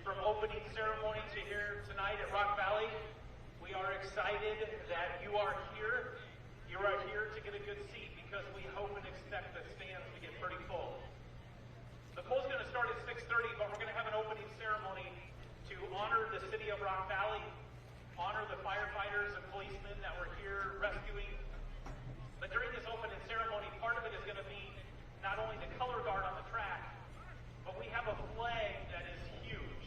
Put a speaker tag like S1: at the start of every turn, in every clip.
S1: from opening ceremony to here tonight at Rock Valley. We are excited that you are here. You are here to get a good seat because we hope and expect the stands to get pretty full. The poll's going to start at 6:30, but we're going to have an opening ceremony to honor the city of Rock Valley, honor the firefighters and policemen that were here rescuing. But during this opening ceremony, part of it is going to be not only the color guard on the track, but we have a flag that is huge.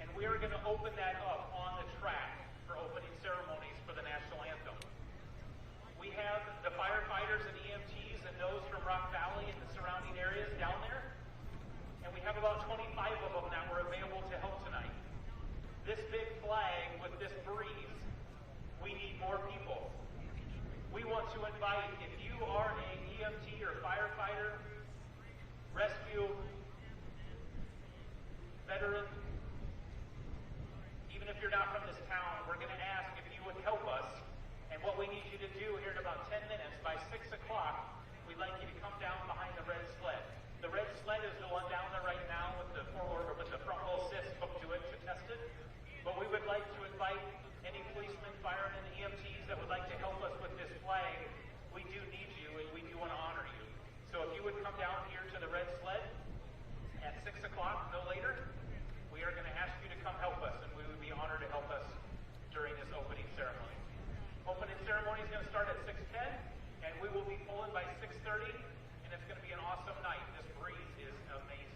S1: And we are going to open that up on the track for opening ceremonies for the national anthem. We have the firefighters and EMTs and those from Rock Valley and the surrounding areas down there. And we have about 25 of them that were available to help tonight. This big flag with this breeze, we need more people. We want to invite, if you are an EMT or firefighter, rescue, veteran, even if you're not from this town, we're going to ask if you would help us. And what we need you to do here in about 10 minutes, by 6 o'clock, we'd like you to come down behind the red sled. The red sled is the one down there right now with the front wheel assist hooked to it to test it. But we would like to invite any policemen, firemen, and EMTs that would like to help us with this flag. We do need you, and we do want to honor you. So if you would come down here to the red sled at 6 o'clock, no later, we are going to ask you to come help us, and we would be honored to help us during this opening ceremony. Opening ceremony is going to start at 6:10, and we will be pulling by 6:30, and it's going to be an awesome night. This breeze is amazing.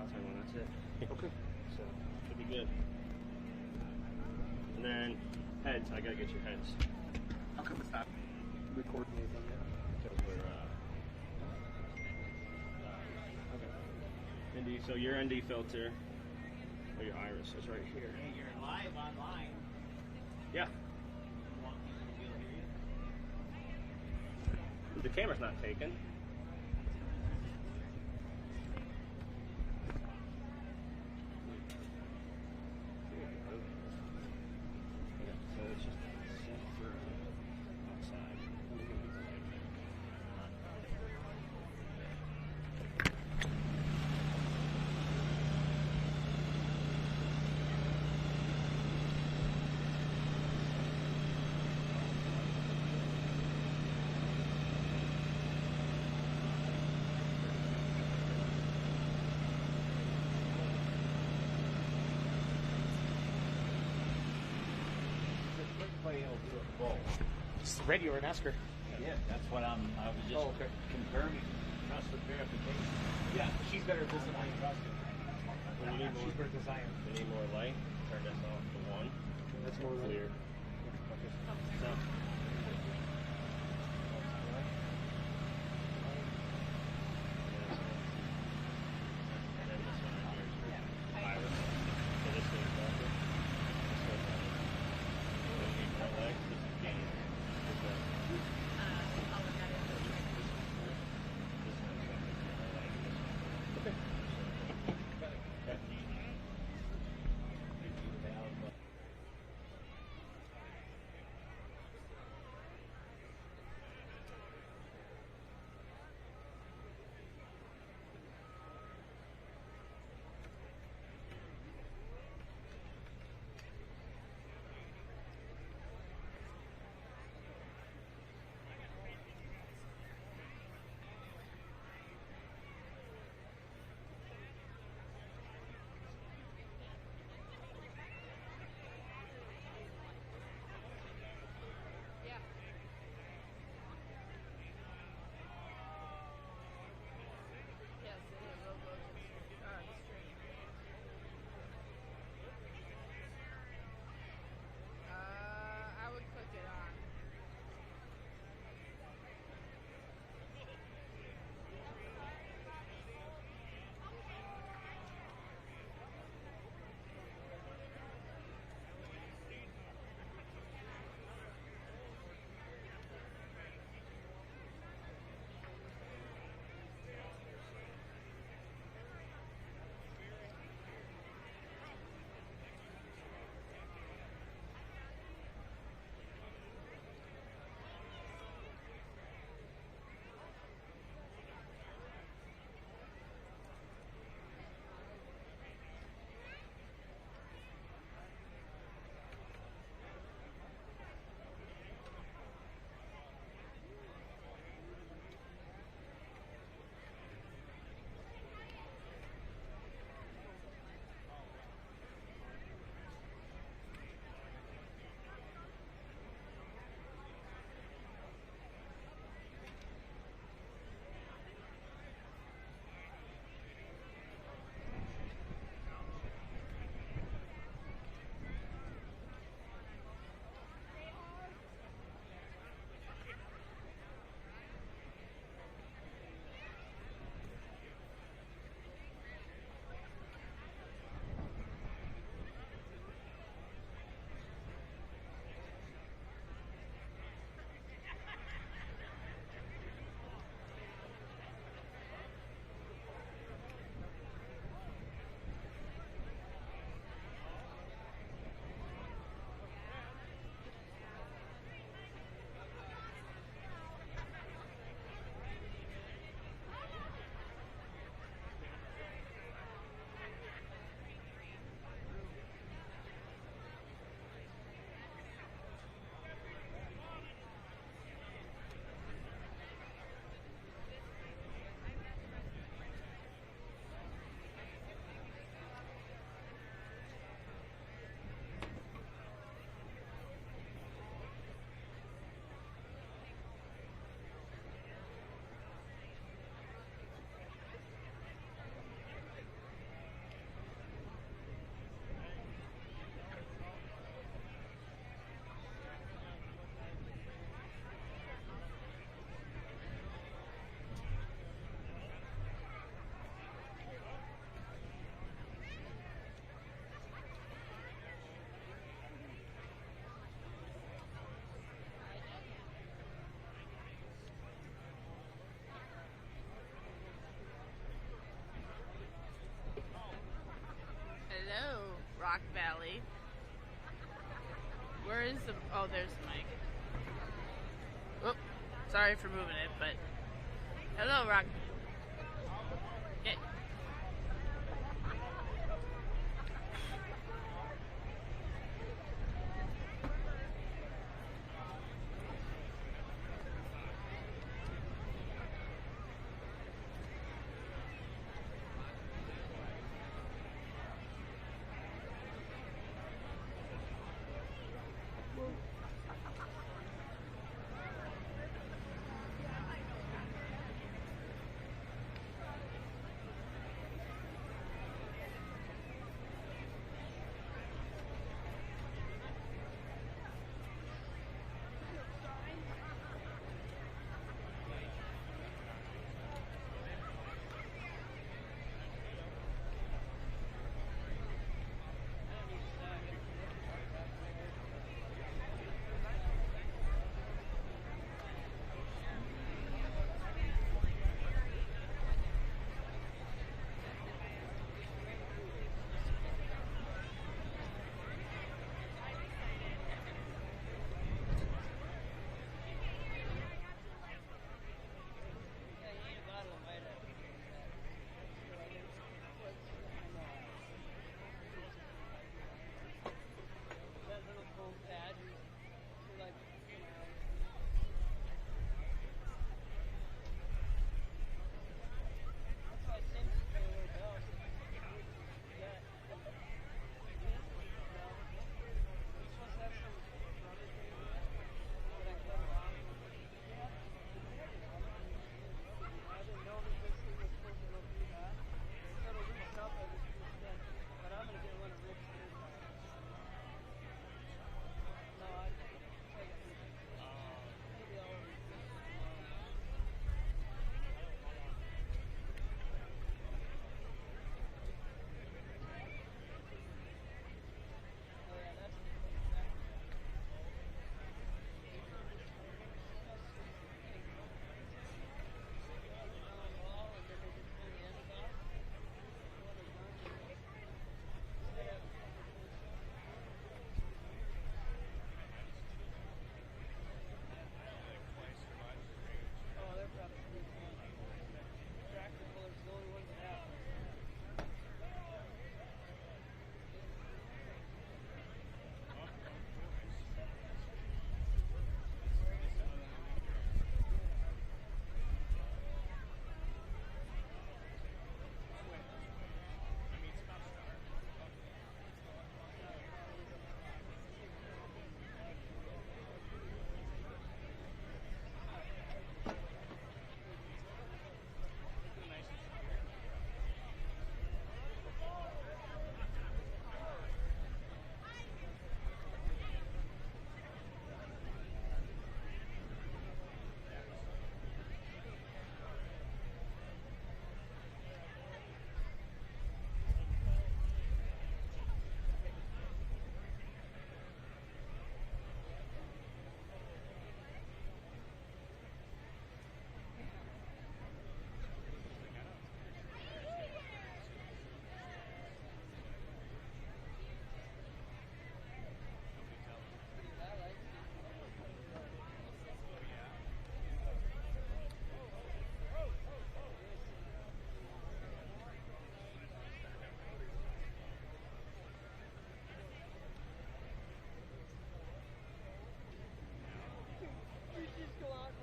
S2: outside one, that's it.
S3: Okay.
S2: So, should be good. And then, heads, I gotta get your heads.
S3: How come it's not recording anything yet?
S2: Because we're, okay. ND, so your ND filter, or your iris is right here.
S1: Hey, you're live online.
S2: Yeah. The camera's not taken. So it's just set for outside.
S3: Just radio and ask her.
S4: Yeah, that's what I was just confirming. Trust the verification.
S3: Yeah, she's better at design.
S2: When you need more,
S3: She's better at design.
S2: we need more light. Turn this off to 1.
S3: That's more
S2: Clear. So, and then this one right here is your iris. So this goes darker. This goes lighter. When you need more light, this is gain. This goes okay.
S5: Rock Valley. Where is the... Oh, there's the mic. Oh, sorry for moving it, but... Hello, Rock... Okay.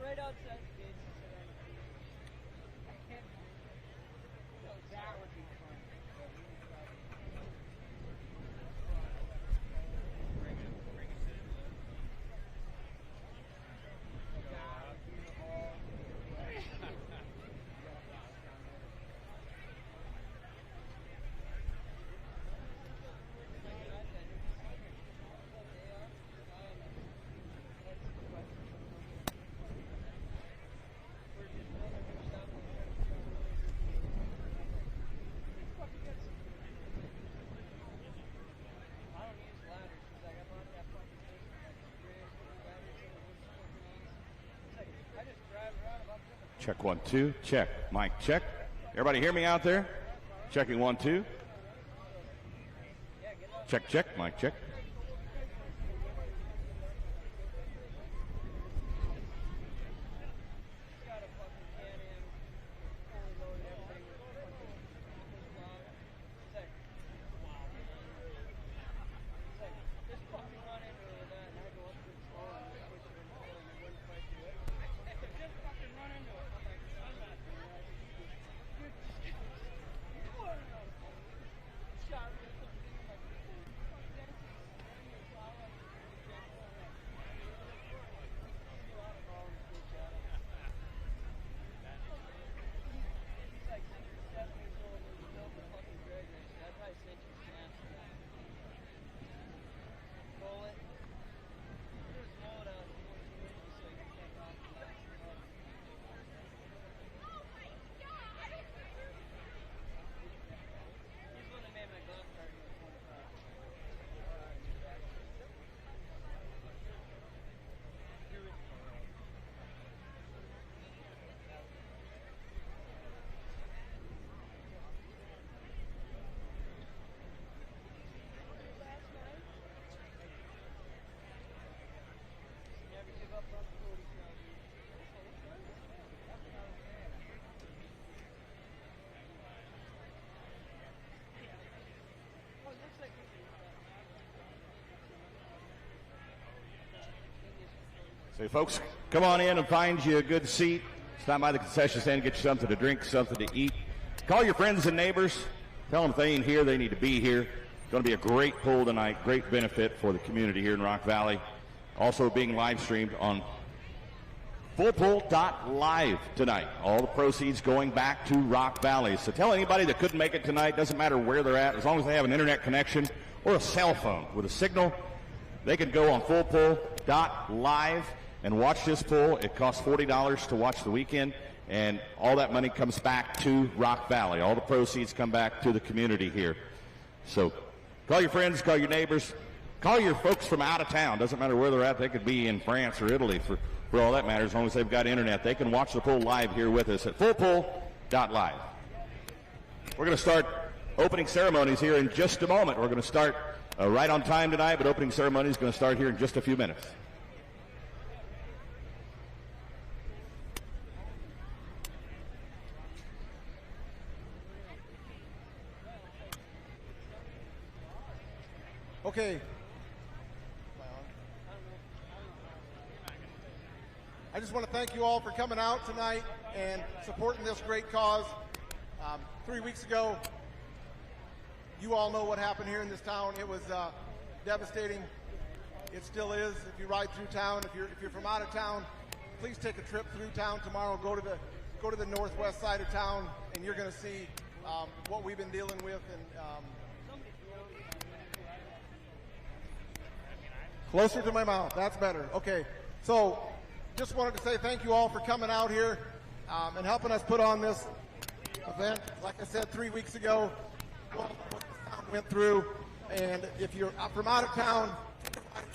S6: Right outside the gates. That would be fun.
S7: Check 1 2. Check. Mic check. Everybody hear me out there? Checking 1 2.
S6: Yeah, get up.
S7: Check, check, mic check. So folks, come on in and find you a good seat. Stop by the concession stand, get you something to drink, something to eat. Call your friends and neighbors. Tell them if they ain't here, they need to be here. It's going to be a great pull tonight, great benefit for the community here in Rock Valley. Also being live streamed on FullPull.live tonight. All the proceeds going back to Rock Valley. So tell anybody that couldn't make it tonight, doesn't matter where they're at, as long as they have an internet connection or a cell phone with a signal, they can go on FullPull.live and watch this pull. It costs $40 to watch the weekend, and all that money comes back to Rock Valley. All the proceeds come back to the community here. So call your friends, call your neighbors, call your folks from out of town. Doesn't matter where they're at. They could be in France or Italy for all that matters, as long as they've got internet. They can watch the pull live here with us at FullPull.live. We're going to start opening ceremonies here in just a moment. We're going to start right on time tonight, but opening ceremony is going to start here in just a few minutes.
S8: Okay. I just want to thank you all for coming out tonight and supporting this great cause. 3 weeks ago, you all know what happened here in this town. It was devastating. It still is. If you ride through town, if you're from out of town, please take a trip through town tomorrow. Go to the northwest side of town, and you're going to see what we've been dealing with. And closer to my mouth. That's better. Okay. So just wanted to say thank you all for coming out here and helping us put on this event. Like I said 3 weeks ago, what the town went through. And if you're from out of town,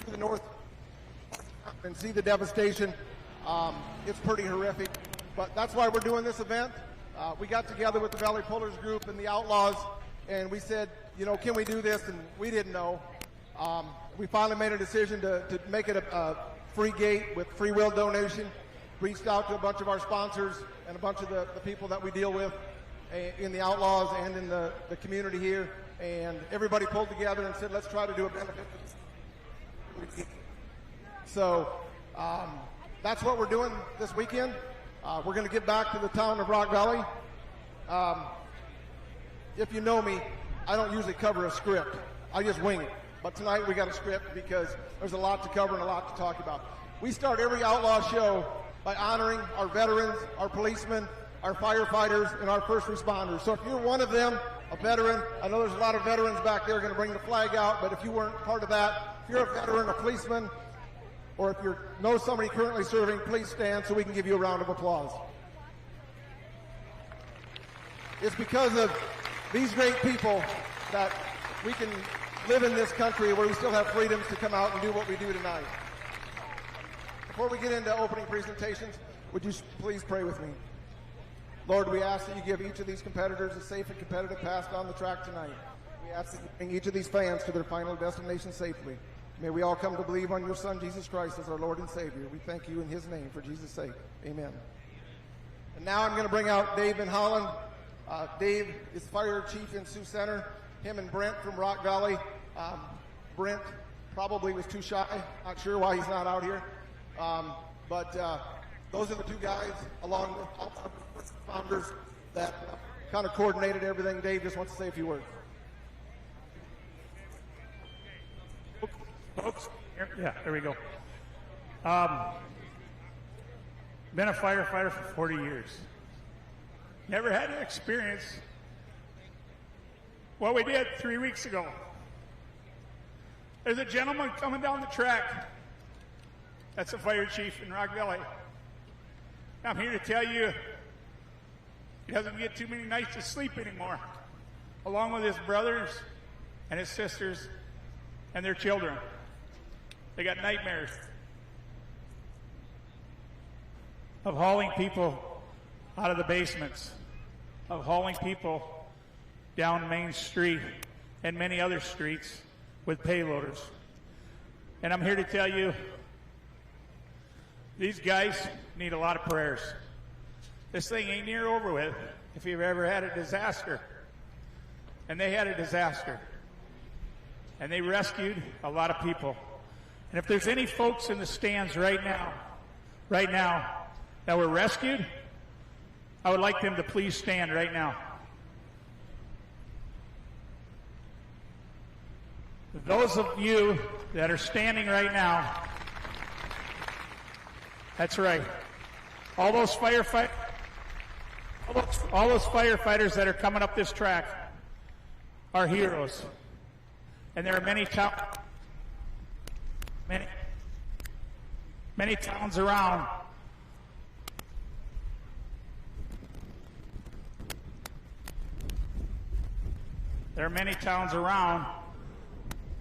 S8: to the north and see the devastation, it's pretty horrific. But that's why we're doing this event. We got together with the Valley Pullers group and the Outlaws, and we said, you know, can we do this? And we didn't know. We finally made a decision to make it a free gate with free will donation. Reached out to a bunch of our sponsors and a bunch of the people that we deal with in the Outlaws and in the community here. And everybody pulled together and said, let's try to do a benefit. So that's what we're doing this weekend. We're going to get back to the town of Rock Valley. If you know me, I don't usually cover a script. I just wing it. But tonight we got a script because there's a lot to cover and a lot to talk about. We start every Outlaw show by honoring our veterans, our policemen, our firefighters, and our first responders. So if you're one of them, a veteran, I know there's a lot of veterans back there going to bring the flag out, but if you weren't part of that, if you're a veteran, a policeman, or if you know somebody currently serving, please stand so we can give you a round of applause. It's because of these great people that we can live in this country where we still have freedoms to come out and do what we do tonight. Before we get into opening presentations, would you please pray with me? Lord, we ask that you give each of these competitors a safe and competitive pass down the track tonight. We We ask that you bring each of these fans to their final destination safely. May we all come to believe on your Son, Jesus Christ, as our Lord and Savior. We thank you in his name for Jesus' sake. Amen. And now I'm going to bring out Dave in Holland. Dave is fire chief in Sioux Center. Him and Brent from Rock Valley. Brent probably was too shy. Not sure why he's not out here. But those are the two guys, along with all the founders, that kind of coordinated everything. Dave just wants to say a few words.
S9: Folks, yeah, there we go. Been a firefighter for 40 years. Never had an experience what we did 3 weeks ago. There's a gentleman coming down the track. That's a fire chief in Rock Valley. I'm here to tell you he doesn't get too many nights of sleep anymore, along with his brothers and his sisters and their children. They got nightmares of hauling people out of the basements, of hauling people down Main Street and many other streets with payloaders. And I'm here to tell you, these guys need a lot of prayers. This thing ain't near over with if you've ever had a disaster. And they had a disaster. And they rescued a lot of people. And if there's any folks in the stands right now, that were rescued, I would like them to please stand right now. Those of you that are standing right now, that's right. All those firefighters that are coming up this track are heroes. And there are many towns around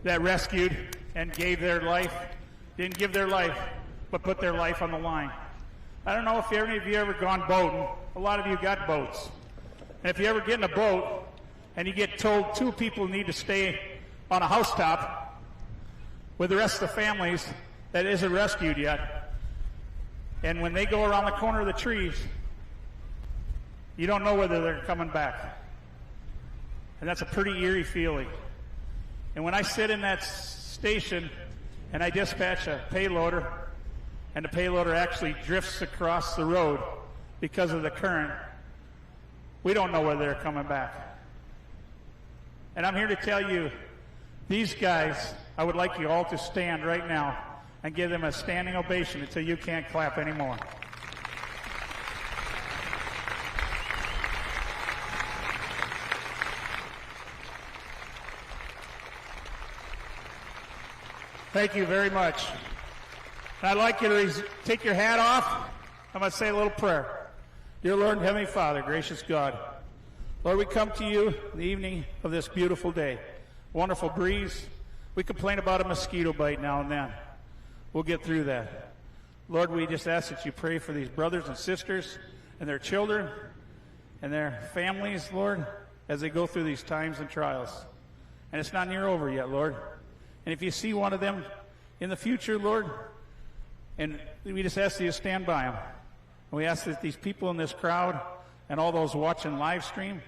S9: that rescued and gave their life, didn't give their life, but put their life on the line. I don't know if any of you ever gone boating. A lot of you got boats. And if you ever get in a boat and you get told 2 people need to stay on a housetop with the rest of the families that isn't rescued yet, and when they go around the corner of the trees, you don't know whether they're coming back. And that's a pretty eerie feeling. And when I sit in that station and I dispatch a payloader, and the payloader actually drifts across the road because of the current, we don't know whether they're coming back. And I'm here to tell you, these guys, I would like you all to stand right now and give them a standing ovation until you can't clap anymore. Thank you very much. And I'd like you to take your hat off. I'm going to say a little prayer. Dear Lord and Heavenly Father, gracious God, Lord, we come to you in the evening of this beautiful day. Wonderful breeze. We complain about a mosquito bite now and then. We'll get through that. Lord, we just ask that you pray for these brothers and sisters and their children and their families, Lord, as they go through these times and trials. And it's not near over yet, Lord. And if you see one of them in the future, Lord, and we just ask you to stand by them. And we ask that these people in this crowd and all those watching live stream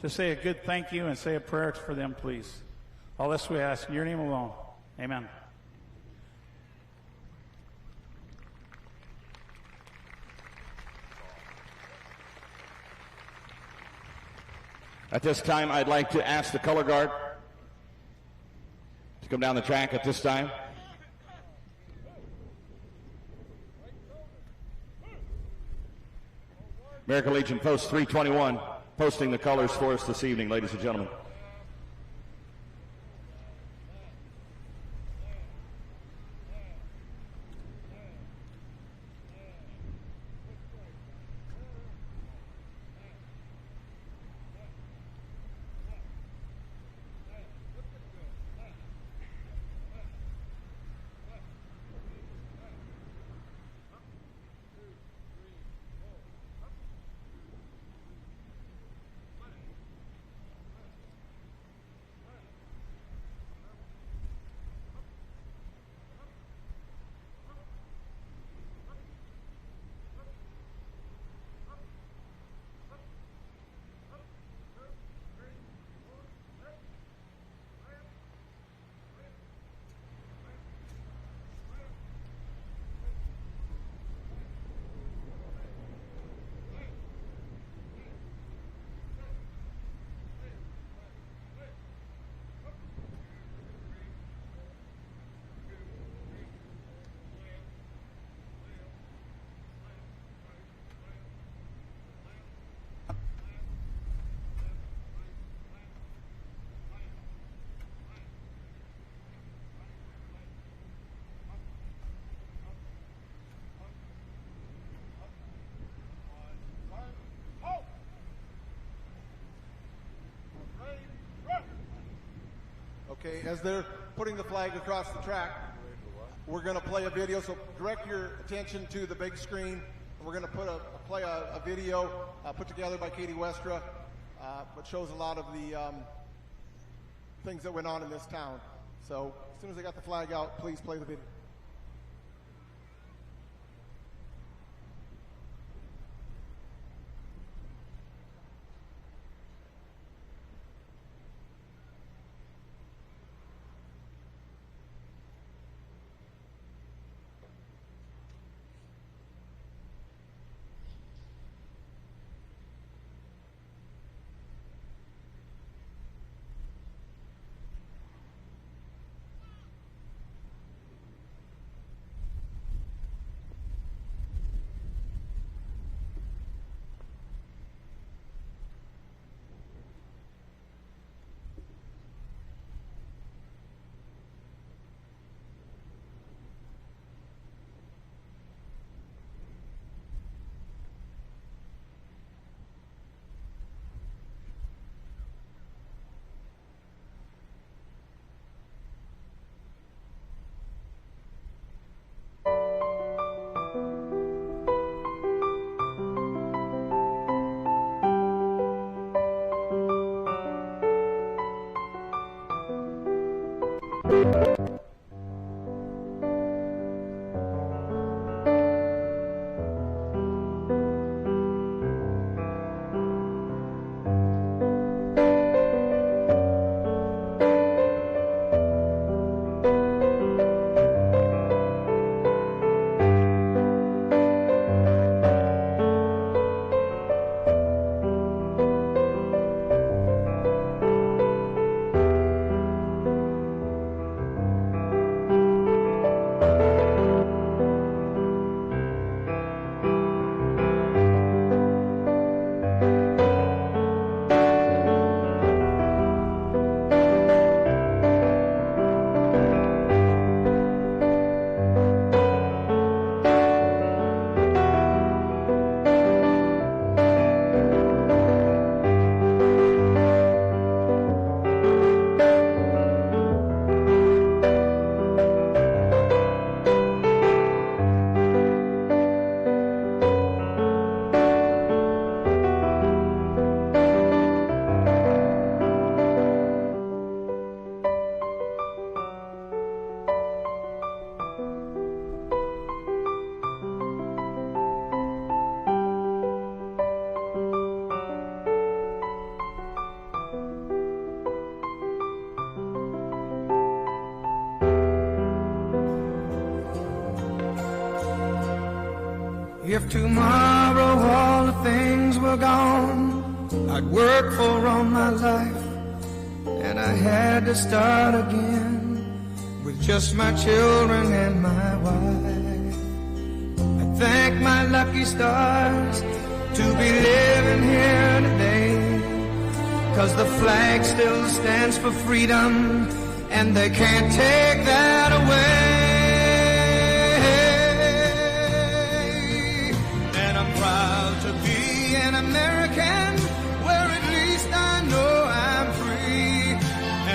S9: to say a good thank you and say a prayer for them, please. All this we ask in your name alone. Amen.
S7: At this time, I'd like to ask the color guard to come down the track at this time. American Legion Post 321 posting the colors for us this evening, ladies and gentlemen.
S8: Okay, as they're putting the flag across the track, we're going to play a video. So direct your attention to the big screen. We're going to play a video put together by Katie Westra, which shows a lot of the things that went on in this town. So as soon as I got the flag out, please play the video.
S10: If tomorrow all the things were gone I'd worked for all my life, and I had to start again with just my children and my wife. I thank my lucky stars to be living here today, 'cause the flag still stands for freedom, and they can't take that away. And I'm proud to be an American, where at least I know I'm free.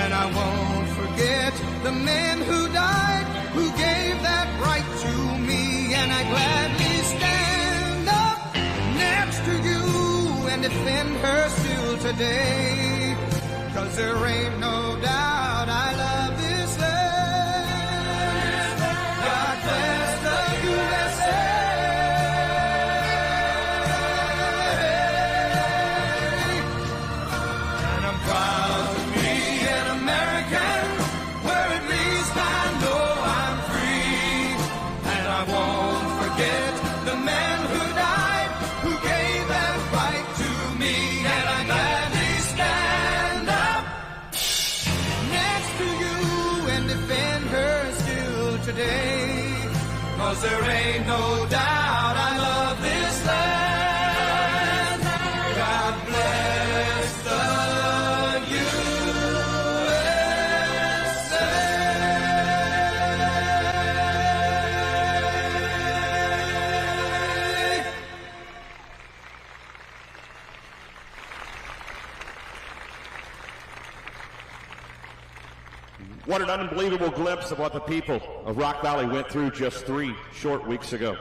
S10: And I won't forget the men who died, who gave that right to me. And I gladly stand up next to you and defend her still today, 'cause there ain't no doubt I love this land. God bless the USA. And I'm proud to be an American, where at least I know I'm free. And I won't forget the men who died, who gave that right to me. And I gladly stand up next to you and defend her still today, 'cause there ain't no doubt I love this land. God bless the USA.
S7: What an unbelievable glimpse of what the people of Rock Valley went through just 3 short weeks ago.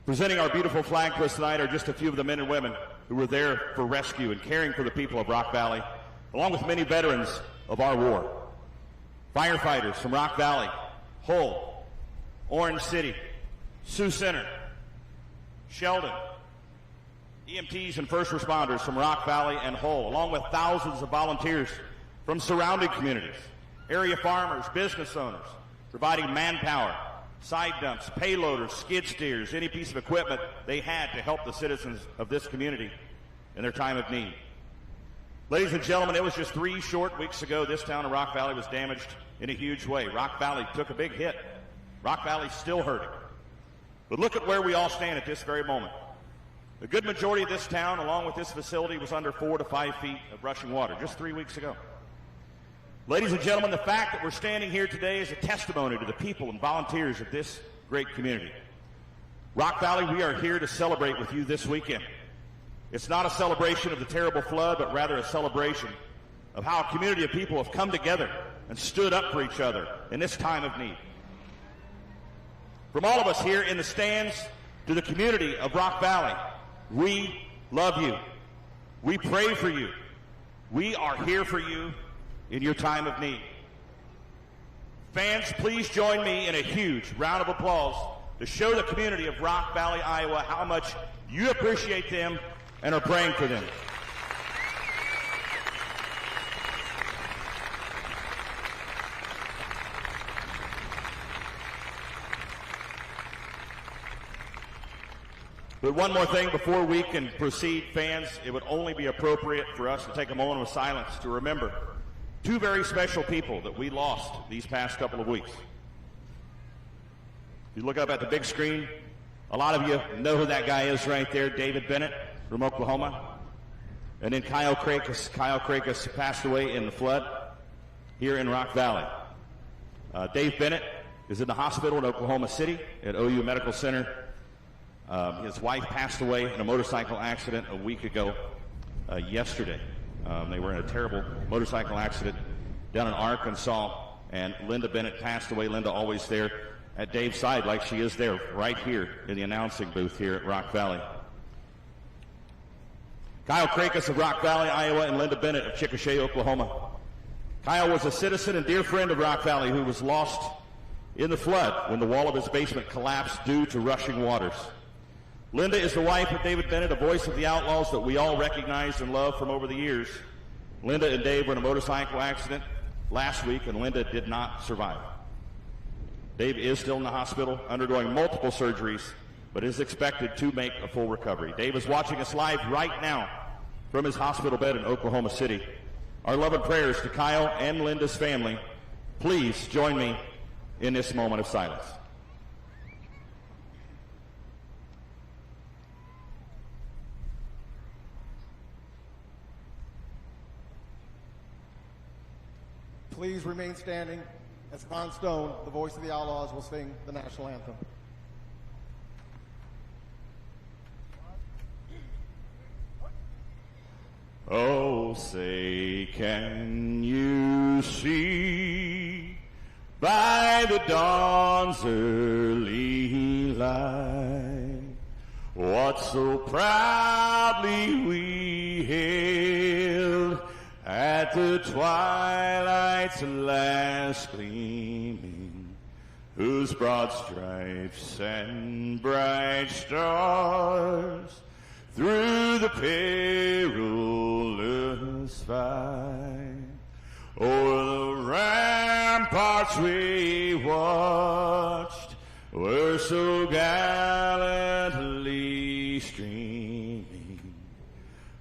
S7: Presenting our beautiful flag to us tonight are just a few of the men and women who were there for rescue and caring for the people of Rock Valley, along with many veterans of our war. Firefighters from Rock Valley, Hull, Orange City, Sioux Center, Sheldon, EMTs and first responders from Rock Valley and Hull, along with thousands of volunteers from surrounding communities, area farmers, business owners, providing manpower, side dumps, payloaders, skid steers, any piece of equipment they had to help the citizens of this community in their time of need. Ladies and gentlemen, it was just 3 short weeks ago this town of Rock Valley was damaged in a huge way. Rock Valley took a big hit. Rock Valley's still hurting. But look at where we all stand at this very moment. A good majority of this town, along with this facility, was under 4 to 5 feet of rushing water just 3 weeks ago. Ladies and gentlemen, the fact that we're standing here today is a testimony to the people and volunteers of this great community. Rock Valley, we are here to celebrate with you this weekend. It's not a celebration of the terrible flood, but rather a celebration of how a community of people have come together and stood up for each other in this time of need. From all of us here in the stands to the community of Rock Valley, we love you. We pray for you. We are here for you in your time of need. Fans, please join me in a huge round of applause to show the community of Rock Valley, Iowa, how much you appreciate them and are praying for them. But one more thing before we can proceed, fans, it would only be appropriate for us to take a moment of silence to remember 2 very special people that we lost these past couple of weeks. If you look up at the big screen, a lot of you know who that guy is right there, David Bennett from Oklahoma. And then Kyle Krakis. Kyle Krakis passed away in the flood here in Rock Valley. Dave Bennett is in the hospital in Oklahoma City at OU Medical Center. His wife passed away in a motorcycle accident a week ago yesterday. They were in a terrible motorcycle accident down in Arkansas, and Linda Bennett passed away. Linda always there at Dave's side like she is there right here in the announcing booth here at Rock Valley. Kyle Krakis of Rock Valley, Iowa, and Linda Bennett of Chickasha, Oklahoma. Kyle was a citizen and dear friend of Rock Valley who was lost in the flood when the wall of his basement collapsed due to rushing waters. Linda is the wife of David Bennett, a voice of the outlaws that we all recognize and love from over the years. Linda and Dave were in a motorcycle accident last week, and Linda did not survive. Dave is still in the hospital, undergoing multiple surgeries, but is expected to make a full recovery. Dave is watching us live right now from his hospital bed in Oklahoma City. Our love and prayers to Kyle and Linda's family. Please join me in this moment of silence.
S8: Please remain standing as Ron Stone, the voice of the Outlaws, will sing the national anthem.
S7: Oh, say, can you see by the dawn's early light what so proudly we hailed at the twilight's last gleaming, whose broad stripes and bright stars through the perilous fight o'er the ramparts we watched were so gallantly streaming,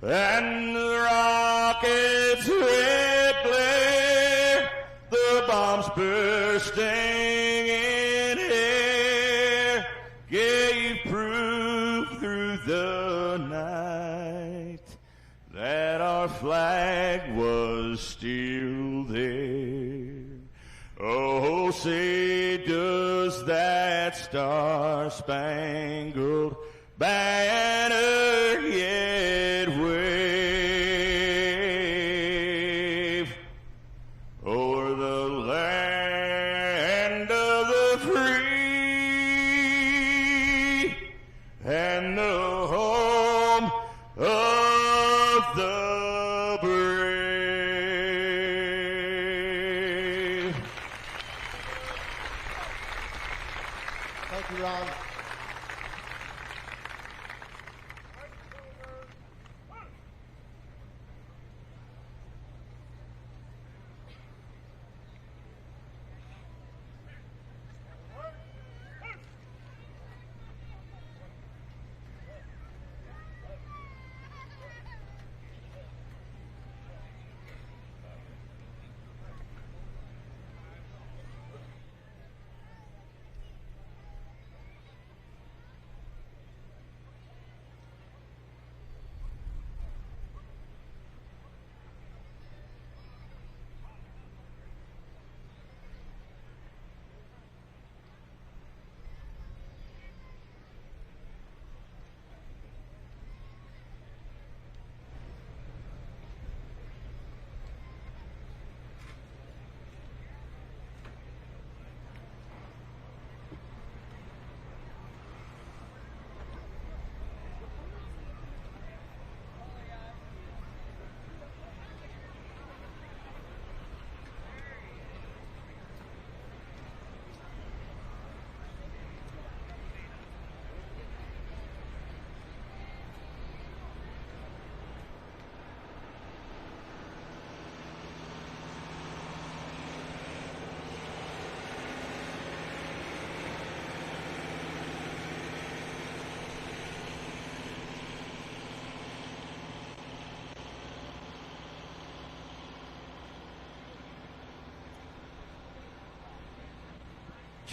S7: and the rockets' red glare, the bombs bursting in air, gave proof through the night that our flag was still there. Oh, say, does that star-spangled banner yet wave o'er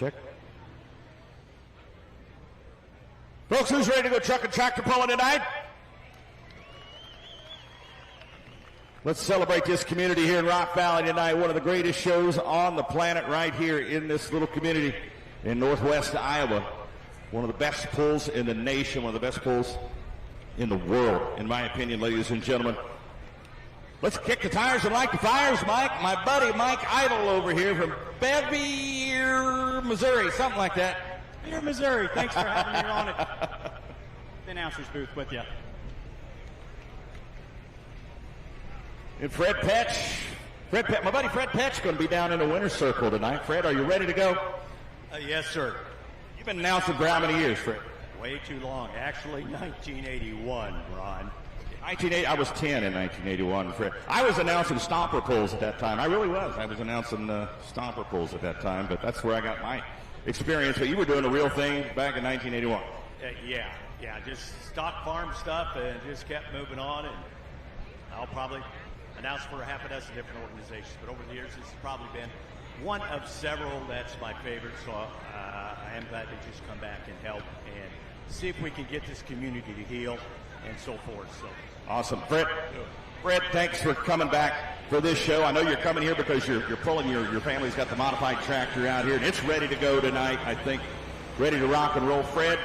S7: Check. Folks, who's ready to go truck and tractor pulling tonight? Let's celebrate this community here in Rock Valley tonight. One of the greatest shows on the planet right here in this little community in northwest Iowa. One of the best pulls in the nation, one of the best pulls in the world, in my opinion, ladies and gentlemen. Let's kick the tires and light the fires, Mike. My buddy Mike Idle over here from Bevier, Missouri, something like that.
S11: Bevier, Missouri. Thanks for having me on it. The announcer's booth with you.
S7: And Fred Petch. My buddy Fred Petch going to be down in the winner's circle tonight. Fred, are you ready to go?
S12: Yes, sir.
S7: You've been announcing for how many years, Fred?
S12: Way too long. Actually, 1981, Ron.
S7: I was 10 in 1981, Fred. I was announcing stomper pulls at that time. I really was. I was announcing stomper pulls at that time, but that's where I got my experience. But you were doing a real thing back in 1981.
S12: Yeah. Just stock farm stuff and just kept moving on. And I'll probably announce for a half a dozen different organizations. But over the years, this has probably been one of several that's my favorite. So I am glad to just come back and help and see if we can get this community to heal and so forth. So
S7: awesome. Fred, thanks for coming back for this show. I know you're coming here because you're pulling your family's got the modified tractor out here, and it's ready to go tonight, I think, ready to rock and roll. Fred,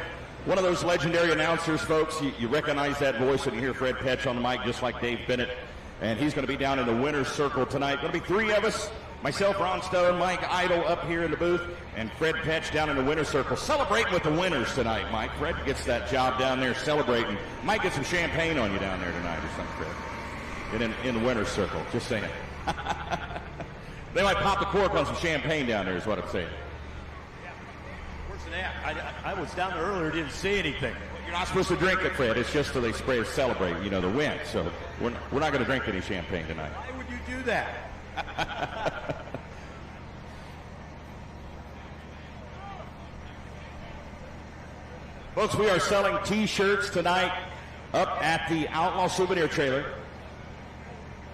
S7: one of those legendary announcers, folks. You recognize that voice when you hear Fred Petch on the mic, just like Dave Bennett, and he's going to be down in the winner's circle tonight. Going to be three of us, myself, Ron Stone, Mike Idle up here in the booth, and Fred Petch down in the winner's circle. Celebrating with the winners tonight, Mike. Fred gets that job down there celebrating. Might get some champagne on you down there tonight or something, Fred. In the winner's circle, just saying. They might pop the cork on some champagne down there is what I'm saying.
S12: Where's it at? I was down there earlier, didn't see anything.
S7: You're not supposed to drink it, Fred. It's just so they spray to celebrate, the win. So we're not going to drink any champagne tonight.
S12: Why would you do that?
S7: Folks, we are selling T-shirts tonight up at the Outlaw Souvenir Trailer.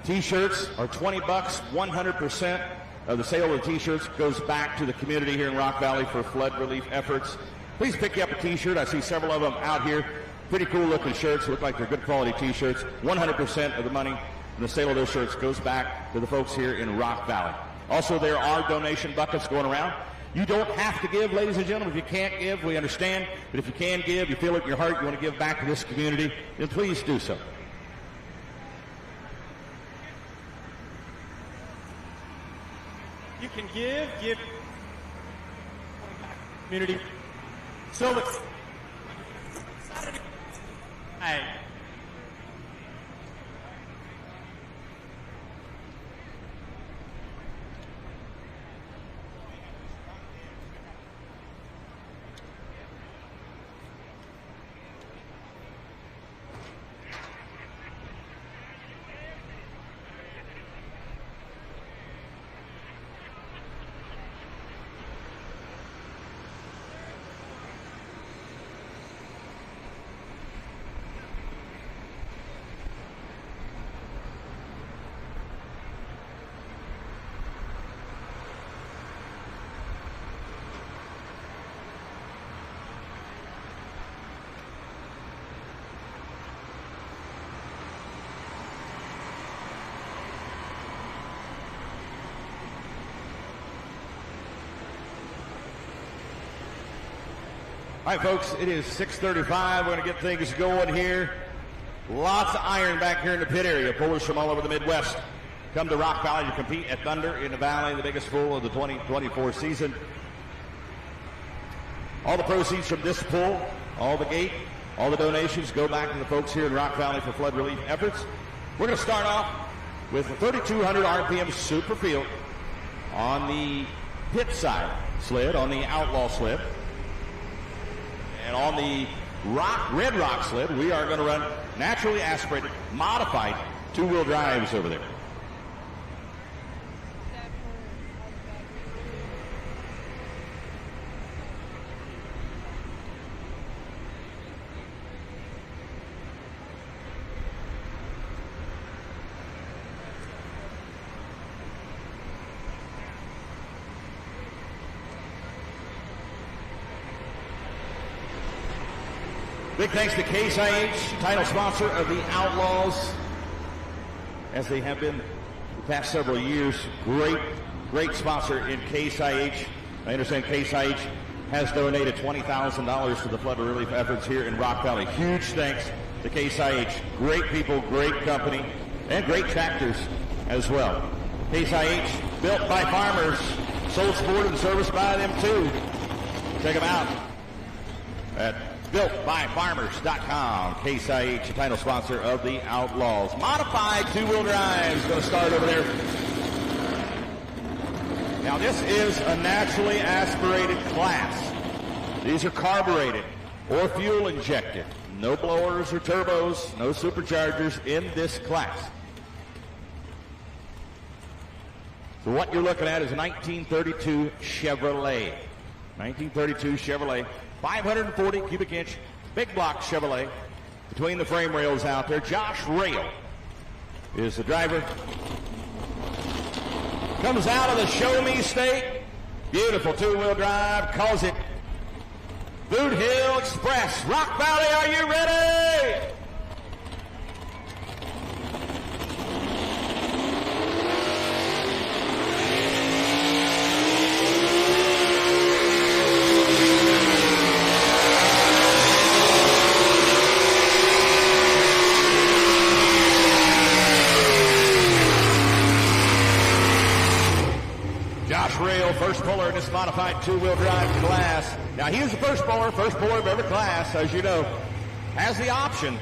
S7: T-shirts are $20. 100% of the sale of the T-shirts goes back to the community here in Rock Valley for flood relief efforts. Please pick you up a T-shirt. I see several of them out here. Pretty cool looking shirts. Look like they're good quality T-shirts. 100% of the money from the sale of those shirts goes back to the folks here in Rock Valley. Also, there are donation buckets going around. You don't have to give, ladies and gentlemen. If you can't give, we understand. But if you can give, you feel it in your heart, you want to give back to this community, then please do so.
S11: You can give community. So it's Saturday.
S7: All right, folks, it is 6:35. We're going to get things going here. Lots of iron back here in the pit area. Pullers from all over the Midwest come to Rock Valley to compete at Thunder in the Valley, the biggest pull of the 2024 season. All the proceeds from this pull, all the gate, all the donations go back to the folks here in Rock Valley for flood relief efforts. We're going to start off with a 3,200 RPM super field on the pit side sled, on the Outlaw sled. And on the Red Rock sled, we are going to run naturally aspirated, modified two-wheel drives over there. Big thanks to Case IH, title sponsor of the Outlaws, as they have been the past several years. Great sponsor in Case IH. I understand Case IH has donated $20,000 to the flood relief efforts here in Rock Valley. Huge thanks to Case IH. Great people, great company, and great tractors as well. Case IH, built by farmers, sold, supported, and serviced by them too. Check them out at builtbyfarmers.com. Case IH, the title sponsor of the Outlaws. Modified two-wheel drive is going to start over there. Now this is a naturally aspirated class. These are carbureted or fuel injected. No blowers or turbos, no superchargers in this class. So what you're looking at is a 1932 Chevrolet. 1932 Chevrolet, 540 cubic inch, big block Chevrolet. Between the frame rails out there, Josh Rail is the driver. Comes out of the Show Me State. Beautiful two-wheel drive. Calls it Boot Hill Express. Rock Valley, are you ready? Josh Rail, first puller in this modified two-wheel drive class. Now, he is the first puller of every class, as you know, has the option.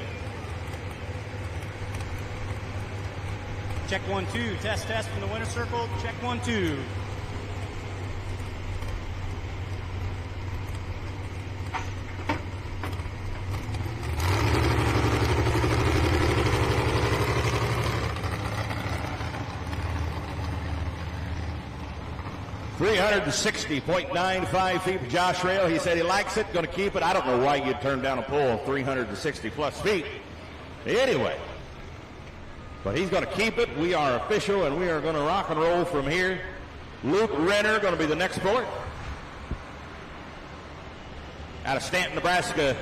S11: Check 1, 2. Test from the winner's circle. Check 1, 2.
S7: $360.95 feet for Josh Rail. He said he likes it, going to keep it. I don't know why you'd turn down a pull 360 plus feet. Anyway, but he's going to keep it. We are official, and we are going to rock and roll from here. Luke Renner going to be the next puller. Out of Stanton, Nebraska,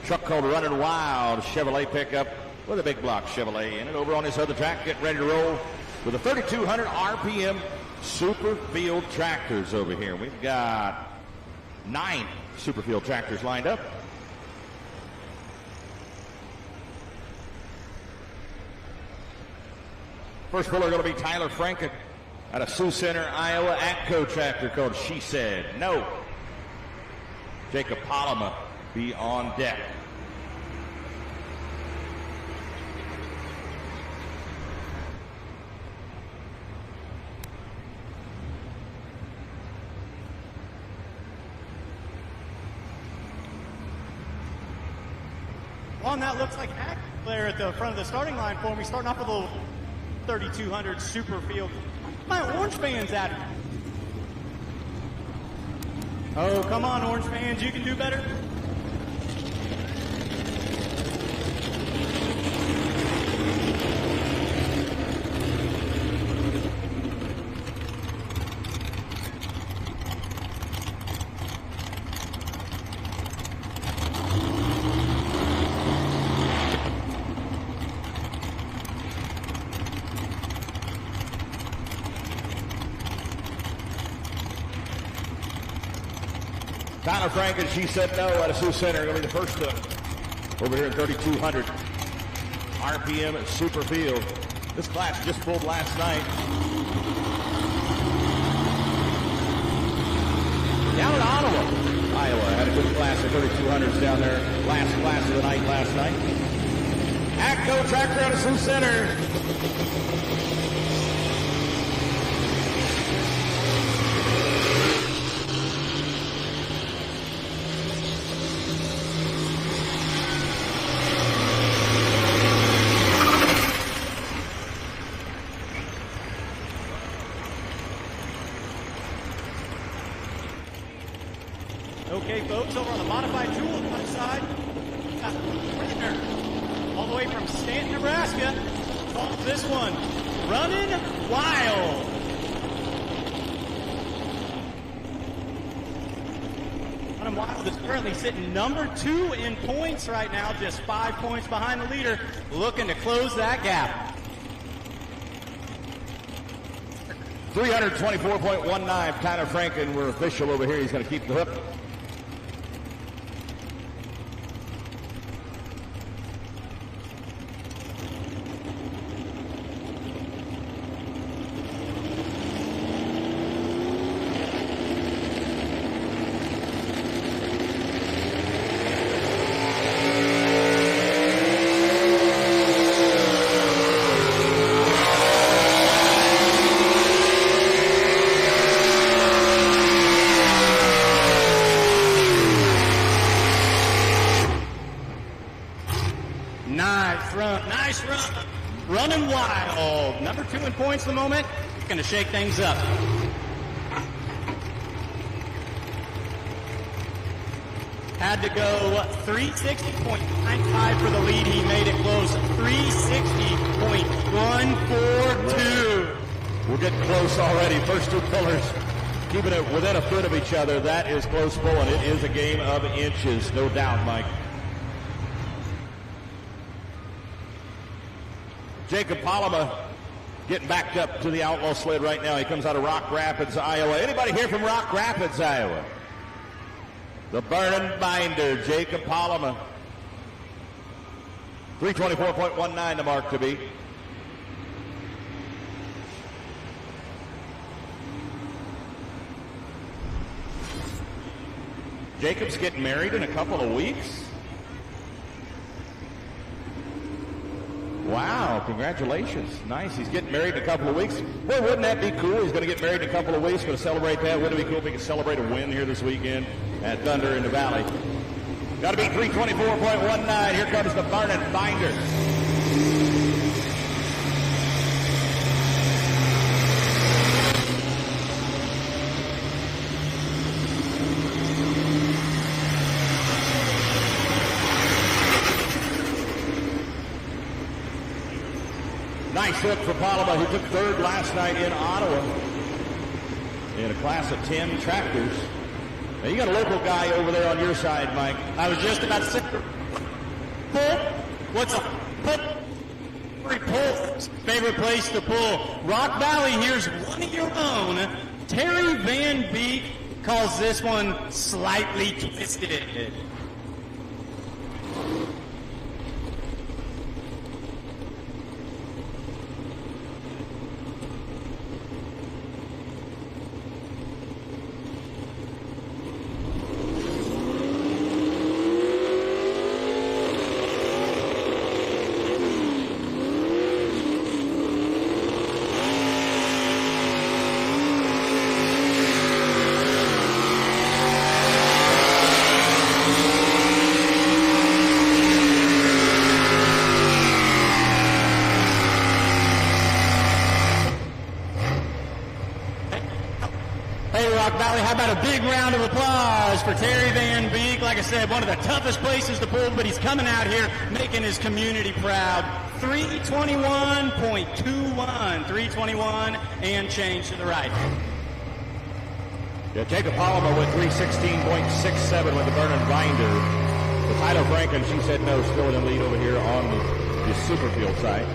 S7: truck called Running Wild Chevrolet pickup with a big block Chevrolet in it. Over on this other track, getting ready to roll with a 3,200 RPM Superfield tractors over here. We've got 9 Superfield tractors lined up. First puller going to be Tyler Franken out of Sioux Center, Iowa. ATCO tractor called She Said No. Jacob Palama be on deck.
S11: Well, and that looks like Hack there at the front of the starting line for me, starting off with a little 3,200 Superfield. My Orange fans at it. Oh, come on, Orange fans, you can do better.
S7: Tyler Franken, She Said No out of Sioux Center. Going to be the first hook over here in 3,200 RPM at Superfield. This class just pulled last night. Down in Ottawa, Iowa had a good class of 3,200s down there. Last class of the night last night. ATCO tractor out of Sioux Center.
S11: Okay, folks, over on the modified tool side, Renner, all the way from Stanton, Nebraska, calls this one Running Wild. Running Wild is currently sitting number 2 in points right now, just 5 points behind the leader, looking to close that gap.
S7: 324.19, Tyler Franken, we're official over here. He's going to keep the hook.
S11: Nice run. Running Wild. Number 2 in points at the moment. Going to shake things up. Had to go 360.95 for the lead. He made it close. 360.142.
S7: We're getting close already. First 2 pullers keeping it within a foot of each other. That is close pulling. It is a game of inches, no doubt, Mike. Jacob Palama getting backed up to the outlaw sled right now. He comes out of Rock Rapids, Iowa. Anybody here from Rock Rapids, Iowa? The Burning Binder, Jacob Palama. 324.19 the mark to beat. Jacob's getting married in a couple of weeks. Wow, congratulations. Nice. He's getting married in a couple of weeks. Well, wouldn't that be cool? He's going to get married in a couple of weeks. Going to celebrate that. Wouldn't it be cool if he could celebrate a win here this weekend at Thunder in the Valley? Got to be 324.19. Here comes the Burning Binder. Nice hook for Palama, who took 3rd last night in Ottawa in a class of 10 tractors. Now, you got a local guy over there on your side, Mike.
S11: I was just about to say, pull. What's a pull? Pull. Favorite place to pull. Rock Valley, here's one of your own. Terry Van Beek calls this one slightly twisted. How about a big round of applause for Terry Van Beek? Like I said, one of the toughest places to pull, but he's coming out here making his community proud. 321.21, 321 and change to the right.
S7: Yeah, Jacob Palama with 316.67 with the Burning Binder. The Tyler Franken, she said no, still in the lead over here on the Superfield side.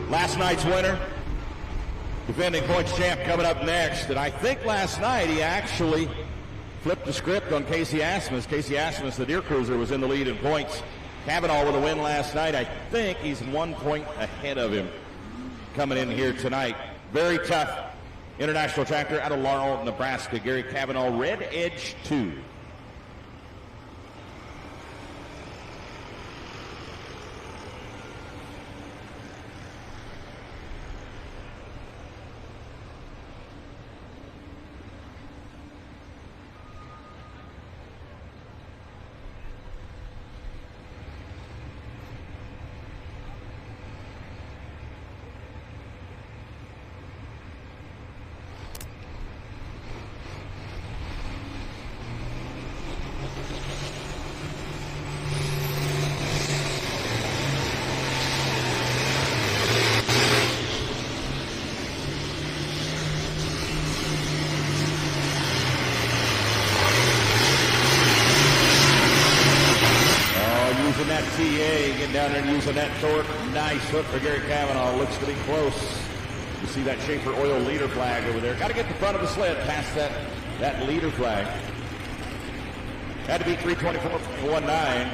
S7: Last night's winner, defending points champ, coming up next. And I think last night he actually flipped the script on Casey Asmus. Casey Asmus, the Deer Cruiser, was in the lead in points. Kavanaugh with a win last night. I think he's 1 point ahead of him coming in here tonight. Very tough international tractor out of Laurel, Nebraska. Gary Kavanaugh, Red Edge 2. ITA getting down there and using that torque. Nice hook for Gary Cavanaugh. Looks to be close. You see that Schaefer Oil leader flag over there. Got to get the front of the sled past that leader flag. Had to be 324.19.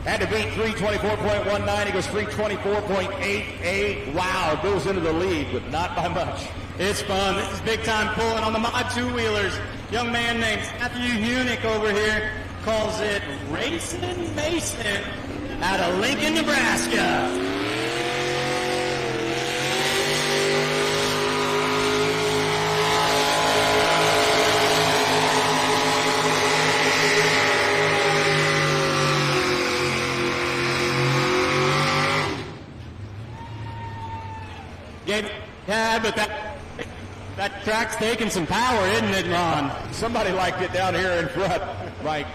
S7: Had to beat 324.19. He goes 324.88. Wow, goes into the lead, but not by much.
S11: It's fun. This is big time pulling on the Mod 2-wheelers. Young man named Matthew Hunick over here calls it Racing Mason out of Lincoln, Nebraska. Yeah, but that track's taking some power, isn't it, Ron?
S7: Somebody liked it down here in front, Mike.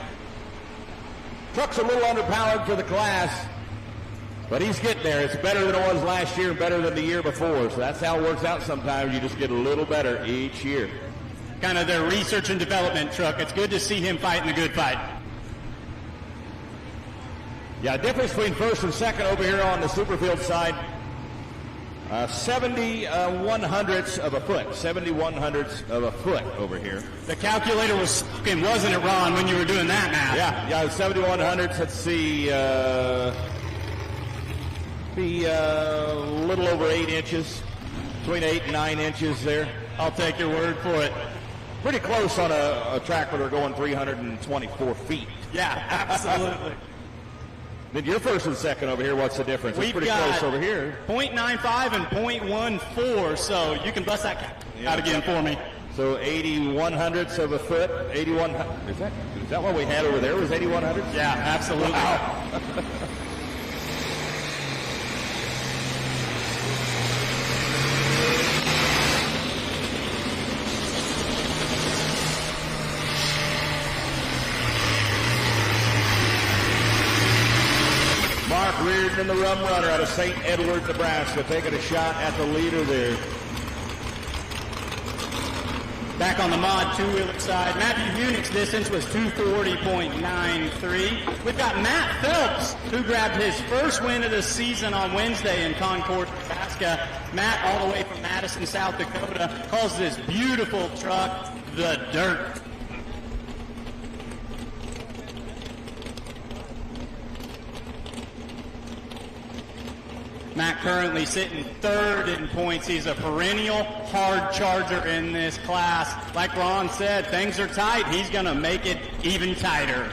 S7: Truck's a little underpowered for the class, but he's getting there. It's better than it was last year and better than the year before, so that's how it works out sometimes. You just get a little better each year.
S11: Kind of their research and development truck. It's good to see him fighting a good fight.
S7: Yeah, difference between first and second over here on the Superfield side. 71 hundredths of a foot. 71 hundredths of a foot over here.
S11: The calculator was smoking, wasn't it, Ron, when you were doing that math?
S7: Yeah, 71 hundredths. Let's see, be a little over 8 inches. Between 8 and 9 inches there.
S11: I'll take your word for it.
S7: Pretty close on a track where they're going 324 feet.
S11: Yeah, absolutely.
S7: Then your first and second over here, what's the difference? It's pretty close over here.
S11: 0.95 and 0.14, so you can bust that out again for me.
S7: So 81 hundredths of a foot. 81. Is that what we had over there? Was 81 hundredths?
S11: Yeah, absolutely.
S7: Wow. Mark Reardon, the rum runner out of St. Edward, Nebraska, taking a shot at the leader there.
S11: Back on the Mod 2-wheeler side, Matthew Hunick's distance was 240.93. We've got Matt Phelps, who grabbed his first win of the season on Wednesday in Concord, Nebraska. Matt, all the way from Madison, South Dakota, calls this beautiful truck the Dirt. Matt currently sitting third in points. He's a perennial hard charger in this class. Like Ron said, things are tight. He's going to make it even tighter.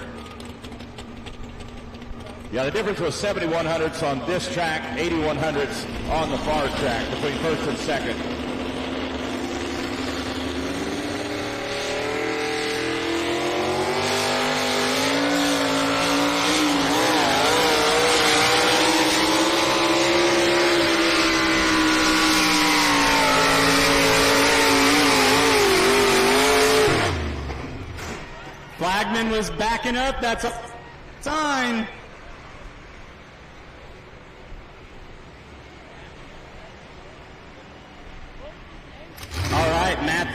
S7: Yeah, the difference was 71 hundredths on this track, 81 hundredths on the far track between first and second.
S11: Flagman was backing up. That's a sign. All right, Matt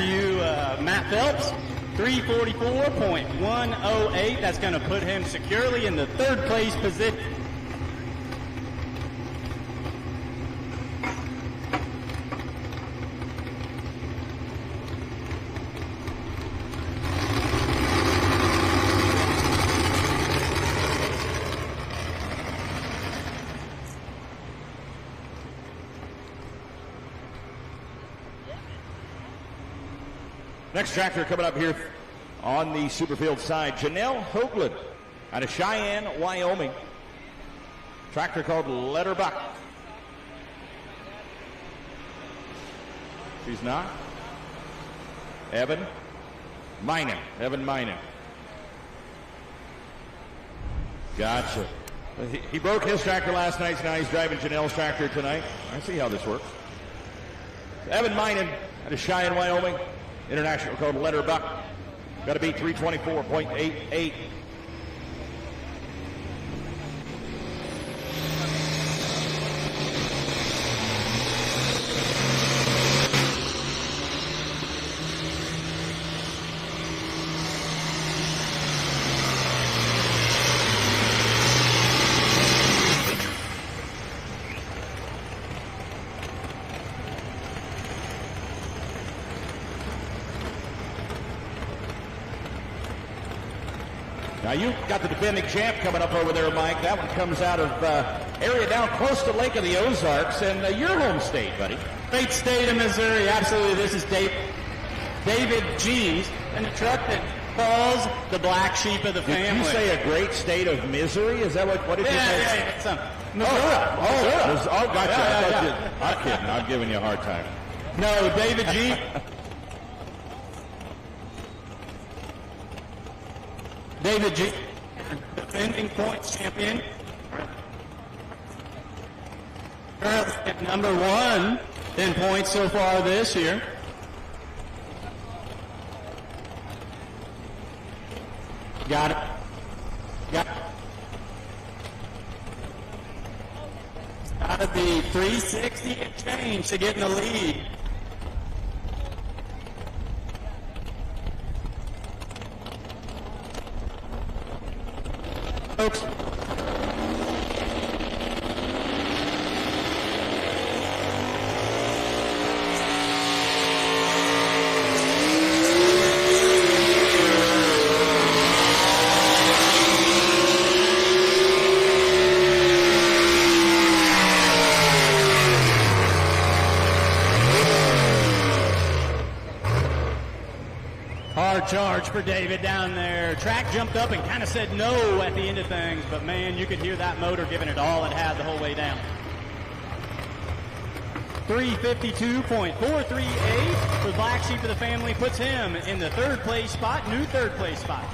S11: Phelps, 344.108. That's going to put him securely in the third place position.
S7: Next tractor coming up here on the Superfield side, Janelle Hoagland out of Cheyenne, Wyoming. Tractor called Letterbuck. She's not. Evan Minor. Gotcha. He broke his tractor last night, so now he's driving Janelle's tractor tonight. I see how this works. Evan Minor out of Cheyenne, Wyoming. International code letter buck. Got to beat 324.88. Now you got the defending champ coming up over there, Mike. That one comes out of area down close to Lake of the Ozarks, and your home state, buddy.
S11: Great state of Missouri, absolutely. This is David G's, and the truck that calls the black sheep of the family.
S7: Did you say a great state of misery? Is that what did you say?
S11: Yeah, it's Missouri.
S7: Oh, gotcha.
S11: Yeah.
S7: I'm kidding. I'm giving you a hard time.
S11: No, David G. David G. defending points champion. Currently at number 1 in points so far this year. Got it. Got it. It's got to be 360 and change to get in the lead. Folks. Hard charge for David down there. Track jumped up and kind of said no at the end of things, but man, you could hear that motor giving it all it had the whole way down. 352.438 for Black Sheep of the family puts him in the third place spot, new third place spot.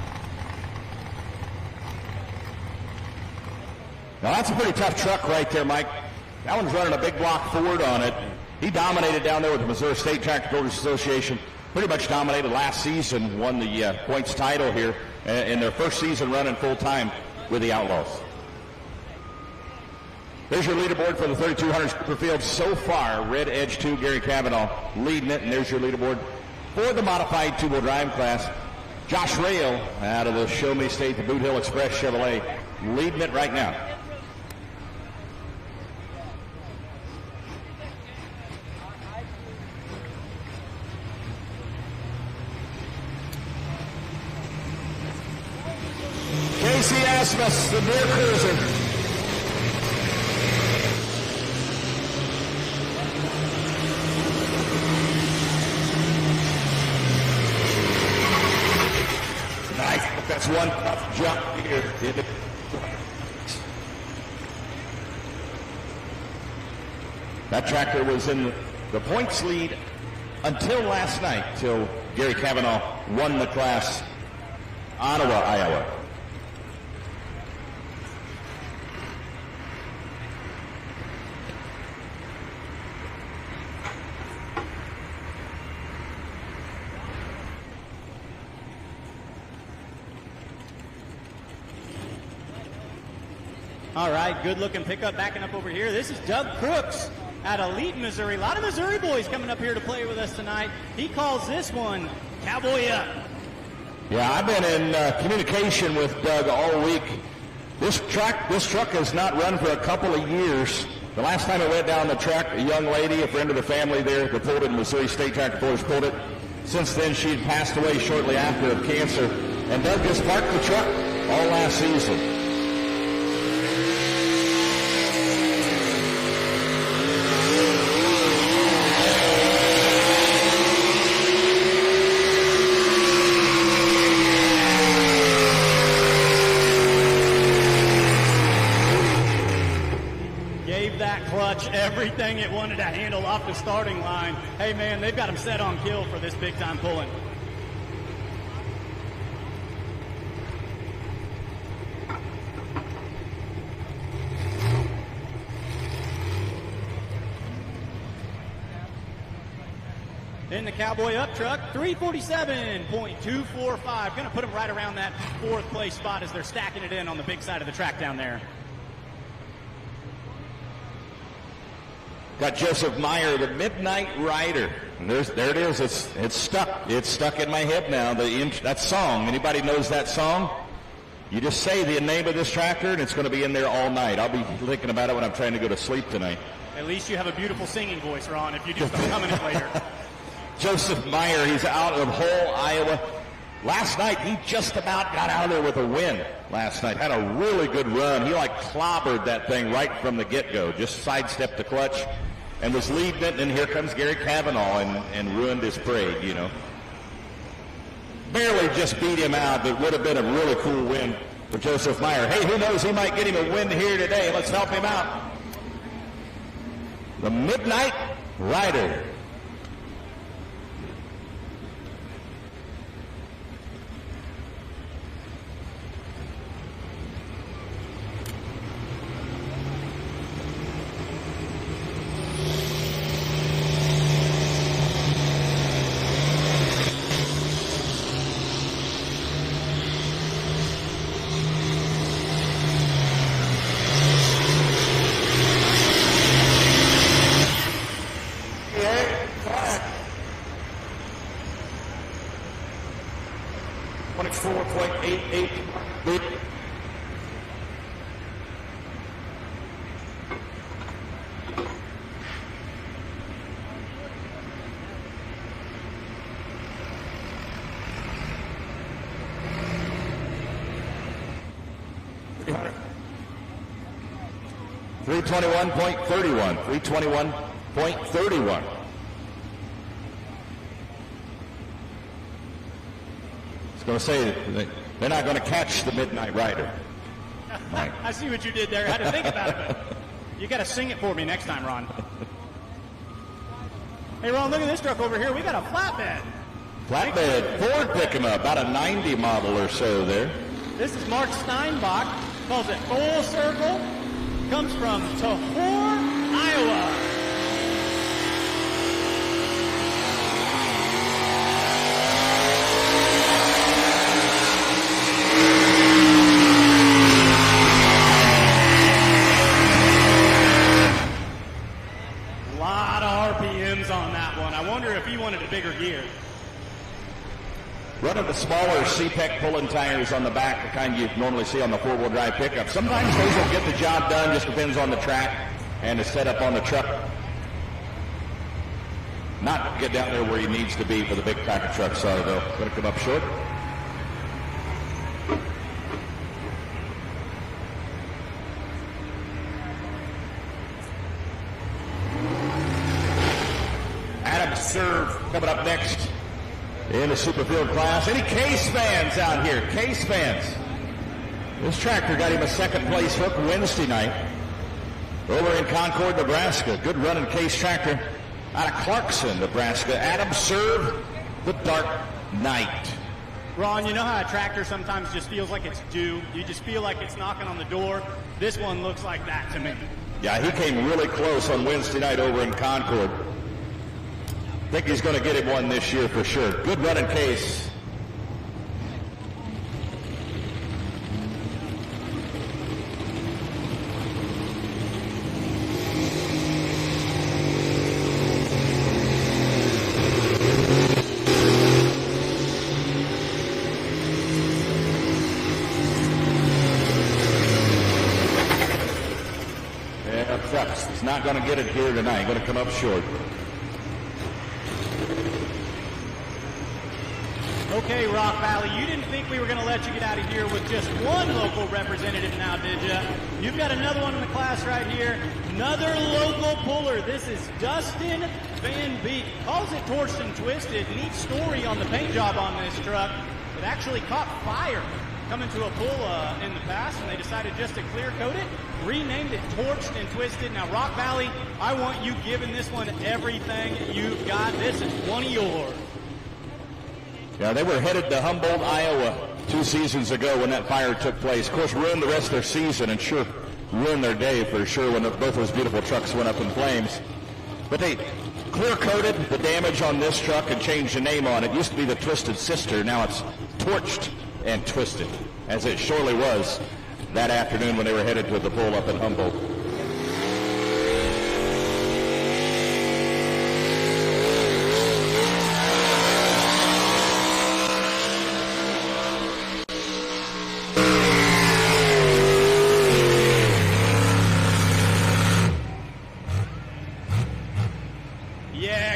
S7: Now that's a pretty tough truck right there, Mike. That one's running a big block Ford on it. He dominated down there with the Missouri State Tractor Builders Association. Pretty much dominated last season, won the points title here in their first season running full-time with the Outlaws. There's your leaderboard for the 3200 Super Field so far. Red Edge 2, Gary Cavanaugh leading it, and there's your leaderboard for the modified two-wheel drive class. Josh Rail out of the Show Me State, the Boot Hill Express Chevrolet, leading it right now. Casey Asmus, the Beer Cruiser. Nice. That's one tough jump here. That tractor was in the points lead until last night, till Gary Cavanaugh won the class, Ottawa, Iowa.
S11: All right, good-looking pickup backing up over here. This is Doug Crooks out of Elite, Missouri. A lot of Missouri boys coming up here to play with us tonight. He calls this one Cowboy Up.
S7: Yeah, I've been in communication with Doug all week. This truck has not run for a couple of years. The last time it went down the track, a young lady, a friend of the family there, that pulled it, Missouri State Tractor Builders pulled it. Since then, she had passed away shortly after of cancer. And Doug just parked the truck all last season.
S11: Everything it wanted to handle off the starting line. Hey, man, they've got him set on kill for this big-time pulling. In the Cowboy Up truck, 347.245. Going to put them right around that 4th place spot as they're stacking it in on the big side of the track down there.
S7: Got Joseph Meyer, the Midnight Rider. And there it is. It's stuck. It's stuck in my head now. That song. Anybody knows that song? You just say the name of this tractor, and it's going to be in there all night. I'll be thinking about it when I'm trying to go to sleep tonight.
S11: At least you have a beautiful singing voice, Ron, if you just don't come in it later.
S7: Joseph Meyer, he's out of Hull, Iowa. Last night, he just about got out of there with a win last night. Had a really good run. He clobbered that thing right from the get-go. Just sidestepped the clutch and was leading it. And here comes Gary Cavanaugh and ruined his parade, you know. Barely just beat him out, but would have been a really cool win for Joseph Meyer. Hey, who knows? He might get him a win here today. Let's help him out. The Midnight Rider. .31. 321.31. I was going to say they're not going to catch the Midnight Rider.
S11: I see what you did there. I had to think about it. You got to sing it for me next time, Ron. Hey, Ron, look at this truck over here. We got a flatbed.
S7: Flatbed. Ford picking up about a 90 model or so there.
S11: This is Mark Steinbach. Calls it Full Circle. Comes from Tahor, Iowa. A lot of RPMs on that one. I wonder if he wanted a bigger gear.
S7: Running the smaller C-Pec pulling tires on the back, the kind you normally see on the four-wheel drive pickup. Sometimes those will get the job done, just depends on the track and the setup on the truck. Not get down there where he needs to be for the big tractor truck, sorry though. Going to come up short. Adam Serve coming up next in the Superfield class. Any Case fans out here? Case fans. This tractor got him a second place hook Wednesday night over in Concord, Nebraska. Good running Case tractor out of Clarkson, Nebraska. Adam Serve, the Dark Knight.
S11: Ron, you know how a tractor sometimes just feels like it's due? You just feel like it's knocking on the door. This one looks like that to me.
S7: Yeah, he came really close on Wednesday night over in Concord. I think he's going to get him one this year for sure. Good running Case. Yeah, Phelps is not going to get it here tonight. Going to come up short.
S11: Okay, Rock Valley, you didn't think we were going to let you get out of here with just one local representative now, did you? You've got another one in the class right here. Another local puller. This is Dustin Van Beek. Calls it Torched and Twisted. Neat story on the paint job on this truck. It actually caught fire coming to a pull in the past, and they decided just to clear coat it. Renamed it Torched and Twisted. Now, Rock Valley, I want you giving this one everything you've got. This is one of yours.
S7: Yeah, they were headed to Humboldt, Iowa 2 seasons ago when that fire took place. Of course, ruined the rest of their season and sure ruined their day for sure when both those beautiful trucks went up in flames. But they clear-coated the damage on this truck and changed the name on it. It used to be the Twisted Sister. Now it's Torched and Twisted, as it surely was that afternoon when they were headed to the pool up in Humboldt.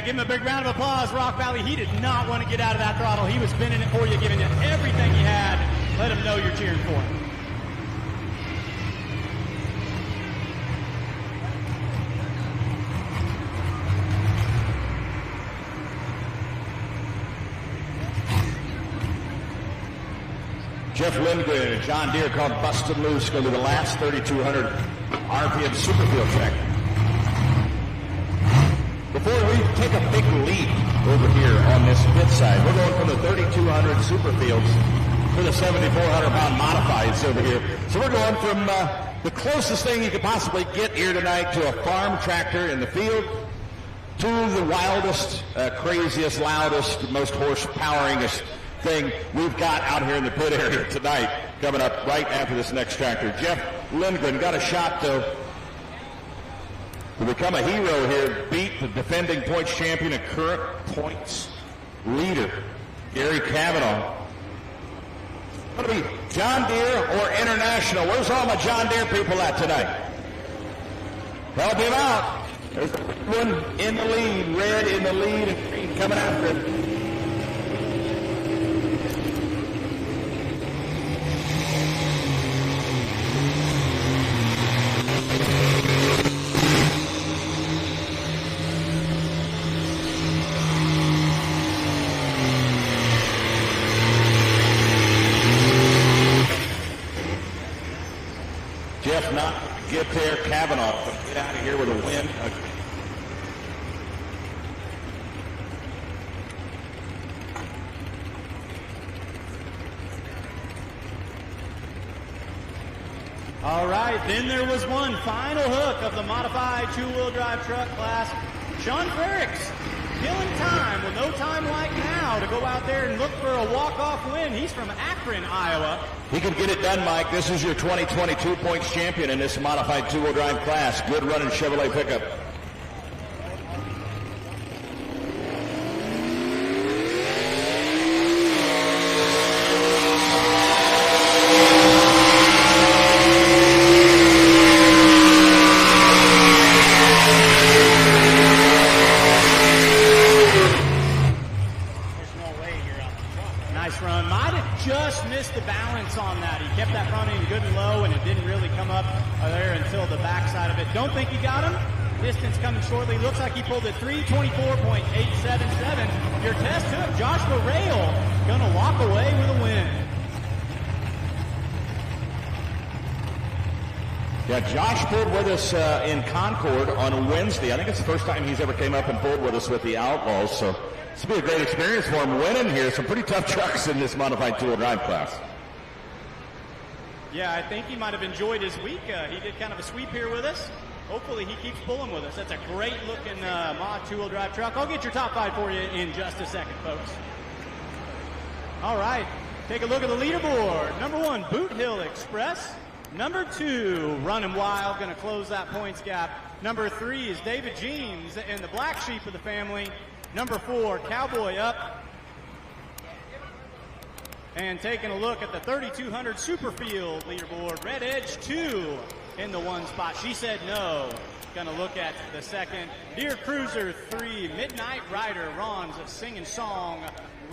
S11: Give him a big round of applause, Rock Valley. He did not want to get out of that throttle. He was spinning it for you, giving you everything he had. Let him know you're cheering for him.
S7: Jeff Lindgren and John Deere called Busted Loose go to the last 3,200 RPM Superfield track. Before we take a big leap over here on this pit side, we're going from the 3,200 Superfields to the 7,400-pound modifieds over here. So we're going from the closest thing you could possibly get here tonight to a farm tractor in the field to the wildest, craziest, loudest, most horse-poweringest thing we've got out here in the pit area tonight, coming up right after this next tractor. Jeff Lindgren got a shot, though, to become a hero here, beat the defending points champion and current points leader, Gary Kavanaugh. Going to be John Deere or International? Where's all my John Deere people at tonight? Help him out. There's one in the lead, red in the lead, and green coming after it. Jeff not get there, Kavanaugh get out of here with a win.
S11: All right, then there was one final hook of the modified two-wheel drive truck class. Sean Frericks killing time with no time like now to go out there and look for a walk-off win. He's from Akron, Iowa.
S7: He can get it done, Mike. This is your 2022 points champion in this modified two-wheel drive class. Good running Chevrolet pickup.
S11: Don't think he got him. Distance coming shortly. Looks like he pulled at 3:24.877. Your test took. Joshua Rail gonna walk away with a win.
S7: Yeah, Josh pulled with us in Concord on Wednesday. I think it's the first time he's ever came up and pulled with us with the Outlaws. So this will be a great experience for him winning here. Some pretty tough trucks in this modified two-wheel drive class.
S11: Yeah, I think he might have enjoyed his week. He did kind of a sweep here with us. Hopefully he keeps pulling with us. That's a great-looking mod two-wheel drive truck. I'll get your top five for you in just a second, folks. All right, take a look at the leaderboard. Number one, Boot Hill Express. Number two, Running Wild, going to close that points gap. Number three is David Jeans and the black sheep of the family. Number four, Cowboy Up. And taking a look at the 3,200 Superfield leaderboard, Red Edge 2 in the one spot. She said no. Going to look at the second. Deer Cruiser 3, Midnight Rider, Ron's a singing song,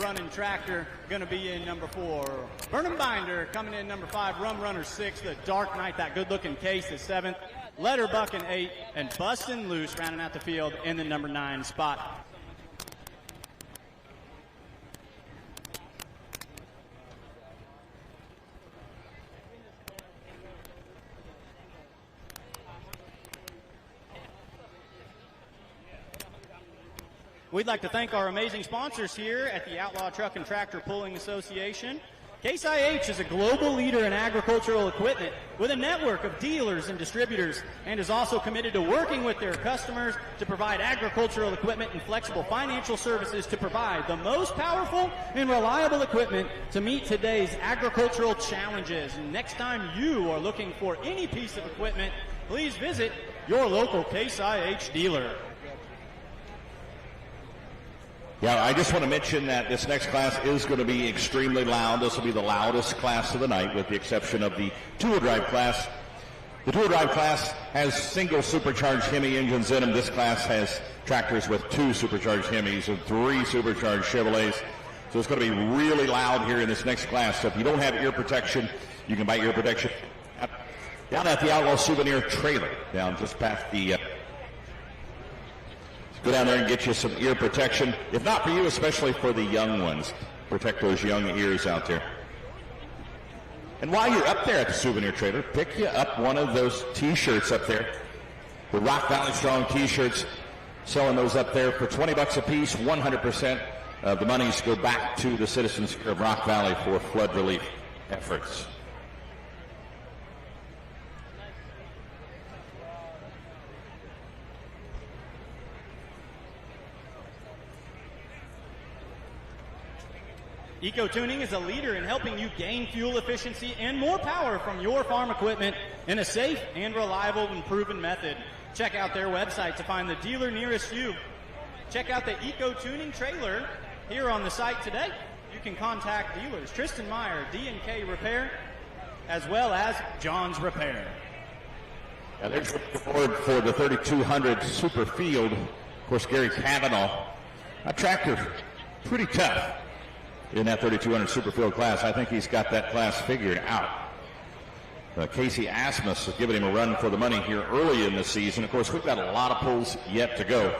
S11: running tractor, going to be in number 4. Burnham Binder coming in number 5. Rum Runner 6. The Dark Knight, that good-looking case, is 7th. Letterbuck in 8. And Bustin' Loose rounding out the field in the number 9 spot. We'd like to thank our amazing sponsors here at the Outlaw Truck and Tractor Pulling Association. Case IH is a global leader in agricultural equipment with a network of dealers and distributors, and is also committed to working with their customers to provide agricultural equipment and flexible financial services to provide the most powerful and reliable equipment to meet today's agricultural challenges. And next time you are looking for any piece of equipment, please visit your local Case IH dealer.
S7: Yeah, I just want to mention that this next class is going to be extremely loud. This will be the loudest class of the night, with the exception of the two-wheel drive class. The two-wheel drive class has single supercharged Hemi engines in them. This class has tractors with 2 supercharged Hemis and 3 supercharged Chevrolets. So it's going to be really loud here in this next class. So if you don't have ear protection, you can buy ear protection down at the Outlaw Souvenir Trailer, down just past the... Go down there and get you some ear protection. If not for you, especially for the young ones. Protect those young ears out there. And while you're up there at the Souvenir Trailer, pick you up one of those T-shirts up there. The Rock Valley Strong T-shirts, selling those up there for $20 a piece. 100% of the monies go back to the citizens of Rock Valley for flood relief efforts.
S11: EcoTuning is a leader in helping you gain fuel efficiency and more power from your farm equipment in a safe and reliable and proven method. Check out their website to find the dealer nearest you. Check out the EcoTuning trailer here on the site today. You can contact dealers Tristan Meyer, D&K Repair, as well as John's Repair.
S7: Yeah, there's the board for the 3200 Super Field. Of course, Gary Cavanaugh, a tractor, pretty tough in that 3200 Superfield class. I think he's got that class figured out. Casey Asmus has given him a run for the money here early in the season. Of course, we've got a lot of pulls yet to go,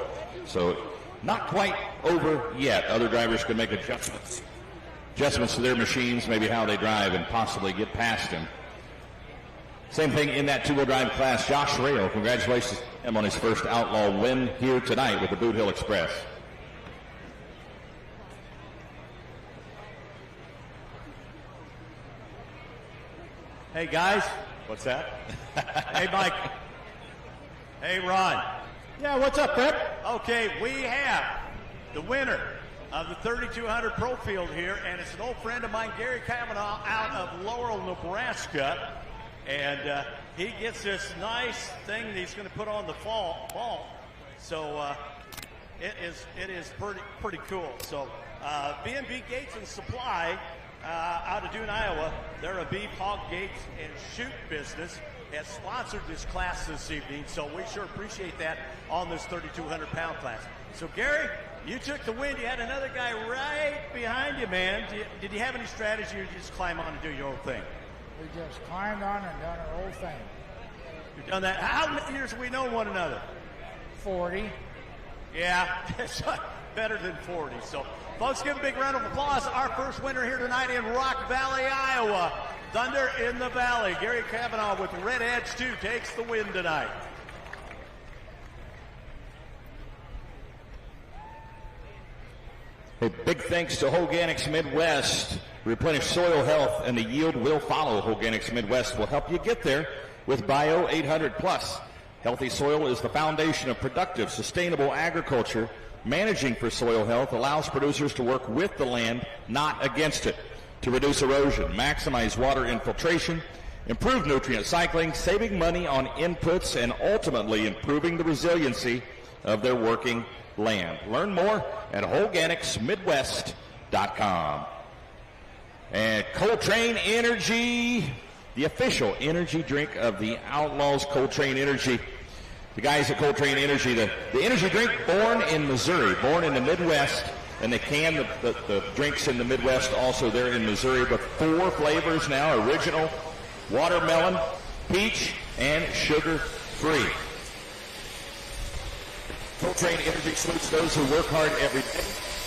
S7: so not quite over yet. Other drivers can make adjustments to their machines, maybe how they drive, and possibly get past him. Same thing in that two-wheel drive class. Josh Rail, congratulations to him on his first Outlaw win here tonight with the Boot Hill Express.
S12: Hey, guys.
S7: What's that?
S12: Hey, Mike. Hey, Ron.
S9: Yeah, what's up, Fred?
S12: Okay, we have the winner of the 3200 Pro Field here, and it's an old friend of mine, Gary Cavanaugh, out of Laurel, Nebraska. And he gets this nice thing that he's going to put on the ball. So it is pretty cool. So B&B Gates and Supply out of Dune, Iowa, they're a beef, hog, gates, and shoot business, has sponsored this class this evening, so we sure appreciate that on this 3,200-pound class. So, Gary, you took the win. You had another guy right behind you, man. Did you have any strategy, or did you just climb on and do your own thing?
S13: We just climbed on and done our old thing.
S12: You've done that. How many years have we known one another?
S13: 40.
S12: Yeah, it's better than 40. So, folks, give a big round of applause. Our first winner here tonight in Rock Valley, Iowa. Thunder in the Valley. Gary Cavanaugh with Red Edge 2 takes the win tonight.
S7: A big thanks to Organics Midwest. Replenish soil health and the yield will follow. Organics Midwest will help you get there with Bio 800+. Healthy soil is the foundation of productive, sustainable agriculture. Managing for soil health allows producers to work with the land, not against it, to reduce erosion, maximize water infiltration, improve nutrient cycling, saving money on inputs, and ultimately improving the resiliency of their working land. Learn more at WholeGanicsMidwest.com. And Coltrane Energy, the official energy drink of the Outlaws. Coltrane Energy. The guys at Coltrane Energy, the energy drink born in Missouri, born in the Midwest, and they can the drinks in the Midwest also there in Missouri, but 4 flavors now: original, watermelon, peach, and sugar-free. Coltrane Energy salutes those who work hard every day,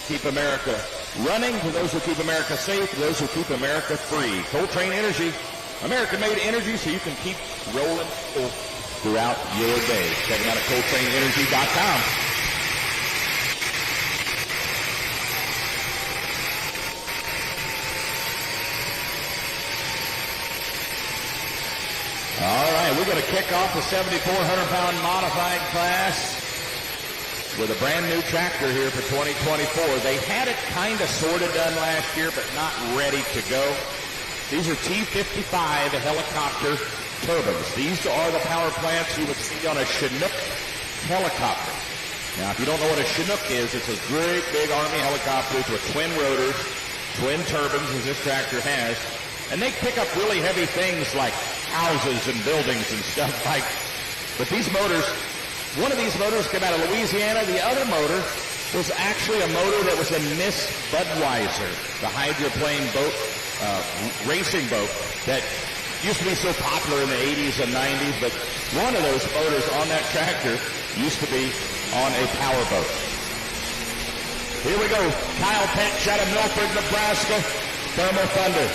S7: keep America running, to those who keep America safe, to those who keep America free. Coltrane Energy, American-made energy so you can keep rolling full throughout your day. Check them out at ColtraneEnergy.com. going to kick off the 7,400-pound modified class with a brand new tractor here for 2024. They had it kind of sort of done last year, but not ready to go. These are T-55 helicopter turbines. These are the power plants you would see on a Chinook helicopter. Now, if you don't know what a Chinook is, it's a great big Army helicopters with twin rotors, twin turbines, as this tractor has. And they pick up really heavy things like houses and buildings and stuff like. But these motors, one of these motors came out of Louisiana. The other motor was actually a motor that was a Miss Budweiser, the hydroplane boat, racing boat that used to be so popular in the 80s and 90s. But one of those motors on that tractor used to be on a power boat. Here we go. Kyle Petch out of Milford, Nebraska. Thermal Thunder.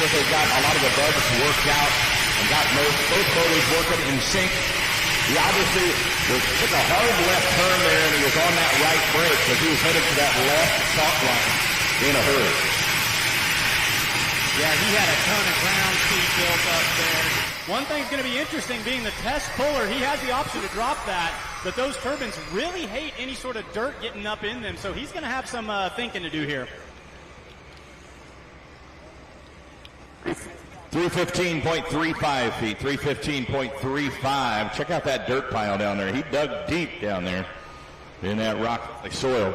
S7: They've got a lot of the bugs worked out and got both motors working in sync. He obviously took a hard left turn there, and he was on that right brake because he was headed to that left chalk line in a hurry.
S11: Yeah, he had a ton of ground speed built up there. One thing's going to be interesting, being the test puller, he has the option to drop that, but those turbines really hate any sort of dirt getting up in them, so he's going to have some thinking to do here.
S7: 315.35 feet, 315.35. Check out that dirt pile down there. He dug deep down there in that rock soil.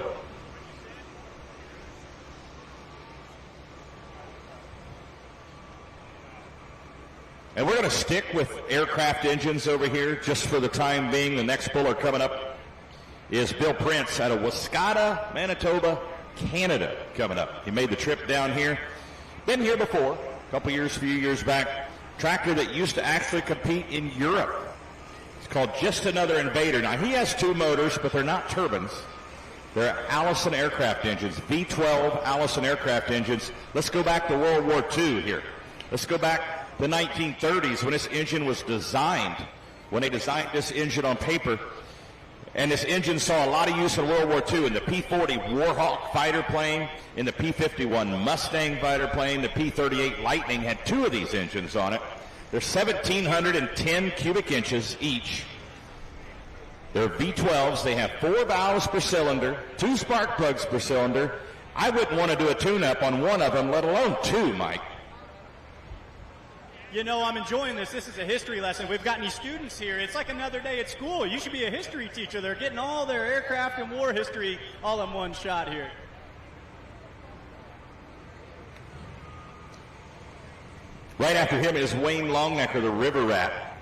S7: And we're going to stick with aircraft engines over here just for the time being. The next puller coming up is Bill Prince out of Wascata, Manitoba, Canada coming up. He made the trip down here. Been here before. A few years back, tractor that used to actually compete in Europe. It's called Just Another Invader. Now, he has two motors, but they're not turbines. They're Allison aircraft engines, V12 Allison aircraft engines. Let's go back to World War II here. Let's go back to the 1930s when this engine was designed, when they designed this engine on paper. And this engine saw a lot of use in World War II in the P-40 Warhawk fighter plane, in the P-51 Mustang fighter plane. The P-38 Lightning had two of these engines on it. They're 1,710 cubic inches each. They're V12s. They have 4 valves per cylinder, 2 spark plugs per cylinder. I wouldn't want to do a tune-up on one of them, let alone two, Mike.
S11: You know, I'm enjoying this. This is a history lesson. We've got any students here. It's like another day at school. You should be a history teacher. They're getting all their aircraft and war history all in one shot here.
S7: Right after him is Wayne Longnecker, the River Rat.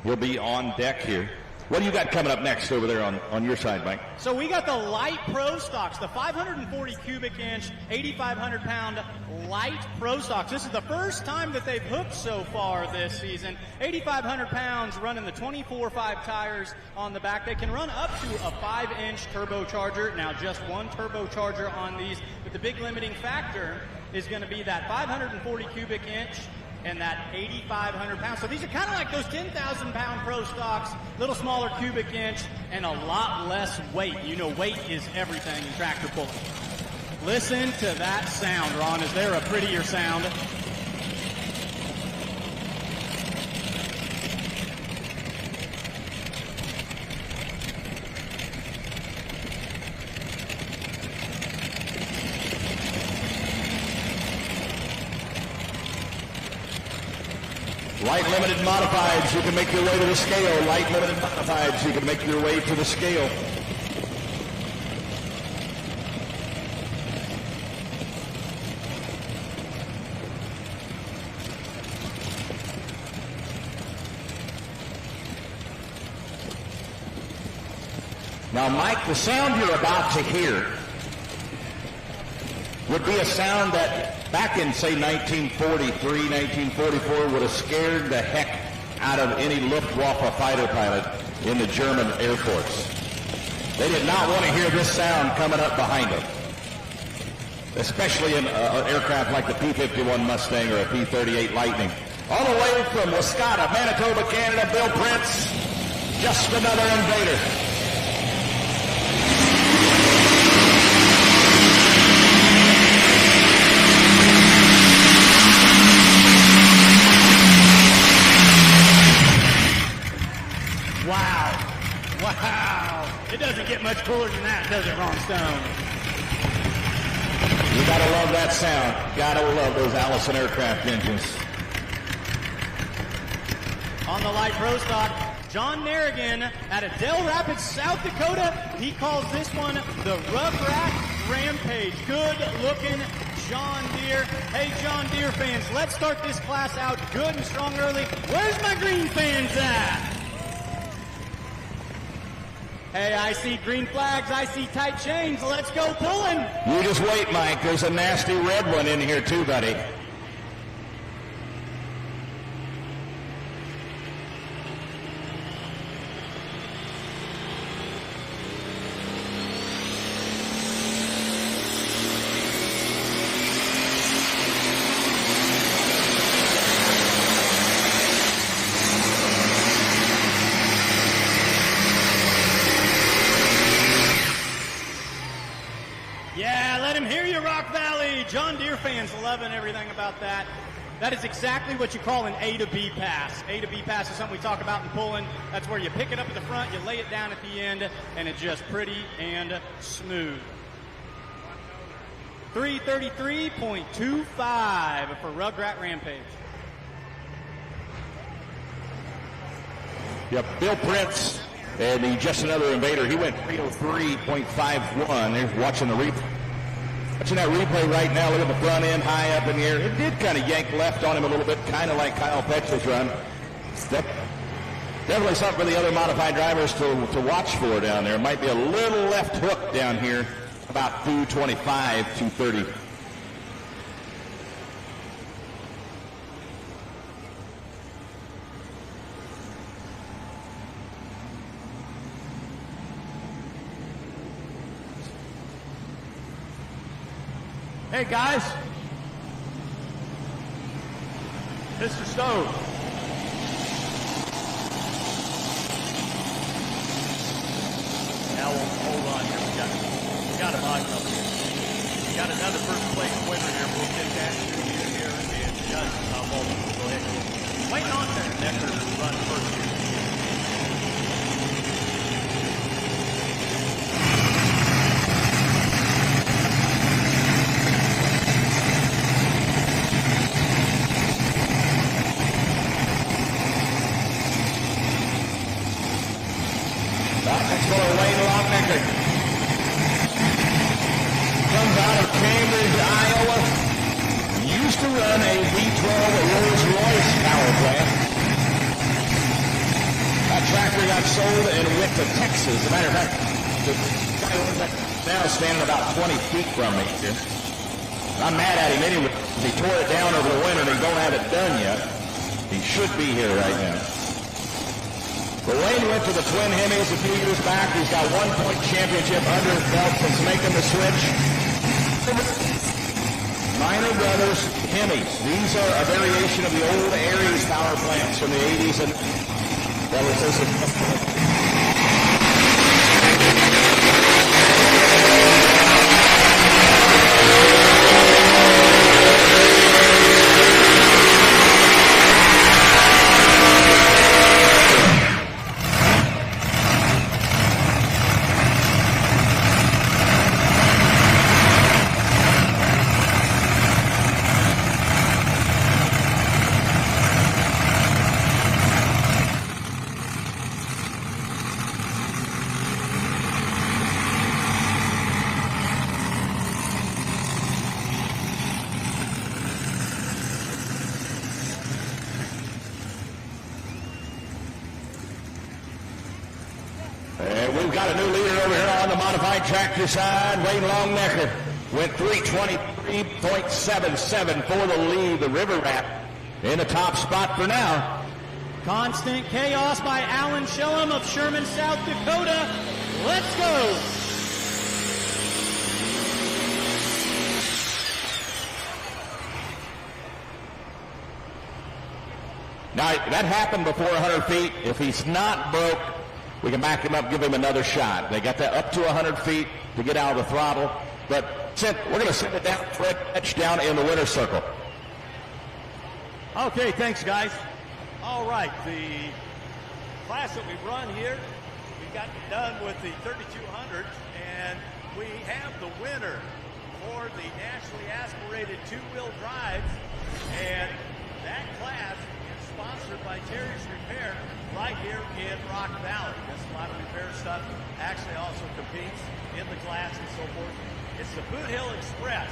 S7: He'll be on deck here. What do you got coming up next over there on your side, Mike?
S11: So we got the light pro stocks, the 540 cubic inch, 8,500 pound light pro stocks. This is the first time that they've hooked so far this season. 8,500 pounds running the 24.5 tires on the back. They can run up to a 5-inch turbocharger. Now just one turbocharger on these, but the big limiting factor is going to be that 540 cubic inch and that 8,500 pounds. So these are kind of like those 10,000 pound pro stocks, little smaller cubic inch and a lot less weight. You know, weight is everything in tractor pulling. Listen to that sound, Ron. Is there a prettier sound?
S7: Light limited modifieds, you can make your way to the scale. Light limited modifieds, you can make your way to the scale. Now, Mike, the sound you're about to hear would be a sound that back in, say, 1943, 1944 would have scared the heck out of any Luftwaffe fighter pilot in the German Air Force. They did not want to hear this sound coming up behind them, especially in an aircraft like the P-51 Mustang or a P-38 Lightning. All the way from Wisconsin, Manitoba, Canada, Bill Prince, just another invader.
S11: Wow. Wow. It doesn't get much cooler than that, does it, Ron Stone?
S7: You gotta love that sound. Gotta love those Allison aircraft engines.
S11: On the light pro stock, John Narrigan out of Dell Rapids, South Dakota. He calls this one the Rugrat Rampage. Good looking John Deere. Hey, John Deere fans, let's start this class out good and strong early. Where's my green fans at? Hey, I see green flags. I see tight chains. Let's go pulling.
S7: You just wait, Mike. There's a nasty red one in here too, buddy.
S11: John Deere fans loving everything about that. That is exactly what you call an A to B pass. A to B pass is something we talk about in pulling. That's where you pick it up at the front, you lay it down at the end, and it's just pretty and smooth. 333.25 for Rugrat Rampage.
S7: Yep, Bill Prince and the Just Another Invader. He went 303.51. There's watching the replay. Watching that replay right now, look at the front end high up in the air. It did kind of yank left on him a little bit, kind of like Kyle Petch's run. Definitely something for the other modified drivers to watch for down there. It might be a little left hook down here, about 225, 230.
S9: Hey guys, Mr. Stove.
S2: Now we'll hold on here. We got a mod up here. We got another first place winner here. We'll get that here and just we'll go ahead and waiting on that Necker to run first here.
S7: Sold and went to Texas. As a matter of fact, the guy now is standing about 20 feet from me here. I'm mad at him anyway. He tore it down over the winter and he don't have it done yet. He should be here right now. But Wayne went to the Twin Hemis a few years back. He's got 1-point championship under his belt since making the switch. Minor Brothers Hemis. These are a variation of the old Aries power plants from the 80s and that was just tractor side. Wayne Longnecker went 323 23.77 for the lead. The River Rat in the top spot for now.
S11: Constant Chaos by Alan Shillham of Sherman, South Dakota. Let's go.
S7: Now, that happened before 100 feet. If he's not broke, we can back him up, give him another shot. They got that up to 100 feet to get out of the throttle. But we're going to send it down, Fred Etch down in the winner's circle.
S12: Okay, thanks, guys. All right, the class that we run here, we got done with the 3200s, and we have the winner for the nationally aspirated two-wheel drives, and that class is sponsored by Terry's Repair right here in Rock Valley. Does a lot of repair stuff, actually also competes in the class and so forth. It's the Boot Hill Express.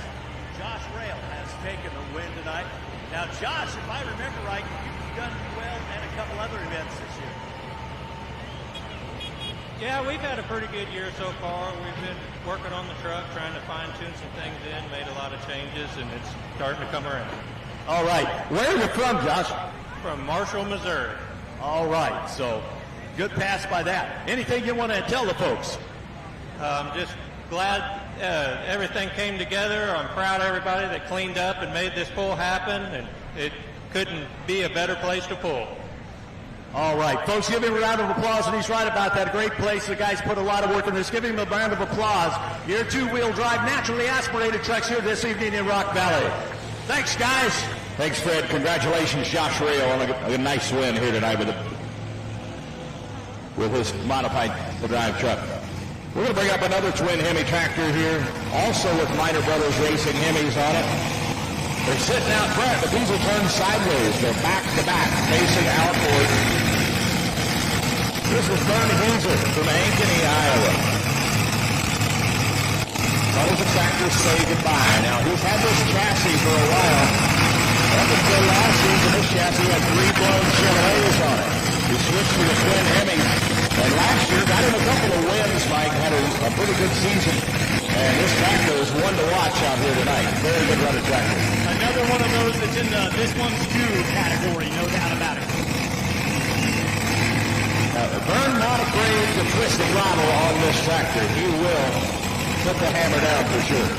S12: Josh Rail has taken the win tonight. Now, Josh, if I remember right, you've done well at a couple other events this year.
S14: Yeah, we've had a pretty good year so far. We've been working on the truck, trying to fine-tune some things in, made a lot of changes, and it's starting to come around.
S12: All right. Where are you from, Josh?
S14: From Marshall, Missouri.
S12: All right. So, good pass by that. Anything you want to tell the folks?
S14: Just glad everything came together. I'm proud of everybody that cleaned up and made this pull happen, and it couldn't be a better place to pull.
S12: All right, folks, give him a round of applause, and he's right about that. A great place. The guys put a lot of work in this. Give him a round of applause. Your two-wheel drive, naturally aspirated trucks here this evening in Rock Valley. Thanks, guys.
S7: Thanks, Fred. Congratulations, Josh Rail, on a nice win here tonight with his modified drive truck. We're going to bring up another twin Hemi tractor here, also with Minor Brothers Racing Hemis on it. They're sitting out front, but these are turned sideways. They're back-to-back, facing outboard. This is Vern Huser from Ankeny, Iowa. So does the tractor say goodbye. Now, he's had this chassis for a while. Up until last season, this chassis had 3 blown Chevrolets on it. He switched to the twin Hemi. And last year, got him a couple of wins, Mike. Had a pretty good season. And this tractor is one to watch out here tonight. Very good running tractor.
S11: Another one of those that's in the this one's due category, no doubt about it.
S7: Vern not afraid to twist the throttle on this tractor. He will put the hammer down for sure.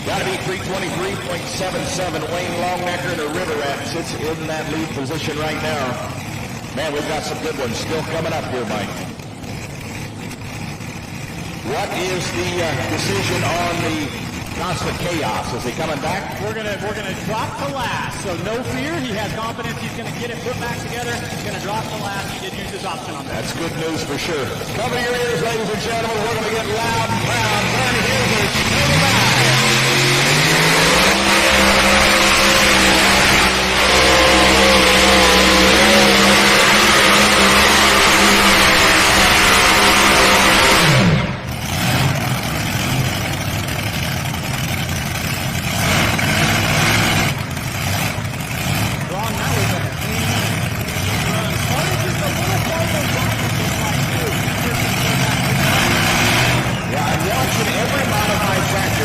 S7: Got to be 323.77. Wayne Longnecker, the River Rat, sits in that lead position right now. Man, we've got some good ones still coming up here, Mike. What is the decision on the Constant Chaos? Is he coming back?
S11: We're gonna drop to last, so no fear. He has confidence he's gonna get it put back together. He's gonna drop to last. He did use his option on that.
S7: That's good news for sure. Cover your ears, ladies and gentlemen. We're gonna get loud and proud. Vern Huser, stand by.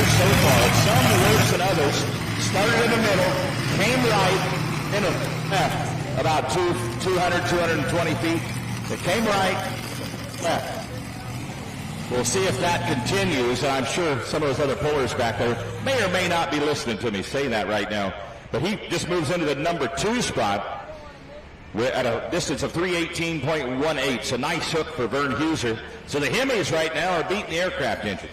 S7: So far, some worse than others. Started in the middle, came right in about 220 feet. It came right, left. We'll see if that continues. I'm sure some of those other pullers back there may or may not be listening to me saying that right now. But he just moves into the number 2 spot. We're at a distance of 318.18. It's a nice hook for Vern Huser. So the Hemis right now are beating the aircraft engines.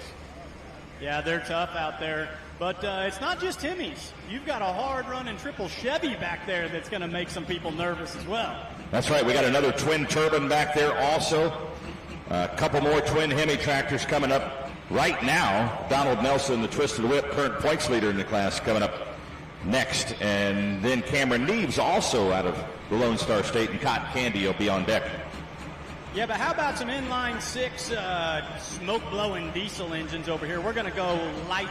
S11: Yeah, they're tough out there. But it's not just Hemis. You've got a hard-running triple Chevy back there that's going to make some people nervous as well.
S7: That's right. We got another twin turbine back there also. A couple more twin Hemi tractors coming up right now. Donald Nelson, the Twisted Whip, current points leader in the class, coming up next. And then Cameron Neves, also out of the Lone Star State, and Cotton Candy will be on deck.
S11: Yeah, but how about some inline 6 smoke-blowing diesel engines over here? We're going to go light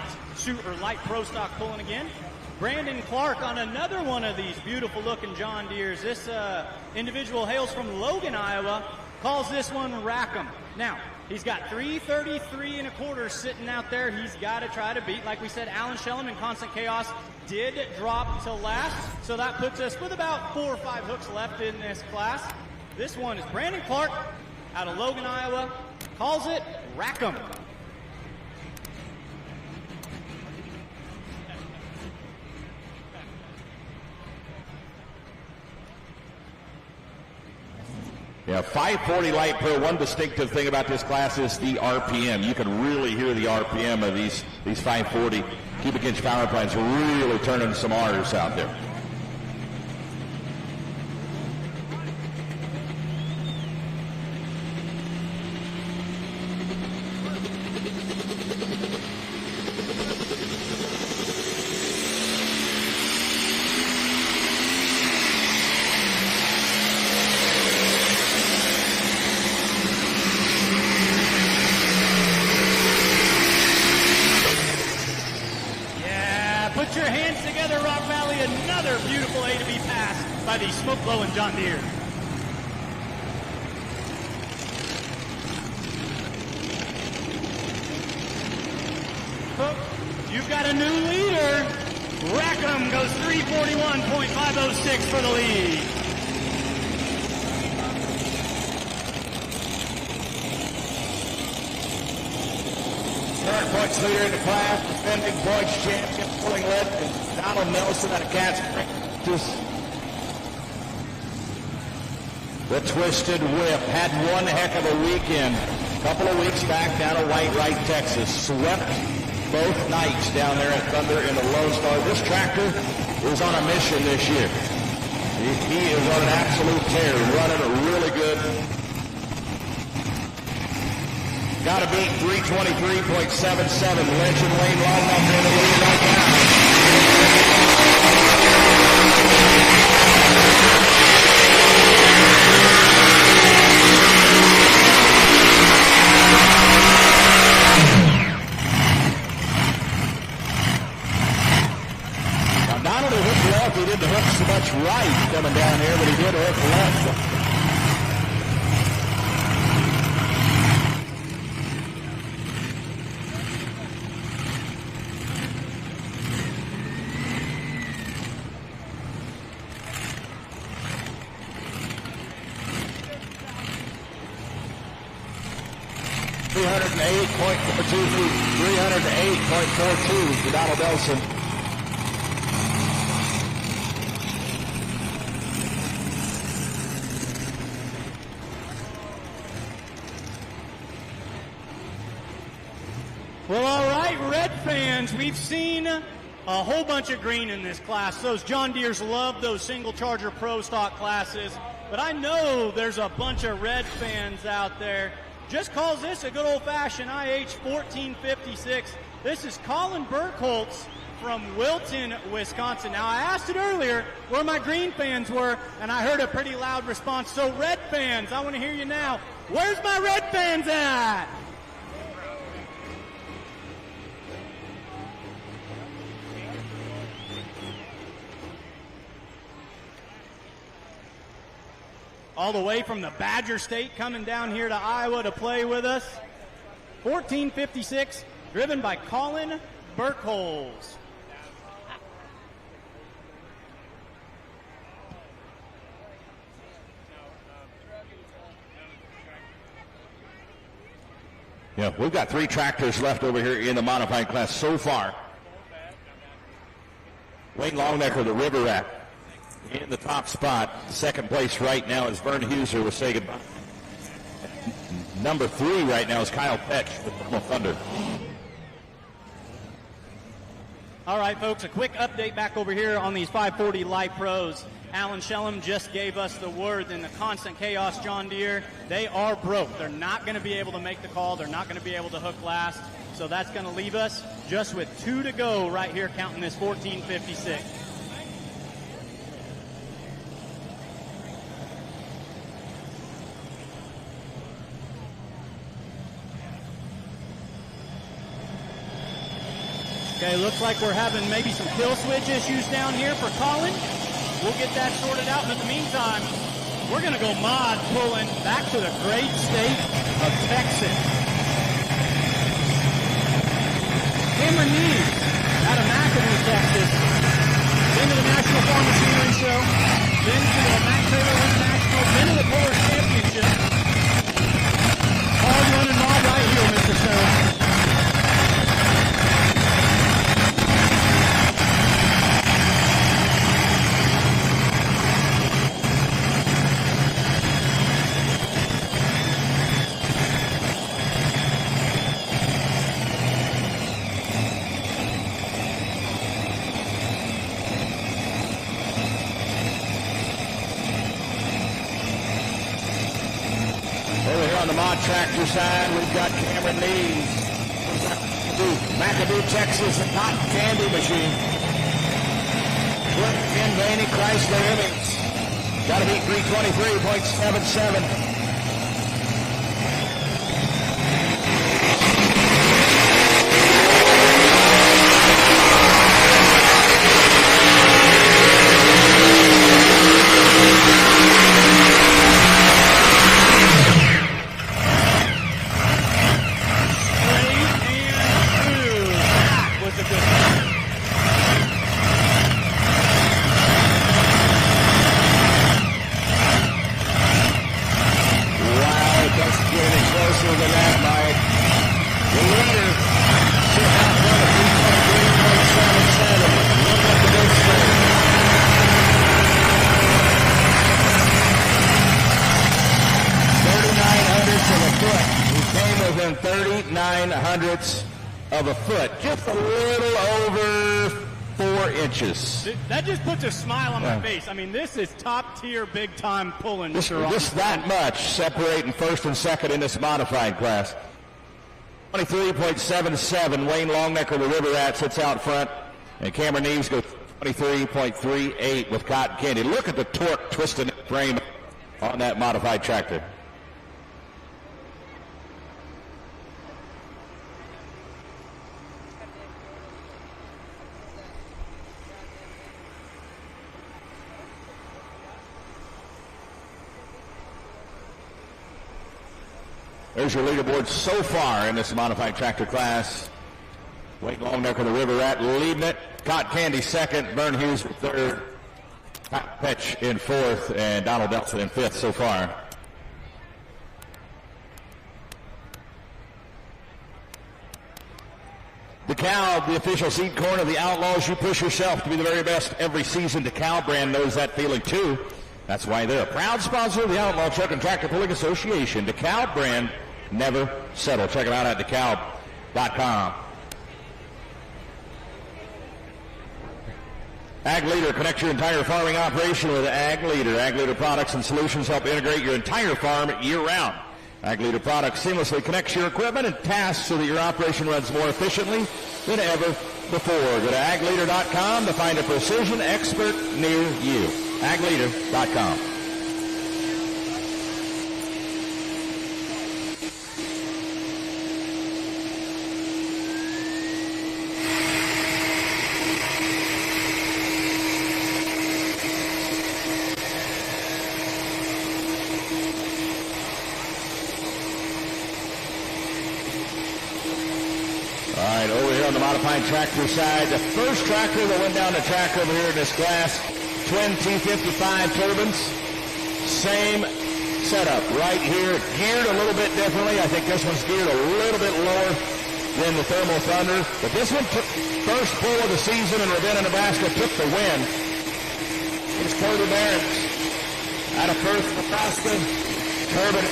S11: pro stock pulling again. Brandon Clark on another one of these beautiful-looking John Deeres. This individual hails from Logan, Iowa. calls this one Rackham. Now, he's got 3:33 1/4 sitting out there. He's got to try to beat. Like we said, Alan Shellum in Constant Chaos did drop to last, so that puts us with about 4 or 5 hooks left in this class. This one is Brandon Clark out of Logan, Iowa. Calls it Rackham.
S7: Yeah, 540 Light Pro, one distinctive thing about this class is the RPM. You can really hear the RPM of these 540 cubic inch power plants really turning some R's out there.
S11: Put your hands together, Rock Valley. Another beautiful A to B pass by the smoke blowing John Deere. You've got a new leader. Rackham goes 341.506 for the lead.
S7: Third points leader in the class, defending points champion, pulling lead, Donald Nelson out of Cats Practice. The Twisted Whip had one heck of a weekend. A couple of weeks back down at White, Texas. Swept both nights down there at Thunder in the Lone Star. This tractor is on a mission this year. He is on an absolute tear, running it really good. Got to beat 323.77. Legend Wayne Longnecker in the lead right now. Now Donald hooked left. He didn't hook so much right coming down here, but he did hook left. 308.42 for Donald Nelson.
S11: Well, all right, Red fans, we've seen a whole bunch of green in this class. Those John Deeres love those single charger pro stock classes, but I know there's a bunch of Red fans out there. Just calls this a good old-fashioned IH 1456. This is Colin Burkholtz from Wilton, Wisconsin. Now, I asked it earlier where my green fans were, and I heard a pretty loud response. So, Red fans, I want to hear you now. Where's my Red fans at? All the way from the Badger State coming down here to Iowa to play with us. 1456, driven by Colin Burkholtz.
S7: Yeah, we've got 3 tractors left over here in the modified class so far. Wayne Longnecker, the River Rat, in the top spot. Second place right now is Vern Huser with Say Goodbye. Number 3 right now is Kyle Petch with Thermal Thunder.
S11: All right, folks, a quick update back over here on these 540 Light Pros. Alan Shellum just gave us the word in the Constant Chaos John Deere. They are broke. They're not going to be able to make the call. They're not going to be able to hook last. So that's going to leave us just with 2 to go right here counting this 1456. Okay, looks like we're having maybe some kill switch issues down here for Colin. We'll get that sorted out, but in the meantime, We're going to go mod pulling back to the great state of Texas. Cameron Neves out of McAdoo, Texas. Been to the National Farm Machinery Show. Been to the Mac Trailer International. Been to the Puller Championship. Hard running mod right here, Mr. Stone.
S7: Tractor side, we've got Cameron Neves. McAdoo, Texas, the cotton candy machine. Clint Vaney, Chrysler Emmons. Got to beat 323.77. Of a foot, just a little over 4 inches.
S11: That just puts a smile on my face. I mean, this is top tier, big time pulling.
S7: Just that much separating first and second in this modified class. 23.77. Wayne Longnecker, the River Rat, sits out front, and Cameron Neves goes 23.38 with cotton candy. Look at the torque twisting frame on that modified tractor. There's your leaderboard so far in this modified tractor class. Wade Longnecker, the River Rat, leading it. Cotton Candy second. Vern Hughes third. Pat Petch in fourth. And Donald Delson in fifth so far. DeKalb, the official seed corn of the Outlaws. You push yourself to be the very best every season. DeKalb brand knows that feeling too. That's why they're a proud sponsor of the Outlaw Truck and Tractor Pulling Association. DeKalb brand, never settle. Check it out at DeKalb.com. Ag Leader, connect your entire farming operation with Ag Leader. Ag Leader products and solutions help integrate your entire farm year-round. Ag Leader products seamlessly connects your equipment and tasks so that your operation runs more efficiently than ever before. Go to agleader.com to find a precision expert near you. agleader.com. All right, over here on the modified tractor side, the first tractor that went down the track over here in this class, twin T55 turbines, same setup right here, geared a little bit differently. I think this one's geared a little bit lower than the Thermal Thunder, but this one took first pull of the season in Ravenna, Nebraska, took the win. It's Cody Barrett out of Perth, Nebraska, turbine.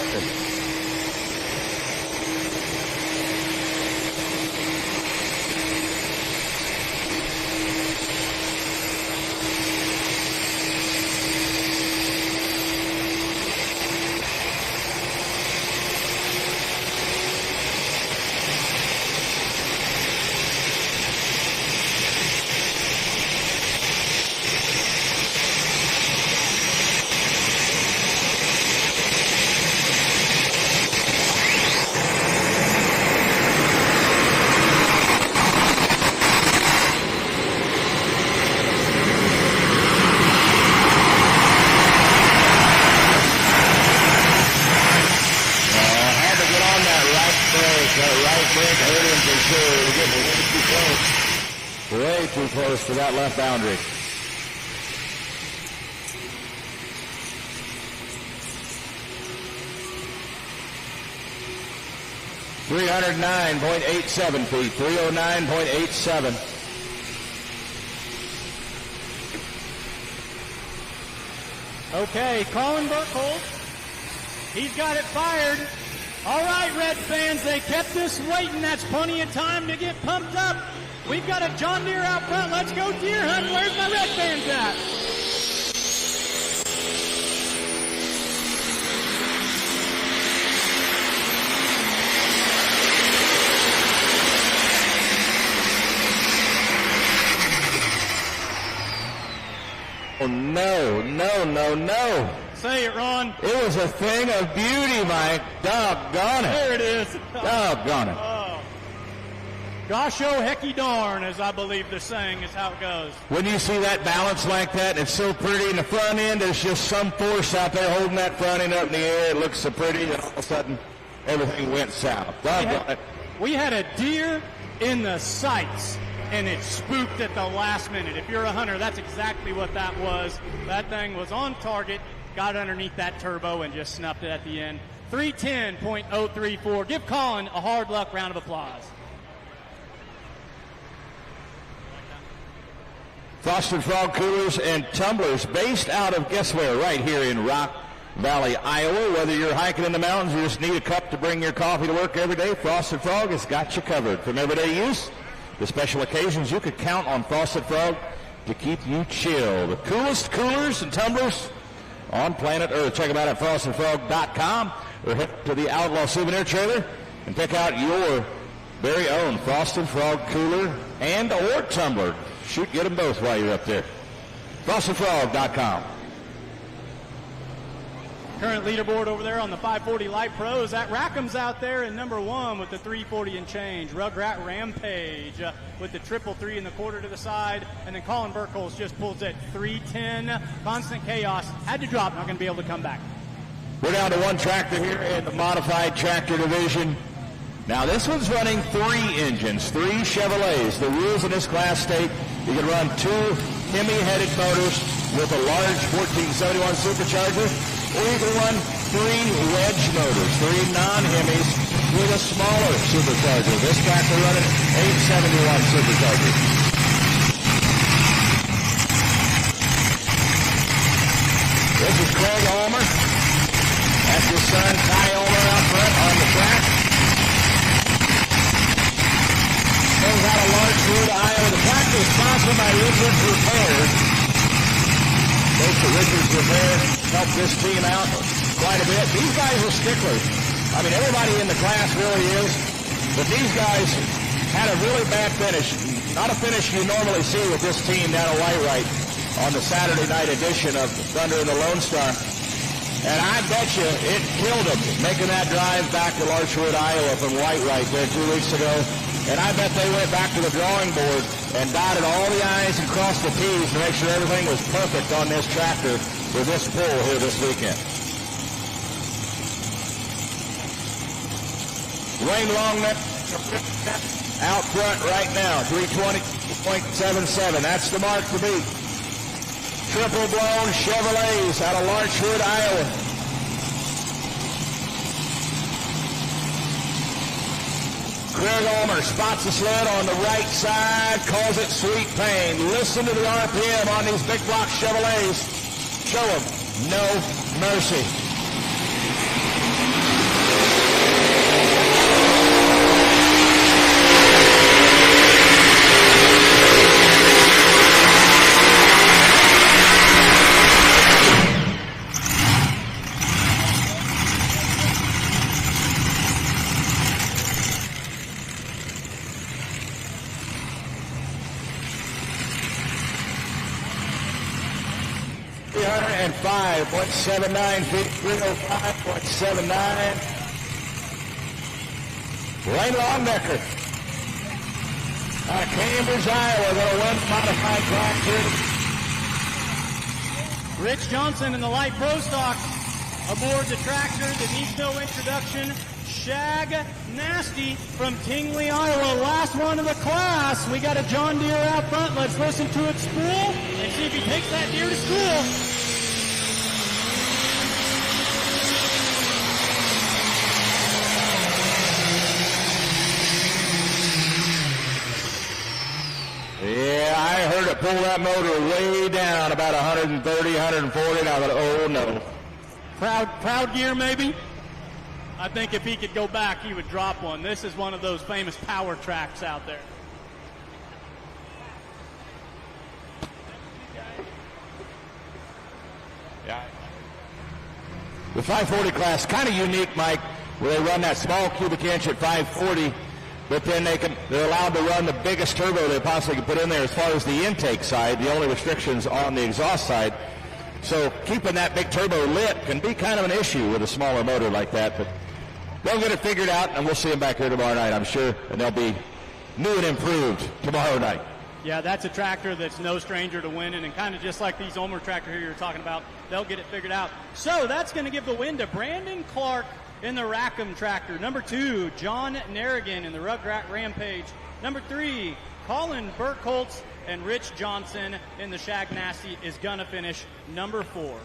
S7: close to that left boundary. .87 feet, 309.87.
S11: Okay, Colin Burkholz. He's got it fired. All right, Red fans, they kept us waiting. That's plenty of time to get pumped up. We've got a John Deere out front. Let's go deer hunting. Where's my Red fans at?
S7: Oh, no, no, no, no.
S11: Say it, Ron.
S7: It was a thing of beauty, Mike. Doggone it.
S11: There it is.
S7: Doggone it.
S11: Oh. Gosh, oh, hecky darn, as I believe the saying is how it goes.
S7: When you see that balance like that, it's so pretty. In the front end, there's just some force out there holding that front end up in the air. It looks so pretty, and all of a sudden, everything went south. Doggone it.
S11: We had a deer in the sights, and it spooked at the last minute. If you're a hunter, that's exactly what that was. That thing was on target, got underneath that turbo, and just snuffed it at the end. 310.034. Give Colin a hard luck round of applause.
S7: Frosted Frog Coolers and Tumblers, based out of, guess where, right here in Rock Valley, Iowa. Whether you're hiking in the mountains or just need a cup to bring your coffee to work every day, Frosted Frog has got you covered. From everyday use to special occasions, you could count on Frosted Frog to keep you chill. The coolest coolers and tumblers on planet Earth. Check them out at frostedfrog.com or head to the Outlaw Souvenir Trailer and pick out your very own Frosted Frog cooler and or tumbler. Shoot, get them both while you're up there. FrostedFrog.com.
S11: Current leaderboard over there on the 540 Light Pros. That Rackham's out there in number one with the 340 and change. Rugrat Rampage with the 333 and the quarter to the side. And then Colin Burkholz just pulls at 310. Constant Chaos. Had to drop, not going to be able to come back.
S7: We're down to one tractor here in the modified tractor division. Now this one's running 3 engines, 3 Chevrolets. The rules in this class state you can run 2 Hemi-headed motors with a large 1471 supercharger, or you can run 3 wedge motors, 3 non-Hemis with a smaller supercharger. This tractor running 871 supercharger. This is Craig Ulmer. That's his son Ty Ulmer out front on the track. Goes out of Larchwood, Iowa. The tractor is sponsored by Richards Repair. Folks at Richards Repair helped this team out quite a bit. These guys are sticklers. I mean, everybody in the class really is. But these guys had a really bad finish. Not a finish you normally see with this team down at Whitewright on the Saturday night edition of Thunder and the Lone Star. And I bet you it killed them making that drive back to Larchwood, Iowa from Whitewright there 2 weeks ago. And I bet they went back to the drawing board and dotted all the I's and crossed the T's to make sure everything was perfect on this tractor for this pull here this weekend. Wayne Longneck out front right now, 320.77. That's the mark to beat. Triple blown Chevrolets out of Larchwood, Iowa. Craig Ulmer spots the sled on the right side, calls it Sweet Pain. Listen to the RPM on these big block Chevrolets. Show them no mercy. And 5.79 feet, 305.79. Wayne Longnecker out of Cambridge, Iowa, going to win modified tractor.
S11: Rich Johnson in the light pro stock aboard the tractor that needs no introduction. Shag Nasty from Tingley, Iowa. Last one of the class. We got a John Deere out front. Let's listen to it spool and see if he takes that deer to school.
S7: Yeah, I heard it pull that motor way down about 130, 140, and I thought, oh no.
S11: Proud gear maybe? I think if he could go back, he would drop one. This is one of those famous power tracks out there.
S7: Yeah. The 540 class, kind of unique, Mike, where they run that small cubic inch at 540, but then they're allowed to run the biggest turbo they possibly can put in there as far as the intake side. The only restrictions on the exhaust side. So keeping that big turbo lit can be kind of an issue with a smaller motor like that, but they'll get it figured out, and we'll see them back here tomorrow night, I'm sure, and they'll be new and improved tomorrow night.
S11: Yeah, that's a tractor that's no stranger to winning, and kind of just like these Omer tractor here you're talking about, they'll get it figured out. So that's going to give the win to Brandon Clark in the Rackham tractor. Number 2, John Narrigan in the Rugrat Rampage. Number 3, Colin Burkholtz and Rich Johnson in the Shag Nasty is going to finish number 4.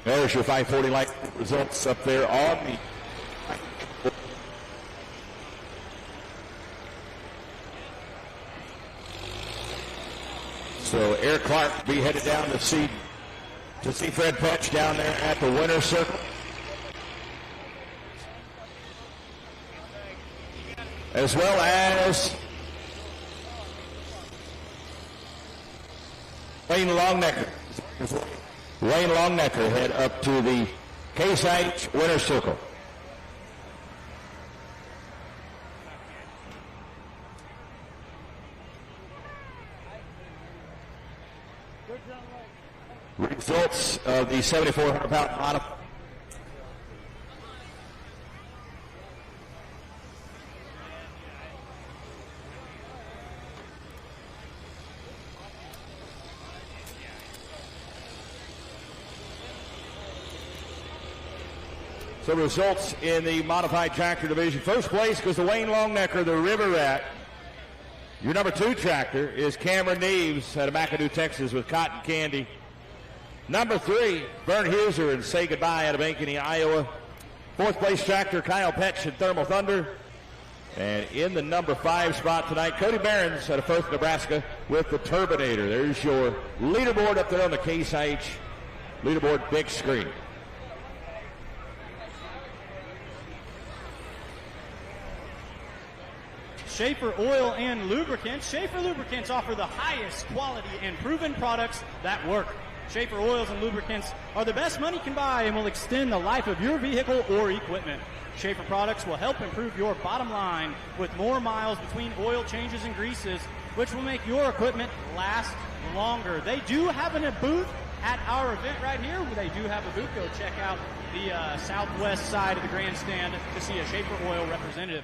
S7: There's your 540 light results up there on the. So Eric Clark will be headed down to see Fred Petch down there at the winner's circle. As well as Wayne Longnecker. Wayne Longnecker head up to the Case IH winner's circle. Results of the 7,400-pound modified. So results in the modified tractor division. First place goes to Wayne Longnecker, the River Rat. Your number 2 tractor is Cameron Neves out of McAdoo, Texas with Cotton Candy. Number 3, Vern Huser and Say Goodbye out of Ankeny, Iowa. 4th place tractor, Kyle Petch and Thermal Thunder. And in the number 5 spot tonight, Cody Behrens out of Firth, Nebraska with the Turbinator. There's your leaderboard up there on the Case IH leaderboard big screen.
S11: Schaefer Oil and Lubricants. Schaefer Lubricants offer the highest quality and proven products that work. Schaefer Oils and Lubricants are the best money can buy and will extend the life of your vehicle or equipment. Schaefer products will help improve your bottom line with more miles between oil changes and greases, which will make your equipment last longer. They do have a booth at our event right here. They do have a booth. Go check out the southwest side of the grandstand to see a Schaefer Oil representative.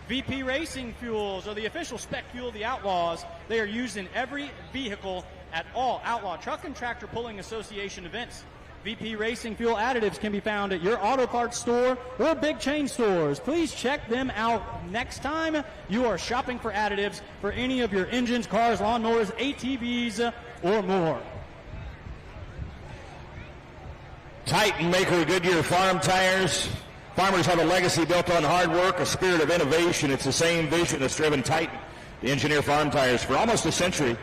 S11: VP Racing Fuels are the official spec fuel of the Outlaws. They are used in every vehicle at all Outlaw Truck and Tractor Pulling Association events. VP Racing Fuel additives can be found at your auto parts store or big chain stores. Please check them out next time you are shopping for additives for any of your engines, cars, lawnmowers, ATVs, or more.
S7: Titan maker of Goodyear farm tires. Farmers have a legacy built on hard work, a spirit of innovation. It's the same vision that's driven Titan to engineer farm tires for almost a century.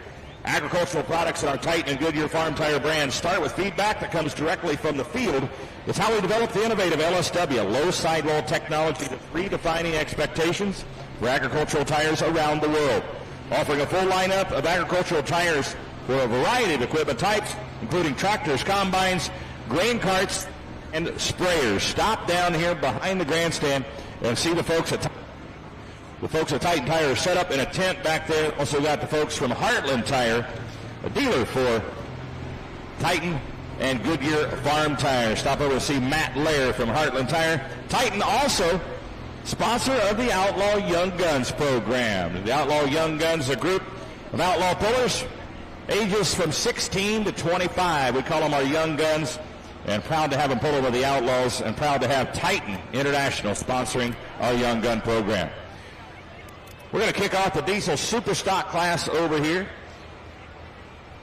S7: Agricultural products in our Titan and Goodyear farm tire brands start with feedback that comes directly from the field. It's how we develop the innovative LSW, low sidewall technology that's redefining expectations for agricultural tires around the world. Offering a full lineup of agricultural tires for a variety of equipment types, including tractors, combines, grain carts, and sprayers. Stop down here behind the grandstand and see the folks at Titan Tire are set up in a tent back there. Also got the folks from Heartland Tire, a dealer for Titan and Goodyear farm tires. Stop over to see Matt Lair from Heartland Tire. Titan also sponsor of the Outlaw Young Guns program. The Outlaw Young Guns, a group of outlaw pullers ages from 16 to 25. We call them our young guns, and proud to have them pull over the Outlaws, and proud to have Titan International sponsoring our young gun program. We're going to kick off the diesel super stock class over here.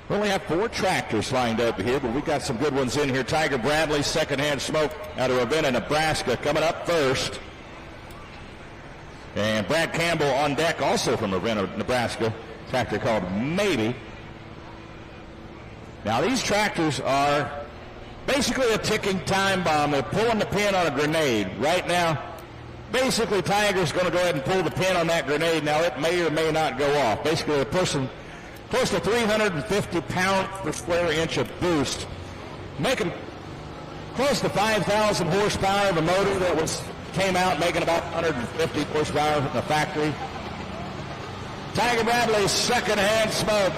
S7: We only have 4 tractors lined up here, but we've got some good ones in here. Tiger Bradley, Secondhand Smoke out of Ravenna, Nebraska, coming up first. And Brad Campbell on deck, also from Ravenna, Nebraska, tractor called Maybe. Now these tractors are basically a ticking time bomb. They're pulling the pin on a grenade. Right now, basically Tiger's going to go ahead and pull the pin on that grenade. Now it may or may not go off. Basically a person close to 350 pounds per square inch of boost, making close to 5,000 horsepower of a motor that came out making about 150 horsepower in the factory. Tiger Bradley's Secondhand Smoke.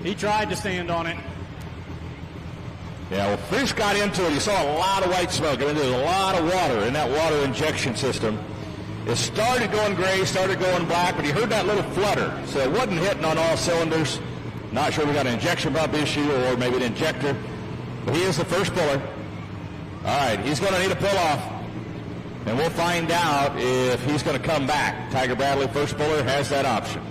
S11: He tried to stand on it.
S7: Yeah, well, first got into it, you saw a lot of white smoke. I mean, there's a lot of water in that water injection system. It started going gray, started going black, but you heard that little flutter. So it wasn't hitting on all cylinders. Not sure we got an injection pump issue or maybe an injector. But he is the first puller. All right, he's going to need a pull-off. And we'll find out if he's going to come back. Tiger Bradley, first puller, has that option.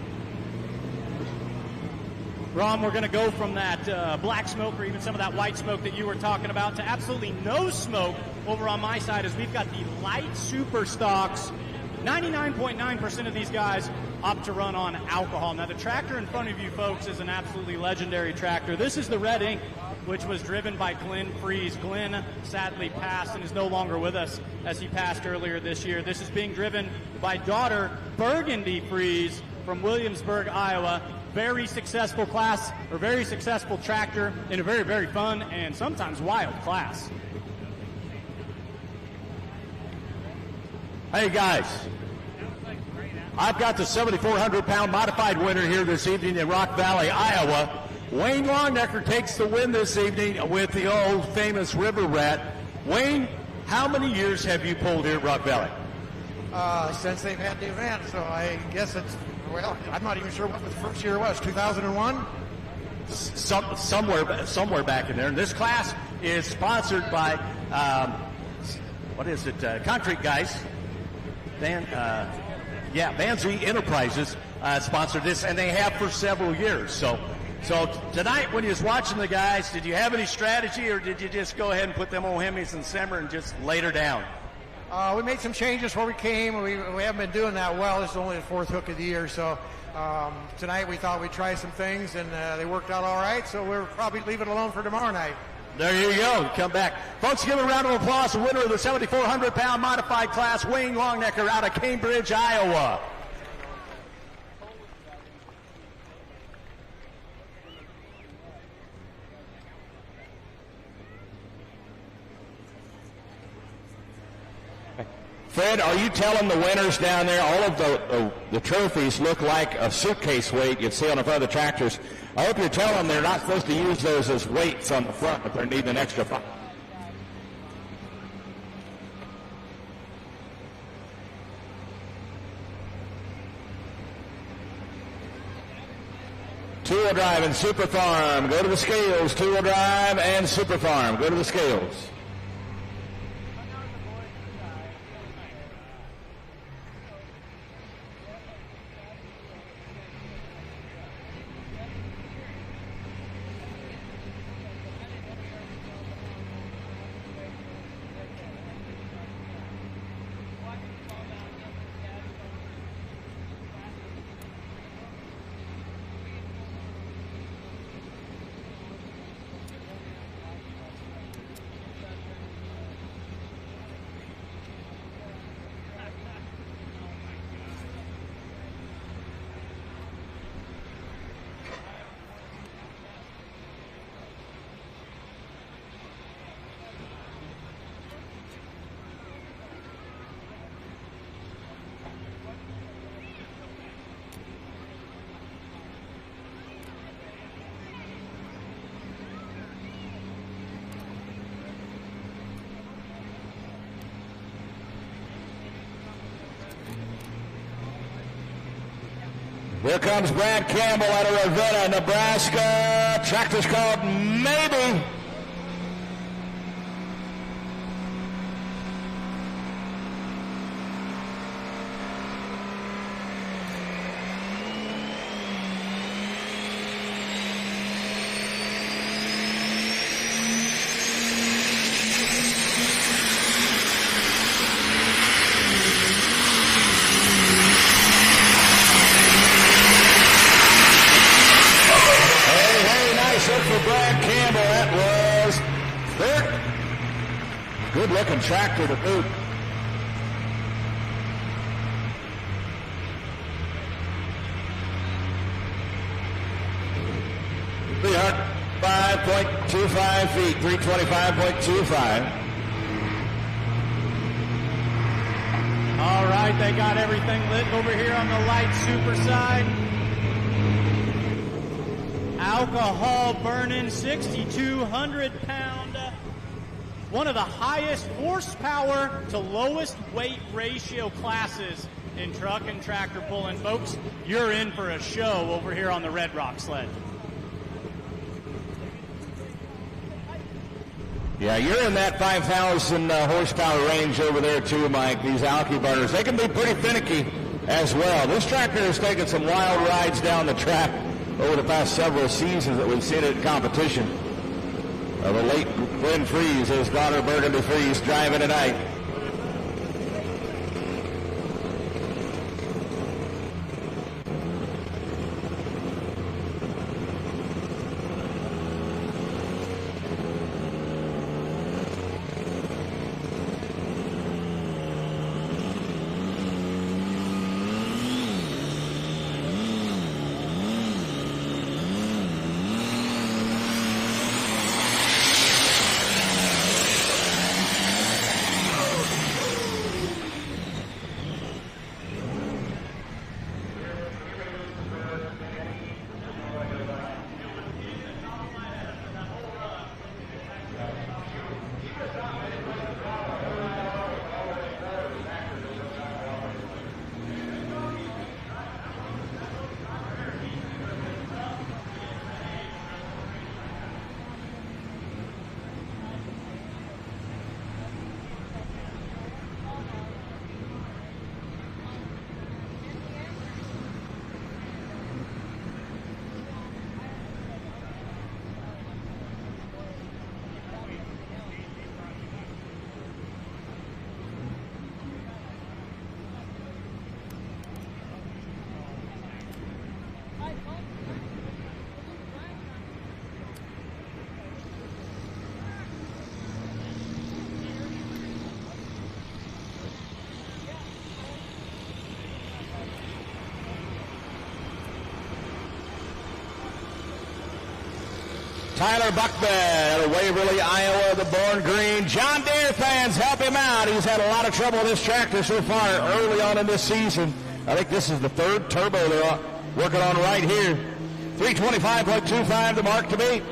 S11: Ron, we're going to go from that black smoke or even some of that white smoke that you were talking about to absolutely no smoke over on my side as we've got the light super stocks. 99.9% of these guys opt to run on alcohol. Now, the tractor in front of you folks is an absolutely legendary tractor. This is the Red Ink, which was driven by Glenn Freeze. Glenn sadly passed and is no longer with us as he passed earlier this year. This is being driven by daughter Burgundy Freeze from Williamsburg, Iowa. Very successful class, or very successful tractor in a very, very fun and sometimes wild class.
S12: Hey guys, I've got the 7,400-pound modified winner here this evening in Rock Valley, Iowa. Wayne Longnecker takes the win this evening with the old famous River Rat. Wayne, how many years have you pulled here at Rock Valley?
S15: Since they've had the event, so I guess it's, well, I'm not even sure what the first year was, 2001?
S12: Somewhere back in there. And this class is sponsored by, Concrete Guys. Van Z Enterprises sponsored this, and they have for several years. So tonight, when you was watching the guys, did you have any strategy, or did you just go ahead and put them old Hemis and simmer and just laid her down?
S15: We made some changes before we came. We haven't been doing that well. This is only the 4th hook of the year, so tonight we thought we'd try some things, and they worked out all right, so we'll probably leave it alone for tomorrow night.
S12: There you go. Come back. Folks, give a round of applause to the winner of the 7,400-pound modified class, Wayne Longnecker out of Cambridge, Iowa.
S7: Fred, are you telling the winners down there, all of the trophies look like a suitcase weight you'd see on the front of the tractors? I hope you're telling them they're not supposed to use those as weights on the front if they're needing an extra fight. Two-wheel drive and Super Farm. Go to the scales. Two-wheel drive and Super Farm. Go to the scales. Here comes Brad Campbell out of Ravenna, Nebraska. Tractor's called Maybe. For Brad Campbell, that was third. Good looking tractor to boot. $305.25 feet, 325.25.
S11: All right, they got everything lit over here on the light super side. Alcohol burning, 6,200 pound, one of the highest horsepower to lowest weight ratio classes in truck and tractor pulling. Folks, you're in for a show over here on the Red Rock sled.
S7: Yeah, you're in that 5,000 horsepower range over there too, Mike. These alky burners, they can be pretty finicky as well. This tractor has taken some wild rides down the track over the past several seasons that we've seen it in competition. The late Glenn Freeze, his daughter Burgundy Freeze, driving tonight. Tyler Buckman out of Waverly, Iowa, the Born Green. John Deere fans, help him out. He's had a lot of trouble with this tractor so far early on in this season. I think this is the third turbo they're working on right here. 325.25 the mark to beat.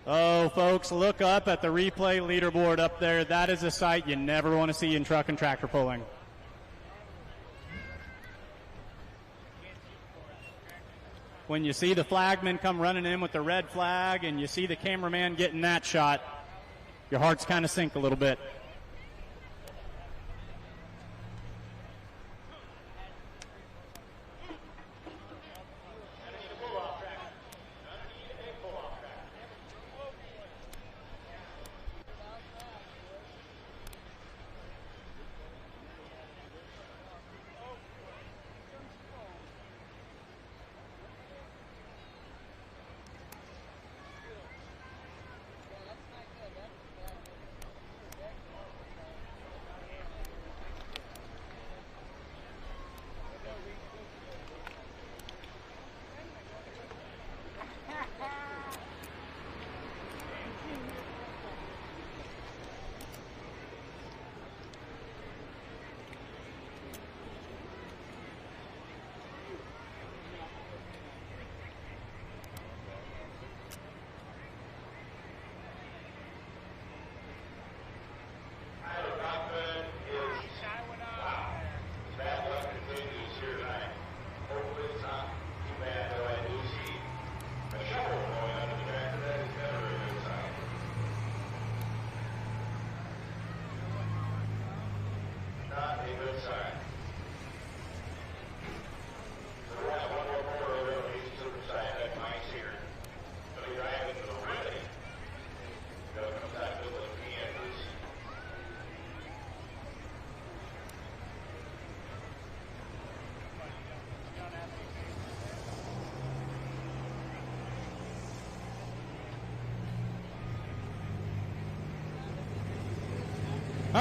S11: Oh, folks, look up at the replay leaderboard up there. That is a sight you never want to see in truck and tractor pulling. When you see the flagman come running in with the red flag and you see the cameraman getting that shot, your hearts kind of sink a little bit.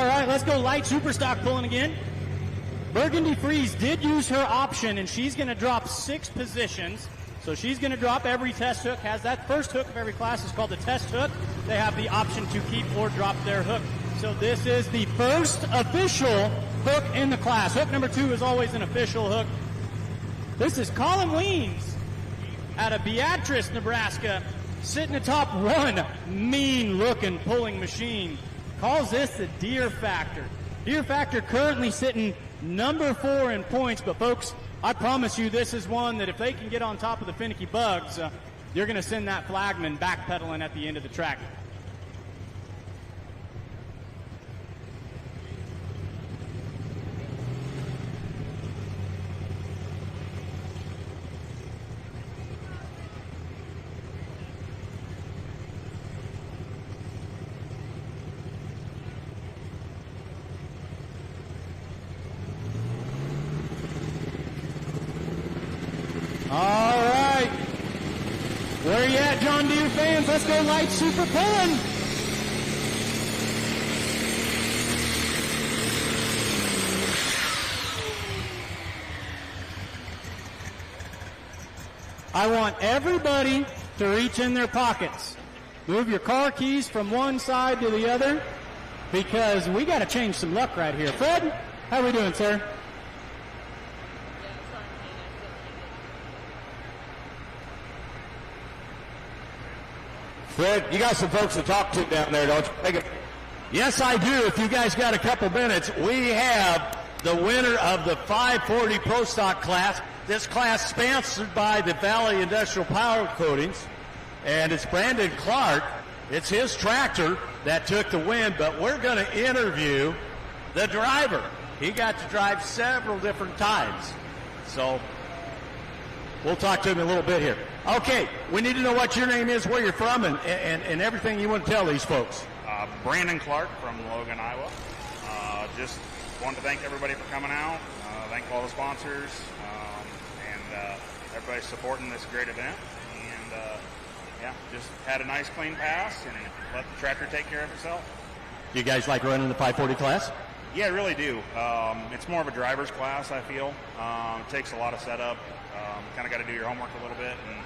S11: All right, let's go light super stock pulling again. Burgundy Freeze did use her option, and she's going to drop 6 positions. So she's going to drop every test hook, has that first hook of every class is called the test hook. They have the option to keep or drop their hook. So this is the first official hook in the class. Hook number 2 is always an official hook. This is Colin Weens out of Beatrice, Nebraska, sitting atop one mean-looking pulling machine. Calls this the Deer Factor. Deer Factor currently sitting number 4 in points, but folks, I promise you this is one that if they can get on top of the finicky bugs, you're going to send that flagman backpedaling at the end of the track. All right. Where you at, John Deere fans? Let's go light super pulling. I want everybody to reach in their pockets. Move your car keys from one side to the other because we got to change some luck right here. Fred, how are we doing, sir?
S7: Fred, you got some folks to talk to down there, don't you?
S12: Yes, I do. If you guys got a couple minutes, we have the winner of the 540 Pro Stock class. This class sponsored by the Valley Industrial Power Coatings, and it's Brandon Clark. It's his tractor that took the win, but we're going to interview the driver. He got to drive several different times. So we'll talk to him in a little bit here. Okay, we need to know what your name is, where you're from, and everything you want to tell these folks.
S16: Brandon Clark from Logan, Iowa. Just wanted to thank everybody for coming out. Thank all the sponsors and everybody supporting this great event. And yeah, just had a nice clean pass and let the tractor take care of itself.
S12: Do you guys like running the 540 class?
S16: Yeah, I really do. It's more of a driver's class, I feel. It takes a lot of setup. Kind of got to do your homework a little bit, and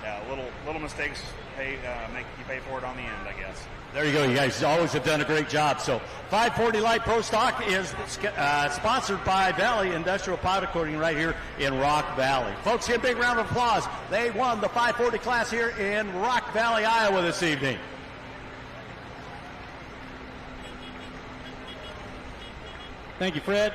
S16: yeah, little mistakes make you pay for it on the end, I guess.
S12: There you go. You guys always have done a great job. So 540 Light Pro Stock is sponsored by Valley Industrial Powder Coating right here in Rock Valley. Folks, give a big round of applause. They won the 540 class here in Rock Valley, Iowa this evening.
S11: Thank you, Fred.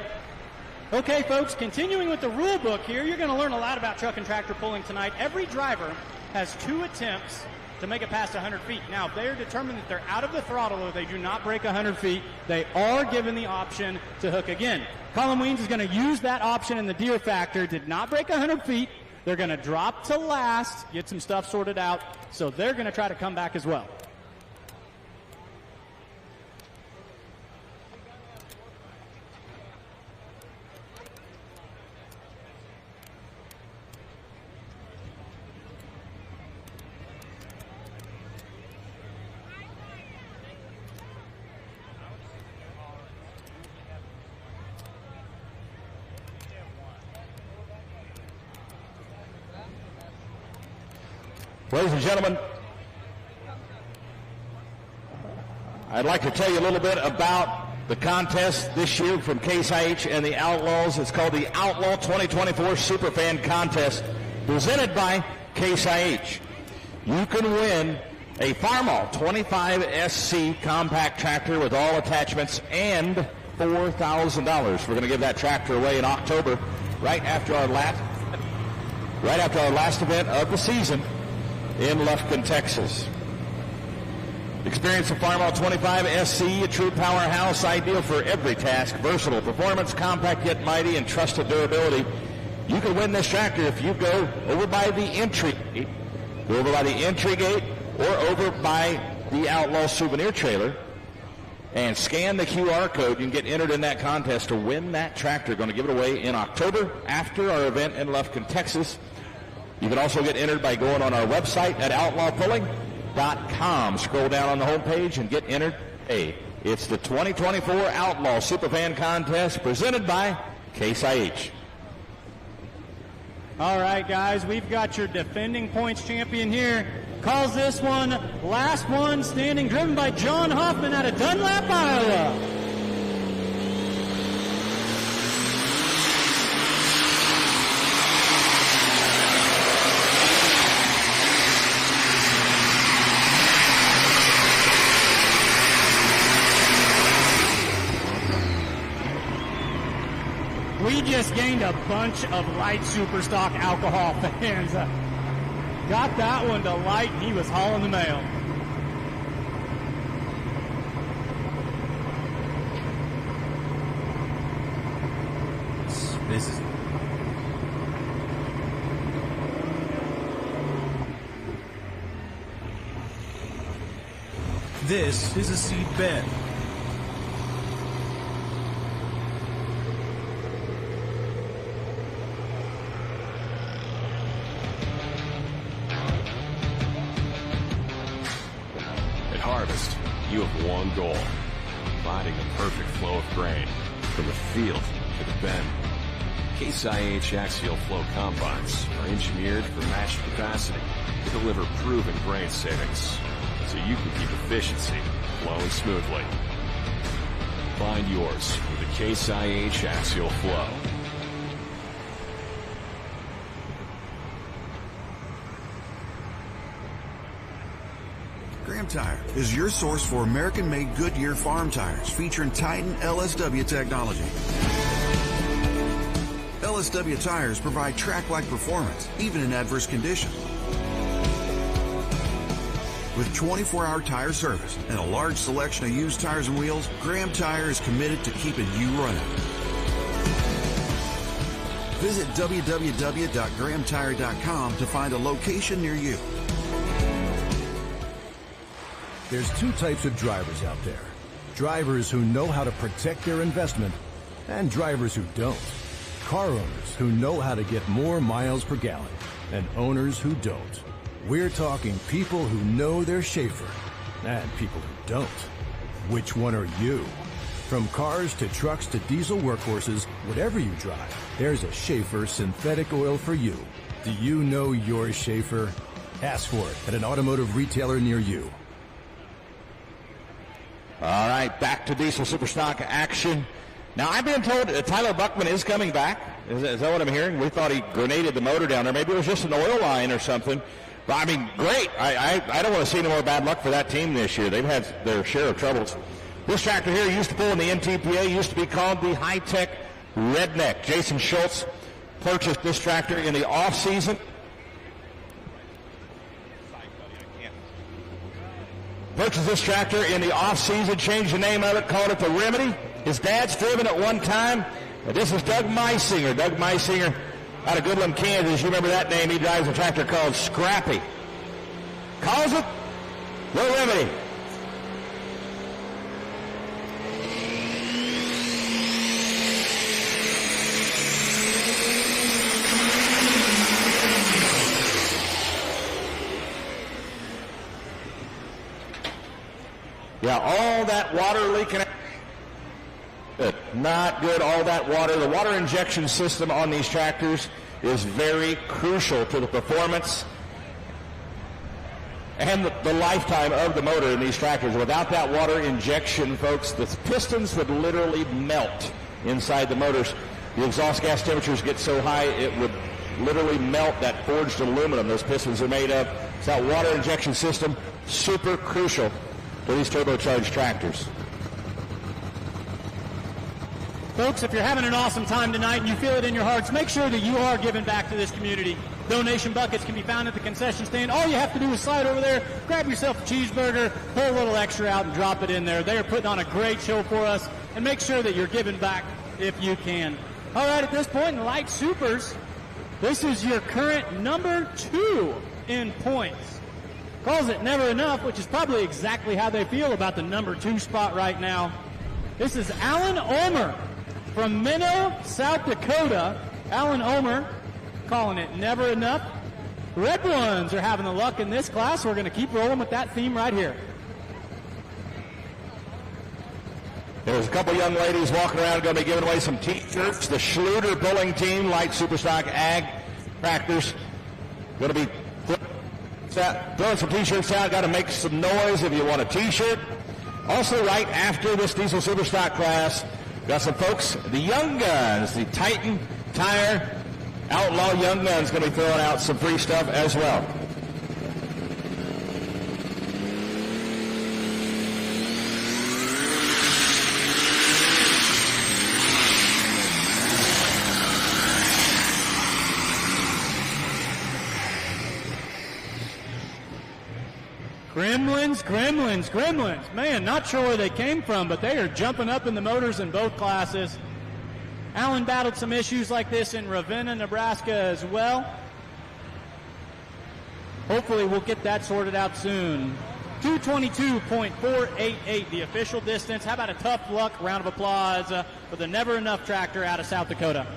S11: Okay, folks, continuing with the rule book here, you're going to learn a lot about truck and tractor pulling tonight. Every driver has 2 attempts to make it past 100 feet. Now, if they are determined that they're out of the throttle or they do not break 100 feet, they are given the option to hook again. Colin Weens is going to use that option in the Deer Factor. Did not break 100 feet. They're going to drop to last, get some stuff sorted out, so they're going to try to come back as well.
S7: Ladies and gentlemen, I'd like to tell you a little bit about the contest this year from Case IH and the Outlaws. It's called the Outlaw 2024 Superfan Contest, presented by Case IH. You can win a Farmall 25 SC compact tractor with all attachments and $4,000. We're going to give that tractor away in October, right after our last event of the season in Lufkin, Texas. Experience the Farmall 25 SC, a true powerhouse, ideal for every task, versatile performance, compact yet mighty, and trusted durability. You can win this tractor if you go over by the entry gate, or over by the Outlaw souvenir trailer, and scan the QR code. You can get entered in that contest to win that tractor. Going to give it away in October after our event in Lufkin, Texas. You can also get entered by going on our website at outlawpulling.com. Scroll down on the homepage and get entered. Hey, It's the 2024 Outlaw Superfan Contest presented by Case IH.
S11: All right, guys, we've got your defending points champion here. Calls this one last one standing, driven by John Hoffman out of Dunlap, Iowa. We just gained a bunch of light Superstock alcohol fans. Got that one to light, and he was hauling the mail.
S17: This is a seed bed.
S18: Harvest, you have one goal, providing the perfect flow of grain from the field to the bin. Case IH axial flow combines are engineered for matched capacity to deliver proven grain savings, so you can keep efficiency flowing smoothly. Find yours with the Case IH axial flow.
S19: Graham Tire is your source for American-made Goodyear farm tires featuring Titan LSW technology. LSW tires provide track-like performance, even in adverse conditions. With 24-hour tire service and a large selection of used tires and wheels, Graham Tire is committed to keeping you running. Visit www.grahamtire.com to find a location near you.
S20: There's two types of drivers out there. Drivers who know how to protect their investment and drivers who don't. Car owners who know how to get more miles per gallon and owners who don't. We're talking people who know their Schaefer and people who don't. Which one are you? From cars to trucks to diesel workhorses, whatever you drive, there's a Schaefer synthetic oil for you. Do you know your Schaefer? Ask for it at an automotive retailer near you.
S7: All right, back to diesel Superstock action. Now, I've been told that Tyler Buckman is coming back. Is that what I'm hearing? We thought he grenaded the motor down there. Maybe it was just an oil line or something. But, I mean, great. I don't want to see any more bad luck for that team this year. They've had their share of troubles. This tractor here used to pull in the NTPA, used to be called the High-Tech Redneck. Jason Schultz purchased this tractor in the off-season. Purchased this tractor in the off-season, changed the name of it, called it the Remedy. His dad's driven it one time. This is Doug Meisinger. Doug Meisinger out of Goodland, Kansas. You remember that name? He drives a tractor called Scrappy. Calls it the Remedy. Yeah, all that water leaking. Not good, all that water. The water injection system on these tractors is very crucial to the performance and the lifetime of the motor in these tractors. Without that water injection, folks, the pistons would literally melt inside the motors. The exhaust gas temperatures get so high, it would literally melt that forged aluminum those pistons are made of. So that water injection system, super crucial to these turbocharged tractors.
S11: Folks, if you're having an awesome time tonight and you feel it in your hearts, make sure that you are giving back to this community. Donation buckets can be found at the concession stand. All you have to do is slide over there, grab yourself a cheeseburger, pull a little extra out and drop it in there. They are putting on a great show for us, and make sure that you're giving back if you can. All right, at this point in Light Supers, this is your current number 2 in points. Calls it never enough, which is probably exactly how they feel about the number 2 spot right now. This is Alan Ulmer from Minnow, South Dakota. Alan Ulmer calling it never enough. Red Ones are having the luck in this class. We're going to keep rolling with that theme right here.
S7: There's a couple young ladies walking around going to be giving away some T-shirts. The Schluter Pulling Team, Light Superstock Ag Tractors, going to be throwing some T-shirts out. Got to make some noise if you want a T-shirt. Also, right after this Diesel Superstock class, got some folks, the Young Guns, the Titan Tire Outlaw Young Guns, going to be throwing out some free stuff as well.
S11: Gremlins. Man, not sure where they came from, but they are jumping up in the motors in both classes. Allen battled some issues like this in Ravenna, Nebraska as well. Hopefully we'll get that sorted out soon. 222.488, the official distance. How about a tough luck round of applause for the Never Enough tractor out of South Dakota.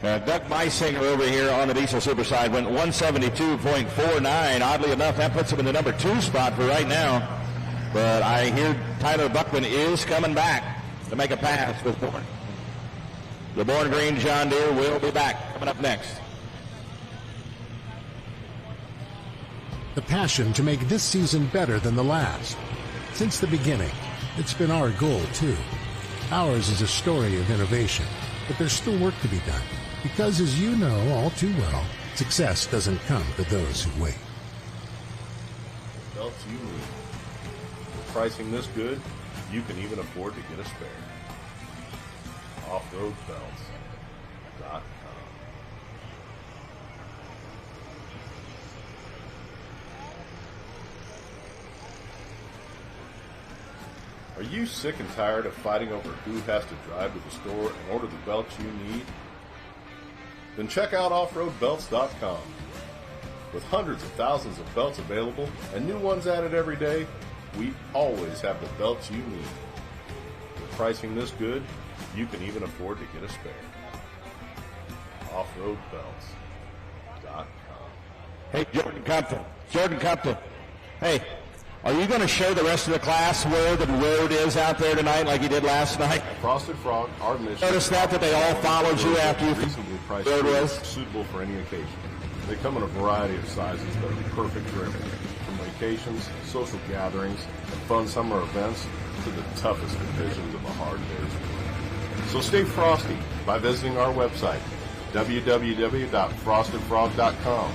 S7: Doug Meisinger over here on the Diesel Super side went 172.49. Oddly enough, that puts him in the number 2 spot for right now. But I hear Tyler Buckman is coming back to make a pass with Bourne. The Bourne Green John Deere will be back coming up next.
S20: The passion to make this season better than the last. Since the beginning, it's been our goal too. Ours is a story of innovation, but there's still work to be done. Because as you know all too well, success doesn't come to those who wait.
S21: Belts you need. With pricing this good, you can even afford to get a spare. OffRoadBelts.com. Are you sick and tired of fighting over who has to drive to the store and order the belts you need? Then check out OffRoadBelts.com. With hundreds of thousands of belts available and new ones added every day, we always have the belts you need. With pricing this good, you can even afford to get a spare. OffRoadBelts.com.
S7: Hey, Jordan Compton. Hey, are you going to show the rest of the class where the road is out there tonight like you did last night?
S21: Frosted Frog, our mission.
S7: Notice that they all followed you after you
S21: reasonably priced
S7: road was
S21: suitable for any occasion. They come in a variety of sizes that are perfect for everything, from vacations, social gatherings, and fun summer events to the toughest divisions of a hard day's work. So stay frosty by visiting our website, www.frostedfrog.com,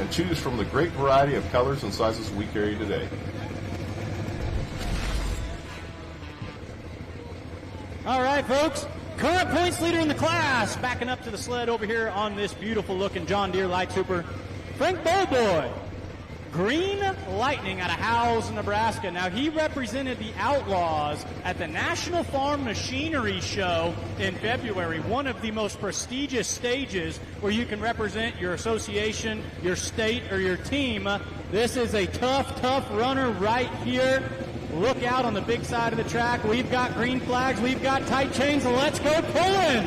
S21: and choose from the great variety of colors and sizes we carry today.
S11: All right, folks. Current points leader in the class, backing up to the sled over here on this beautiful-looking John Deere Light Super, Frank Bowboy. Green Lightning out of Howells, Nebraska. Now, he represented the Outlaws at the National Farm Machinery Show in February, one of the most prestigious stages where you can represent your association, your state, or your team. This is a tough runner right here. Look out on the big side of the track. We've got green flags. We've got tight chains. Let's go pulling.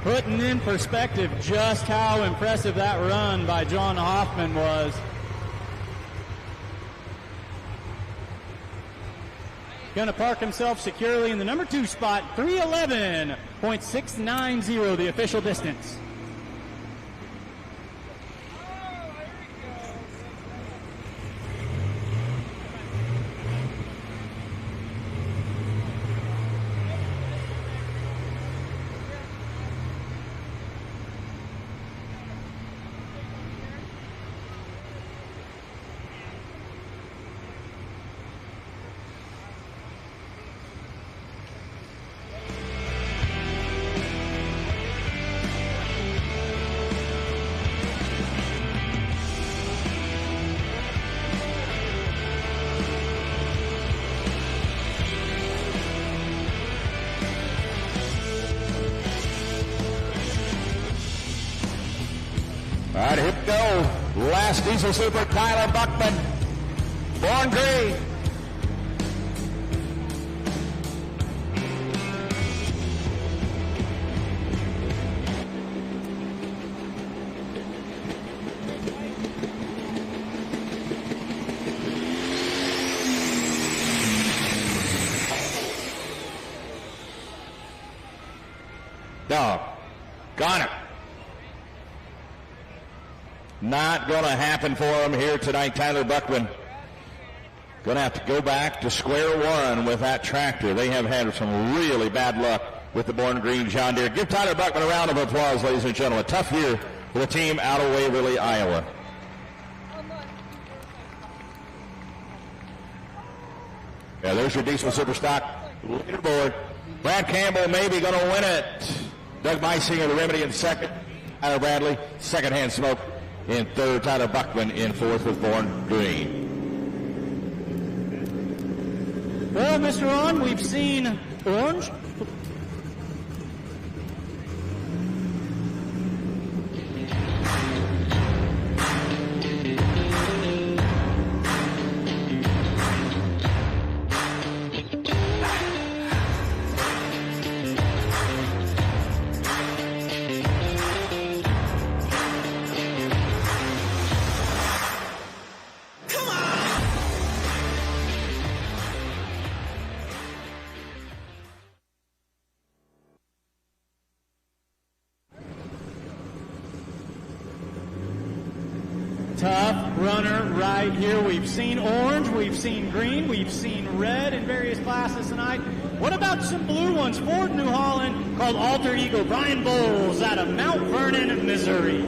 S11: Putting in perspective just how impressive that run by John Hoffman was. Going to park himself securely in the number 2 spot, 311.690, the official distance.
S7: right, here we go. Last Diesel Super, Tyler Buckman. Born Green. No. Got it. Not going to happen for him here tonight. Tyler Buckman going to have to go back to square one with that tractor. They have had some really bad luck with the Born Green John Deere. Give Tyler Buckman a round of applause, ladies and gentlemen. A tough year for the team out of Waverly, Iowa. Yeah, there's your diesel superstock leaderboard. Brad Campbell maybe going to win it. Doug Meisinger, the Remedy in second. Tyler Bradley, second-hand smoke in third. Tyler Buckman in fourth with Born Green.
S11: Well, Mr. Ron, we've seen orange. Tough runner right here. We've seen orange, we've seen green, we've seen red in various classes tonight. What about some blue ones? Ford New Holland called Alter Ego. Brian Bowles out of Mount Vernon, Missouri.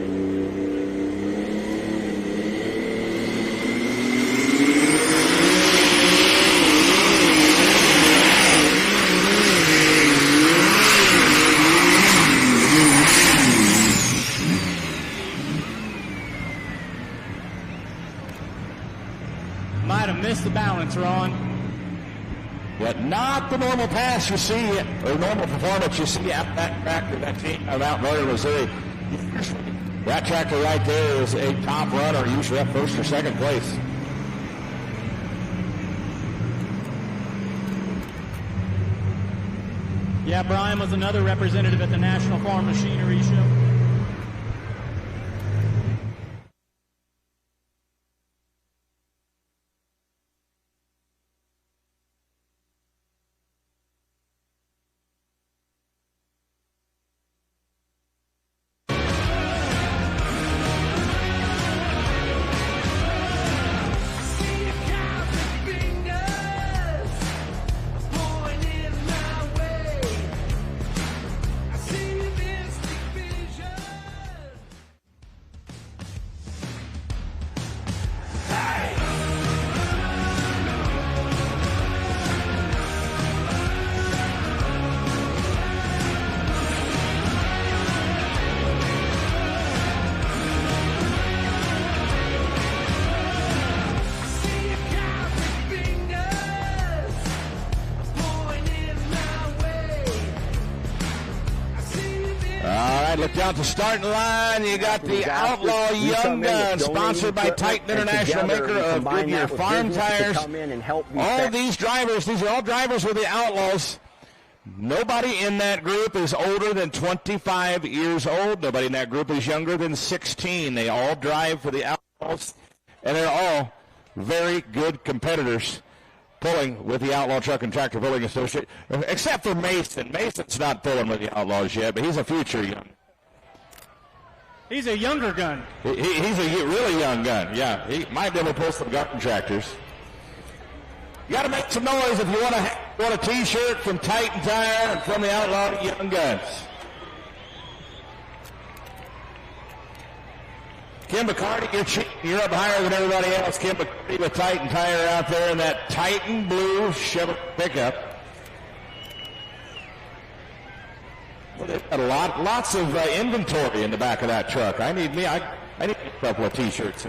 S11: Might have missed the balance, Ron.
S7: But not the normal pass you see, or normal performance you see at that tractor, that team of Mount Vernon, Missouri. That tractor right there is a top runner, usually at first or second place.
S11: Yeah, Brian was another representative at the National Farm Machinery Show.
S7: Look down the starting line. You got the Outlaw Young Guns, sponsored by Titan International, maker of Goodyear Farm Tires. All these drivers, these are all drivers with the Outlaws. Nobody in that group is older than 25 years old. Nobody in that group is younger than 16. They all drive for the Outlaws, and they're all very good competitors pulling with the Outlaw Truck and Tractor Pulling Association, except for Mason. Mason's not pulling with the Outlaws yet, but he's a future young.
S11: He's a younger gun.
S7: He's a really young gun, yeah. He might be able to pull some garden tractors. You got to make some noise if you want a T-shirt from Titan Tire and from the Outlaw Young Guns. Kim McCarty, you're up higher than everybody else. Kim McCarty with Titan Tire out there in that Titan blue Chevrolet pickup. Well, they've got lots of inventory in the back of that truck. I need a couple of T-shirts.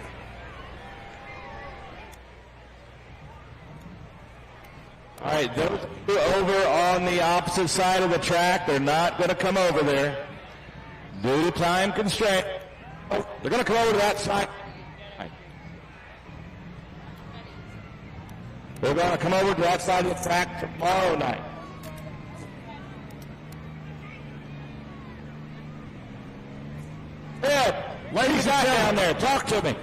S7: All right, those two over on the opposite side of the track, they're not going to come over there due to time constraint. They're going to come over to that side. They're going to come over to that side of the track tomorrow night. Ed, ladies and gentlemen, down there, talk to me.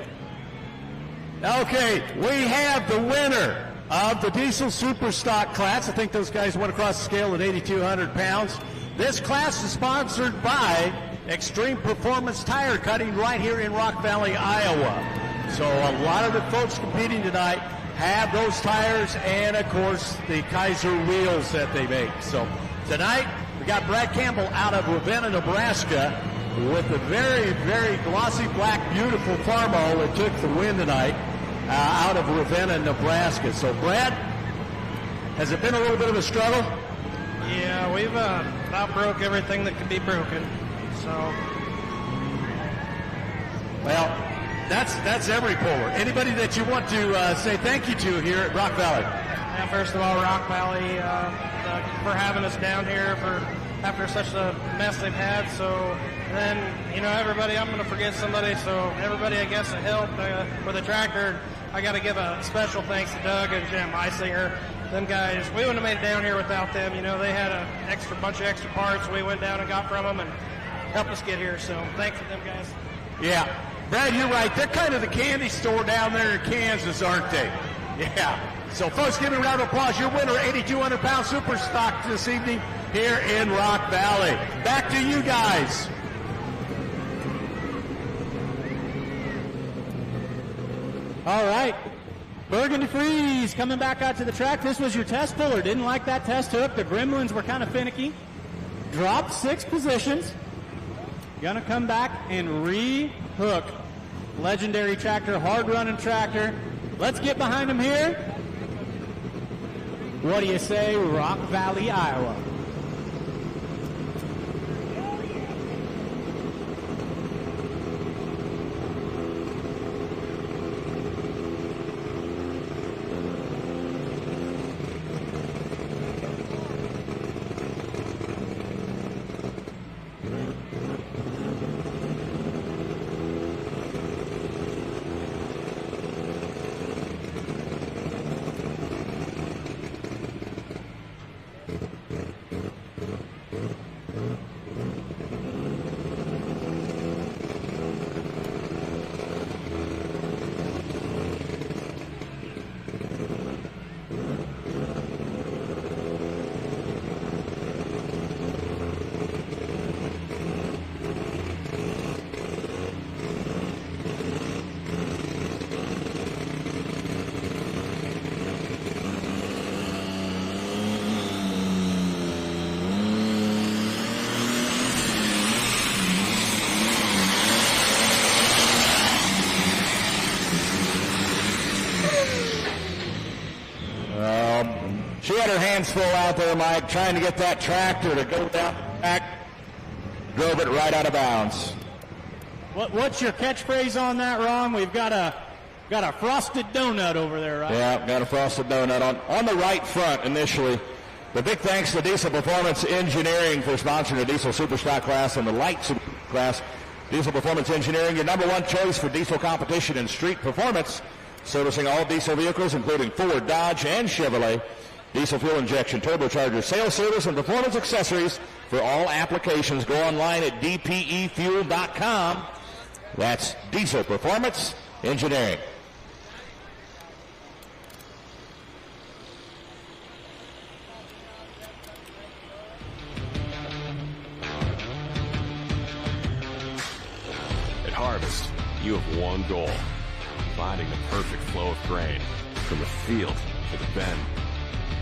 S1: Okay, we have the winner of the diesel super stock class. I think those guys went across the scale at 8,200 pounds. This class is sponsored by Extreme Performance Tire Cutting right here in Rock Valley, Iowa. So a lot of the folks competing tonight have those tires and, of course, the Kaiser wheels that they make. So tonight, we got Brad Campbell out of Ravenna, Nebraska, with a very, very glossy black, beautiful Farmall that took the win tonight out of Ravenna, Nebraska. So, Brad, has it been a little bit of a struggle?
S14: Yeah, we've about broke everything that could be broken. So,
S1: well, that's every puller. Anybody that you want to say thank you to here at Rock Valley?
S14: Yeah, first of all, Rock Valley for having us down here after such a mess they've had. So then, everybody, I'm going to forget somebody. So everybody, I guess, that helped with the tractor. I got to give a special thanks to Doug and Jim Eisinger. Them guys, we wouldn't have made it down here without them. They had a bunch of extra parts we went down and got from them and helped us get here. So thanks to them guys.
S1: Yeah. Brad, you're right. They're kind of the candy store down there in Kansas, aren't they? Yeah. So, folks, give me a round of applause. Your winner, 8,200-pound super stock this evening here in Rock Valley. Back to you guys.
S11: All right. Burgundy Freeze coming back out to the track. This was your test puller. Didn't like that test hook. The Gremlins were kind of finicky. Dropped 6 positions. Gonna come back and re-hook. Legendary tractor, hard-running tractor. Let's get behind him here. What do you say, Rock Valley, Iowa?
S7: She had her hands full out there, Mike, trying to get that tractor to go down the track. Drove it right out of bounds.
S11: What's your catchphrase on that, Ron? We've got a frosted donut over there, right?
S7: Yeah, got a frosted donut on the right front initially. The big thanks to Diesel Performance Engineering for sponsoring the Diesel Superstock class and the Light Super class. Diesel Performance Engineering, your number one choice for diesel competition and street performance. Servicing all diesel vehicles, including Ford, Dodge, and Chevrolet. Diesel fuel injection, turbocharger, sales service, and performance accessories for all applications. Go online at dpefuel.com. That's Diesel Performance Engineering.
S18: At Harvest, you have one goal: finding the perfect flow of grain from the field to the bin.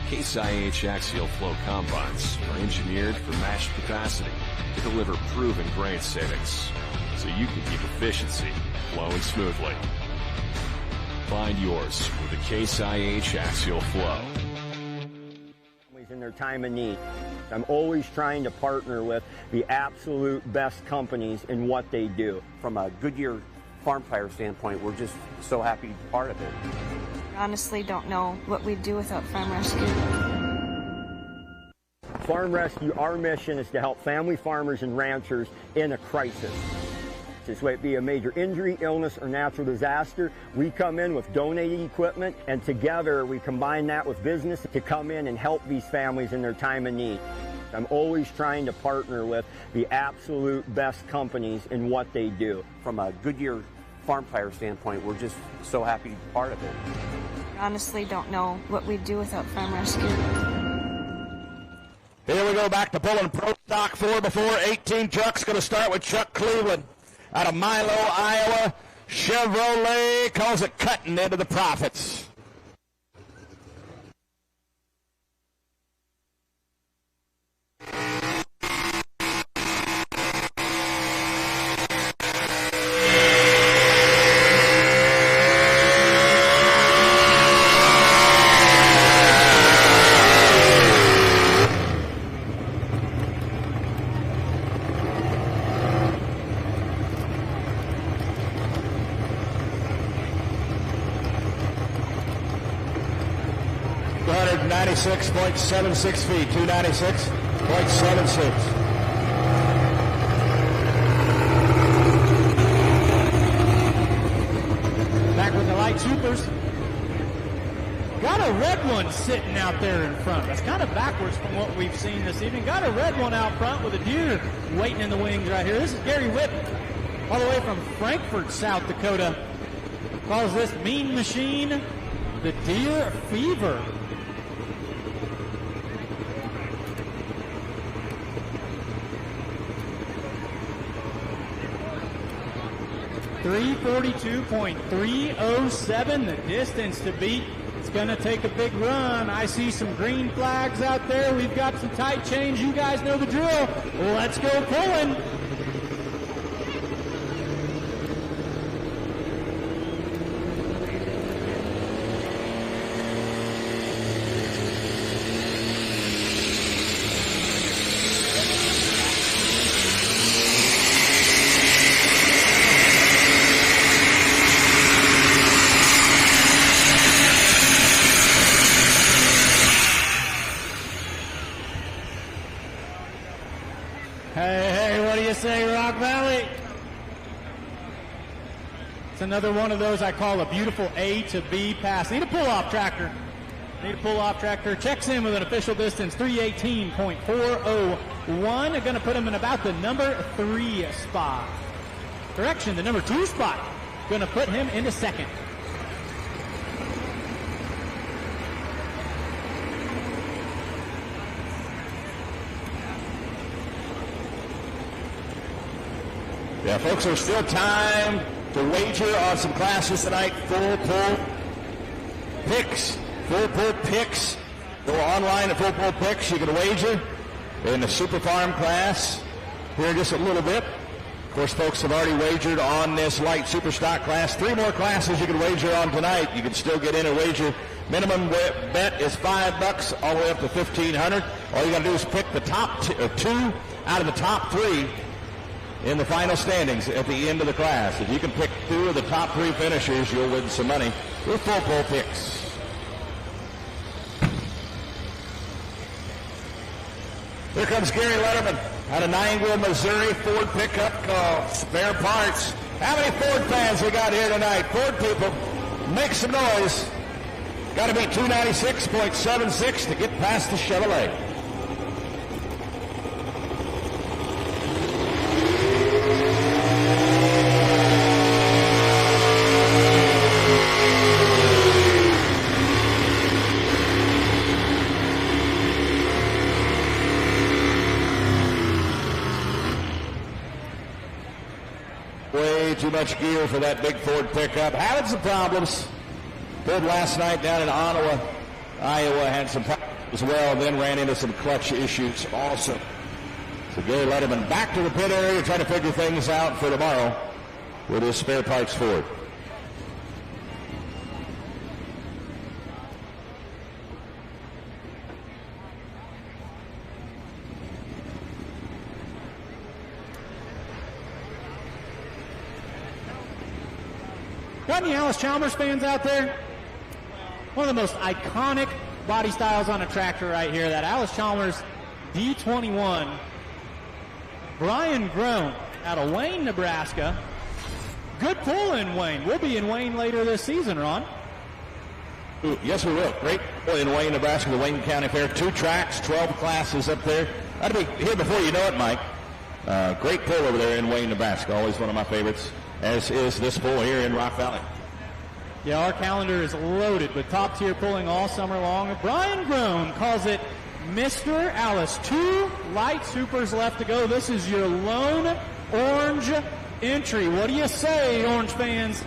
S18: Case IH axial flow combines are engineered for matched capacity to deliver proven grain savings, so you can keep efficiency flowing smoothly. Find yours with the Case IH axial flow.
S22: In their time of need. I'm always trying to partner with the absolute best companies in what they do.
S23: From a Goodyear farm tire standpoint, we're just so happy to be part of it.
S24: Honestly, don't know what we'd do without Farm Rescue.
S22: Farm Rescue, our mission is to help family farmers and ranchers in a crisis. crisis, whether it be a major injury, illness, or natural disaster. We come in with donated equipment, and together we combine that with business to come in and help these families in their time of need. I'm always trying to partner with the absolute best companies in what they do.
S23: From a Goodyear farm tire standpoint, we're just so happy to be part of it.
S24: Honestly, don't know what we'd do without Farm Rescue.
S7: Here we go back to pulling Pro Stock 4x4. 18 trucks. Going to start with Chuck Cleveland out of Milo, Iowa. Chevrolet calls it cutting into the profits. .76 feet, 296.76.
S11: Back with the light supers. Got a red one sitting out there in front. That's kind of backwards from what we've seen this evening. Got a red one out front with a deer waiting in the wings right here. This is Gary Whitt, all the way from Frankfort, South Dakota. Calls this mean machine the Deer Fever. .342.307, the distance to beat. It's going to take a big run. I see some green flags out there. We've got some tight chains. You guys know the drill. Let's go pulling. It's another one of those I call a beautiful A to B pass. Need a pull-off tractor. Checks in with an official distance, 318.401. They're going to put him in about the number 3 spot. Correction, the number 2 spot. Going to put him into second.
S7: Yeah, folks, there's still time to wager on some classes tonight. FullPull picks. Go online at FullPull picks. You can wager in the Super Farm class here in just a little bit. Of course, folks have already wagered on this light super stock class. 3 more classes you can wager on tonight. You can still get in and wager. Minimum bet is $5 all the way up to $1,500. All you got to do is pick the top 2 out of the top 3 in the final standings at the end of the class. If you can pick 2 of the top 3 finishers, you'll win some money with FullPull picks. Here comes Gary Letterman out of Niangua, Missouri. Ford pickup call. Spare parts. How many Ford fans we got here tonight? Ford people, make some noise. Got to be 296.76 to get past the Chevrolet. Way too much gear for that big Ford pickup. Having some problems. Ford last night down in Ottawa, Iowa, had some problems as well, then ran into some clutch issues also. So Gary Letterman back to the pit area, trying to figure things out for tomorrow with his spare parts Ford.
S11: Got any Alice Chalmers fans out there? One of the most iconic body styles on a tractor right here, that Alice Chalmers D21. Brian Groen out of Wayne, Nebraska.
S3: good pull in Wayne. We'll be in Wayne later this season, Ron.
S7: Yes, we will. Great pull in Wayne, Nebraska, the Wayne County Fair. 2 tracks, 12 classes up there. That'll be here before you know it, Mike. Great pull over there in Wayne, Nebraska. Always one of my favorites, as is this pull here in Rock Valley.
S3: Yeah, our calendar is loaded with top-tier pulling all summer long. Brian Groen calls it Mr. Alice. 2 light supers left to go. This is your lone orange entry. What do you say, Orange fans?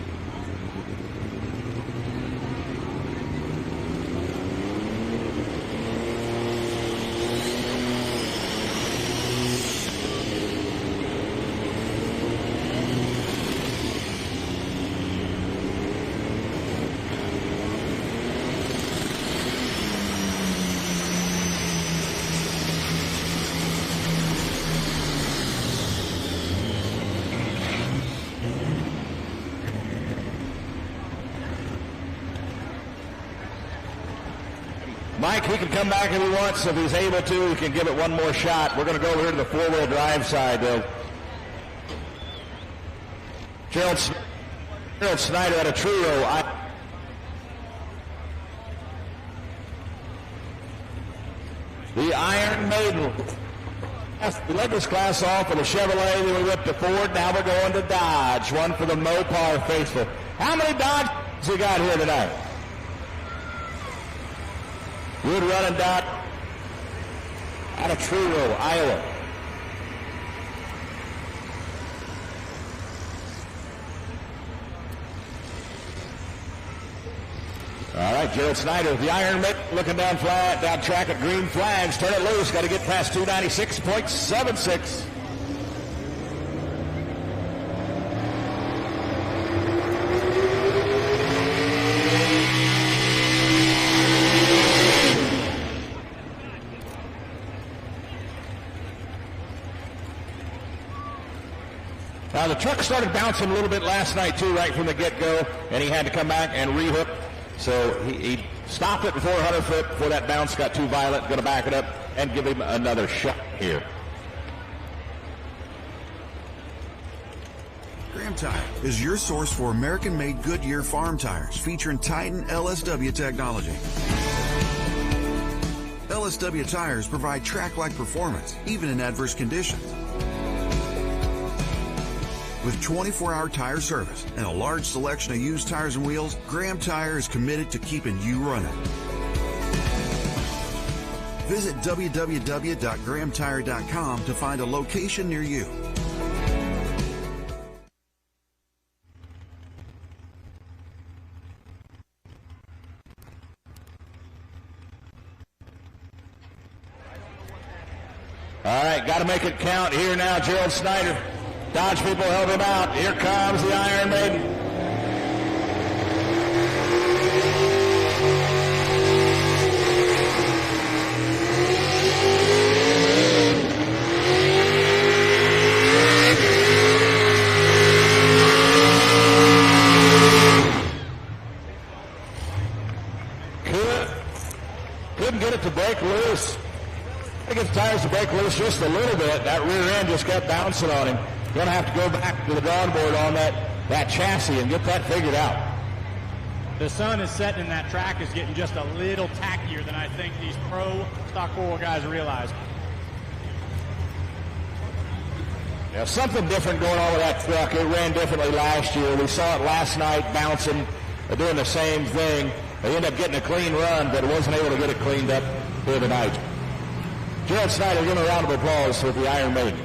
S7: Mike, he can come back if he wants. If he's able to, he can give it one more shot. We're going to go over here to the 4-wheel drive side, though. Gerald Snyder at a trio. The Iron Maiden. We led this class off with a Chevrolet, then we went to Ford. Now we're going to Dodge. One for the Mopar faithful. How many Dodge we got here tonight? Good running, Dot. Out of Truro, Iowa. All right, Gerald Snyder, the Iron Mitt, looking down track at green flags. Turn it loose. Got to get past 296.76. Now, the truck started bouncing a little bit last night, too, right from the get-go, and he had to come back and re-hook. So he stopped it before 100 foot, before that bounce got too violent. Going to back it up and give him another shot here.
S19: Graham Tire is your source for American-made Goodyear farm tires featuring Titan LSW technology. LSW tires provide track-like performance, even in adverse conditions. With 24-hour tire service and a large selection of used tires and wheels, Graham Tire is committed to keeping you running. Visit www.grahamtire.com to find a location near you.
S7: All right, got to make it count here now, Gerald Snyder. Dodge people help him out. Here comes the Iron Maiden. Couldn't get it to break loose. I get the tires to break loose just a little bit. That rear end just kept bouncing on him. Going to have to go back to the drawing board on that chassis and get that figured out.
S3: The sun is setting and that track is getting just a little tackier than I think these pro stock 4 guys realize.
S7: Yeah, something different going on with that truck. It ran differently last year. We saw it last night bouncing, doing the same thing. They ended up getting a clean run, but wasn't able to get it cleaned up here tonight. Gerald Snyder, give him a round of applause for the Iron Maiden.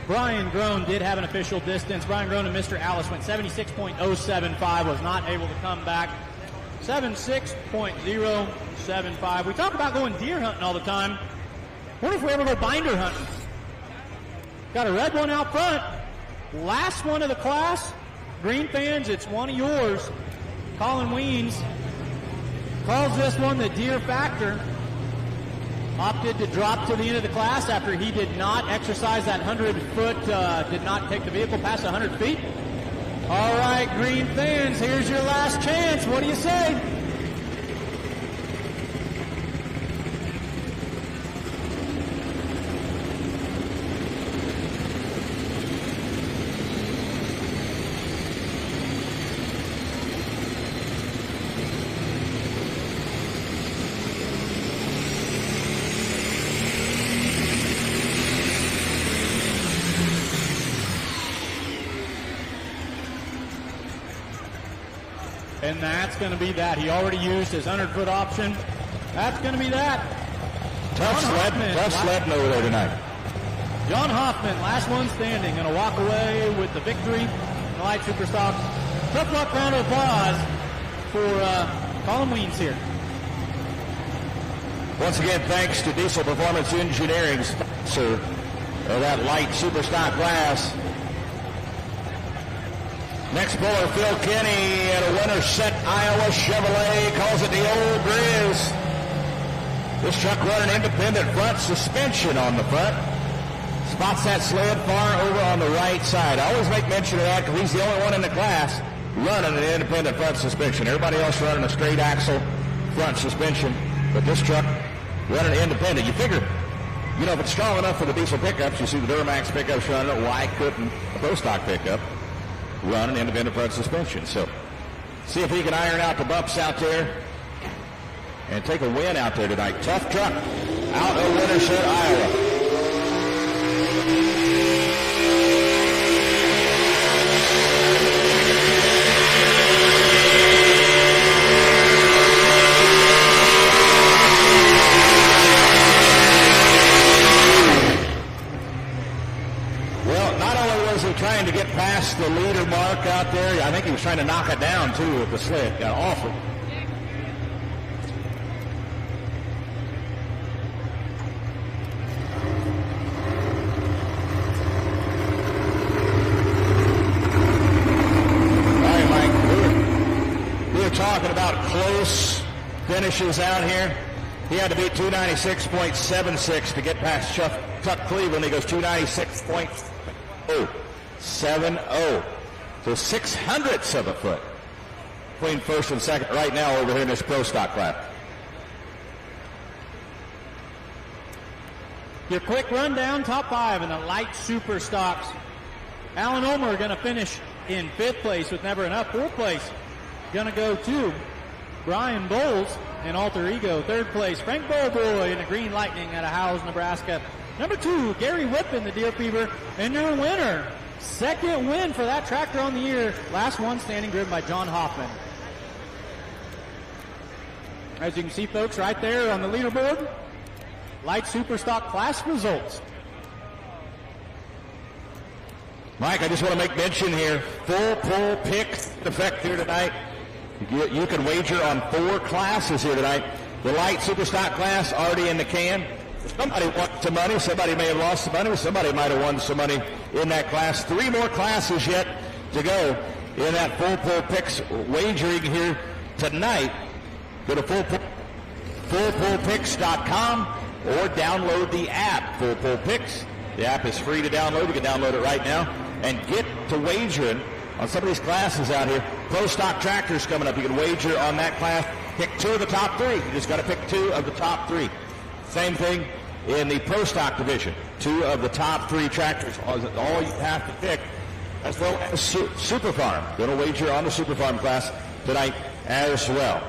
S3: Brian Groen did have an official distance. Brian Groen and Mr. Alice went 76.075, was not able to come back. 76.075. We talk about going deer hunting all the time. Wonder if we ever go binder hunting. Got a red one out front. Last one of the class. Green fans, it's one of yours. Colin Weens calls this one the Deer Factor. Opted to drop to the end of the class after he did not exercise that 100-foot, did not take the vehicle past 100 feet. All right, Green fans, here's your last chance. What do you say? and that's going to be that. He already used his 100-foot option. That's going to be that.
S7: Tough sledding over there tonight.
S3: John Hoffman, last one standing, going to walk away with the victory in the light superstock. Tough luck round of applause for Colin Weems here.
S7: Once again, thanks to Diesel Performance Engineering, sponsor of that light superstock class. Next puller, Phil Kenny, at a winner set Iowa Chevrolet, calls it the old Grizz. This truck running independent front suspension on the front. Spots that sled far over on the right side. I always make mention of that because he's the only one in the class running an independent front suspension. Everybody else running a straight axle front suspension. But this truck running independent. You figure, if it's strong enough for the diesel pickups, you see the Duramax pickups running it, why couldn't a Pro Stock pickup run an independent front suspension? So see if he can iron out the bumps out there and take a win out there tonight. Tough truck out of Winterset, Iowa. Trying to get past the leader mark out there. I think he was trying to knock it down, too, with the sled. Got awful. All right, Mike, we were talking about close finishes out here. He had to beat 296.76 to get past Chuck Cleveland. He goes 296.0. 7-0. So 600ths of a foot between first and second right now over here in this Pro Stock class.
S3: Your quick rundown, top 5 in the light super stocks. Alan Omer going to finish in 5th place with Never Enough. 4th place going to go to Brian Bowles in Alter Ego. 3rd place, Frank Bowboy in the Green Lightning out of Howes, Nebraska. Number 2, Gary Whippen, the Deer Fever. And your winner, 2nd win for that tractor on the year. Last one standing, driven by John Hoffman. As you can see, folks, right there on the leaderboard, light superstock class results.
S7: Mike, I just want to make mention here, full pull picks in effect here tonight. You can wager on 4 classes here tonight. The light superstock class already in the can. Somebody won some money. Somebody may have lost some money. Somebody might have won some money in that class. 3 more classes yet to go in that full pull picks wagering here tonight. Go to fullpullpicks.com or download the app, Full Pull Picks. The app is free to download. You can download it right now and get to wagering on some of these classes out here. Pro Stock tractors coming up. You can wager on that class. Pick 2 of the top 3. You just got to pick 2 of the top 3. Same thing in the Pro Stock division. 2 of the top 3 tractors. All you have to pick, as well as Super Farm. Going to wager on the Super Farm class tonight as well.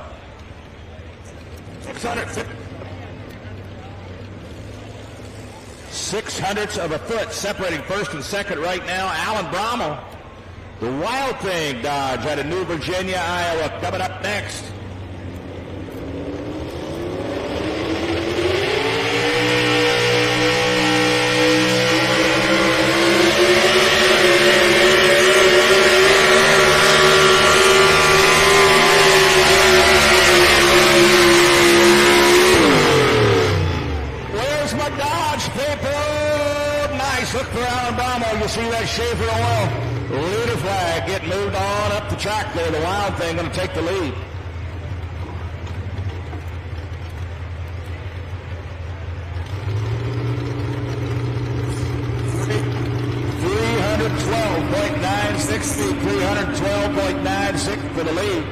S7: 600ths of a foot separating first and second right now. Alan Brommel, the Wild Thing Dodge out of New Virginia, Iowa, coming up next. Look for Alan Brommel. You see that Schaefer oil leader flag getting moved on up the track there. The Wild Thing going to take the lead. $312.96 for the lead.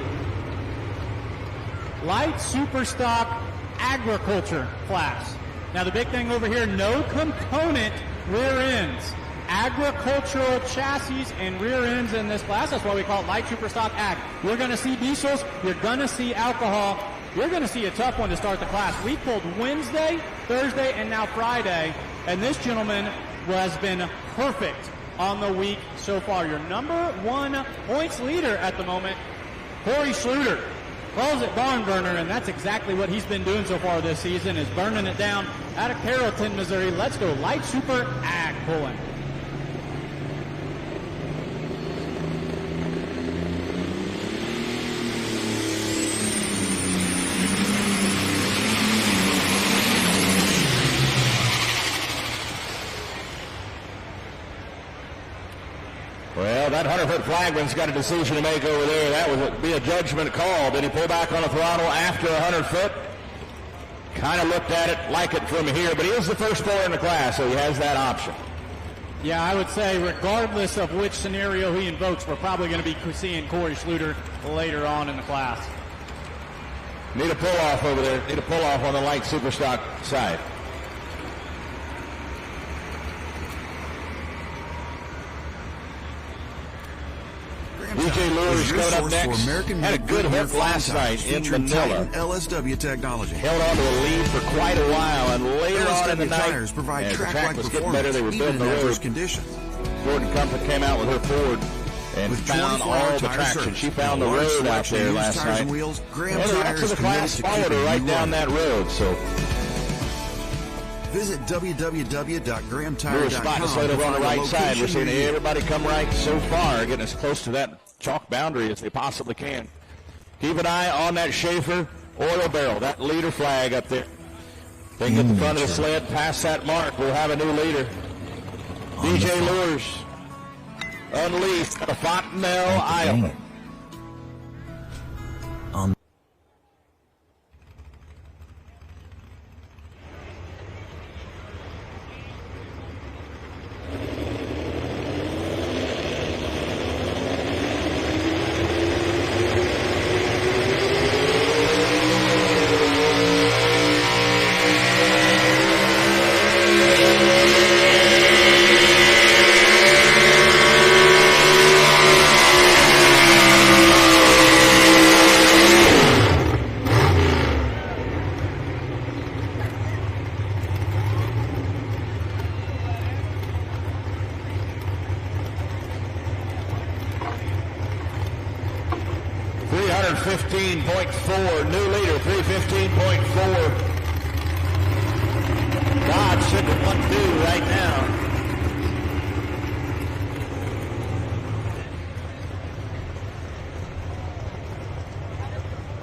S3: Light Superstock Agriculture class. Now the big thing over here, no component rear ends. Agricultural chassis and rear ends in this class. That's why we call it Light Superstock Ag. We're going to see diesels. You're going to see alcohol. You're going to see a tough one to start the class. We pulled Wednesday, Thursday, and now Friday. And this gentleman has been perfect on the week so far. Your number 1 points leader at the moment Corey Schluter calls it barn burner, and that's exactly what he's been doing so far this season, is burning it down out of Carrollton, Missouri. Let's go Light Super Ag pulling.
S7: Well, that 100-foot flagman's got a decision to make over there. That would be a judgment call. Did he pull back on the throttle after 100 foot? Kind of looked at it, like it from here, but he is the first puller in the class, so he has that option.
S3: Yeah, I would say regardless of which scenario he invokes, we're probably going to be seeing Corey Schluter later on in the class.
S7: Need a pull-off over there. Need a pull-off on the light superstock side. DJ Lures coming up next. Had a good hook last night in Manila.
S19: LSW technology.
S7: Held on to a lead for quite a while, and later on in the night,
S19: tires provide
S7: as the track
S19: track-like
S7: was getting better, they were building the road.
S19: Conditions.
S7: Jordan Comfort came out with her Ford and found all the traction. She found the road out there last night. And the rest of the class followed her right down that road. So
S19: visit www.grahamtire.com.
S7: we're spotting us right over on the right side. We're seeing everybody come right so far, getting as close to that chalk boundary as they possibly can. Keep an eye on that Schaefer oil barrel, that leader flag up there. They can get the front of the sled past that mark. We'll have a new leader. DJ Lures unleashed out of Fontenelle, Iowa.
S19: On
S7: 315.4, new leader, 315.4. God should have won two right now.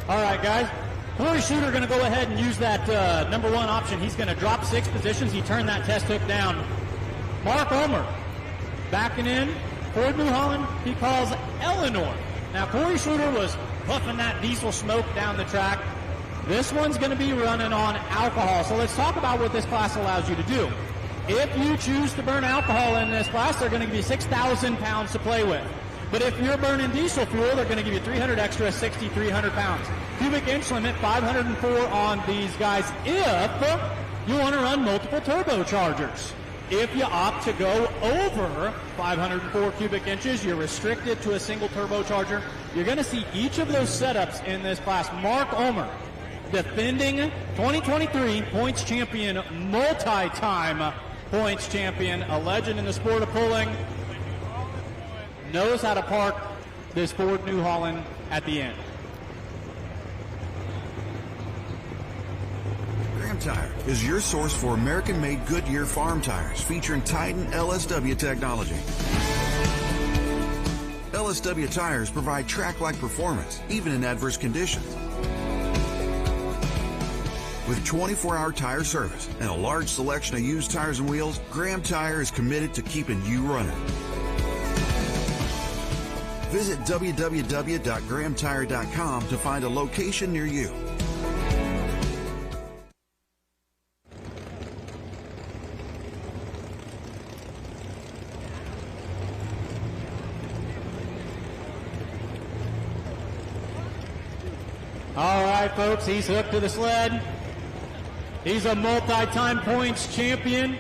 S3: All right, guys. Corey Schluter going to go ahead and use that number one option. He's going to drop 6 positions. He turned that test hook down. Mark Omer backing in. Ford New Holland, he calls Eleanor. Now, Corey Schluter was puffing that diesel smoke down the track. This one's going to be running on alcohol. So let's talk about what this class allows you to do. If you choose to burn alcohol in this class, they're going to give you 6,000 pounds to play with. But if you're burning diesel fuel, they're going to give you 300 extra, 6,300 pounds. Cubic inch limit, 504 on these guys if you want to run multiple turbochargers. If you opt to go over 504 cubic inches, you're restricted to a single turbocharger. You're going to see each of those setups in this class. Mark Omer, defending 2023 points champion, multi-time points champion, a legend in the sport of pulling, knows how to park this Ford New Holland at the end.
S19: Graham Tire is your source for American-made Goodyear farm tires featuring Titan LSW technology. LSW tires provide track-like performance, even in adverse conditions. With 24-hour tire service and a large selection of used tires and wheels, Graham Tire is committed to keeping you running. Visit www.grahamtire.com to find a location near you.
S3: All right, folks, he's hooked to the sled. He's a multi-time points champion.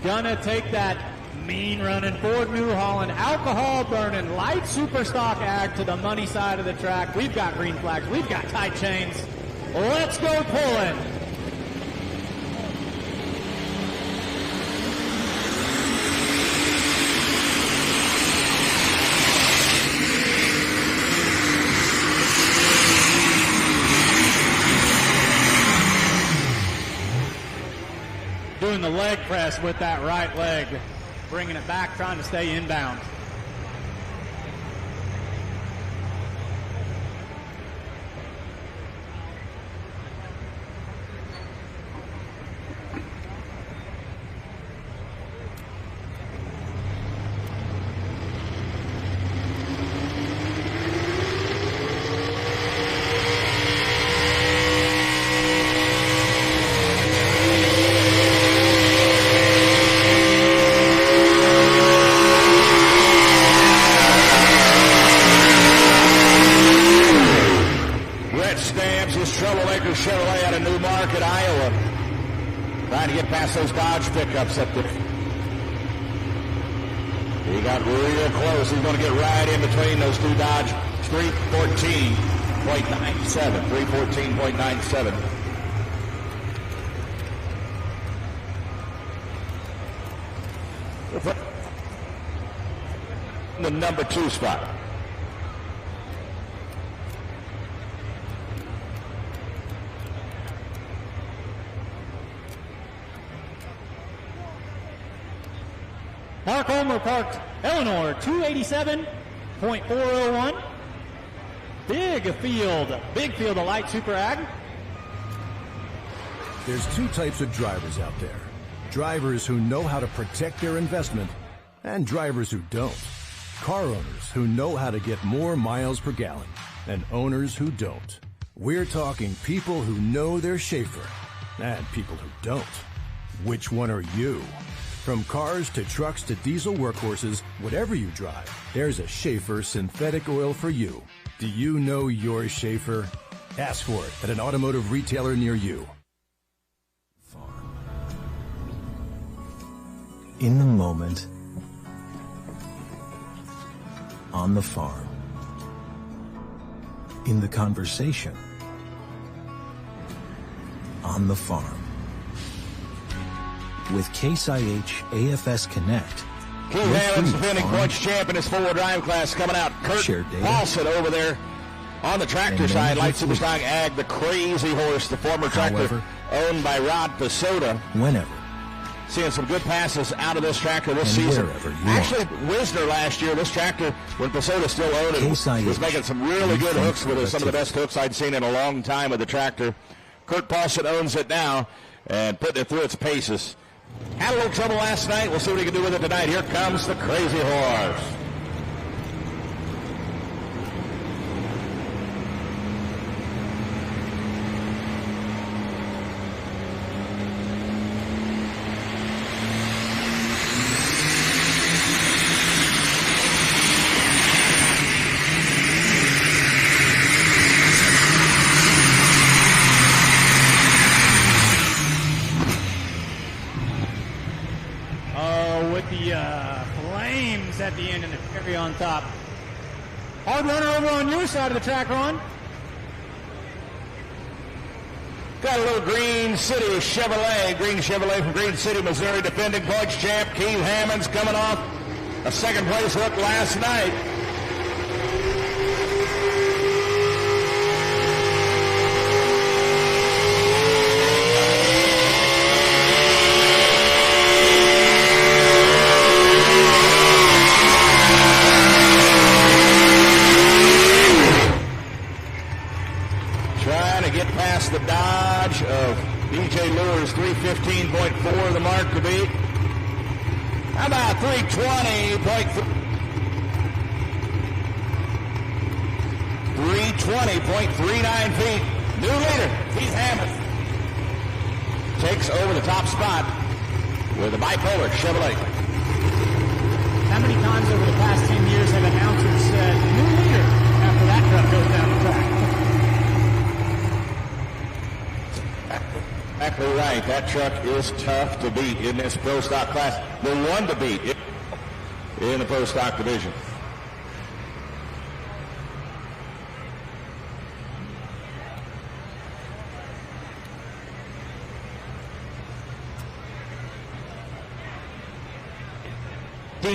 S3: Gonna take that mean running Ford New Holland, alcohol burning, light super stock ag to the money side of the track. We've got green flags. We've got tight chains. Let's go pulling. doing the leg press with that right leg, bringing it back, trying to stay inbound.
S7: Chevrolet out of New Market, Iowa. Trying to get past those Dodge pickups up there. He got real close. He's going to get right in between those two Dodge. 314.97. 314.97. The number 2 spot.
S3: Mark Ulmer parked Eleanor, 287.401. Big field of light Super Ag.
S20: There's two types of drivers out there. Drivers who know how to protect their investment and drivers who don't. Car owners who know how to get more miles per gallon and owners who don't. We're talking people who know their Schaefer and people who don't. Which one are you? From cars to trucks to diesel workhorses, whatever you drive, there's a Schaefer synthetic oil for you. Do you know your Schaefer? Ask for it at an automotive retailer near you.
S17: In the moment, on the farm, in the conversation, on the farm. With Case IH AFS Connect,
S7: Keith Hammond's defending points champ in his four-wheel drive class coming out. Kurt Fawcett over there on the tractor side, Light Superstock Ag, the crazy horse, the former tractor owned by Rod Pesota.
S17: Whenever.
S7: Seeing some good passes out of this tractor this season. Actually, Wisner last year, this tractor, when Pesota still owned it, was making some really good hooks with it. Some of the best hooks I'd seen in a long time with the tractor. Kurt Fawcett owns it now and putting it through its paces. Had a little trouble last night. We'll see what he can do with it tonight. Here comes the crazy horse.
S3: Flames at the end and the cherry on top. Hard runner over on your side of the track, Ron.
S7: Got a little Green City Chevrolet. Green Chevrolet from Green City, Missouri, defending points champ. Keith Hammond's coming off a second place hook last night. Get past the Dodge of DJ Lures, 315.4 the mark to beat. How about 320.3? 320.39 feet. New leader, Keith Hammond, takes over the top spot with a bipolar Chevrolet.
S3: How many times over the past 10 years have announcers said new leader after that truck goes down the track?
S7: Exactly right. That truck is tough to beat in this Pro Stock class. The one to beat in the Pro Stock division.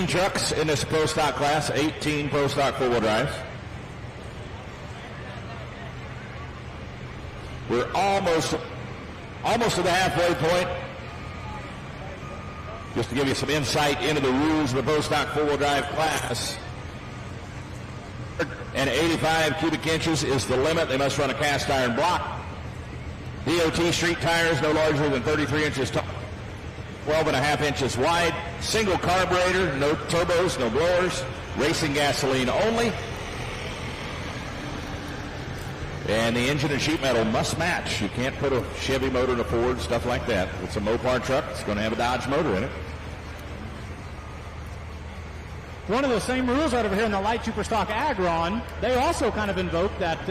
S7: Trucks in this Pro Stock class, 18 Pro Stock four-wheel drives. We're almost to the halfway point Just to give you some insight into the rules of the Pro-Stock four-wheel drive class. And 85 cubic inches is the limit. They must run a cast iron block. DOT street tires no larger than 33 inches tall, 12.5 inches wide. Single carburetor, no turbos, no blowers. Racing gasoline only. And the engine and sheet metal must match. You can't put a Chevy motor in a Ford, stuff like that. It's a Mopar truck. It's going to have a Dodge motor in it.
S3: One of the same rules right over here in the light Superstock Agron, they also kind of invoke that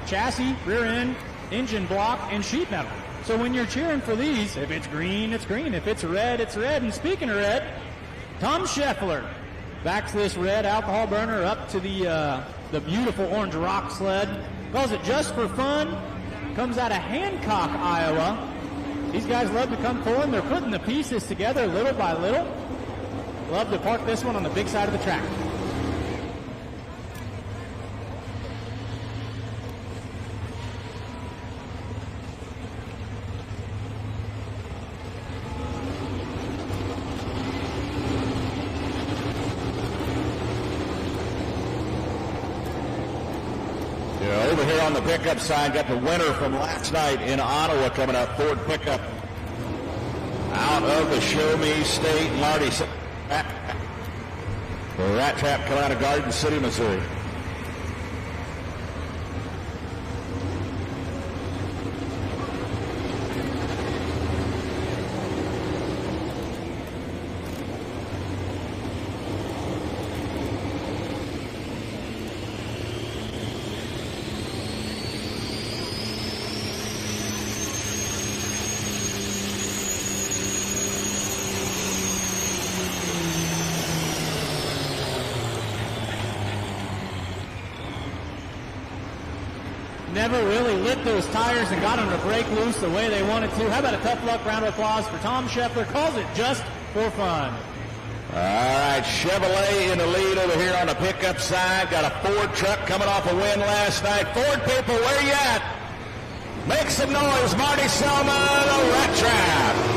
S3: chassis, rear end, engine block, and sheet metal. So when you're cheering for these, if it's green, it's green. If it's red, it's red. And speaking of red, Tom Scheffler backs this red alcohol burner up to the beautiful orange rock sled. Calls it Just for Fun. Comes out of Hancock, Iowa. These guys love to come forward. They're putting the pieces together little by little. Love to park this one on the big side of the track.
S7: Over here on the pickup side, got the winner from last night in Ottawa coming up. Ford pickup out of the Show Me State. Marty the Rat Trap coming out of Garden City, Missouri.
S3: Never really lit those tires and got them to break loose the way they wanted to. How about a tough luck round of applause for Tom Scheffler? Calls it Just for Fun.
S7: All right, Chevrolet in the lead over here on the pickup side. Got a Ford truck coming off a win last night. Ford people, where you at? Make some noise, Marty Selma, the Rat Trap.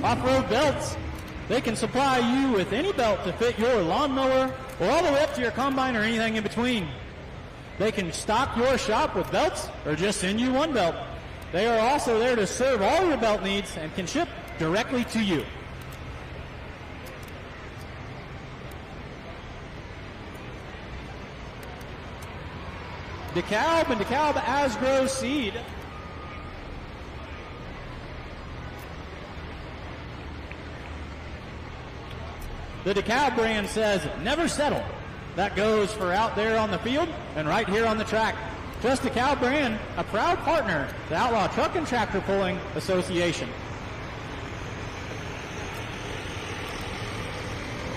S3: Off-road belts. They can supply you with any belt to fit your lawnmower or all the way up to your combine or anything in between. They can stock your shop with belts or just send you one belt. They are also there to serve all your belt needs and can ship directly to you. DeKalb and DeKalb Asgrow Seed. The DeKalb brand says, never settle. That goes for out there on the field and right here on the track. Just DeKalb brand, a proud partner of the Outlaw Truck and Tractor Pulling Association.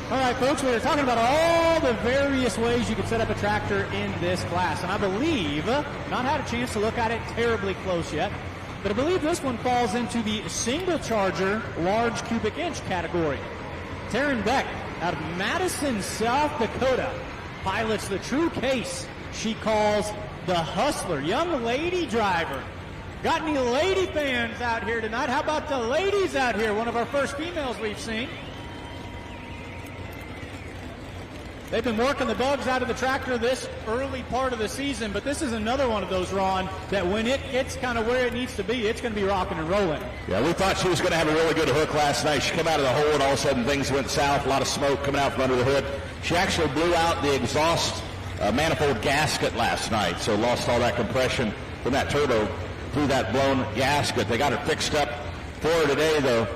S3: All right, folks, we were talking about all the various ways you can set up a tractor in this class. And I believe, not had a chance to look at it terribly close yet, but I believe this one falls into the single charger large cubic inch category. Taryn Beck out of Madison, South Dakota, pilots the true case she calls the Hustler. Young lady driver. Got any lady fans out here tonight? How about the ladies out here? One of our first females we've seen. They've been working the bugs out of the tractor this early part of the season, but this is another one of those, Ron, that when it gets kind of where it needs to be, it's going to be rocking and rolling.
S7: Yeah, we thought she was going to have a really good hook last night. She came out of the hole, and all of a sudden things went south, a lot of smoke coming out from under the hood. She actually blew out the exhaust manifold gasket last night, so lost all that compression from that turbo through that blown gasket. They got her fixed up for her today, though.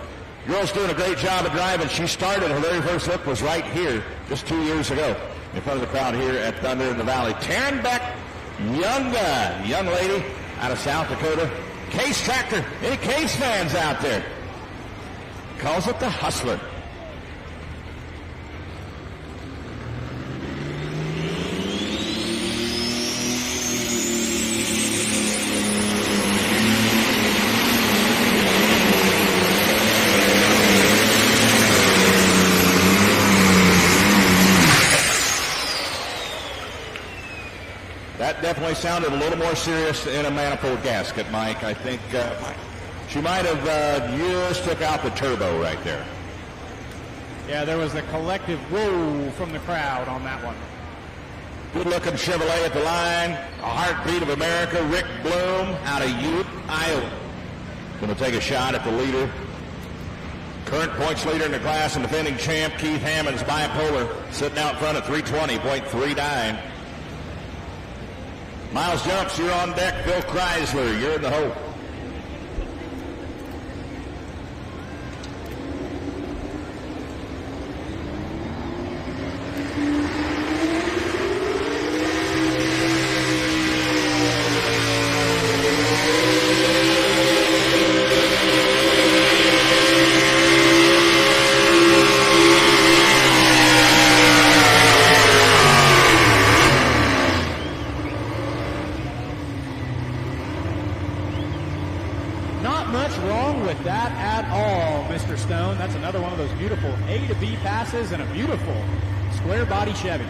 S7: Girl's doing a great job of driving. She started, her very first hook was right here. just 2 years ago in front of the crowd here at Thunder in the Valley. Taryn Beck, young lady out of South Dakota. Case Tractor. Any Case fans out there? Calls it the Hustler. That definitely sounded a little more serious in a manifold gasket, Mike. I think she might have just took out the turbo right there.
S3: Yeah, there was a collective whoa from the crowd on that one.
S7: Good-looking Chevrolet at the line. A Heartbeat of America, Rick Bloom out of Ute, Iowa. Going to take a shot at the leader. Current points leader in the class and defending champ Keith Hammond's bipolar sitting out front at 320.39. Miles Jumps, you're on deck. Bill Chrysler, you're in the hole.
S3: That's another one of those beautiful A to B passes and a beautiful square body Chevy.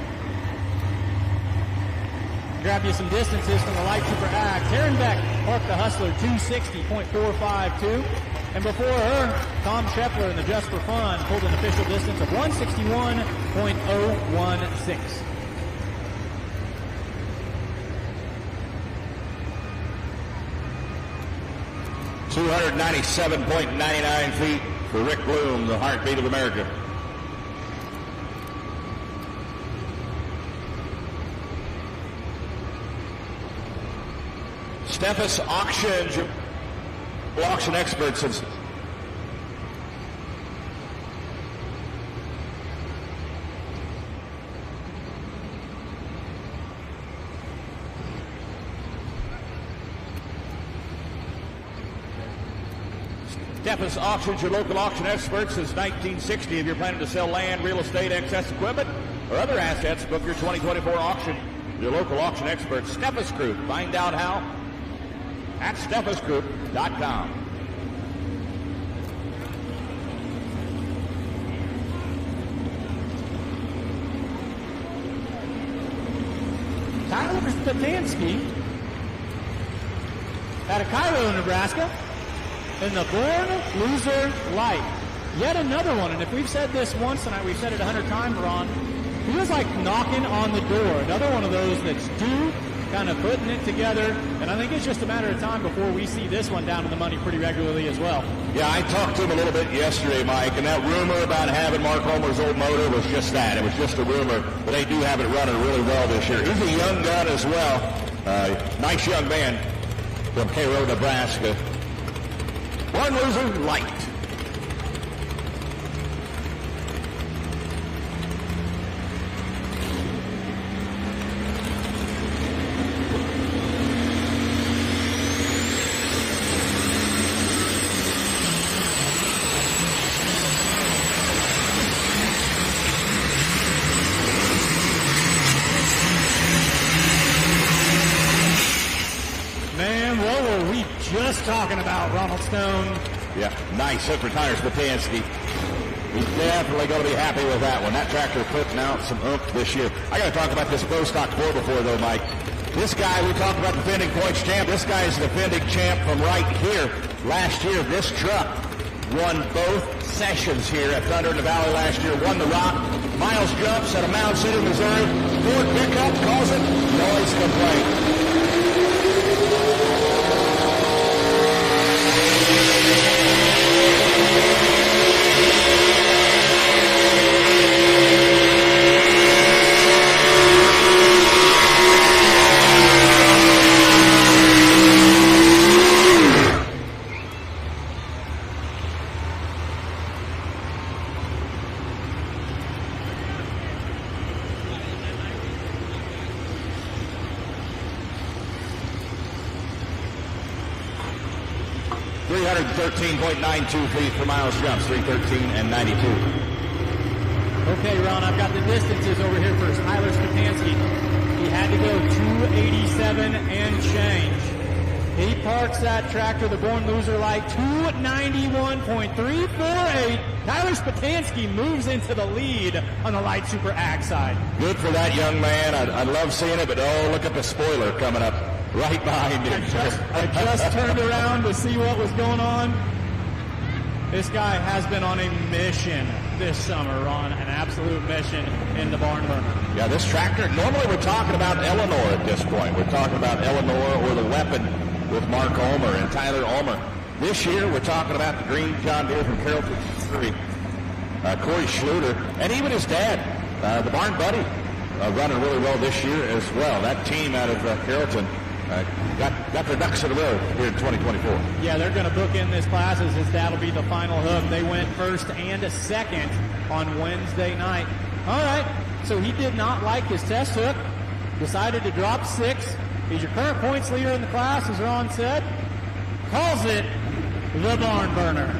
S3: Grab you some distances from the Light Super Ag. Taryn Beck parked the Hustler 260.452. And before her, Tom Scheffler in the Just for Fun pulled an official distance of 161.016. $297.99 feet for Rick Bloom, the Heartbeat of America. Steffes auction experts have Steffes Auctions, your local auction experts since 1960. If you're planning to sell land, real estate, excess equipment, or other assets, book your 2024 auction. Your local auction experts, Steffes Group. Find out how at steffesgroup.com. Tyler Stefanski out of Cairo, Nebraska, in the Born Loser Light. Yet another one, and if we've said this once tonight, we've said it 100 times, Ron, he was like knocking on the door. Another one of those that's due, kind of putting it together, and I think it's just a matter of time before we see this one down to the money pretty regularly as well.
S7: Yeah, I talked to him a little bit yesterday, Mike, and that rumor about having Mark Homer's old motor was just that. It was just a rumor, but they do have it running really well this year. He's a young gun as well. Nice young man from Cairo, Nebraska. Born Loser Light.
S3: Talking about Ronald Stone.
S7: Yeah, nice hit for Tyler Stefanski. He's definitely going to be happy with that one. That tractor putting out some oomph this year. I got to talk about this Pro Stock 4 before, though, Mike. This guy, we talked about defending points champ. This guy is the defending champ from right here. Last year, this truck won both sessions here at Thunder in the Valley last year. Won the Rock. Miles Jumps out of Mound City, Missouri. Ford pickup calls it noise complaint. 313.92 feet per miles jumps, 313 and 92.
S3: Okay, Ron, I've got the distances over here for Tyler Stepanski. He had to go 287 and change. He parks that tractor, the Born Loser, like 291.348. Tyler Stepanski moves into the lead on the light super ag side.
S7: Good for that young man. I love seeing it, but oh, look at the spoiler coming up right behind him.
S3: I just turned around to see what was going on. This guy has been on a mission this summer, Ron, an absolute mission in the barn burner.
S7: Yeah, this tractor, normally we're talking about Eleanor at this point. We're talking about Eleanor or the Weapon with Mark Ulmer and Tyler Ulmer. This year, we're talking about the green John Deere from Carrollton 3, Corey Schluter, and even his dad, the Barn Buddy, running really well this year as well. That team out of Carrollton got their ducks in a row here in 2024.
S3: Yeah, they're going to book in this class as that'll be the final hook. They went first and second on Wednesday night. All right, so he did not like his test hook, decided to drop 6. He's your current points leader in the class, as Ron said. Calls it the barn burner.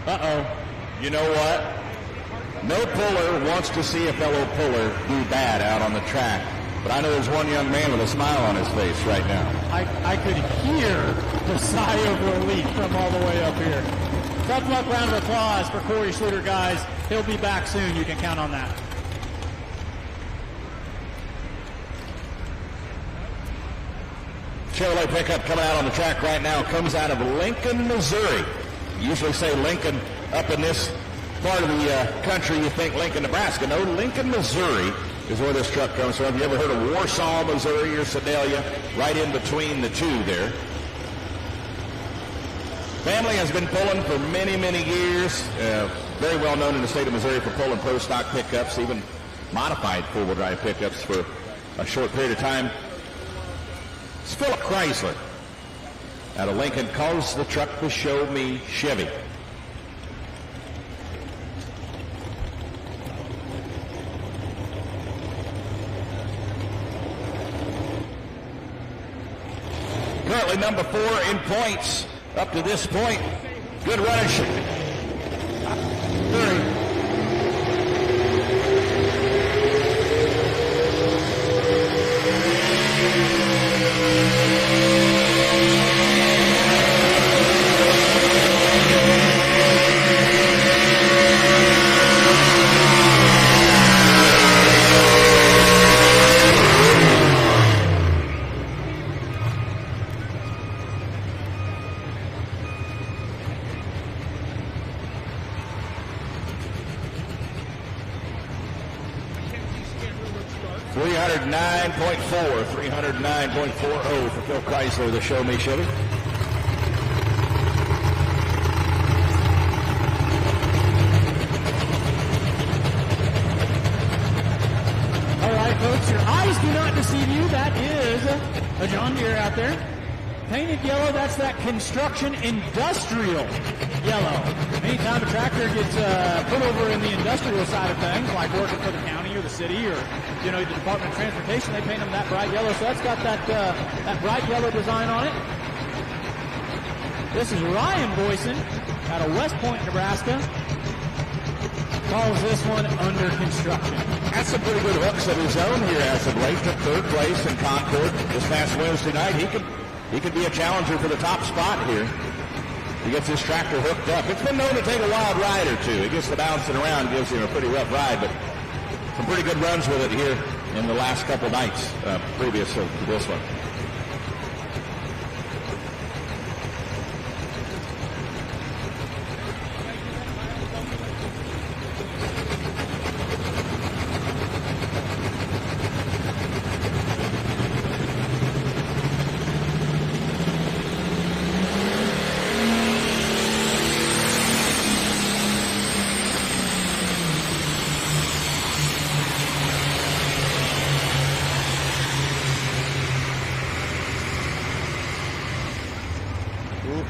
S7: Uh-oh. You know what? No puller wants to see a fellow puller do bad out on the track. But I know there's one young man with a smile on his face right now.
S3: I could hear the sigh of relief from all the way up here. Tough luck round of applause for Corey Schluter, guys. He'll be back soon. You can count on that.
S7: Chevrolet pickup coming out on the track right now comes out of Lincoln, Missouri. You usually say Lincoln up in this part of the country, you think Lincoln, Nebraska. No, Lincoln, Missouri is where this truck comes from. Have you ever heard of Warsaw, Missouri, or Sedalia? Right in between the two there. Family has been pulling for many, many years. Very well known in the state of Missouri for pulling pro stock pickups, even modified four-wheel drive pickups for a short period of time. It's Philip Chrysler out of Lincoln, calls the truck the Show Me Chevy. Currently number 4 in points up to this point. Good running. 30. $309.40 for Phil Chrysler, the Show Me Chevy.
S3: All right, folks, your eyes do not deceive you. That is a John Deere out there. Painted yellow, that's that construction industrial yellow. Anytime a tractor gets put over in the industrial side of things, like working for the county or the city or, you know, the Department of Transportation, they paint them that bright yellow. So that's got that bright yellow design on it. This is Ryan Boyson out of West Point, Nebraska. Calls this one under construction.
S7: That's some pretty good hooks of his own here as of late. Took 3rd place in Concord this past Wednesday night. He could be a challenger for the top spot here. He gets his tractor hooked up. It's been known to take a wild ride or two. He gets to bouncing around, gives him a pretty rough ride, but some pretty good runs with it here in the last couple nights previous to this one.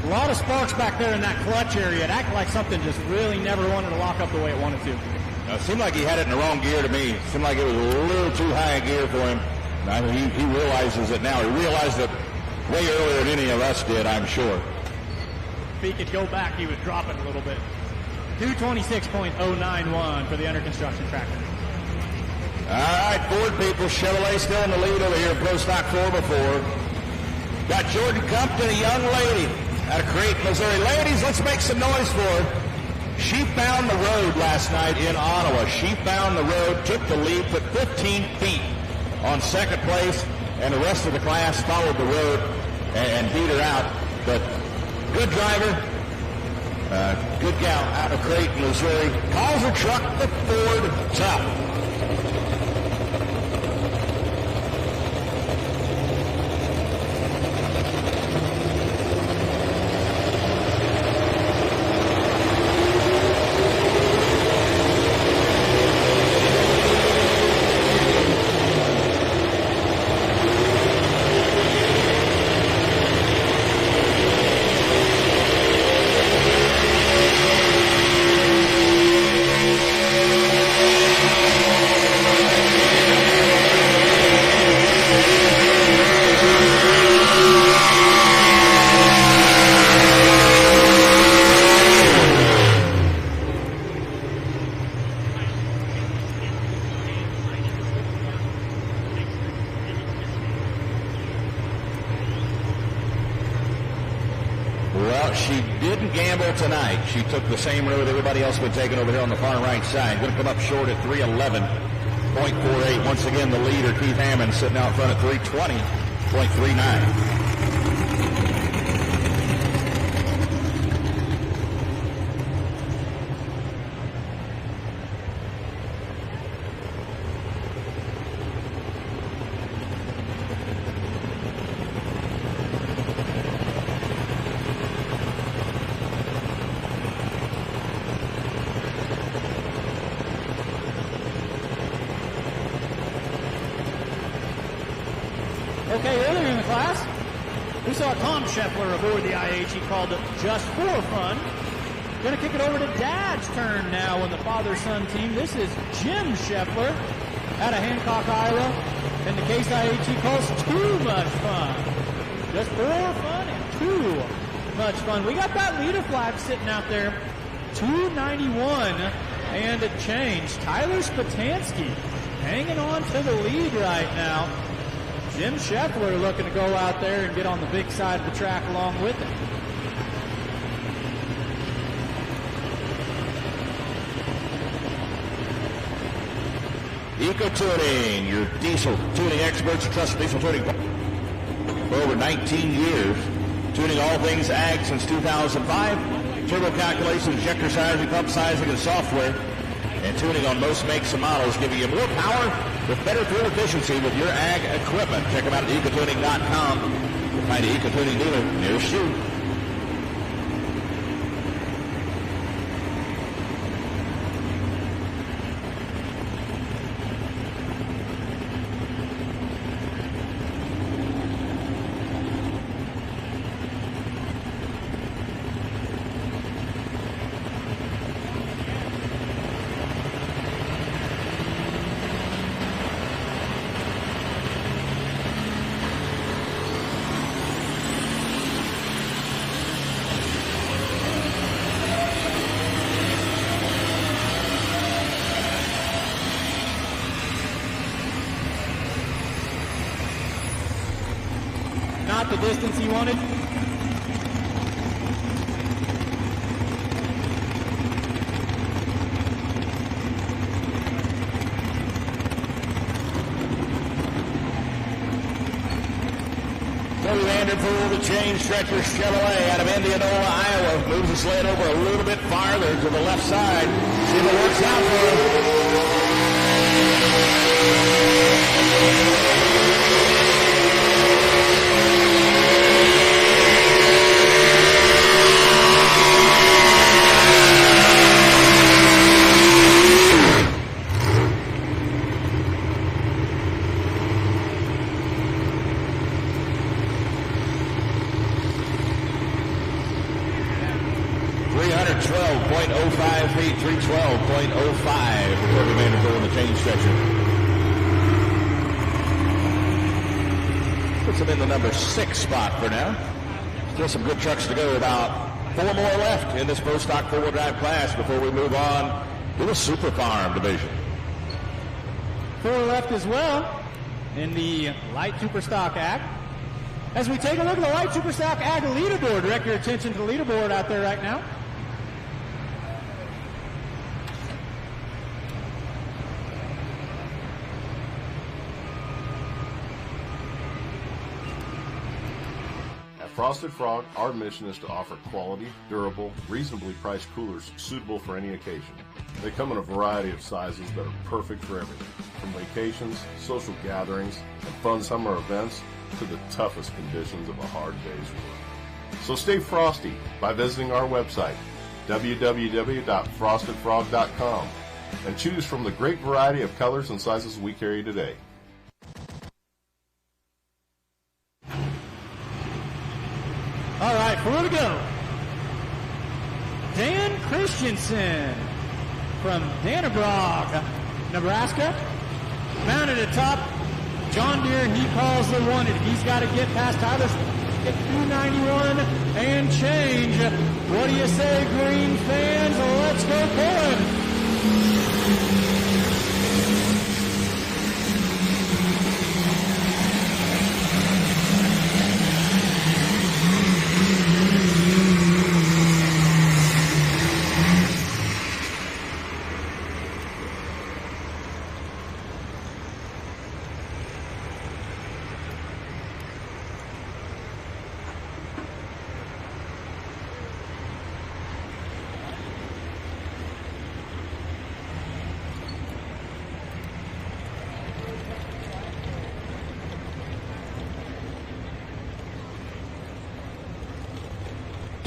S3: A lot of sparks back there in that clutch area. It acted like something just really never wanted to lock up the way it wanted to.
S7: It seemed like he had it in the wrong gear to me. It seemed like it was a little too high a gear for him. I mean, he realizes it now. He realized it way earlier than any of us did, I'm sure.
S3: If he could go back, he would drop it a little bit. 226.091 for the under construction tractor.
S7: All right, Ford people, Chevrolet still in the lead over here in Pro Stock 4x4. Got Jordan Compton, a young lady out of Creighton, Missouri. Ladies, let's make some noise for her. She found the road last night in Ottawa. She found the road, took the lead, put 15 feet on second place, and the rest of the class followed the road and beat her out. But good driver, good gal out of Creighton, Missouri. Calls her truck the Ford Tough. Tonight, she took the same road everybody else been taking over here on the far right side. Going to come up short at 311.48. Once again, the leader, Keith Hammond, sitting out front at 320.39.
S3: Scheffler aboard the IH. He called it just for fun. Going to kick it over to Dad's turn now in the father-son team. This is Jim Scheffler out of Hancock, Iowa. And the Case IH he calls too much fun. Just for fun and too much fun. We got that leader flag sitting out there. 291 and a change. Tyler Spatansky hanging on to the lead right now. Jim Scheffler looking to go out there and get on the big side of the track along with him.
S7: Eco-Tuning, your diesel tuning experts, trusted diesel tuning for over 19 years. Tuning all things ag since 2005. Turbo calculations, injector sizing, pump sizing, and software. And tuning on most makes and models, giving you more power with better fuel efficiency with your ag equipment. Check them out at ecotuning.com. You'll find an Eco-Tuning dealer nearest you.
S3: The distance he wanted.
S7: Cody Vanderpool, the chain stretcher Chevrolet out of Indianola, Iowa, moves the sled over a little bit farther to the left side. See if it works out for him. 35 feet, 312.05 for Kirby Vanderbilt in the chain stretcher. Puts him in the number 6 spot for now. Still some good trucks to go. About 4 more left in this Pro Stock 4-wheel drive class before we move on to the Super Farm division.
S3: 4 left as well in the Light Super Stock Ag. As we take a look at the Light Super Stock Ag leaderboard, direct your attention to the leaderboard out there right now.
S21: At Frosted Frog, our mission is to offer quality, durable, reasonably priced coolers suitable for any occasion. They come in a variety of sizes that are perfect for everything, from vacations, social gatherings, and fun summer events to the toughest conditions of a hard day's work. So stay frosty by visiting our website, www.frostedfrog.com, and choose from the great variety of colors and sizes we carry today.
S3: All right, 4 to go. Dan Christensen from Dannebrog, Nebraska. Mounted atop John Deere, he calls the one, and he's got to get past Tyler's at 291 and change. What do you say, Green fans? Let's go pulling.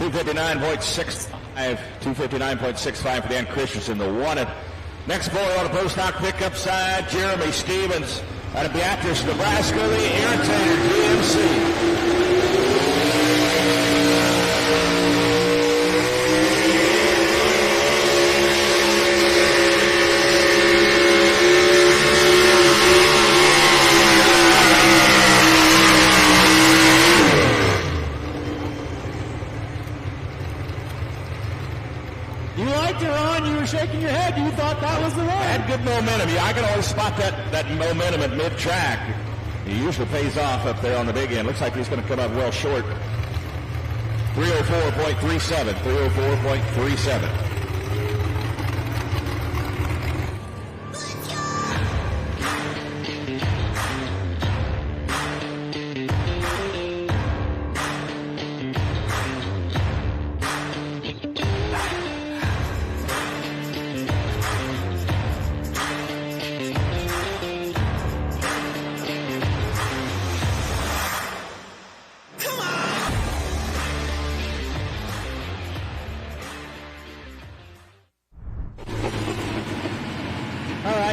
S7: $259.65 for Dan Christensen, the wanted. Next boy on the Pro Stock pickup side, Jeremy Stevens out of Beatrice, Nebraska, the Irritator GMC.
S3: Shaking your head, you thought that was the one.
S7: Had good momentum. Yeah, I can always spot that momentum at mid-track. He usually pays off up there on the big end. Looks like he's going to come up well short. 304.37, 304.37.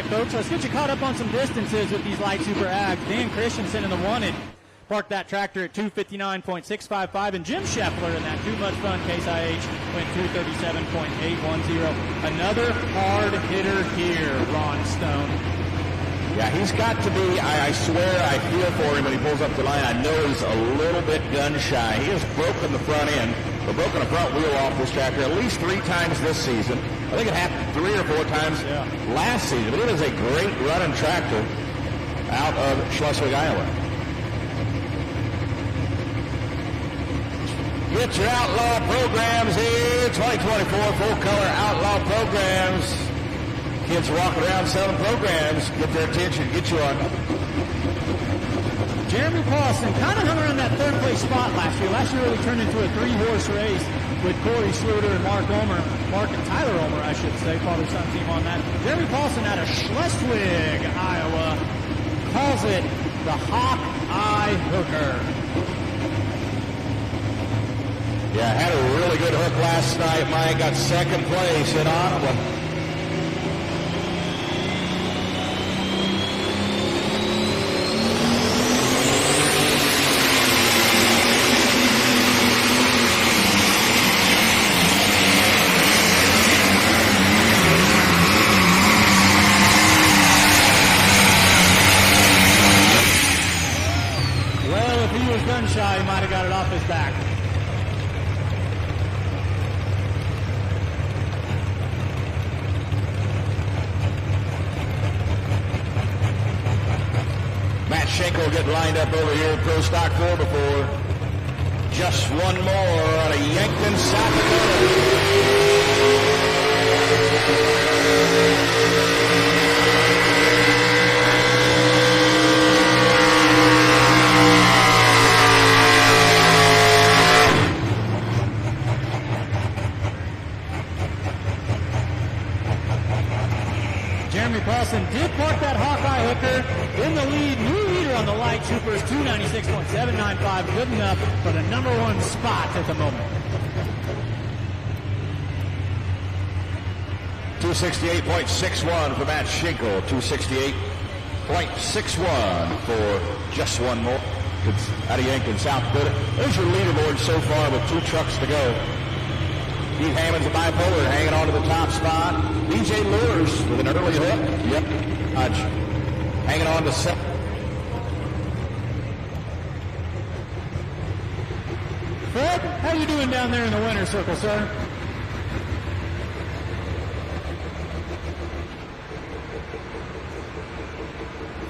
S3: Folks, let's get you caught up on some distances with these Light Super Ags. Dan Christensen in the wanted parked that tractor at 259.655, and Jim Scheffler in that Too Much Fun Case IH went 237.810. Another hard hitter here, Ron Stone.
S7: Yeah, he's got to be, I swear, I feel for him when he pulls up the line. I know he's a little bit gun shy. He has broken the front end, or broken a front wheel off this tractor at least 3 times this season. I think it happened 3 or 4 times last season, but it is a great running tractor out of Schleswig, Iowa. Get your outlaw programs here, 2024 full color outlaw programs. Kids walk around selling programs, get their attention, get you on.
S3: Jeremy Paulson kind of hung around that 3rd place spot last year. Last year really turned into a 3-horse race with Corey Schluter and Mark and Tyler Omer, I should say, father-son team on that. Jeremy Paulson out of Schleswig, Iowa, calls it the Hawkeye Hooker.
S7: Yeah, had a really good hook last night. Mike got 2nd place in Ottawa. Schenkel getting lined up over here at Pro Stock 4 before just one more on a Yankton, South Dakota.
S3: Jeremy Paulson did park that Hawkeye hooker in the lead. New leader on the Light Troopers, 296.795. Good enough for the number one spot at the moment.
S7: 268.61 for Matt Schenkel. 268.61 for just one more. It's out of Yankton, South Dakota. There's your leaderboard so far with 2 trucks to go. Steve Hammond's a bipolar hanging on to the top spot. DJ Lures with an early hook. Yep. Hanging on to 7.
S3: Fred, how you doing down there in the winner's circle, sir?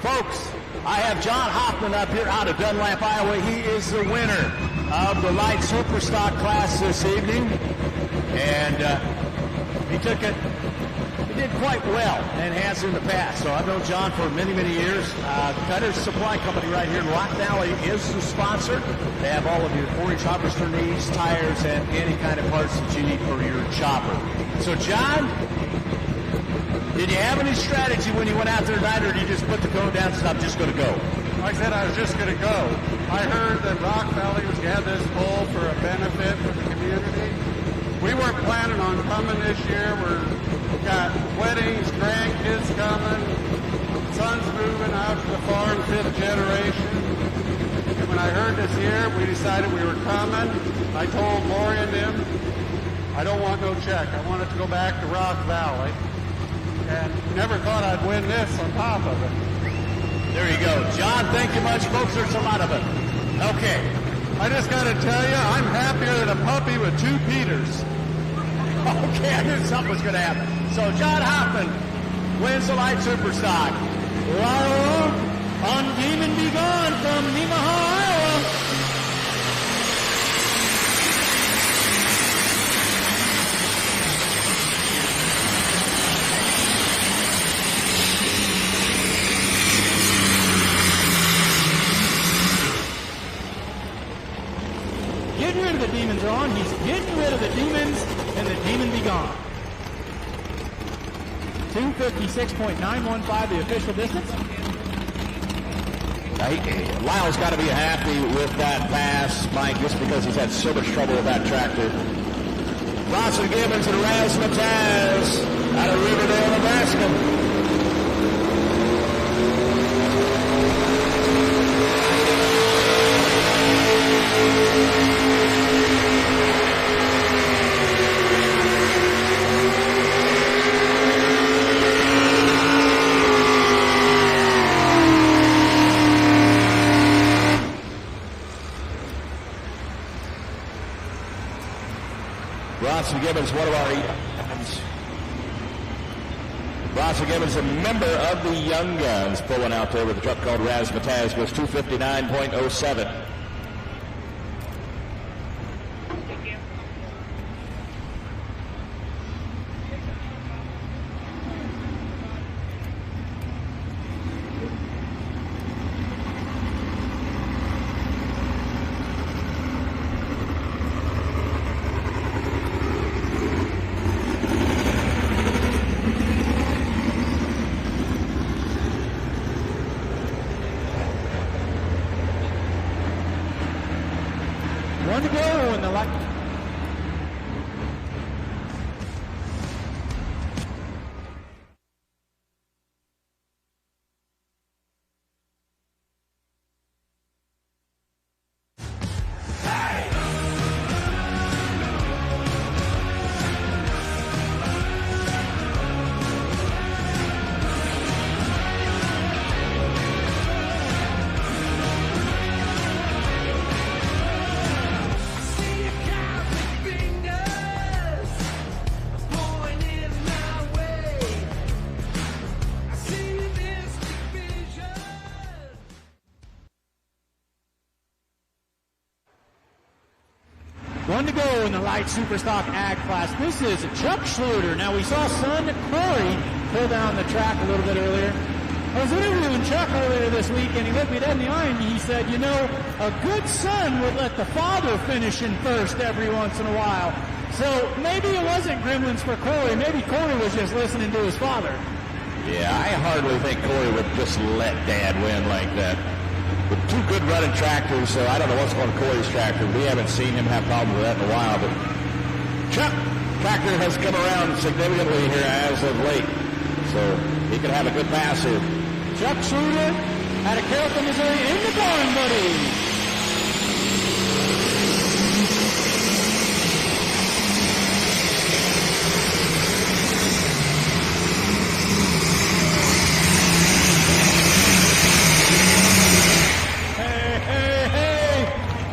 S1: Folks, I have John Hoffman up here out of Dunlap, Iowa. He is the winner of the light superstock class this evening. And he took it. He did quite well in Hanson in the past. So I've known John for many, many years. Cutter's Supply Company right here in Rock Valley is the sponsor. They have all of your 4-inch harvester needs, tires, and any kind of parts that you need for your chopper. So John, did you have any strategy when you went out there tonight, or did you just put the cone down and said, I'm just going to go?
S4: I said I was just going to go. I heard that Rock Valley was going to have this bull for a benefit for the community. We weren't planning on coming this year. We've got weddings, grandkids coming, son's moving out to the farm, 5th generation. And when I heard this year, we decided we were coming. I told Lori and them, I don't want no check. I want it to go back to Rock Valley. And never thought I'd win this on top of it.
S1: There you go. John, thank you much, folks. There's a lot of it. Okay.
S4: I just got to tell you, I'm happier than a puppy with 2 Peters.
S1: Okay, I knew something was going to happen. So John Hoffman wins the light superstock.
S3: Laurel on Demon Be Gone from Nemaha, Iowa. Getting rid of the demons are on. He's getting rid of the demons, and the demon be gone. 256.915, the official distance.
S7: Lyle's got to be happy with that pass, Mike, just because he's had so much trouble with that tractor.
S1: Bronson Gibbons and Razzmatazz out of Riverdale, Nebraska.
S7: Bronson Gibbons, one of our Bronson Gibbons, a member of the Young Guns, pulling out there with a truck called Razzmatazz, goes 259.07.
S3: One to go in the light Superstock Ag class. This is Chuck Schluter. Now, we saw son Corey pull down the track a little bit earlier. I was interviewing Chuck earlier this week, and he looked me dead in the eye, and he said, you know, a good son would let the father finish in first every once in a while. So maybe it wasn't gremlins for Corey. Maybe Corey was just listening to his father.
S7: Yeah, I hardly think Corey would just let Dad win like that. With two good running tractors, so I don't know what's going on Corey's tractor. We haven't seen him have problems with that in a while, but Chuck tractor has come around significantly here as of late, so he could have a good pass here.
S3: Chuck Schluter out of Carrollton, Missouri, in the barn, buddy.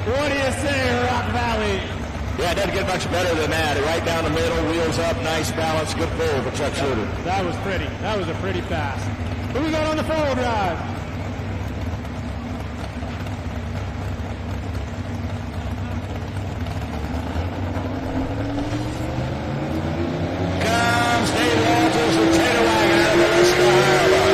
S3: What do you say, Rock Valley?
S7: Yeah, it doesn't get much better than that. Right down the middle, wheels up, nice balance, good pull for Chuck Schluter.
S3: That was pretty. That was a pretty pass. Who we got on the four-wheel drive?
S7: Comes Dave Walters with Tater Wagon out of the West Iowa.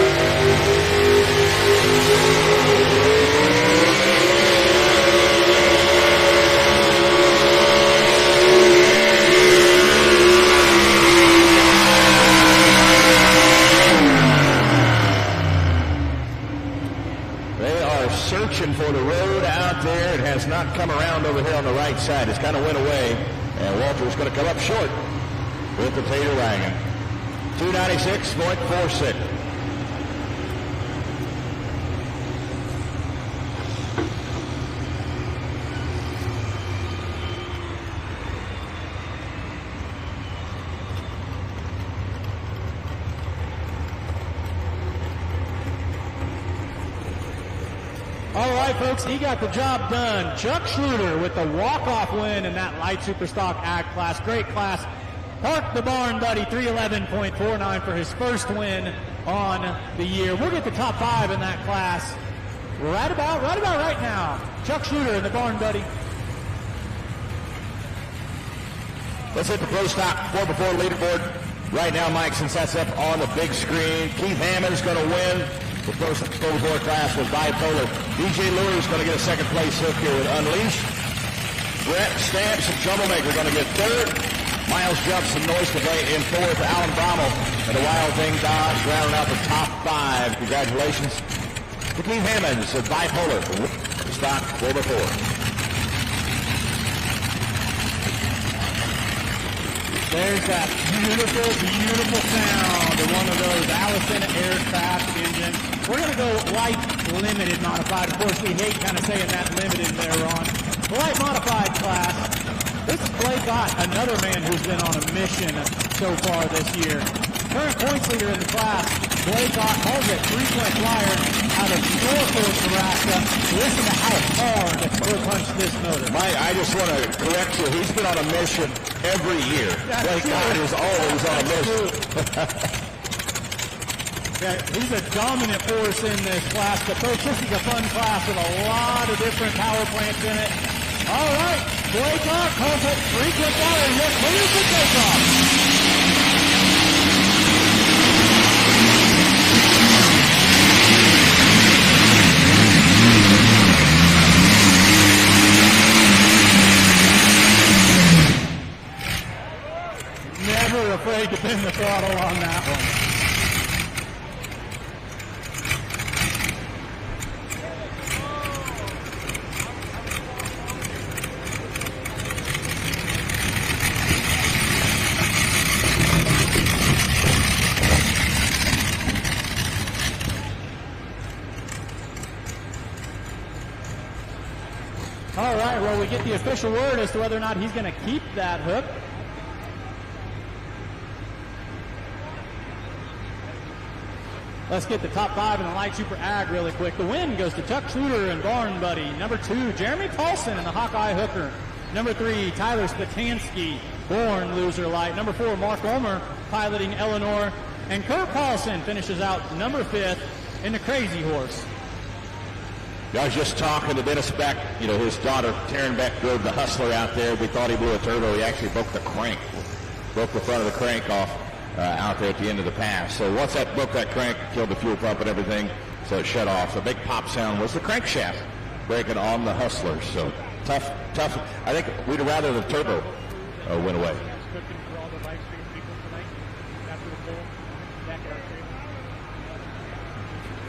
S7: Searching for the road out there. It has not come around over here on the right side. It's kind of went away, and Walter's going to come up short with the Tater Wagon. 296.46.
S3: All right, folks, he got the job done. Chuck Schluter with the walk-off win in that light Superstock Ag class. Great class. Park the Barn Buddy, 311.49 for his first win on the year. We'll get the top five in that class right about right now. Chuck Schluter in the Barn Buddy.
S7: Let's hit the Pro Stock 4x4 leaderboard right now, Mike, since that's up on the big screen. Keith Hammond's going to win the Pro 4x4 class with Bipolar. DJ Lure is going to get a second place hook here with Unleashed. Brett Stamps and Troublemaker going to get third. Miles Jumps and Noise to play in fourth. Alan Brommel and the Wild Thing Dodge rounding out the top five. Congratulations to Keith Hammonds of Bipolar for Stock 4x4.
S3: There's that beautiful, beautiful sound of one of those Allison aircraft engines. We're going to go light limited modified. Of course, we hate kind of saying that limited there, Ron. The light modified class. This is Blake Ott, another man who's been on a mission so far this year. Current points leader in the class, Blake Ott, calls it three-point flyer out of Norfolk, Nebraska. Listen to how hard he'll punch this motor.
S7: Mike, I just want to correct you. He's been on a mission every year. Blake Ott is always on a mission.
S3: Yeah, he's a dominant force in this class. But folks, this is a fun class with a lot of different power plants in it. All right, Blake Ott calls it three-point flyer. Yes, clear for takeoff. Never afraid to pin the throttle on that one. All right, well, we get the official word as to whether or not he's going to keep that hook. Let's get the top five in the Light Super Ag really quick. The win goes to Chuck Schluter and Barn Buddy. Number 2, Jeremy Paulson and the Hawkeye Hooker. Number 3, Tyler Spatansky, Born Loser Light. Number 4, Mark Ulmer, piloting Eleanor. And Kurt Paulson finishes out number 5th in the Crazy Horse.
S7: I was just talking to Dennis Beck. You know, his daughter, Taryn Beck, drove the Hustler out there. We thought he blew a turbo. He actually broke the crank. Broke the front of the crank off out there at the end of the pass. So once that broke that crank, killed the fuel pump and everything, so it shut off. So big pop sound was the crankshaft breaking on the Hustler. So tough. I think we'd have rather the turbo went away.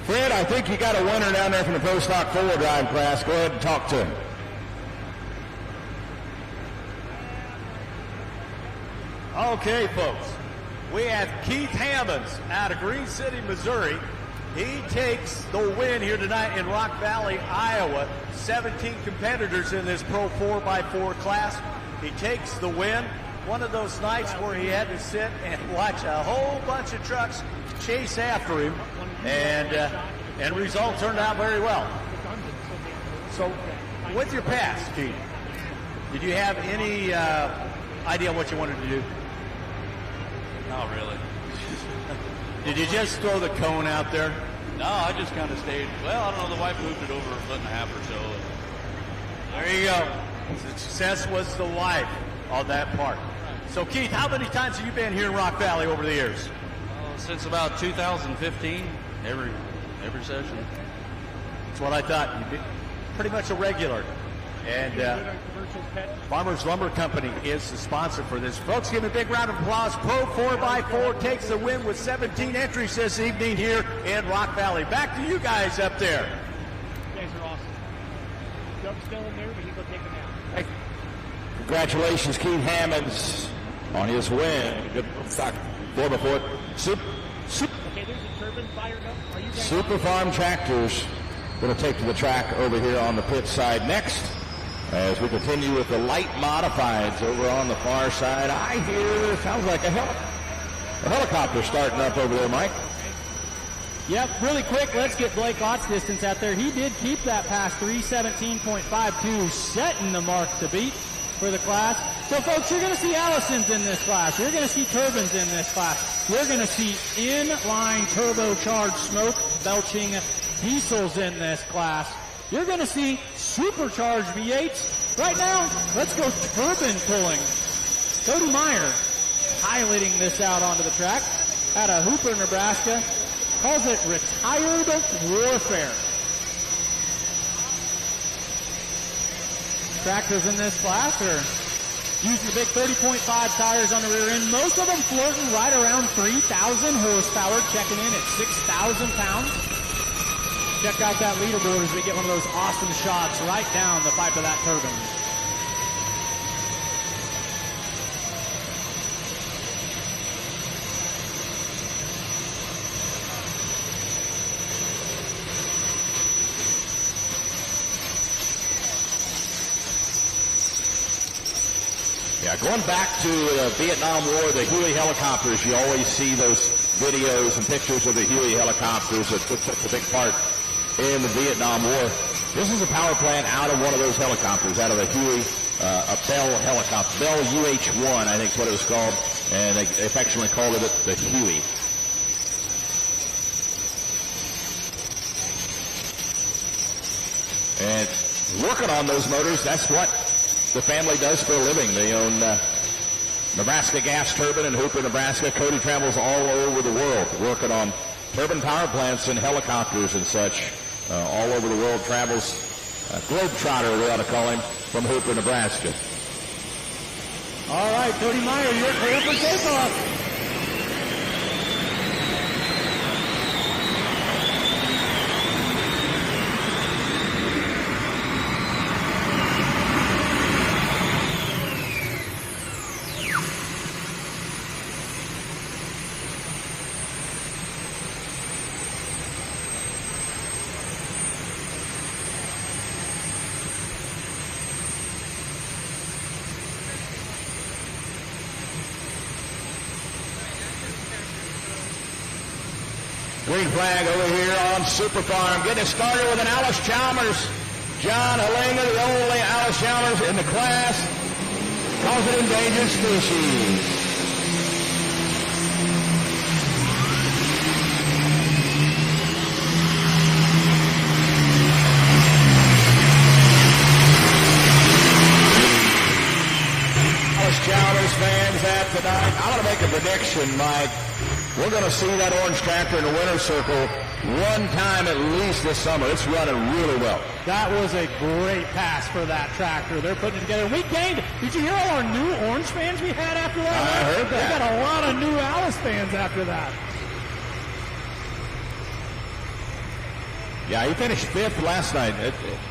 S7: Fred, I think you got a winner down there from the Pro Stock 4 drive class. Go ahead and talk to him.
S12: Okay, folks. We have Keith Hammonds out of Green City, Missouri. He takes the win here tonight in Rock Valley, Iowa. 17 competitors in this Pro 4x4 class. He takes the win. One of those nights where he had to sit and watch a whole bunch of trucks chase after him, and result turned out very well. So, with your pass, Keith, did you have any idea what you wanted to do?
S5: Not really.
S12: Did you just throw the cone out there?
S5: No, I just kind of stayed. Well, I don't know. The wife moved it over a foot and a half or so.
S12: There you go. The success was the wife on that part. So, Keith, how many times have you been here in Rock Valley over the years?
S5: Since about 2015, every session.
S12: That's what I thought. You'd be pretty much a regular. And Farmers Lumber Company is the sponsor for this. Folks, give a big round of applause. Pro 4x4 takes the win with 17 entries this evening here in Rock Valley. Back to you guys up there.
S3: You guys are awesome. Doug's still in there, but he's going to take them out.
S7: Hey. Congratulations, Keith Hammonds, on his win. Good stock 4x4.
S3: Okay, there's a turbine fired up. Are you guys
S7: Super Farm Tractors going to take to the track over here on the pit side next. As we continue with the light modifieds over on the far side, I hear sounds like a helicopter starting up over there, Mike.
S3: Yep, really quick, let's get Blake Ott's distance out there. He did keep that past 3:17.52, setting the mark to beat for the class. So, folks, you're going to see Allisons in this class. You're going to see turbines in this class. You're going to see inline turbocharged smoke belching diesels in this class. You're going to see supercharged V8s. Right now, let's go turbine pulling. Cody Meyer piloting this out onto the track out of Hooper, Nebraska. Calls it retired warfare. Tractors in this class are using the big 30.5 tires on the rear end. Most of them floating right around 3,000 horsepower, checking in at 6,000 pounds. Check out that leaderboard as we get one of those awesome shots right down the pipe of that turbine.
S7: Yeah, going back to the Vietnam War, the Huey helicopters, you always see those videos and pictures of the Huey helicopters that took such a big part in the Vietnam War. This is a power plant out of one of those helicopters, out of a Huey, a Bell helicopter. Bell UH-1, I think is what it was called, and they affectionately called it the Huey. And working on those motors, that's what the family does for a living. They own Nebraska Gas Turbine in Hooper, Nebraska. Cody travels all over the world working on turbine power plants and helicopters and such. All over the world, travels globetrotter, we ought to call him, from Hooper, Nebraska.
S3: All right, Cody Meyer, you're clear for takeoff.
S7: Green flag over here on Super Farm. Getting it started with an Alice Chalmers. John Halinga, the only Alice Chalmers in the class. Calls it endangered species. and Mike, we're going to see that orange tractor in the winner's circle one time at least this summer. It's running really well.
S3: That was a great pass for that tractor. They're putting it together. We gained. Did you hear all our new Orange fans we had after that?
S7: I heard that.
S3: We got a lot of new Alice fans after that.
S7: Yeah, he finished 5th last night.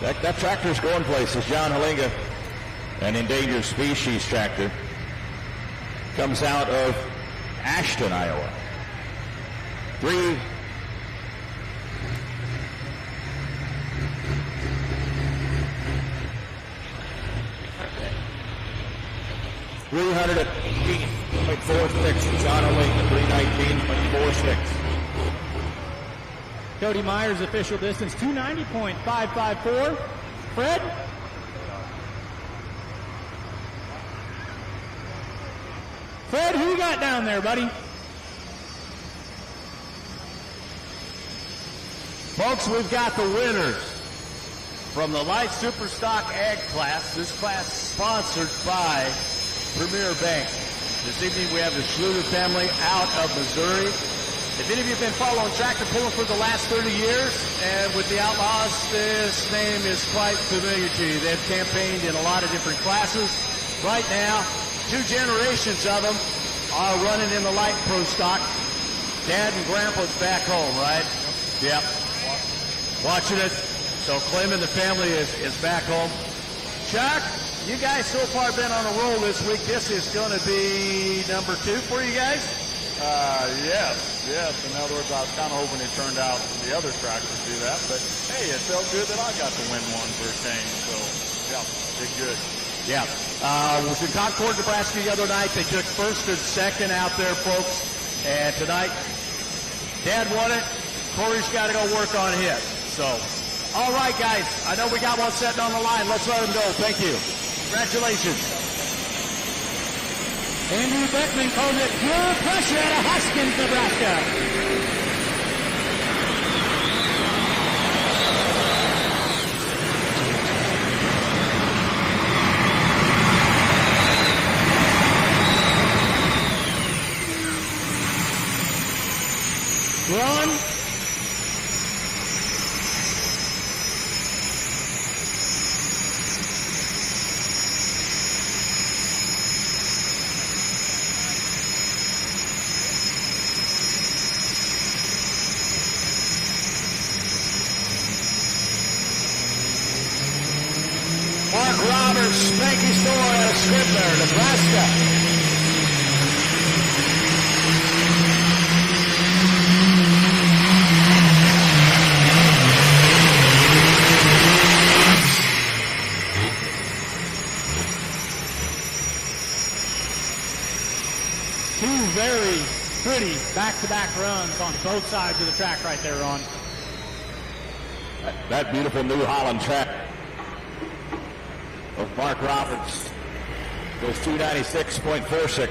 S7: That tractor's going places. John Halinga, an endangered species tractor, comes out of Ashton, Iowa. 318.46. John Halinga, 319.46.
S3: Cody Myers' official distance, 290.554. Fred? Fred, who you got down there, buddy?
S12: Folks, we've got the winners from the light super stock ag class. This class sponsored by Premier Bank. This evening we have the Schluter family out of Missouri. If any of you have been following tractor pulling for the last 30 years, and with the Outlaws, this name is quite familiar to you. They've campaigned in a lot of different classes. Right now, 2 generations of them are running in the light pro stock. Dad and Grandpa's back home, right? Yep. Watching it. So Clem and the family is back home. Chuck, you guys so far been on a roll this week. This is going to be number 2 for you guys?
S6: Yes. In other words, I was kind of hoping it turned out the other tractors do that, but hey, it felt good that I got to win one for a change. So, yeah, did good.
S12: Yeah. Was in Concord, Nebraska the other night. They took 1st and 2nd out there, folks. And tonight, Dad won it. Corey's got to go work on his. So, all right, guys. I know we got one sitting on the line. Let's let him go. Thank you. Congratulations.
S3: Andrew Beckman calls it pure pressure out of Hoskins, Nebraska. Ron.
S1: Mark Roberts, Spanky Store out of Scribner, Nebraska.
S3: Two very pretty back-to-back runs on both sides of the track right there, Ron.
S7: That beautiful New Holland track of Mark Roberts goes 296.46.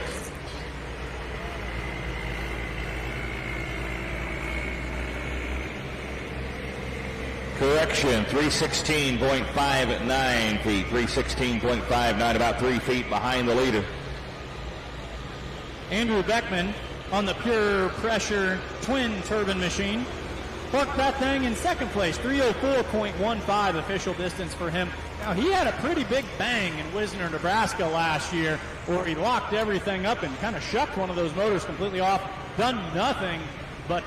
S7: Correction, 316.59 feet, 316.59, about 3 feet behind the leader.
S3: Andrew Beckman on the pure pressure twin turbine machine. Parked that thing in 2nd place, 304.15 official distance for him. Now, he had a pretty big bang in Wisner, Nebraska last year where he locked everything up and kind of shucked one of those motors completely off. Done nothing, but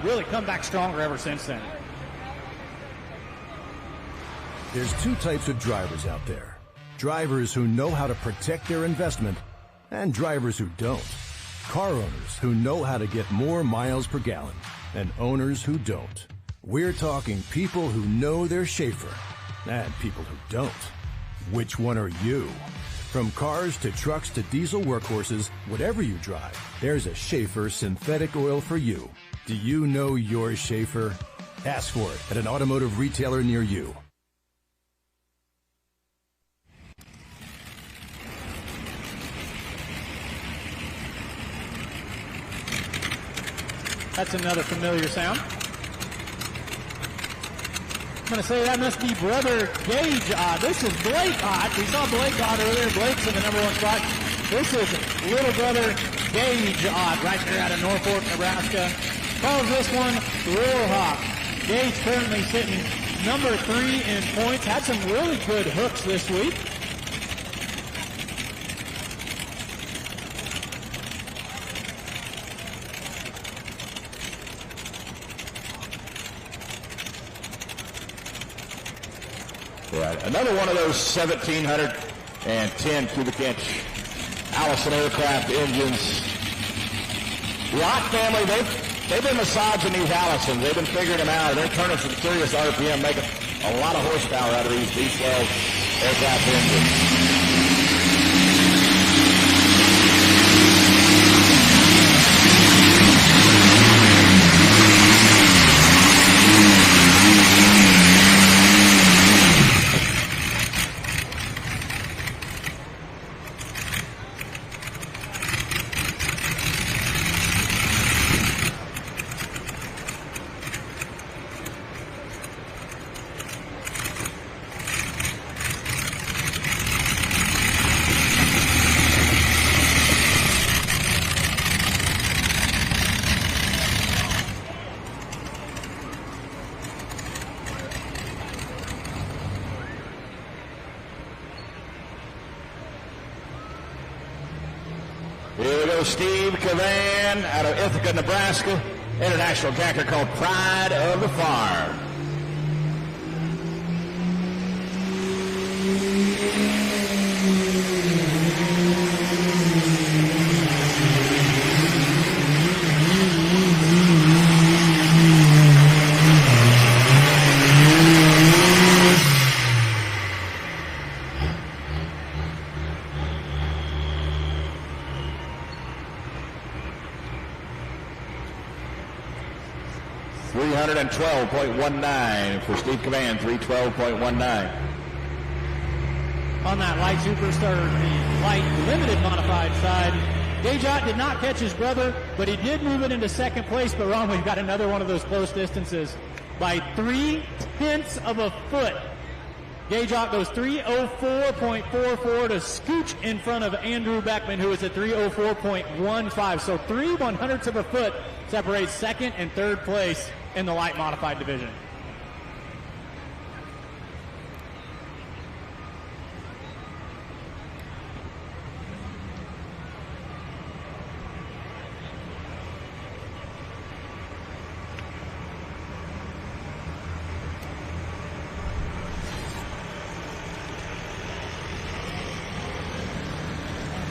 S3: really come back stronger ever since then.
S20: There's 2 types of drivers out there. Drivers who know how to protect their investment and drivers who don't. Car owners who know how to get more miles per gallon and owners who don't. We're talking people who know their Schaefer and people who don't. Which one are you? From cars to trucks to diesel workhorses, whatever you drive, there's a Schaefer synthetic oil for you. Do you know your Schaefer? Ask for it at an automotive retailer near you.
S3: That's another familiar sound. I'm going to say that must be Brother Gage Ott. This is Blake Ott. We saw Blake Ott earlier. Blake's in the #1 spot. This is little brother Gage Ott, right there out of Norfolk, Nebraska, calls this one War Hawk. Gage currently sitting number 3 in points. Had some really good hooks this week.
S7: Yeah, another one of those 1,710 cubic inch Allison aircraft engines. The Ott family, they've been massaging these Allisons. They've been figuring them out. They're turning some serious RPM, making a lot of horsepower out of these D12 aircraft engines. 'Van out of Ithaca, Nebraska. International tractor called Pride of the Farm. .19 for Steve Cavan, 312.19.
S3: On that light superstar, the light limited modified side, Gage Ott did not catch his brother, but he did move it into second place. But Ron, we've got another one of those close distances by 0.3 of a foot. Gage Ott goes 3:04.44 to scooch in front of Andrew Beckman, who is at 3:04.15. So 0.03 of a foot separates second and third place in the light modified division.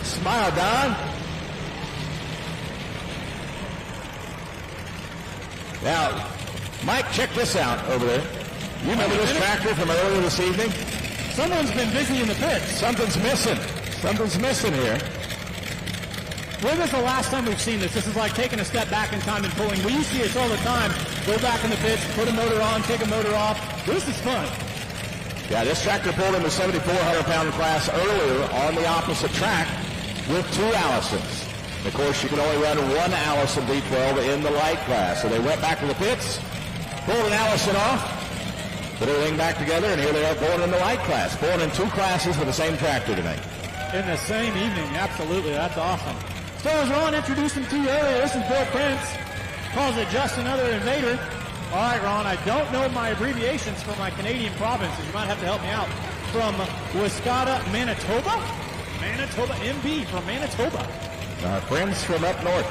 S7: Smile, Don. Now, Mike, check this out over there. You remember this tractor from earlier this evening?
S3: Someone's been busy in the pits.
S7: Something's missing. Something's missing here.
S3: When was the last time we've seen this? This is like taking a step back in time and pulling. We used to see this all the time. Go back in the pits, put a motor on, take a motor off. This is fun.
S7: Yeah, this tractor pulled in the 7,400-pound class earlier on the opposite track with two Allisons. Of course, you can only run one Allison V12 in the light class. So they went back to the pits, pulled an Allison off, put everything back together, and here they are going in the light class. Going in two classes with the same tractor tonight.
S3: In the same evening, absolutely. That's awesome. So as Ron introduced him to you earlier, this is Bill Prince. Calls it just another invader. All right, Ron, I don't know my abbreviations for my Canadian provinces. You might have to help me out. From Wisconsin, Manitoba? Manitoba, MB from Manitoba.
S7: Our friends from up north.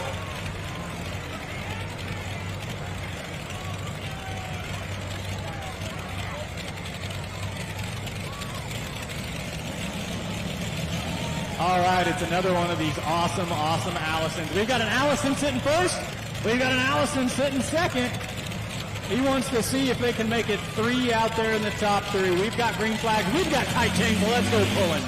S3: All right, it's another one of these awesome Allisons. We've got an Allison sitting first. We've got an Allison sitting second. He wants to see if they can make it three out there in the top three. We've got green flags. We've got tight chains. Well, let's go pulling.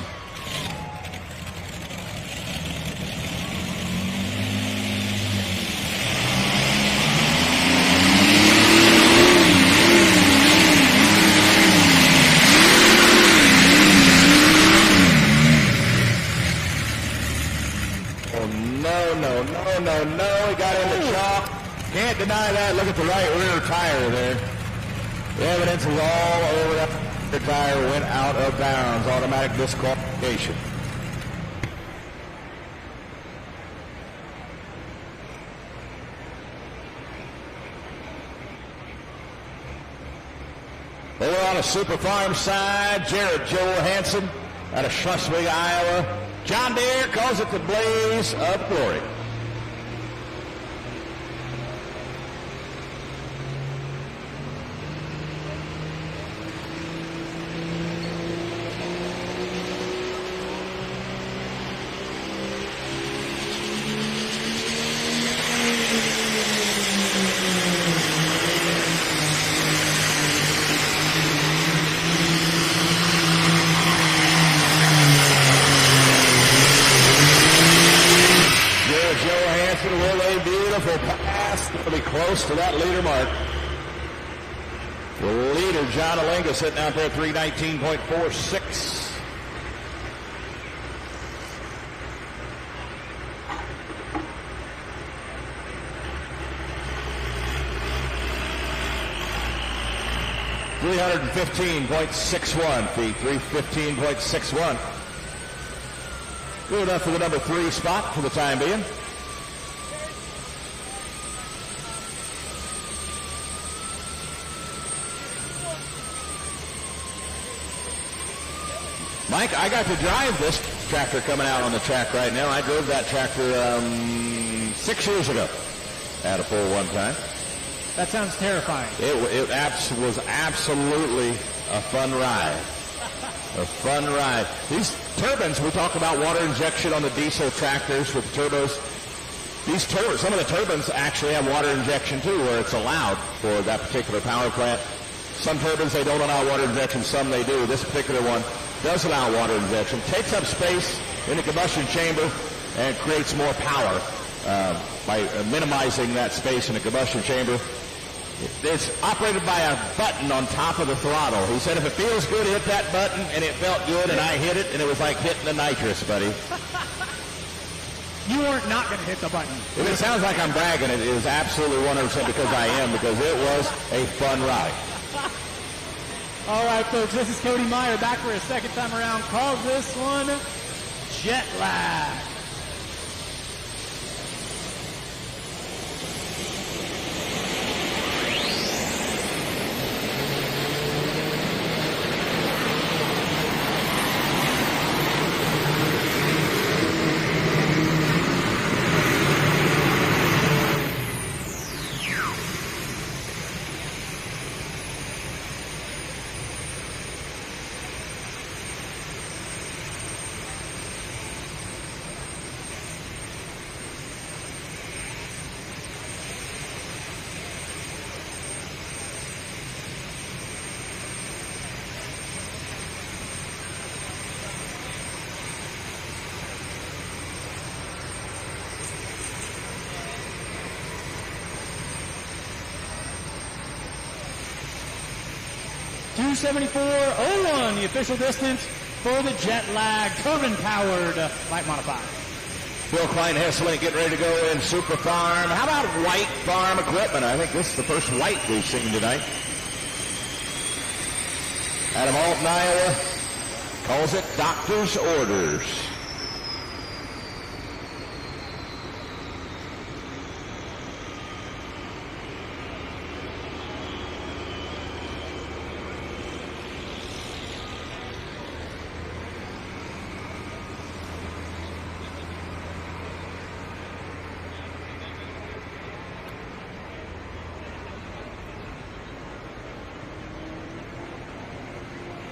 S7: No, he got in the chalk. Can't deny that. Look at the right rear tire there. The evidence is all over that. The tire went out of bounds. Automatic disqualification. on the Super Farm side, Jared Johansson out of Schleswig, Iowa. John Deere calls it the Blaze of Glory. Close to that leader mark. The leader, John Alinga, sitting out there at 319.46. $315.61 feet, 315.61. Good enough for the number 3 spot for the time being. Mike, I got to drive this tractor coming out on the track right now. I drove that tractor 6 years ago at a full one time.
S3: That sounds terrifying.
S7: It was absolutely a fun ride. A fun ride. These turbines, we talk about water injection on the diesel tractors with the turbos. These turbines, some of the turbines actually have water injection too, where it's allowed for that particular power plant. Some turbines, they don't allow water injection, some they do. This particular one does allow water injection, takes up space in the combustion chamber, and creates more power by minimizing that space in the combustion chamber. It's operated by a button on top of the throttle. He said if it feels good, hit that button, and it felt good, and I hit it, and it was like hitting the nitrous, buddy.
S3: You weren't not going to hit the button.
S7: If it sounds like I'm bragging, it is absolutely 100% because I am, because it was a fun ride.
S3: All right, folks, this is Cody Meyer back for a second time around. Calls this one jet lag. .274.01, the official distance for the jet lag turbine-powered light modified.
S7: Bill Klein Hesseling getting ready to go in Super Farm. How about white farm equipment? I think this is the first white we've seen tonight. Out of Alton, Iowa, calls it doctor's orders.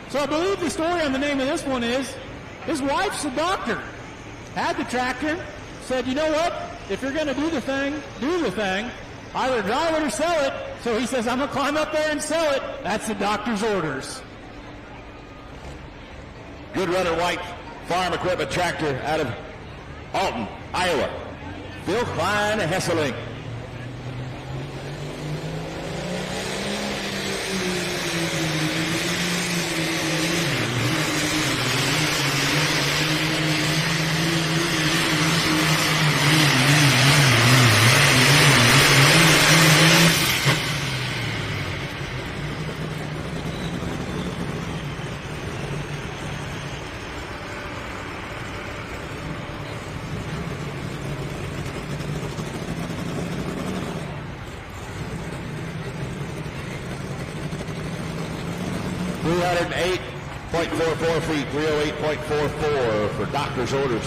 S3: So I believe the story on the name of this one is, his wife's a doctor. Had the tractor, said, you know what? If you're going to do the thing, either drive it or sell it. So he says, I'm going to climb up there and sell it. That's the doctor's orders.
S7: Good runner white farm equipment tractor out of Alton, Iowa. Bill Klein Hesseling. 308.44 feet, 308.44 for doctor's orders.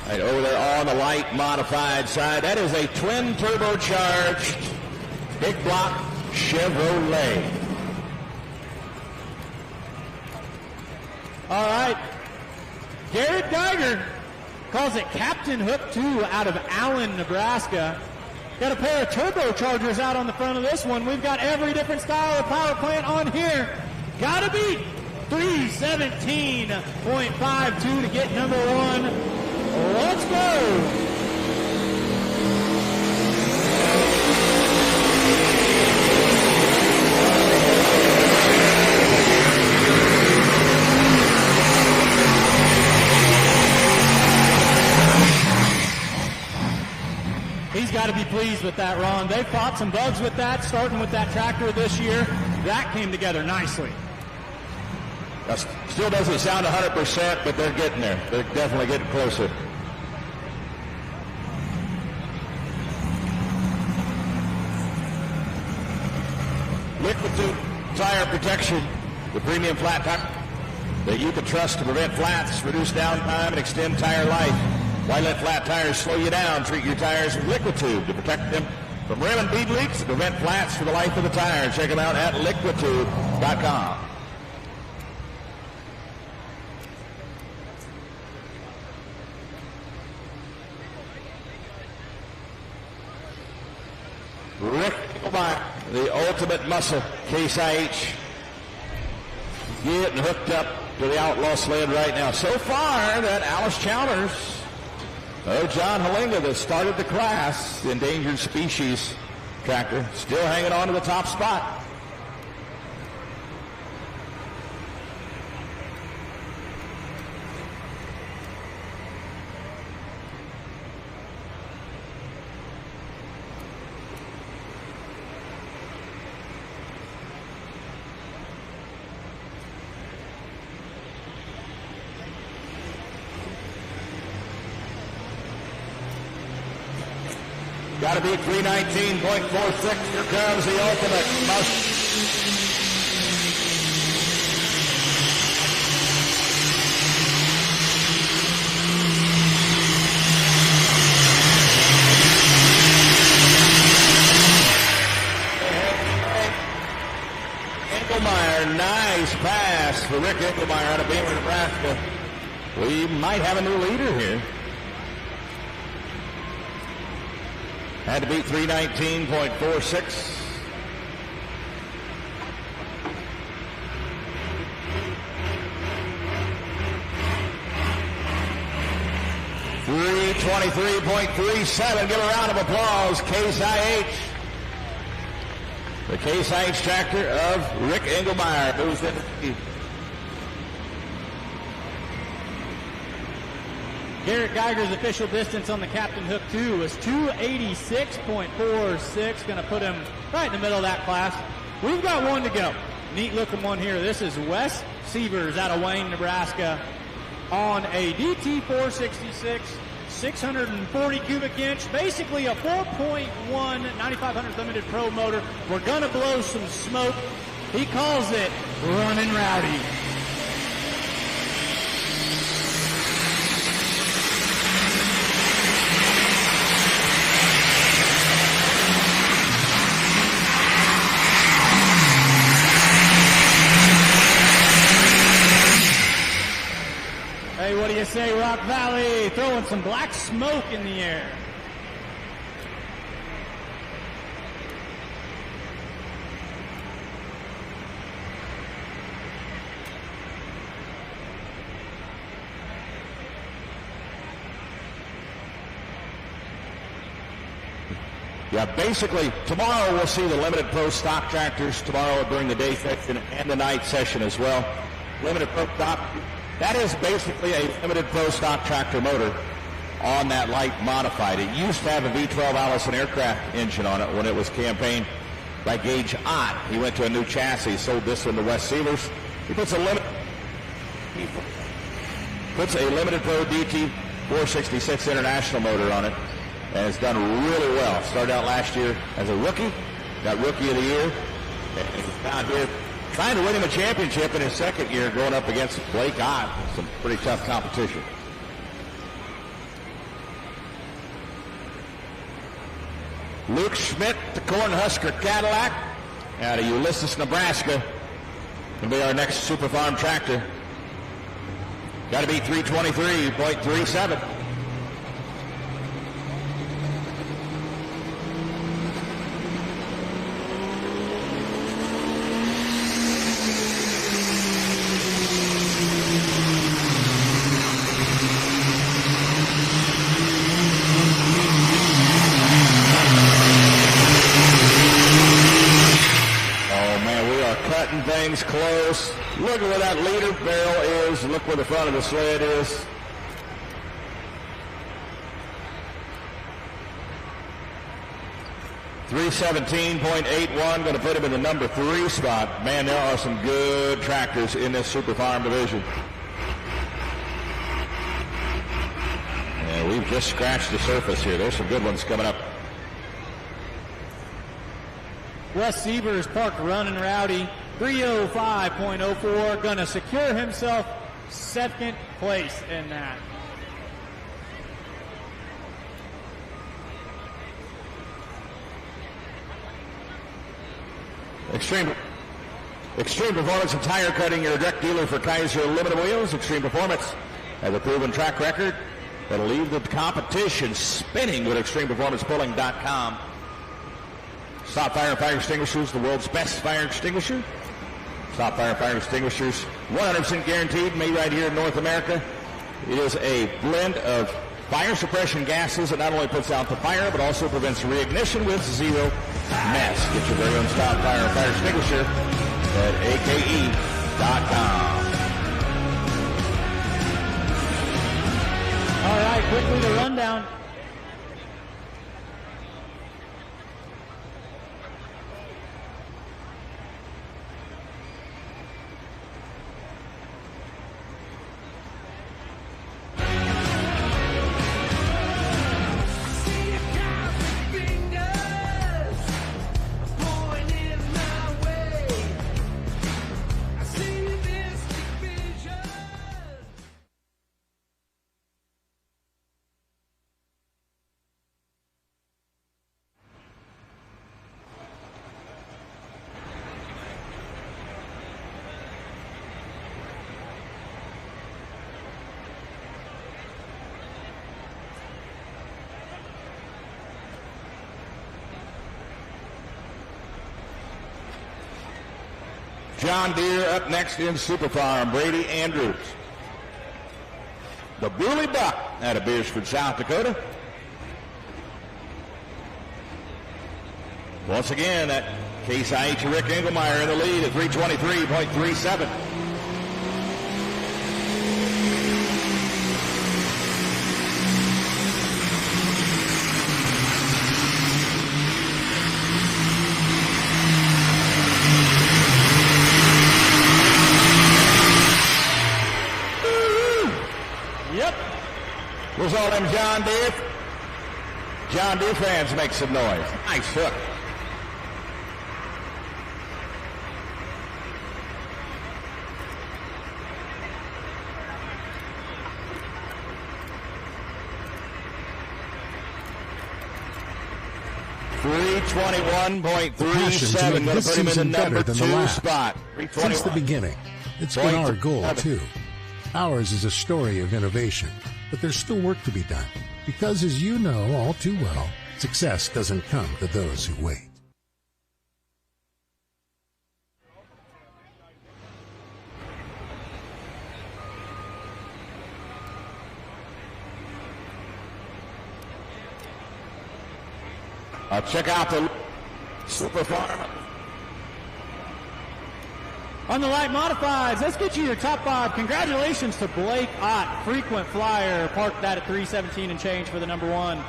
S7: Right over there on the light modified side, that is a twin turbocharged big block Chevrolet.
S3: All right. Garrett Geiger calls it Captain Hook 2 out of Allen, Nebraska. Got a pair of turbochargers out on the front of this one. We've got every different style of power plant on here. Gotta beat 317.52 to get number one. Let's go. He's got to be pleased with that, Ron. They fought some bugs with that, starting with that tractor this year. That came together nicely.
S7: That still doesn't sound 100%, but they're getting there. They're definitely getting closer. Liquid tire protection, the premium flat tire that you can trust to prevent flats, reduce downtime, and extend tire life. Why let flat tires slow you down? Treat your tires with Liquid Tube to protect them from rim and bead leaks and prevent flats for the life of the tire. Check them out at liquidtube.com. Rick Engelmeyer, the ultimate muscle, Case IH, getting hooked up to the outlaw sled right now. So far, that Alice Chowders, John Halinga, that started the class, the endangered species tractor, still hanging on to the top spot. Got to beat 319.46. Here comes the ultimate muscle. Engelmeyer, nice pass for Rick Engelmeyer out of Beamer, Nebraska. We might have a new leader here. Had to beat 319.46. $323.37. Give a round of applause, Case IH. The Case IH tractor of Rick Engelmeyer moves into the
S3: Garrett Geiger's official distance on the Captain Hook 2 was 286.46. Going to put him right in the middle of that class. We've got one to go. Neat looking one here. This is Wes Sievers out of Wayne, Nebraska on a DT 466, 640 cubic inch, basically a 4.1 9500 limited pro motor. We're going to blow some smoke. He calls it running rowdy. Hey, what do you say, Rock Valley? Throwing some black smoke in the air.
S7: Yeah, basically, tomorrow we'll see the limited pro stock tractors tomorrow during the day session and the night session as well. Limited pro stock. That is basically a limited pro stock tractor motor. on that light modified. It used to have a V12 Allison aircraft engine on it when it was campaigned by Gage Ott. He went to a new chassis, sold this one to Wes Sievers. He puts a limited Pro DT 466 International motor on it, and it's done really well. Started out last year as a rookie, got Rookie of the Year, and he's out here trying to win him a championship in his second year, going up against Blake Ott. Some pretty tough competition. Luke Schmidt, the Cornhusker Cadillac, out of Ulysses, Nebraska, will be our next Super Farm tractor. Got to be 323.37. Things close. Look at where that leader barrel is. Look where the front of the sled is. $317.81, going to put him in the number 3 spot. Man, there are some good tractors in this Super Farm division. And we've just scratched the surface here. There's some good ones coming up.
S3: Wes Sievers parked running rowdy. 305.04, going to secure himself second place in that.
S7: Extreme Performance and Tire Cutting, your direct dealer for Kaiser aluminum wheels. Extreme Performance has a proven track record that'll leave the competition spinning with ExtremePerformancePulling.com. Stop Fire and Fire Extinguishers, the world's best fire extinguisher. Stop Fire and Fire Extinguishers, 100% guaranteed, made right here in North America. It is a blend of fire suppression gases that not only puts out the fire, but also prevents reignition with zero mess. Get your very own Stop Fire and Fire Extinguisher at ake.com.
S3: All right, quickly the rundown.
S7: John Deere up next in Super Farm. Brady Andrews. The Burley Buck out of Beersford, South Dakota. Once again, that Case IH Rick Engelmeyer in the lead at 323.37. Where's all them John Deere fans make some noise? Nice hook. $321.37. Going to put him in the number 2 spot.
S20: Since the beginning, it's been our goal too. Ours is a story of innovation, but there's still work to be done. Because as you know all too well, success doesn't come to those who wait.
S7: Check out the Super Farm.
S3: On the light modifieds, let's get you your top 5. Congratulations to Blake Ott, frequent flyer. Parked that at 317 and change for the number 1.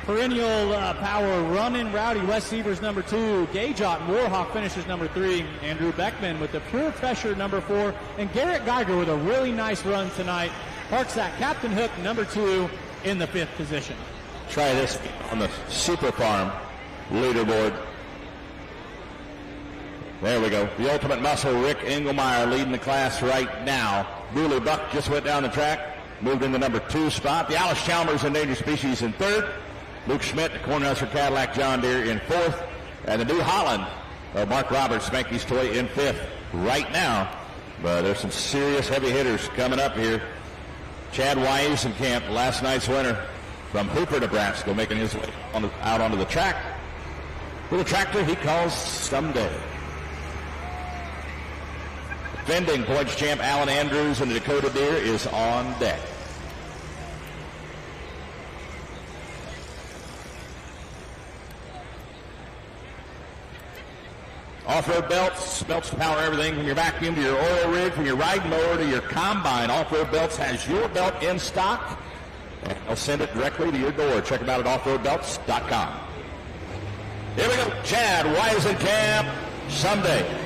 S3: Perennial power, running rowdy, Wes Severs number 2. Gage Ott and Warhawk finishes number 3. Andrew Beckman with the pure pressure number 4. And Garrett Geiger with a really nice run tonight. Parks that Captain Hook number 2 in the 5th position.
S7: Try this on the Super Farm leaderboard. There we go. The Ultimate Muscle, Rick Engelmeyer leading the class right now. Dooley Buck just went down the track, moved in the number 2 spot. The Alice Chalmers Endangered Species in 3rd. Luke Schmidt, the Cornhusker Cadillac John Deere in 4th. And the New Holland, Mark Roberts, Spanky's Toy in 5th right now. But there's some serious heavy hitters coming up here. Chad Weisenkamp, last night's winner from Hooper, Nebraska, making his way out onto the track with a tractor he calls Someday. Defending points champ Alan Andrews in the Dakota Deer is on deck. Off-road belts to power everything from your vacuum to your oil rig, from your riding mower to your combine. Off-road belts has your belt in stock, and they'll send it directly to your door. Check them out at offroadbelts.com. Here we go, Chad Weisenkamp, Someday.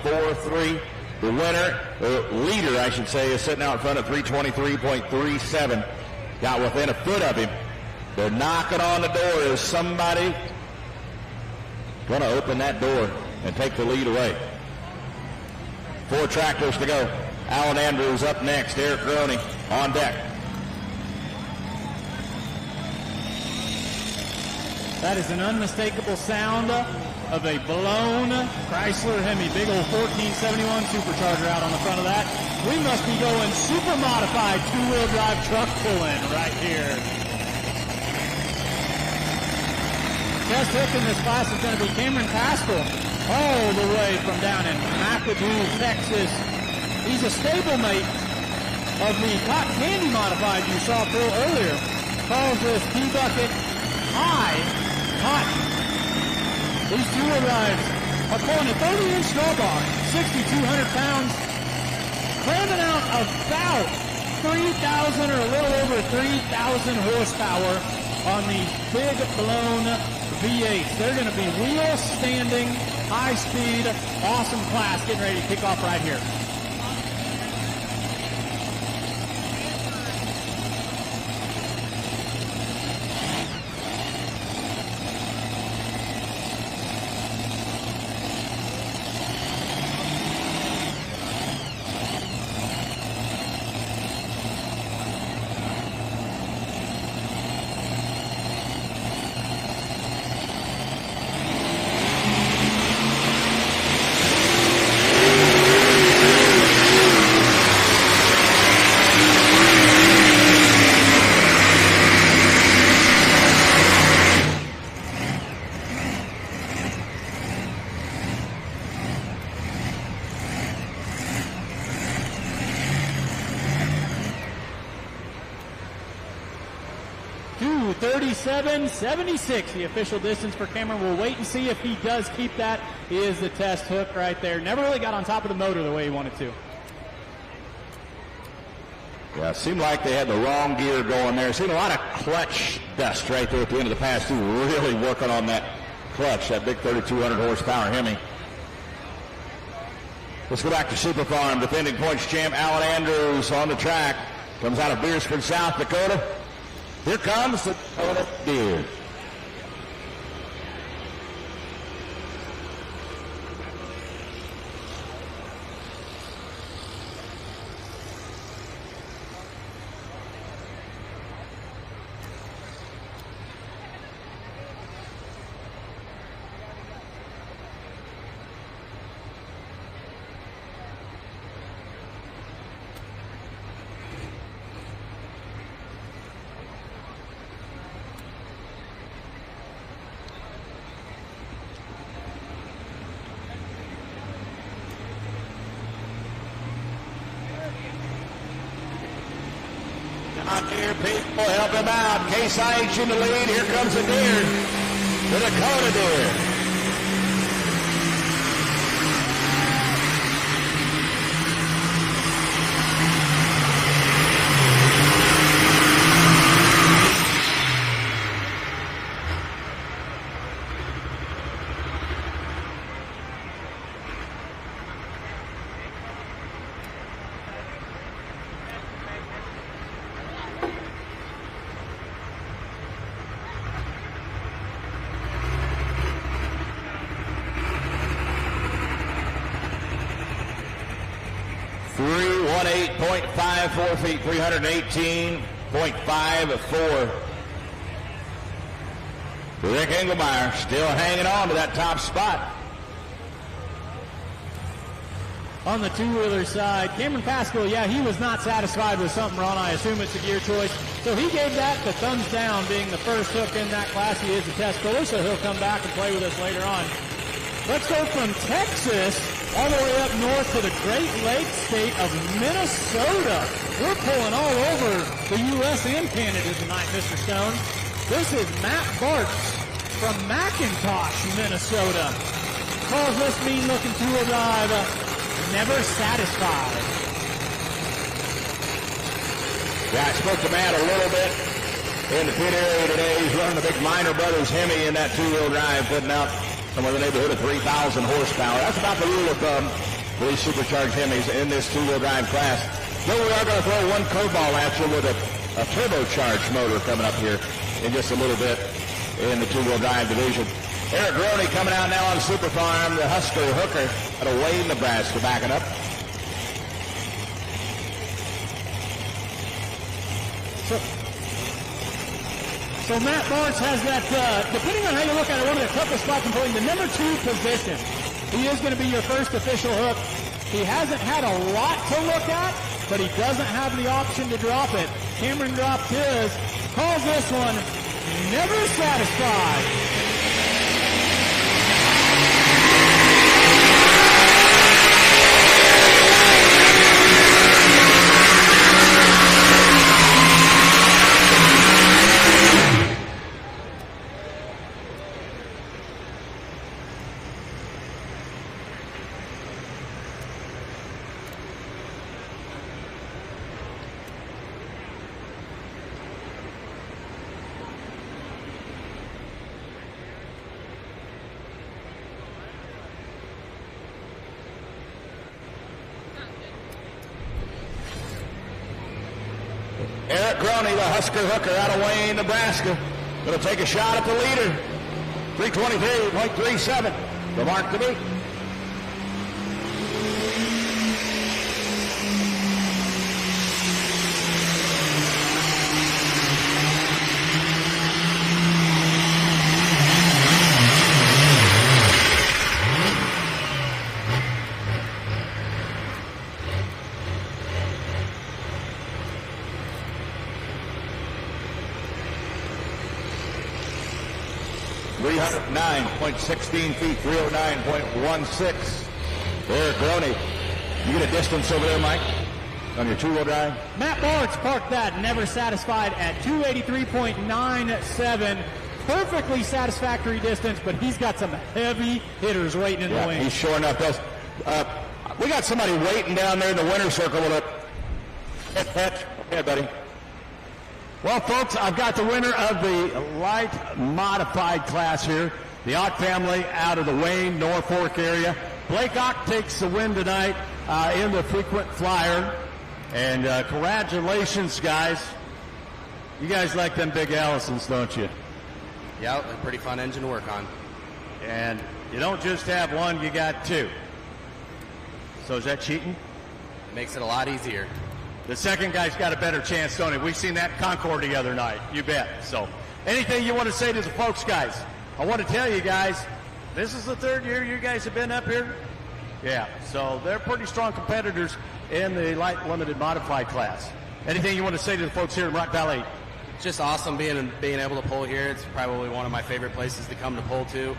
S7: .43. The winner, the leader, I should say, is sitting out in front at 323.37. Got within a foot of him. They're knocking on the door. Is somebody going to open that door and take the lead away? 4 tractors to go. Alan Andrews up next. Eric Groney on deck.
S3: That is an unmistakable sound of a blown Chrysler Hemi. Big old 1471 supercharger out on the front of that. We must be going super modified 2-wheel drive truck pulling right here. Test hook in this class is going to be Cameron Pascal, all the way from down in McAdoo, Texas. He's a stablemate of the Cotton Candy modified you saw pull earlier. Calls this T-Bucket High Cotton. These 2-wheel drives are pulling a 30-inch straw box, 6,200 pounds, cramming out about 3,000 or a little over 3,000 horsepower on these big blown V8s. They're going to be wheel standing, high speed, awesome class getting ready to kick off right here. to 37.76, the official distance for Cameron. We'll wait and see if he does keep that. He is the test hook right there. Never really got on top of the motor the way he wanted to.
S7: Yeah, it seemed like they had the wrong gear going there. Seen a lot of clutch dust right there at the end of the pass, too. Really working on that clutch, that big 3,200 horsepower Hemi. Let's go back to Super Farm. Defending points champ Alan Andrews on the track. Comes out of Beersford, South Dakota. Here comes the Dakota Deer. We'll help him out. Case IH in the lead. Here comes a deer. The Dakota deer. .54 feet, 318.54. Rick Engelmeyer still hanging on to that top spot.
S3: On the two-wheeler side, Cameron Pascal, yeah, he was not satisfied with something wrong. I assume it's a gear choice. So he gave that the thumbs down, being the first hook in that class. He is a test puller, so he'll come back and play with us later on. Let's go from Texas all the way up north to the Great Lakes state of Minnesota. We're pulling all over the U.S. and Canada tonight, Mr. Stone. This is Matt Bartz from McIntosh, Minnesota. Calls this mean-looking two-wheel drive Never Satisfied.
S7: Yeah, I spoke to Matt a little bit in the pit area today. He's running the big Minor Brothers Hemi in that two-wheel drive, putting out somewhere in the neighborhood of 3,000 horsepower. That's about the rule of thumb for these supercharged Hemis in this two-wheel drive class. So we are going to throw one curveball at you with a turbocharged motor coming up here in just a little bit in the two-wheel drive division. Eric Roney coming out now on Super Farm, the Husker hooker out of Wayne, Nebraska, backing up.
S3: So Matt Barnes has that, depending on how you look at it, one of the toughest spots in pulling, the number 2 position. He is going to be your first official hook. He hasn't had a lot to look at, but he doesn't have the option to drop it. Cameron dropped his, calls this one Never Satisfied.
S7: Eric Groney, the Husker hooker out of Wayne, Nebraska. Going to take a shot at the leader. 323.37. The mark to beat. .16 feet, 309.16. There, Groney. You get a distance over there, Mike, on your two-wheel drive?
S3: Matt Barnes parked that Never Satisfied at 283.97. Perfectly satisfactory distance, but he's got some heavy hitters waiting in the wings.
S7: He's sure enough does. We got somebody waiting down there in the winner's circle with a catch. Yeah, buddy.
S1: Well, folks, I've got the winner of the light modified class here. The Ott family out of the Wayne, Norfolk area. Blake Ott takes the win tonight in the frequent flyer. And congratulations, guys. You guys like them big Allisons, don't you?
S8: Yeah, a pretty fun engine to work on.
S1: And you don't just have one, you got two. So is that cheating?
S8: Makes it a lot easier.
S1: The second guy's got a better chance, don't he? We've seen that in Concord the other night. You bet. So anything you want to say to the folks, guys? I want to tell you guys, this is the third year you guys have been up here. Yeah, so they're pretty strong competitors in the light limited modified class. Anything you want to say to the folks here in Rock Valley?
S8: It's just awesome being able to pull here. It's probably one of my favorite places to come to pull to.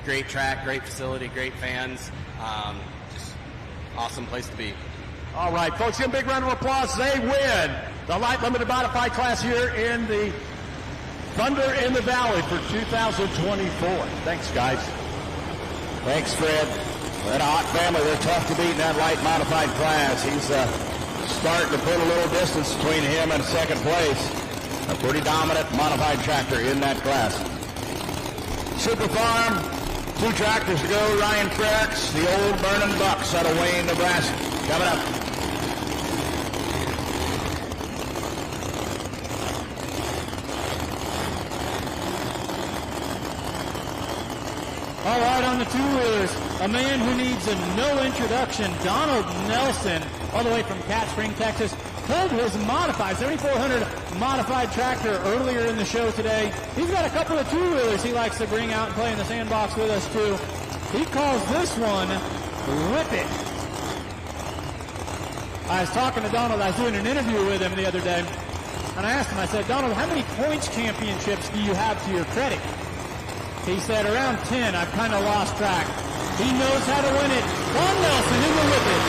S8: Great track, great facility, great fans. Just awesome place to be.
S1: All right, folks, give them a big round of applause. They win the light limited modified class here in the Thunder in the Valley for 2024. Thanks, guys.
S7: Thanks, Fred. That Hawk family, they're tough to beat in that light modified class. He's starting to put a little distance between him and second place. A pretty dominant modified tractor in that class. Super Farm, 2 tractors to go. Ryan Frericks, the old Burning Bucks out of Wayne, Nebraska. Coming up.
S3: All right, on the two-wheelers, a man who needs no introduction, Donald Nelson, all the way from Cat Spring, Texas, pulled his modified 7400 modified tractor earlier in the show today. He's got a couple of two-wheelers he likes to bring out and play in the sandbox with us, too. He calls this one Whip It. I was talking to Donald. I was doing an interview with him the other day, and I asked him, I said, Donald, how many points championships do you have to your credit? He said, around 10. I've kind of lost track. He knows how to win it. Don Nelson in the Whip It.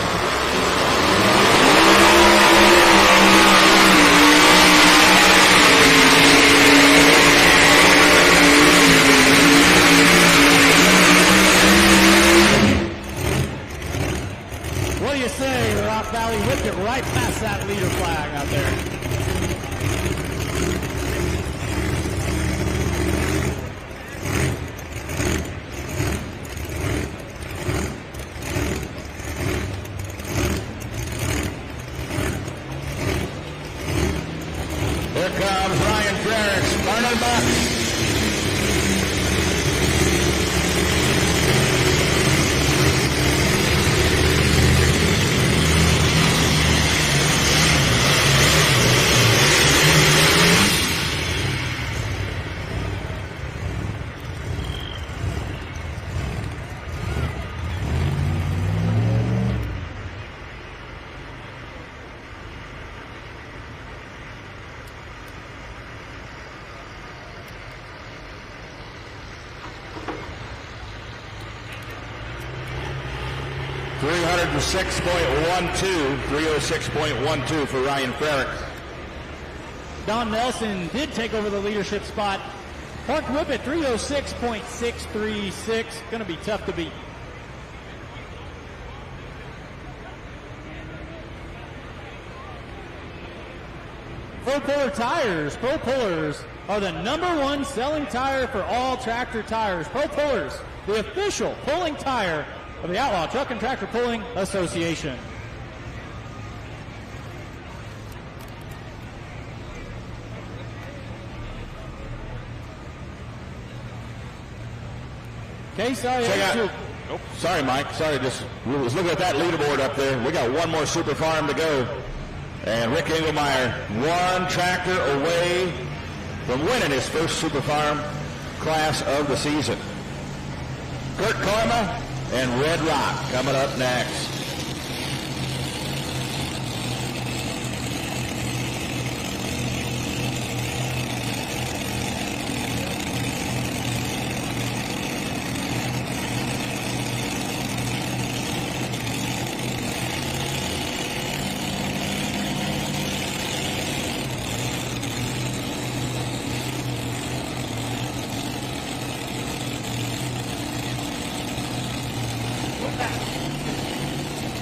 S3: What do you say, Rock Valley? Whipped it right past that leader flag out there.
S7: Here comes Ryan Frericks, Burning Bucks. .306.12 for Ryan Frericks.
S3: Don Nelson did take over the leadership spot. Park Whip at 306.636. Going to be tough to beat. FullPull tires. FullPullers are the #1 selling tire for all tractor tires. FullPullers, the official pulling tire of the Outlaw Truck and Tractor Pulling Association. Case
S7: Oh, sorry, Mike. Sorry, we was looking at that leaderboard up there. We got one more Super Farm to go. And Rick Engelmeyer, one tractor away from winning his first Super Farm class of the season. Kurt Karma and Red Rock coming up next.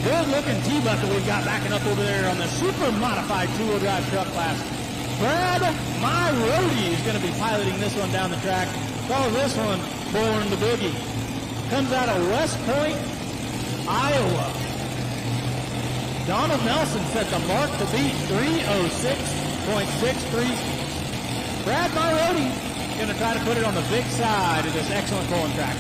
S3: Good-looking T-bucket we've got backing up over there on the super modified two-wheel drive truck class. Brad, my roadie, is going to be piloting this one down the track. Call this one Born the Boogie. Comes out of West Point, Iowa. Donald Nelson set the mark to beat 306.63. Brad, my roadie, going to try to put it on the big side of this excellent pulling track.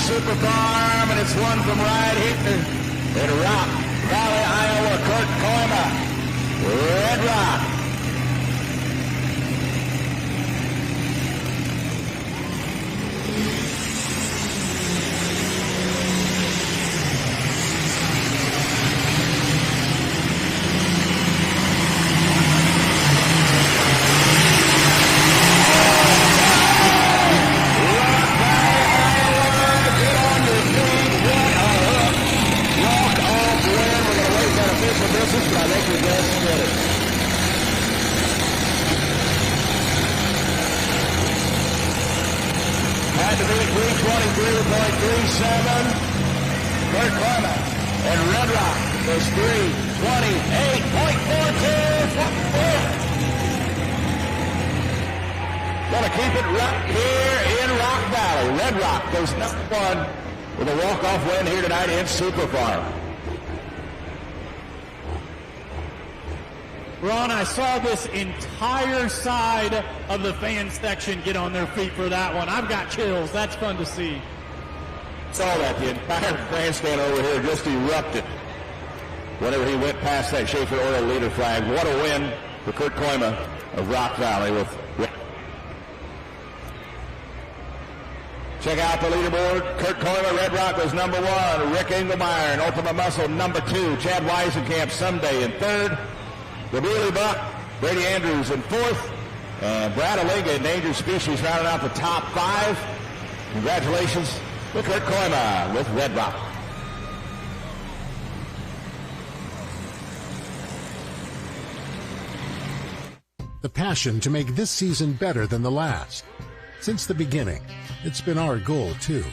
S7: Super Farm, and it's one from right here in Rock Valley, Iowa. Kurt Koima, Red Rock. Had to be 323.37. Kurt Koima and Red Rock is 328.42. Gonna keep it right here in Rock Valley. Red Rock goes number one with a walk-off win here tonight in Super Farm.
S3: Ron, I saw this entire side of the fan section get on their feet for that one. I've got chills. That's fun to see.
S7: Saw that. The entire grandstand over here just erupted whenever he went past that Schaefer Oil leader flag. What a win for Kurt Koima of Rock Valley. Check out the leaderboard. Kurt Koima, Red Rock was number one. Rick Engelmeyer and Ultimate Muscle number two. Chad Weisenkamp Someday in third. The Bealy Buck, Brady Andrews in fourth, and Brad Alinga, Endangered Species, rounding out the top five. Congratulations to Kurt Koima with Red Rock.
S2: The passion to make this season better than the last. Since the beginning, it's been our goal too.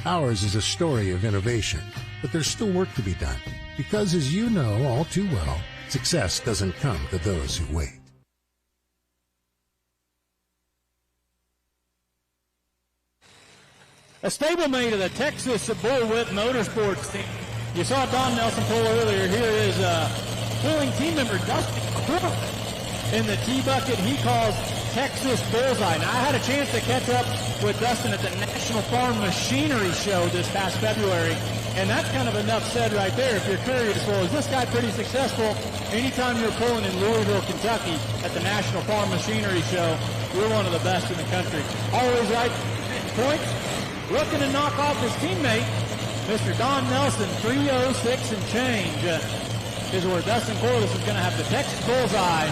S2: Ours is a story of innovation, but there's still work to be done. Because as you know all too well, success doesn't come to those who wait.
S3: A stablemate of the Texas Bullwhip Motorsports team. You saw Don Nelson pull earlier. Here is pulling team member Dustin Crook in the T-Bucket he calls Texas Bullseye. Now, I had a chance to catch up with Dustin at the National Farm Machinery Show this past February, and that's kind of enough said right there. If you're curious, well, is this guy pretty successful? Anytime you're pulling in Louisville, Kentucky at the National Farm Machinery Show, you're one of the best in the country. Always right points. Looking to knock off his teammate, Mr. Don Nelson, 306 and change is where Dustin Corliss is going to have the Texas Bullseye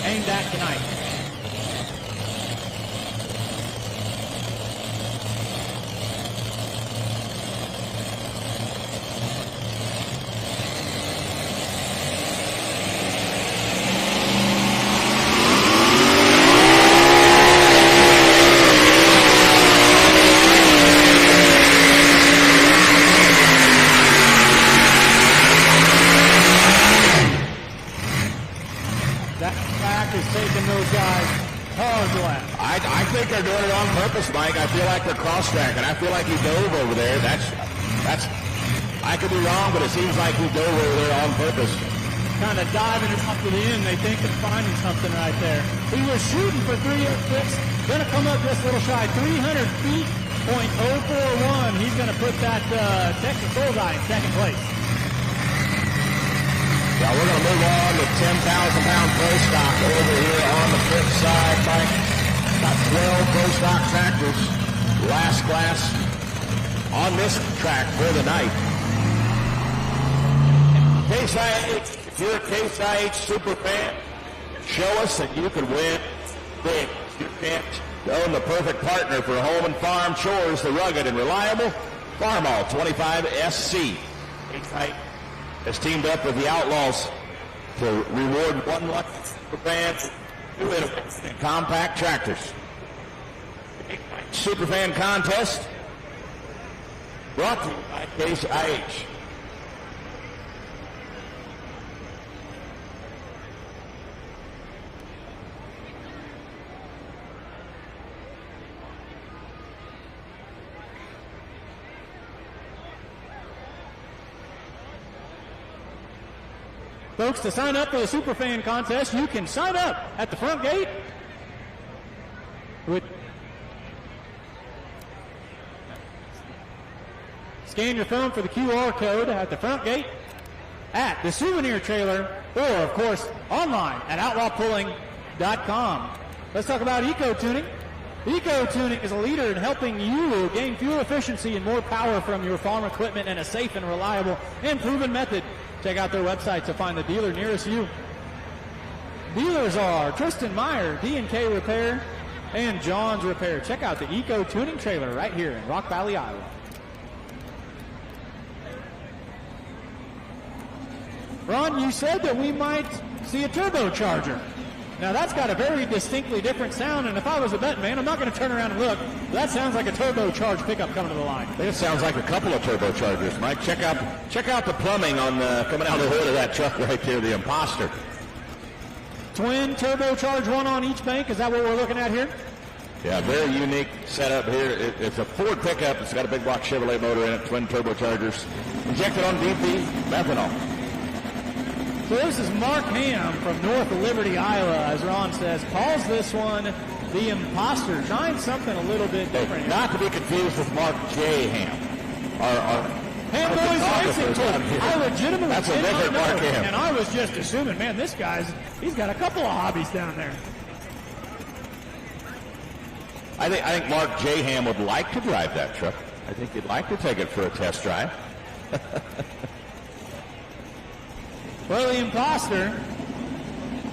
S3: aimed at tonight.
S7: I think they're doing it on purpose, Mike. I feel like they're cross-tracking. I feel like he dove over there. That's. I could be wrong, but it seems like he dove over there on purpose.
S3: Kind of diving up to the end. They think they're finding something right there. He was shooting for 306. Going to come up just a little shy, 300 feet, .041. He's going to put that Texas Bullseye in second place.
S7: Yeah, we're going to move on to 10,000-pound pro stock over here on the fifth side, Mike. Got 12 pro stock tractors, last class on this track for the night. Case IH, if you're a Case IH super fan, show us that you can win big. You can't own the perfect partner for home and farm chores, the rugged and reliable Farmall 25 SC. Case IH has teamed up with the Outlaws to reward one lucky super fan two innovative compact tractors. Superfan contest brought to you by Case IH.
S3: Folks, to sign up for the Superfan contest, you can sign up at the front gate. Scan your phone for the QR code at the front gate, at the souvenir trailer, or, of course, online at outlawpulling.com. Let's talk about eco-tuning. Eco-tuning is a leader in helping you gain fuel efficiency and more power from your farm equipment in a safe and reliable and proven method. Check out their website to find the dealer nearest you. Dealers are Tristan Meyer, D&K Repair, and John's Repair. Check out the eco-tuning trailer right here in Rock Valley, Iowa. Ron, you said that we might see a turbocharger. Now, that's got a very distinctly different sound, and if I was a betting man, I'm not going to turn around and look. That sounds like a turbocharged pickup coming to the line.
S7: It sounds like a couple of turbochargers, Mike. Check out the plumbing on coming out of the hood of that truck right there, the Imposter.
S3: Twin turbocharged, one on each bank. Is that what we're looking at here?
S7: Yeah, very unique setup here. It's a Ford pickup. It's got a big block Chevrolet motor in it, twin turbochargers. Injected on DP methanol.
S3: So this is Mark Ham from North Liberty, Iowa, as Ron says. Calls this one the Imposter. Trying something a little bit different.
S7: Not to be confused with Mark J. Ham. Our
S3: Ham Boys Racing Team. I legitimately
S7: That's a different Mark Ham.
S3: And I was just assuming, man, he's got a couple of hobbies down there.
S7: I think Mark J. Ham would like to drive that truck. I think he'd like to take it for a test drive.
S3: Well, the Imposter,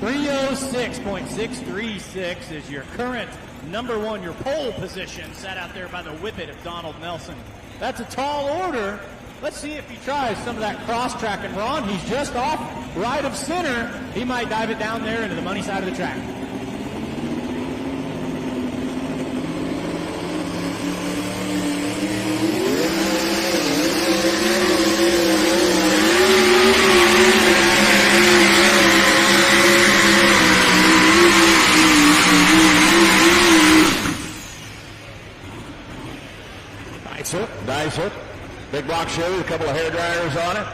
S3: 306.636 is your current number one, your pole position, set out there by the whippet of Donald Nelson. That's a tall order. Let's see if he tries some of that cross-track. And Ron, he's just off right of center. He might dive it down there into the money side of the track.
S7: Nice hook. Big block Chevy, a couple of hair dryers on it.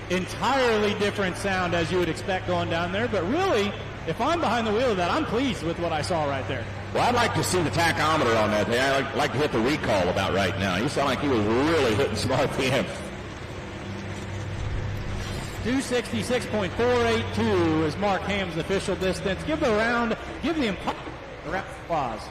S3: Entirely different sound as you would expect going down there, but really, if I'm behind the wheel of that, I'm pleased with what I saw right there.
S7: Well, I'd like to see the tachometer on that thing. I'd like to hit the recall about right now. You sound like he was really hitting some RPM.
S3: 266.482 is Mark Ham's official distance. Give the round of applause.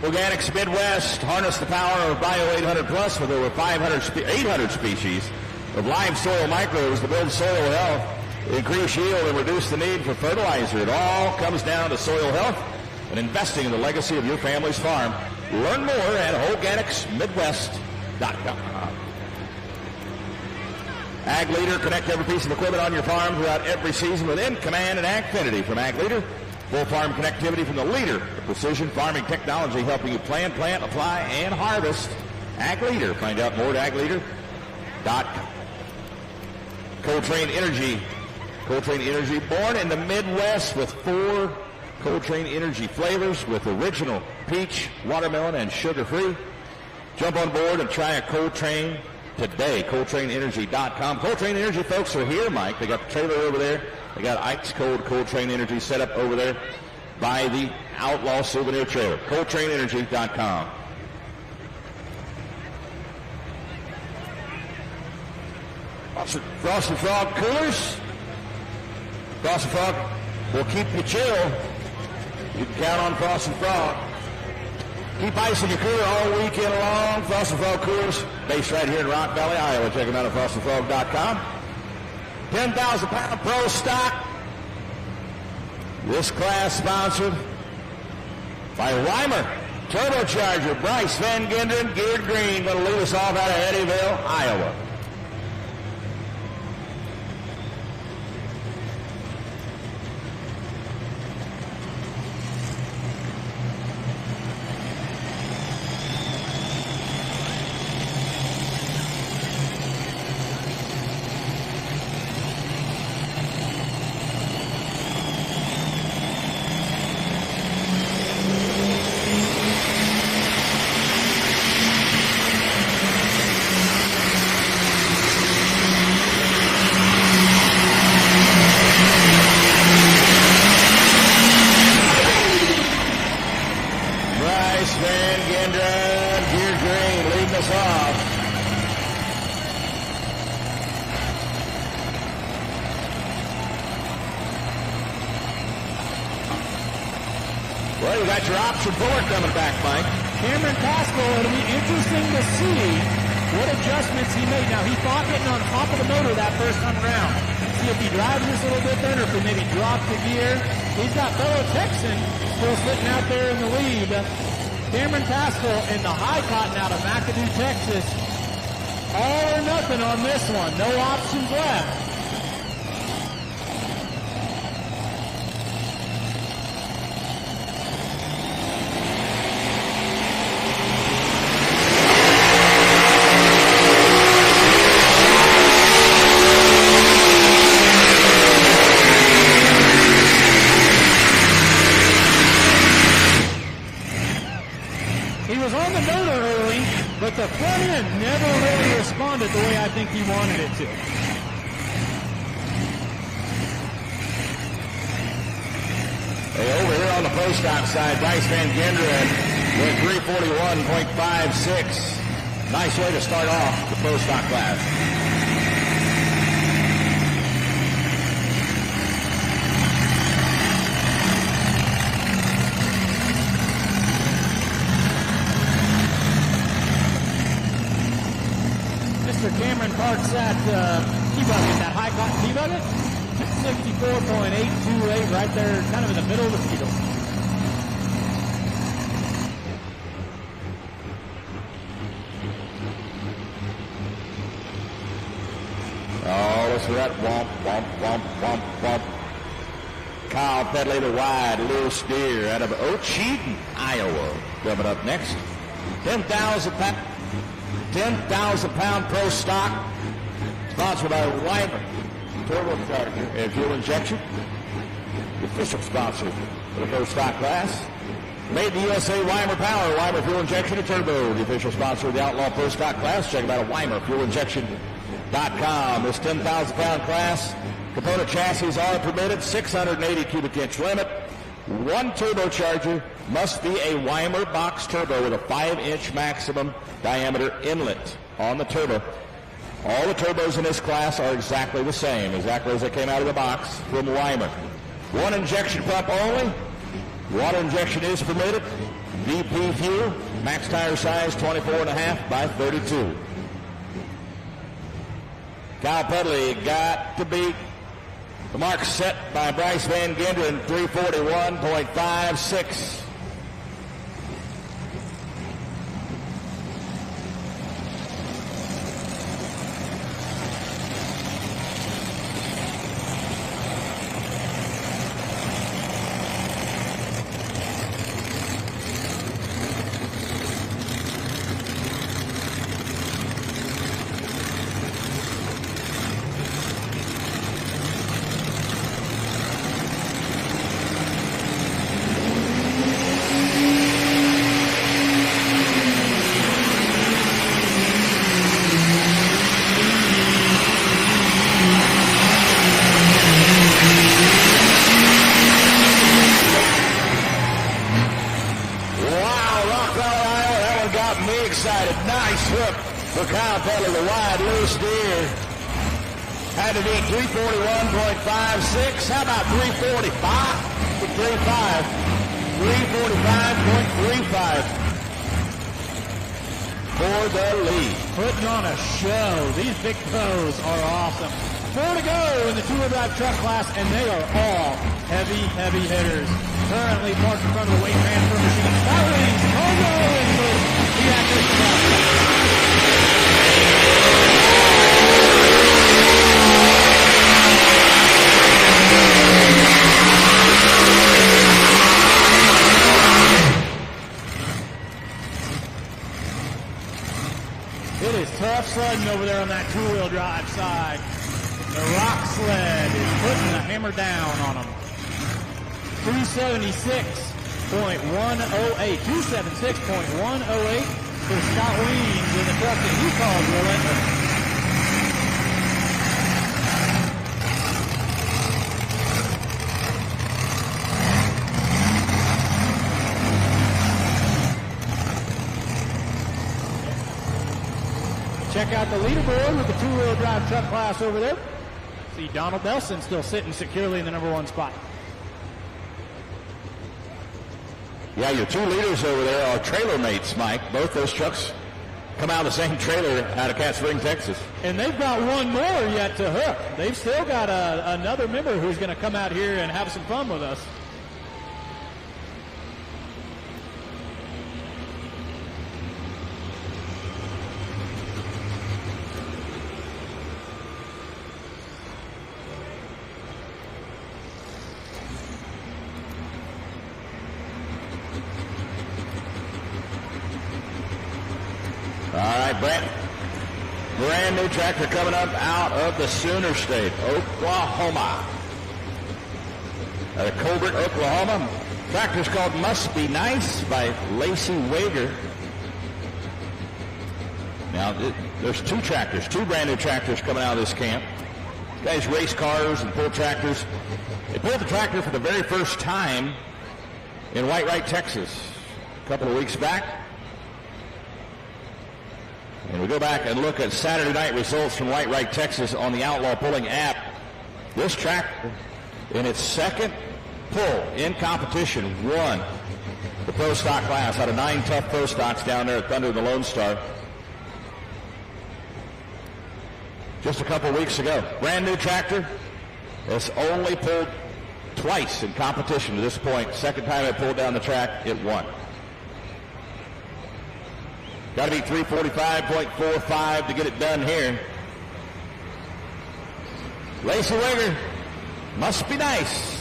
S7: Organics Midwest harness the power of Bio 800 Plus with over 800 species of live soil microbes to build soil health, increase yield, and reduce the need for fertilizer. It all comes down to soil health and investing in the legacy of your family's farm. Learn more at organicsmidwest.com. Ag Leader, connect every piece of equipment on your farm throughout every season with In-Command and Agfinity from Ag Leader. Full farm connectivity from the leader of precision farming technology, helping you plan, apply, and harvest. Ag Leader. Find out more at agleader.com. Coltrane Energy. Coltrane Energy, born in the Midwest with 4 Coltrane Energy flavors with original peach, watermelon, and sugar-free. Jump on board and try a Coltrane today. ColtraneEnergy.com. Coltrane Energy folks are here, Mike. They got the trailer over there. They got ice cold Coltrane Energy set up over there by the Outlaw Souvenir Trailer. ColtraneEnergy.com. Frosted Frog coolers. Frosted Frog will keep you chill. You can count on Frosted Frog. Keep ice in your cooler all weekend long. Frosted Frog coolers, based right here in Rock Valley, Iowa. Check them out at frostedfrog.com. 10,000-pound pro stock. This class sponsored by Weimer. Turbocharger, Bryce Van Genderen, Geared Green, going to lead us off out of Eddyville, Iowa. Bryce Van Gendron, Gear Green, leading us off. Well, you got your option four coming back, Mike.
S3: Cameron Pascal, it'll be interesting to see what adjustments he made. Now, he thought getting on top of the motor that first time around. See if he drives this a little bit better, if he maybe dropped the gear. He's got fellow Texan still sitting out there in the lead. Cameron Pascal in the high cotton out of McAdoo, Texas. All or nothing on this one. No options left. But the front end never really responded the way I think he wanted it to.
S7: Hey, over here on the post-op side, Bryce Van Gendron with 341.56. Nice way to start off the post-op class.
S3: Cameron parks that T-bucket, that high cotton T-bucket, 64.828 right there, kind of in the middle of the field.
S7: Oh, listen to that womp, womp, womp, womp, womp. Kyle Pedley, the wide, little steer out of Ocheaton, Iowa. Coming up next, 10,000-pound pro stock, sponsored by Weimer Turbocharger and Fuel Injection, the official sponsor for the pro stock class. Made in the USA, Weimer Power, Weimer Fuel Injection and Turbo, the official sponsor of the Outlaw Pro Stock class. Check them out at WeimerFuelInjection.com. This 10,000-pound class, component chassis are permitted, 680 cubic inch limit. One turbocharger must be a Weimer box turbo with a 5-inch maximum diameter inlet on the turbo. All the turbos in this class are exactly the same, exactly as they came out of the box from Weimer. One injection pump only. Water injection is permitted. VP fuel, max tire size 24.5 by 32. Kyle Pedley got to beat the mark set by Bryce Van Gendron, 341.56. Had to be 341.56. How about 345? 345.35 for the lead.
S3: Putting on a show. These big pros are awesome. 4 to go in the two-wheel drive truck class, and they are all heavy, heavy hitters. Currently parked in front of the weight transfer machine. Starlings, Togo, and the actors. It is tough sledding over there on that two-wheel drive side. The rock sled is putting the hammer down on them. 276.108. 276.108 for Scott Weems in the truck that he calls relentless. check out the leaderboard with the two-wheel drive truck class over there. See Donald Nelson still sitting securely in the number 1 spot.
S7: Yeah, your 2 leaders over there are trailer mates, Mike. Both those trucks come out of the same trailer out of Cat Spring, Texas.
S3: And they've got one more yet to hook. They've still got another member who's going to come out here and have some fun with us.
S7: All right, brand new tractor coming up out of the Sooner State, Oklahoma. Out of Colbert, Oklahoma. Tractor's called Must Be Nice by Lacey Wager. Now, there's 2 tractors, 2 brand new tractors coming out of this camp. Guys race cars and pull tractors. They pulled the tractor for the very first time in Whitewright, Texas, a couple of weeks back. And we go back and look at Saturday night results from Whitewright, Texas on the Outlaw Pulling app. This tractor, in its second pull in competition, won the Pro Stock class out of 9 tough Pro Stocks down there at Thunder and the Lone Star just a couple of weeks ago. Brand new tractor. It's only pulled twice in competition to this point. Second time it pulled down the track, it won. Got to be 345.45 to get it done here. Lacey Wager, Must Be Nice.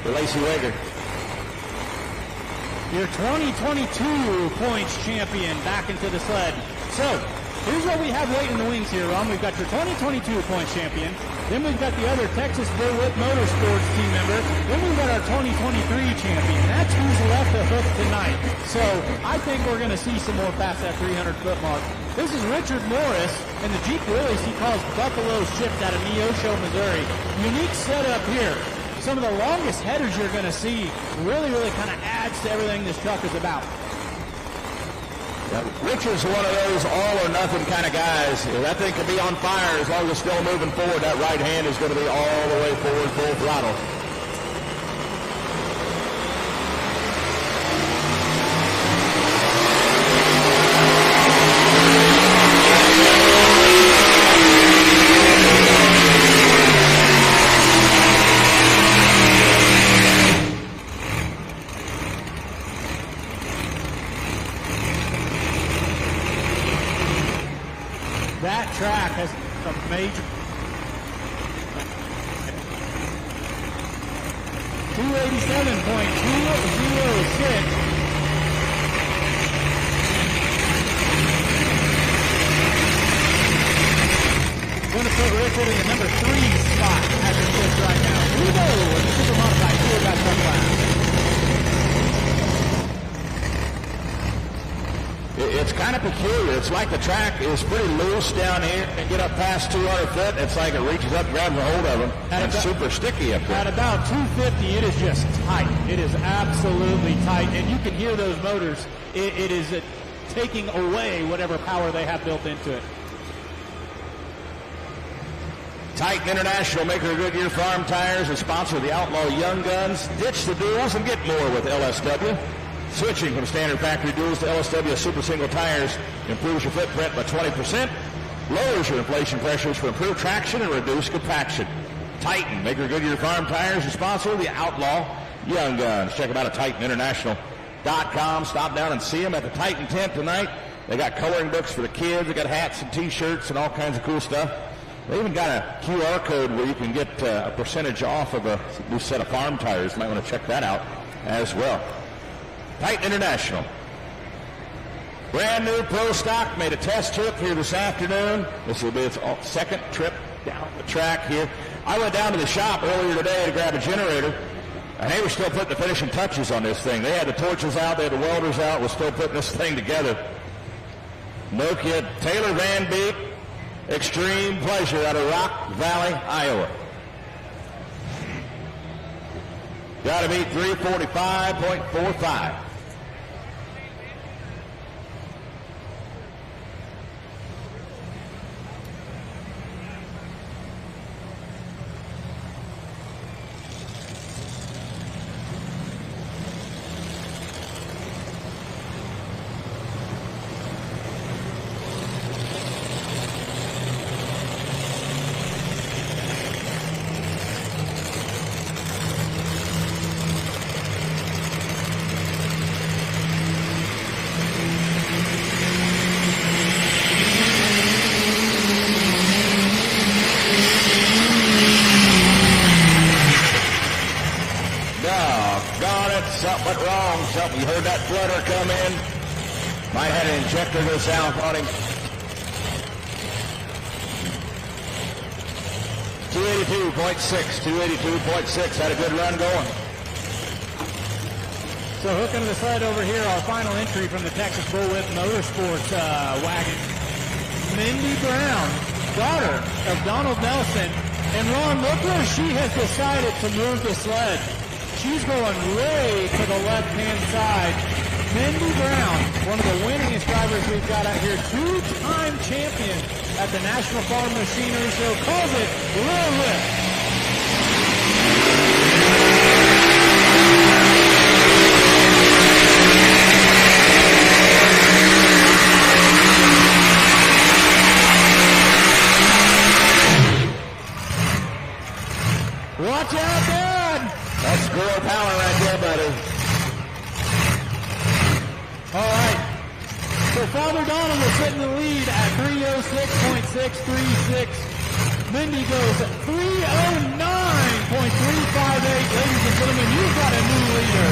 S7: For Lacey Wager.
S3: Your 2022 points champion back into the sled. So, here's what we have waiting in the wings here, Ron. We've got your 2022 points champion. Then we've got the other Texas Berwick Motorsports team member. Then we've got our 2023 champion. That's who's left to hook tonight. So, I think we're going to see some more past that 300-foot mark. This is Richard Morris and the Jeep Willys he calls Buffalo Shift out of Neosho, Missouri. Unique setup here. Some of the longest headers you're going to see. Really kind of adds to everything this truck is about.
S7: Rich is one of those all-or-nothing kind of guys. That thing can be on fire as long as it's still moving forward. That right hand is going to be all the way forward, full throttle.
S3: That track has a major 287.206. Going to put Richard in the number 3 spot as it sits right now. We go with the super modified two-wheel truck class.
S7: It's kind of peculiar. It's like the track is pretty loose down here and get up past 200 foot. It's like it reaches up, grabs a hold of them, and it's super sticky up there.
S3: At about 250, it is just tight. It is absolutely tight, and you can hear those motors. It is taking away whatever power they have built into it.
S7: Titan International, maker of Goodyear Farm Tires, and sponsor of the Outlaw Young Guns. Ditch the duals and get more with LSW. Switching from standard factory duals to LSW Super Single tires improves your footprint by 20%. lowers your inflation pressures for improved traction and reduced compaction. Titan, maker of Goodyear Farm Tires, is sponsor of the Outlaw Young Guns. Check them out at TitanInternational.com. Stop down and see them at the Titan tent tonight. They got coloring books for the kids. They got hats and T-shirts and all kinds of cool stuff. They even got a QR code where you can get a percentage off of a new set of farm tires. You might want to check that out as well. Titan International. Brand new Pro Stock made a test trip here this afternoon. This will be its second trip down the track here. I went down to the shop earlier today to grab a generator, and they were still putting the finishing touches on this thing. They had the torches out, they had the welders out, was still putting this thing together. No kid. Taylor Van Beek, Extreme Pleasure out of Rock Valley, Iowa. Got to beat 345.45. Something went wrong. You heard that flutter come in. Might have had an injector go south on him. 282.6. Had a good run going.
S3: So hooking to the sled over here, our final entry from the Texas Bullwhip Motorsports wagon. Mindy Brown, daughter of Donald Nelson. And Ron, look where she has decided to move the sled. She's going way to the left-hand side. Mindy Brown, one of the winningest drivers we've got out here, two-time champion at the National Farm Machinery Show, calls it Little Lift. Watch out, Dad!
S7: That's girl power right there, buddy.
S3: All right. So Father Donald will sit in the lead at 306.636. Mindy goes at 309.358. Ladies and gentlemen, you've got a new leader.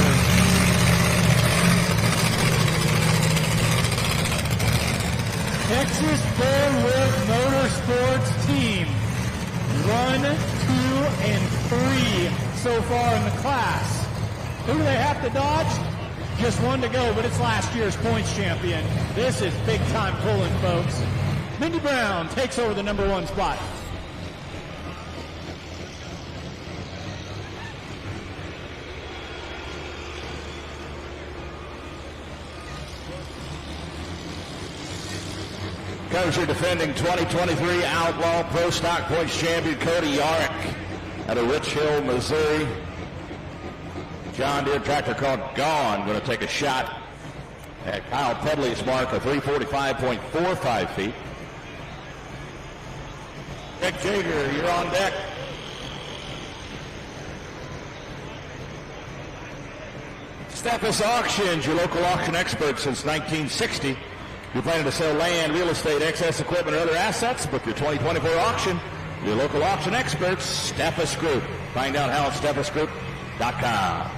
S3: Texas Bullwhip Motorsports team. 1, 2, and 3 so far in the class. Who do they have to dodge? Just one to go, but it's last year's points champion. This is big time pulling, folks. Mindy Brown takes over the number 1 spot.
S7: Comes your defending 2023 Outlaw Pro Stock Points champion Cody Yarrick out of Rich Hill, Missouri. John Deere tractor called Gone going to take a shot at Kyle Pedley's mark of 345.45 feet. Greg Jager, you're on deck. Steffes Auctions, your local auction expert since 1960. You're planning to sell land, real estate, excess equipment, or other assets? Book your 2024 auction. Your local auction experts, Steffes Group. Find out how at SteffesGroup.com.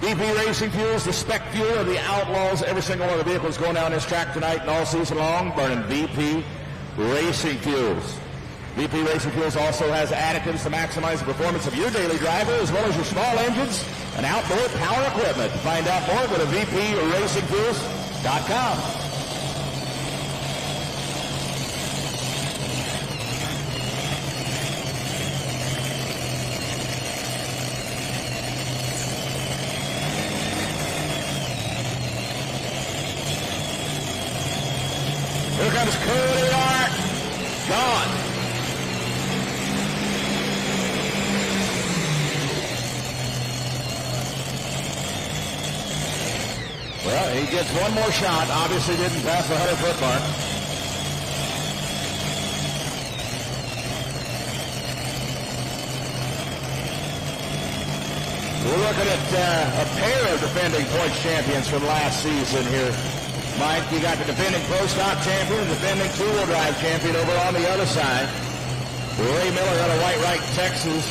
S7: BP Racing Fuels, the spec fuel of the Outlaws. Every single one of the vehicles going down this track tonight and all season long, burning BP Racing Fuels. BP Racing Fuels also has additives to maximize the performance of your daily driver as well as your small engines and outdoor power equipment. To find out more, go to VPRacingFuels.com. Here comes Cody Yarrick. Gone. Well, He gets one more shot. Obviously didn't pass the 100-foot mark. We're looking at a pair of defending points champions from last season here. Mike, you got the defending pro stock champion, defending two-wheel drive champion over on the other side. Ray Miller out of White Wright, Texas.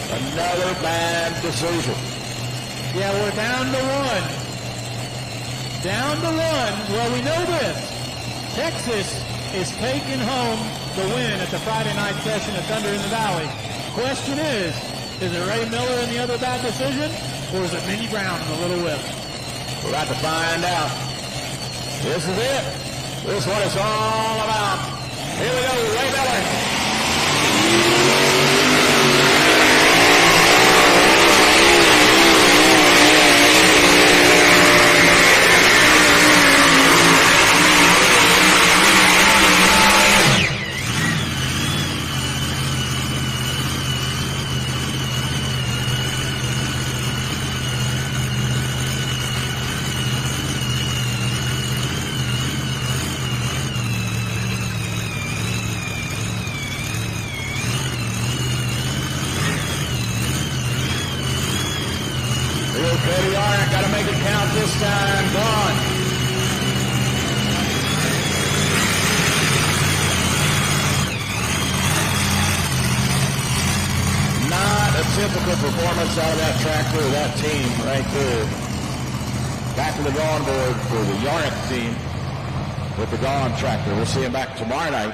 S7: Another bad decision.
S3: Yeah, we're down to one. Down to one. Well, we know this. Texas is taking home the win at the Friday night session at Thunder in the Valley. Question is it Ray Miller and the other bad decision, or is it Minnie Brown and the little whip?
S7: We're about to find out. This is it. This is what it's all about. Here we go, Ray Miller. Got to make it count this time. Gone. Not a typical performance out of that tractor or that team right there. Back to the drawing board for the Yarnick team with the Dawn tractor. We'll see him back tomorrow night.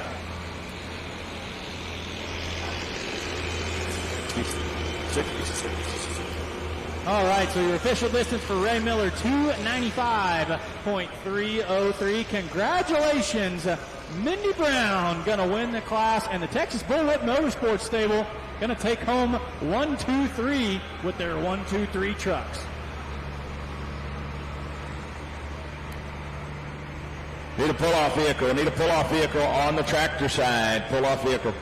S3: All right, so your official distance for Ray Miller, 295.303. Congratulations, Mindy Brown going to win the class, and the Texas Bullwhip Motorsports Stable going to take home 1, 2, 3 with their 1, 2, 3 trucks.
S7: Need a pull-off vehicle. Need a pull-off vehicle on the tractor side. Pull-off vehicle.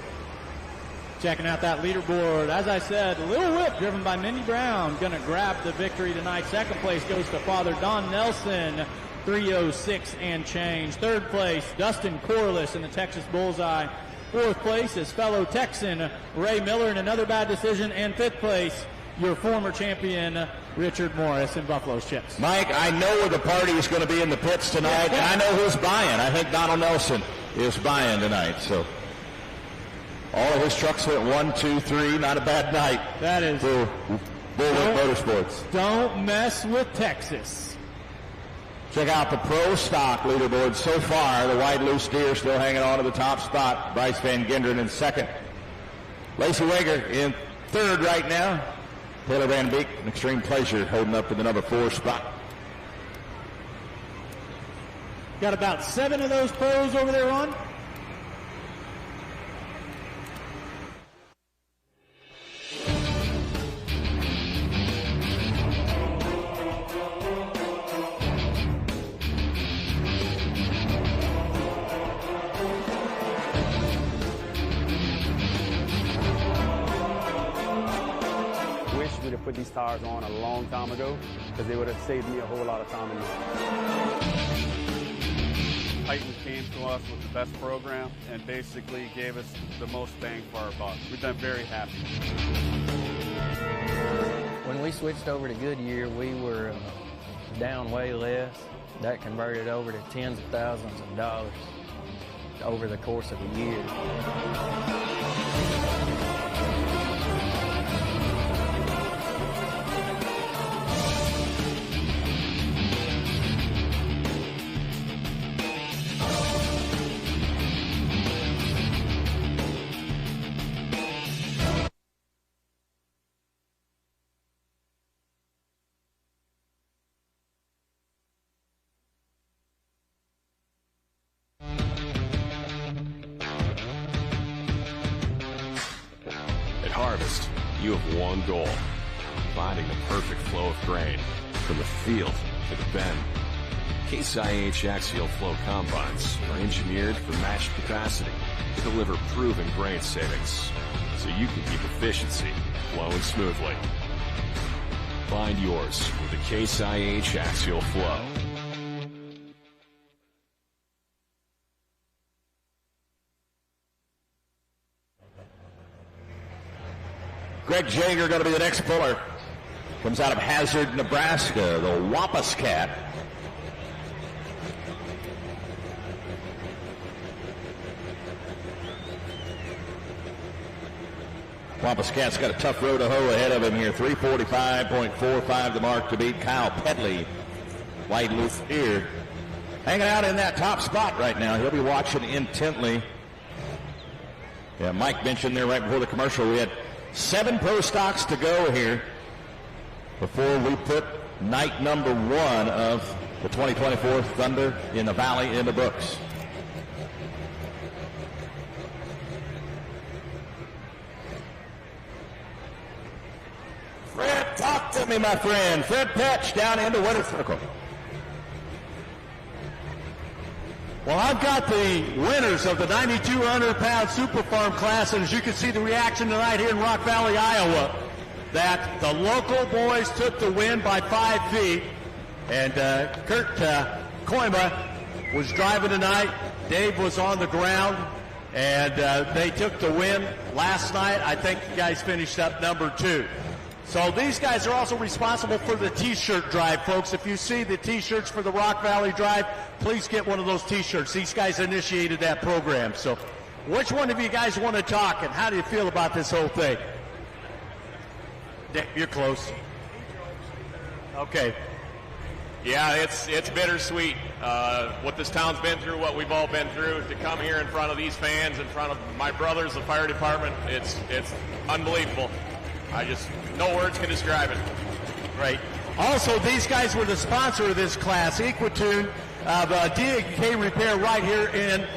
S3: Checking out that leaderboard. As I said, Little Whip, driven by Mindy Brown, going to grab the victory tonight. Second place goes to Father Don Nelson, 3:06 and change. Third place, Dustin Corliss in the Texas Bullseye. Fourth place is fellow Texan Ray Miller in another bad decision. And fifth place, your former champion, Richard Morris in Buffalo's Chips.
S7: Mike, I know where the party is going to be in the pits tonight, and I know who's buying. I think Donald Nelson is buying tonight, so... all of his trucks went 1, 2, 3. Not a bad night.
S3: That is.
S7: For Bullwhip Motorsports.
S3: Don't mess with Texas.
S7: Check out the pro stock leaderboard so far. The Wide Loose Deer still hanging on to the top spot. Bryce Van Genderen in second. Lacey Wager in third right now. Taylor Van Beek, an Extreme Pleasure, holding up to the number 4 spot.
S3: Got about 7 of those pros over there on.
S9: Put these tires on a long time ago because they would have saved me a whole lot of time and money.
S4: Titan came to us with the best program and basically gave us the most bang for our buck. We've been very happy.
S10: When we switched over to Goodyear, we were down way less. That converted over to tens of thousands of dollars over the course of a year.
S18: Harvest, you have one goal: finding the perfect flow of grain from the field to the bin. Case IH axial flow combines are engineered for matched capacity to deliver proven grain savings so you can keep efficiency flowing smoothly. Find yours with the Case IH Axial Flow.
S7: Greg Jager going to be the next puller. Comes out of Hazard, Nebraska, the Wampus Cat. Wampus Cat's got a tough road to hoe ahead of him here. 345.45 the mark to beat Kyle Pedley. White loose here. Hanging out in that top spot right now. He'll be watching intently. Yeah, Mike mentioned there right before the commercial we had 7 pro stocks to go here before we put night number 1 of the 2024 Thunder in the Valley in the books. Fred, talk to me, my friend. Fred Petch down into Winter Circle.
S1: Well, I've got the winners of the 9,200-pound Super Farm class, and as you can see the reaction tonight here in Rock Valley, Iowa, that the local boys took the win by 5 feet, and Kurt Koima was driving tonight. Dave was on the ground, and they took the win last night. I think you guys finished up number 2. So these guys are also responsible for the T-shirt drive, folks. If you see the T-shirts for the Rock Valley Drive, please get one of those T-shirts. These guys initiated that program. So which one of you guys want to talk, and how do you feel about this whole thing? Dick, you're close. Okay.
S13: Yeah, it's bittersweet. What this town's been through, what we've all been through, to come here in front of these fans, in front of my brothers, the fire department, it's unbelievable. No words can describe it.
S1: Right. Also, these guys were the sponsor of this class, Equitune, D&K Repair right here in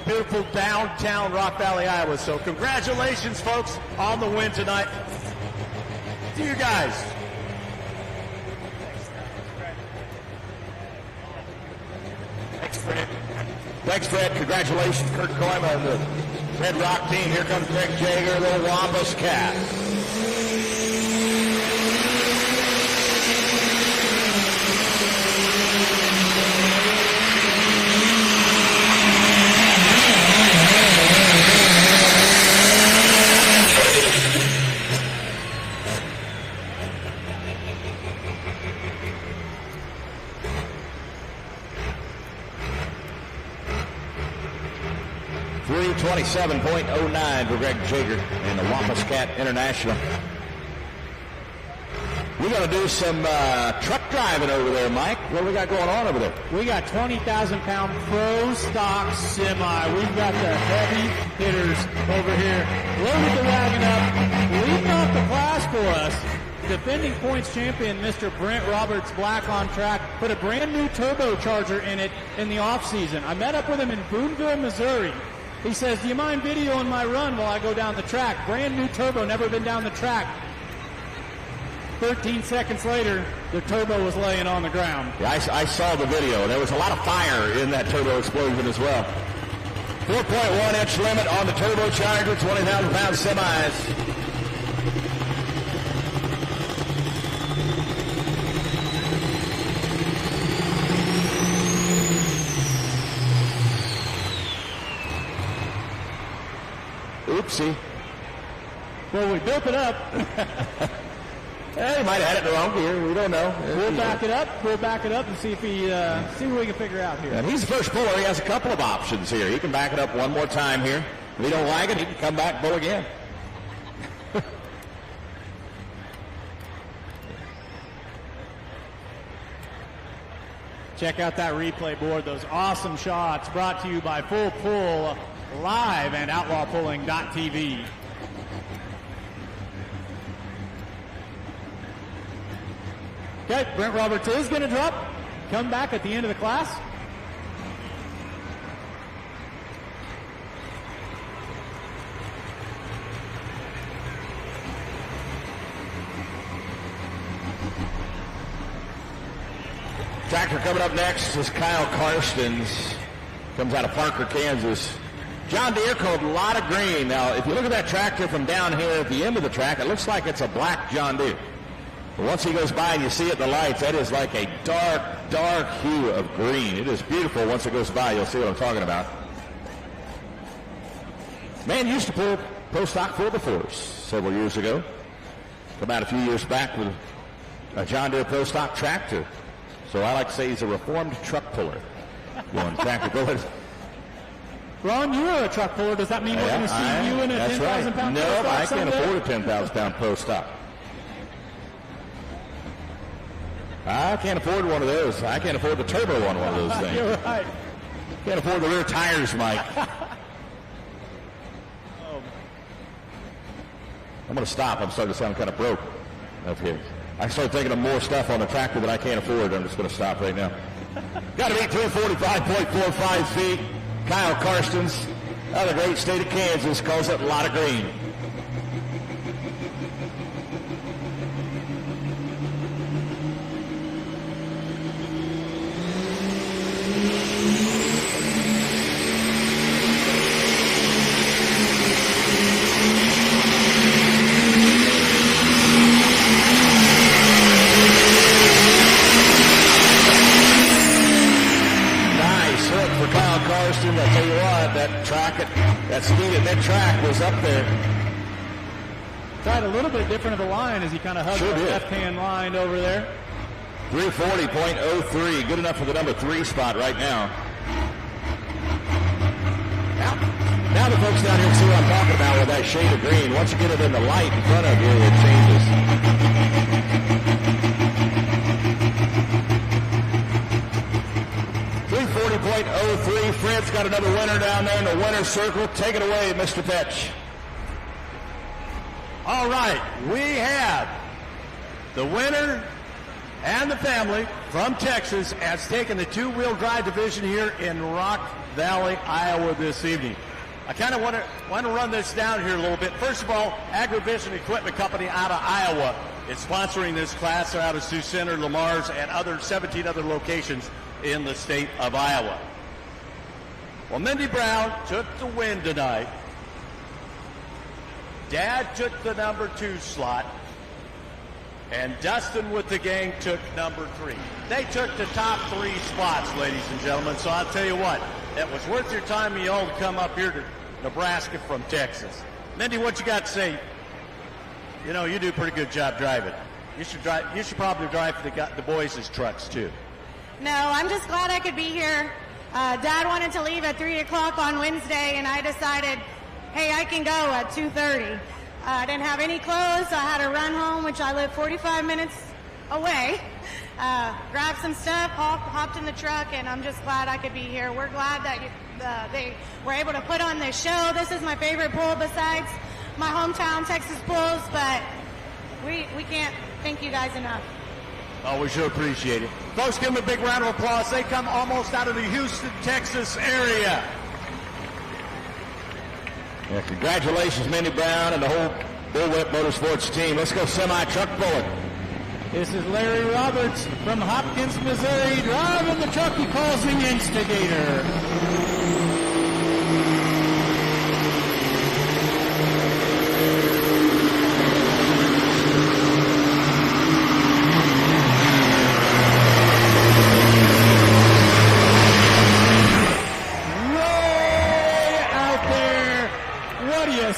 S1: beautiful downtown Rock Valley, Iowa. So congratulations, folks, on the win tonight. To you guys.
S7: Thanks, Fred. Thanks, Fred. Congratulations, Kurt Koima and the Red Rock team. Here comes Greg Jager, the Wampus Cat. .09 for Greg Jager and the Wampus Cat International. We're going to do some truck driving over there, Mike. What do we got going on over there?
S3: We got 20,000-pound pro stock semi. We've got the heavy hitters over here. Loaded the wagon up, leading off the class for us. Defending points champion, Mr. Brent Roberts, black on track, put a brand new turbocharger in it in the offseason. I met up with him in Boonville, Missouri. He says, do you mind videoing my run while I go down the track? Brand new turbo, never been down the track. 13 seconds later, the turbo was laying on the ground.
S7: Yeah, I saw the video. There was a lot of fire in that turbo explosion as well. 4.1-inch limit on the turbocharger, 20,000-pound semis. Oopsie.
S3: Well, we built it up.
S7: Hey, he might have had it in the wrong gear. We don't know.
S3: We'll back it up. We'll back it up and see if see what we can figure out here.
S7: And he's the first puller. He has a couple of options here. He can back it up one more time here. If he don't like it, he can come back and pull again.
S3: Check out that replay board. Those awesome shots brought to you by FullPull.live and OutlawPulling.tv. Okay, Brent Roberts is going to drop. Come back at the end of the class.
S7: Tractor coming up next is Kyle Karstens. Comes out of Parker, Kansas. John Deere called a lot of green. Now, if you look at that tractor from down here at the end of the track, it looks like it's a black John Deere. But once he goes by and you see it in the lights, that is like a dark, dark hue of green. It is beautiful. Once it goes by, you'll see what I'm talking about. Man used to pull pro stock full before several years ago. Come out a few years back with a John Deere pro stock tractor. So I like to say he's a reformed truck puller. Going tractor puller.
S3: Ron, you are a truck puller. Does that mean we're going to see you in a 10,000-pound
S7: pro stock? No, I can't afford a
S3: someday?
S7: 10,000-pound pro stock. I can't afford one of those. I can't afford the turbo on one of those things.
S3: You're right.
S7: Can't afford the rear tires, Mike. I'm going to stop. I'm starting to sound kind of broke up here. I started thinking of more stuff on the tractor that I can't afford. I'm just going to stop right now. Got to beat 345.45 feet. Kyle Karstens, out of the great state of Kansas, calls it a lot of green. I tell you what, that speed at mid-track was up there.
S3: Tried a little bit different of a line as he kind of hugged the left-hand line over there.
S7: 340.03, good enough for the number 3 spot right now. Now the folks down here can see what I'm talking about with that shade of green. Once you get it in the light in front of you, it changes. 340.03. Fred's got another winner down there in the winner's circle. Take it away, Mr. Petch.
S1: All right, we have the winner and the family from Texas has taken the two-wheel drive division here in Rock Valley, Iowa this evening. I kind of want to run this down here a little bit. First of all, Agrivision Equipment Company out of Iowa is sponsoring this class. They're out of Sioux Center, Lamar's, and 17 other locations in the state of Iowa. Well, Mindy Brown took the win tonight. Dad took the number 2 slot. And Dustin with the gang took number 3. They took the top 3 spots, ladies and gentlemen. So I'll tell you what, it was worth your time, you all, to come up here to Nebraska from Texas. Mindy, what you got to say? You know, you do a pretty good job driving. You should probably drive the boys' trucks, too.
S14: No, I'm just glad I could be here. Dad wanted to leave at 3 o'clock on Wednesday, and I decided, hey, I can go at 2:30. I didn't have any clothes, so I had to run home, which I live 45 minutes away. Grabbed some stuff, hopped in the truck, and I'm just glad I could be here. We're glad that they were able to put on this show. This is my favorite pool besides my hometown Texas pools, but we can't thank you guys enough.
S1: Oh, we sure appreciate it. Folks, give them a big round of applause. They come almost out of the Houston, Texas area.
S7: Yeah, congratulations, Mindy Brown and the whole Bullwhip Motorsports team. Let's go semi-truck pulling.
S3: This is Larry Roberts from Hopkins, Missouri, driving the truck he calls the Instigator.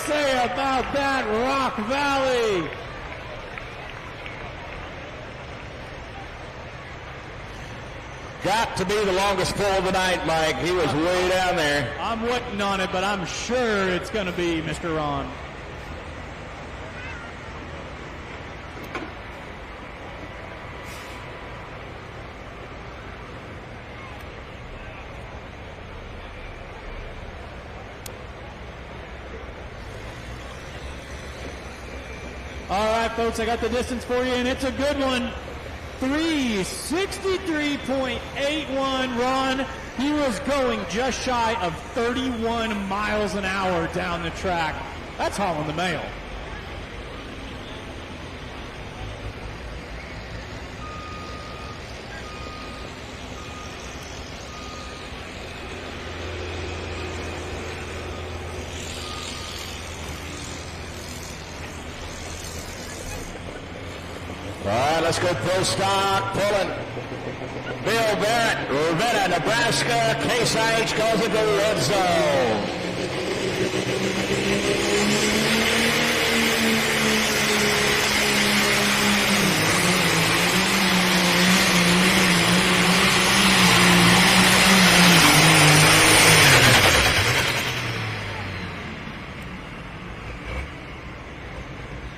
S3: Say about that, Rock Valley.
S7: Got to be the longest pull of the night, Mike. He was way down there.
S3: I'm waiting on it, but I'm sure it's going to be Mr. Ron. All right, folks, I got the distance for you, and it's a good one. 363.81. Ron, he was going just shy of 31 miles an hour down the track. That's hauling the mail.
S7: All let's go pro stock, pulling. Bill Barrett, Ravenna, Nebraska. Case IH calls it the red zone.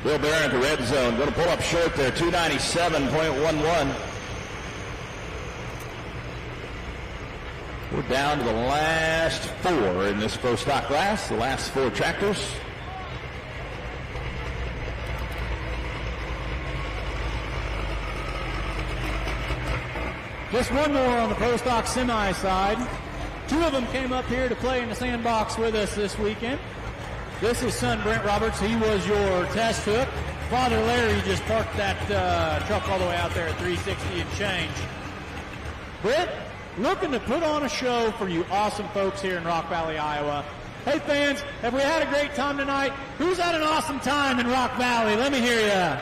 S7: Bill Barron at the red zone. Going to pull up short there, 297.11. We're down to the last four in this pro stock class, the last four tractors.
S3: Just one more on the pro stock semi side. Two of them came up here to play in the sandbox with us this weekend. This is son Brent Roberts. He was your test hook. Father Larry just parked that truck all the way out there at 360 and change. Brent, looking to put on a show for you awesome folks here in Rock Valley, Iowa. Hey fans, have we had a great time tonight? Who's had an awesome time in Rock Valley? Let me hear ya.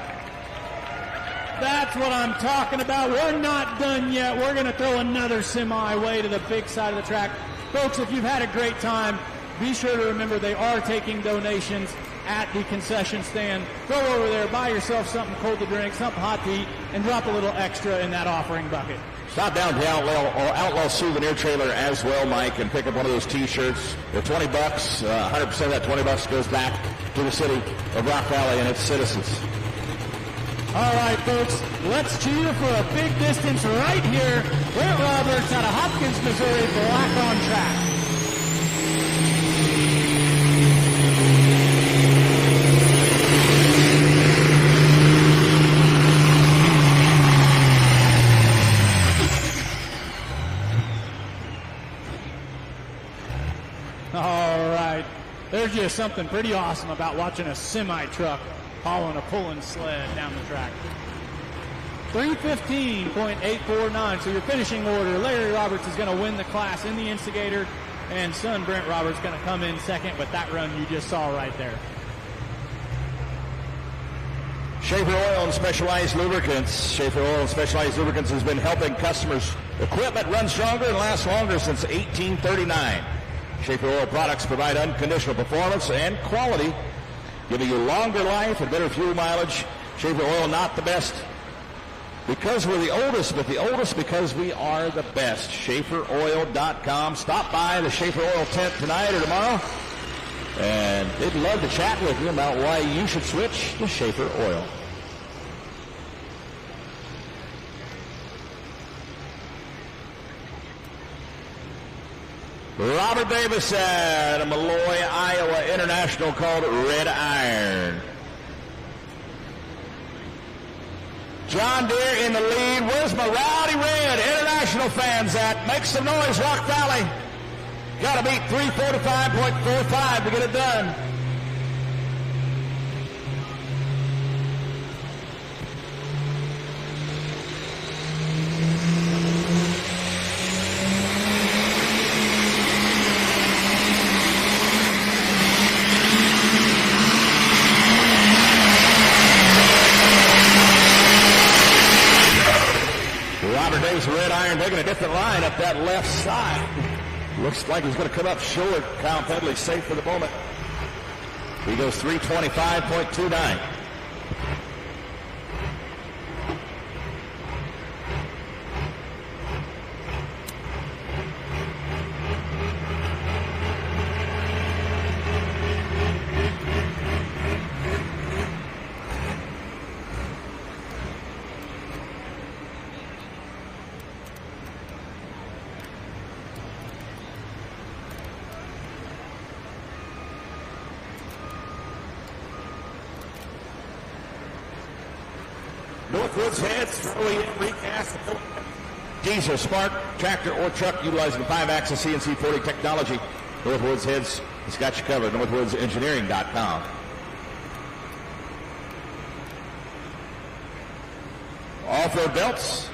S3: That's what I'm talking about. We're not done yet. We're going to throw another semi way to the big side of the track. Folks, if you've had a great time, be sure to remember they are taking donations at the concession stand. Go over there, buy yourself something cold to drink, something hot to eat, and drop a little extra in that offering bucket.
S7: Stop down to the Outlaw Souvenir Trailer as well, Mike, and pick up one of those T-shirts. They're $20. 100% of that $20 goes back to the city of Rock Valley and its citizens.
S3: All right, folks, let's cheer for a big distance right here. Brent Roberts out of Hopkins, Missouri, Black on track. All right, there's just something pretty awesome about watching a semi-truck hauling a pulling sled down the track. 3:15.849, so your finishing order, Larry Roberts is going to win the class in the Instigator, and son Brent Roberts going to come in second with that run you just saw right there.
S7: Schaefer Oil and Specialized Lubricants. Schaefer Oil and Specialized Lubricants has been helping customers' equipment run stronger and last longer since 1839. Schaefer Oil products provide unconditional performance and quality, giving you longer life and better fuel mileage. Schaefer Oil, not the best because we're the oldest, but the oldest because we are the best. SchaeferOil.com. Stop by the Schaefer Oil tent tonight or tomorrow, and they'd love to chat with you about why you should switch to Schaefer Oil. Robert Davis at a Malloy, Iowa International called Red Iron. John Deere in the lead. Where's my Rowdy Red International fans at? Make some noise, Rock Valley. Got to beat 345.45 to get it done. Robert Davis, Red Iron, taking a different line up that left side. Looks like he's going to come up short. Kyle Pedley safe for the moment. He goes 325.29. Northwoods heads, recast. Diesel, Spark, tractor, or truck utilizing 5-axis CNC 40 technology. Northwoods heads, it's got you covered. NorthwoodsEngineering.com. Off-road belts,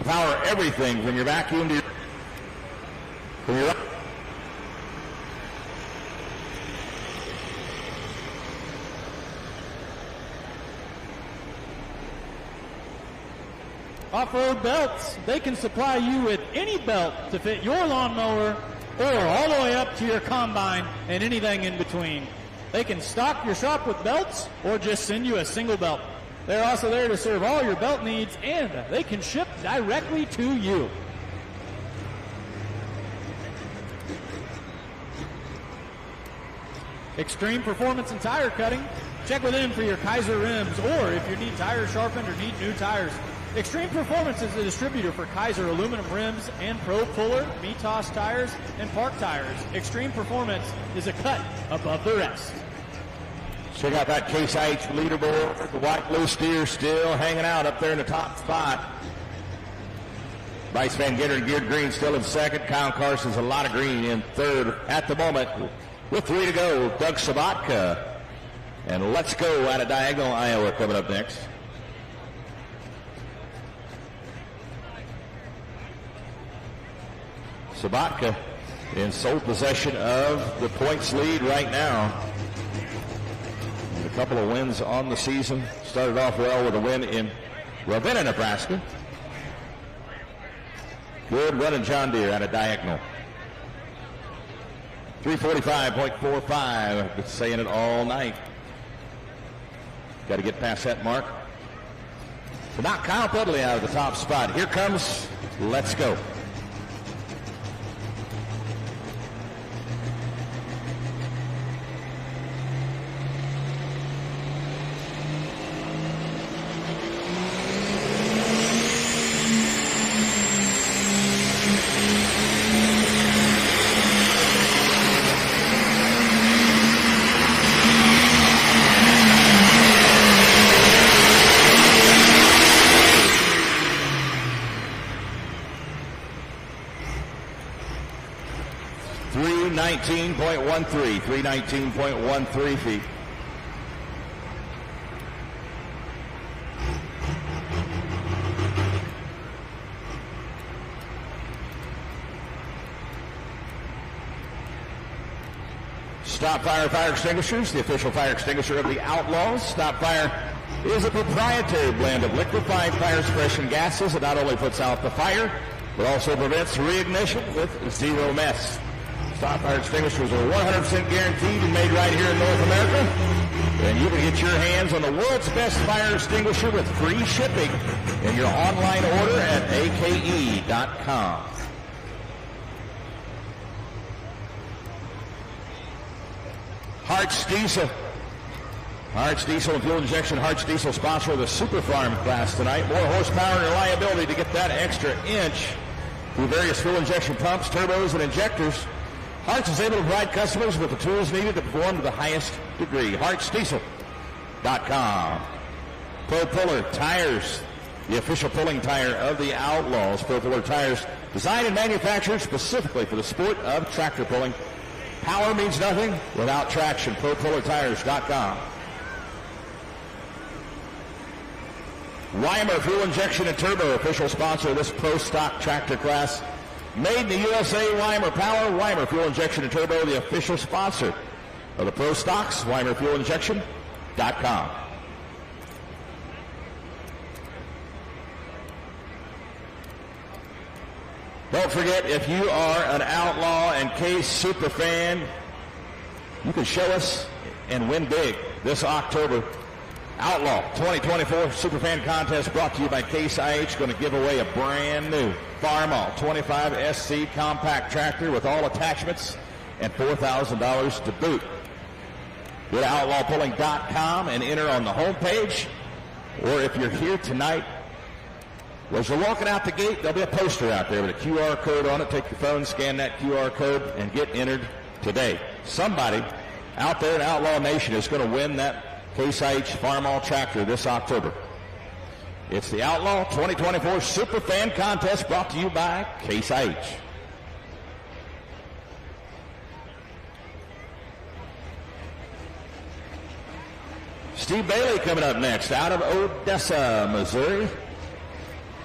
S7: power everything from your vacuum to your
S3: Off-Road Belts. They can supply you with any belt to fit your lawnmower or all the way up to your combine and anything in between. They can stock your shop with belts or just send you a single belt. They're also there to serve all your belt needs, and they can ship directly to you. Extreme Performance and Tire Cutting. Check with them for your Kaiser rims, or if you need tires sharpened or need new tires. Extreme Performance is the distributor for Kaiser aluminum rims and Pro Puller, Mitas tires, and Park tires. Extreme Performance is a cut above the rest.
S7: Check out that Case IH leaderboard. The white blue steer still hanging out up there in the top spot. Bryce Van Gitter and Geared Green still in second. Kyle Carson's a lot of green in third at the moment. With 3 to go, Doug Sabatka. And Let's Go out of Diagonal, Iowa coming up next. Sabatka in sole possession of the points lead right now. And a couple of wins on the season. Started off well with a win in Ravenna, Nebraska. Good running John Deere out of Diagonal. 345.45. I've been saying it all night. Got to get past that mark. So now Kyle Pedley out of the top spot. Here comes Let's Go. .13, 319.13 feet. Stop Fire Fire Extinguishers, the official fire extinguisher of the Outlaws. Stop Fire is a proprietary blend of liquefied fire suppression gases that not only puts out the fire, but also prevents reignition with zero mess. Stop Fire Extinguishers are 100% guaranteed and made right here in North America. And you can get your hands on the world's best fire extinguisher with free shipping in your online order at ake.com. Hartz Diesel. Hartz Diesel and Fuel Injection. Hartz Diesel sponsor the Super Farm class tonight. More horsepower and reliability to get that extra inch through various fuel injection pumps, turbos, and injectors. Hartz is able to provide customers with the tools needed to perform to the highest degree. HartzDiesel.com. Pro Puller Tires, the official pulling tire of the Outlaws. Pro Puller Tires, designed and manufactured specifically for the sport of tractor pulling. Power means nothing without traction. ProPullerTires.com. Weimer Fuel Injection and Turbo, official sponsor of this Pro Stock tractor class. Made in the USA, Weimer Power, Weimer Fuel Injection and Turbo, the official sponsor of the Pro Stocks, WeimerFuelInjection.com. Don't forget, if you are an Outlaw and Case super fan, you can show us and win big this October. Outlaw 2024 Superfan Contest brought to you by Case IH. Going to give away a brand new Farmall 25 SC compact tractor with all attachments and $4,000 to boot. Go to outlawpulling.com and enter on the homepage. Or if you're here tonight, as you're walking out the gate, there'll be a poster out there with a QR code on it. Take your phone, scan that QR code, and get entered today. Somebody out there in Outlaw Nation is going to win that Case IH Farmall tractor this October. It's the Outlaw 2024 Superfan Contest brought to you by Case IH. Steve Bailey coming up next out of Odessa, Missouri.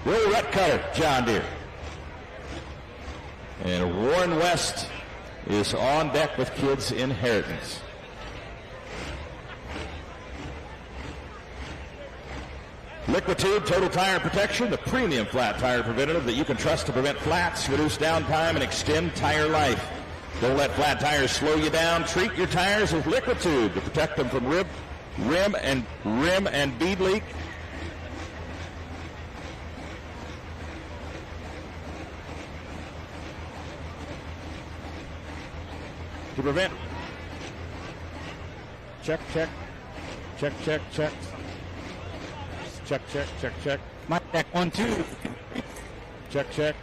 S7: Will Rut Cutter, John Deere. And Warren West is on deck with Kids Inheritance. Liquid Tube Total Tire Protection, the premium flat tire preventative that you can trust to prevent flats, reduce downtime, and extend tire life. Don't let flat tires slow you down. Treat your tires with Liquid Tube to protect them from rim and bead leak. To prevent. Check.
S3: Mic check 1, 2.
S7: Check.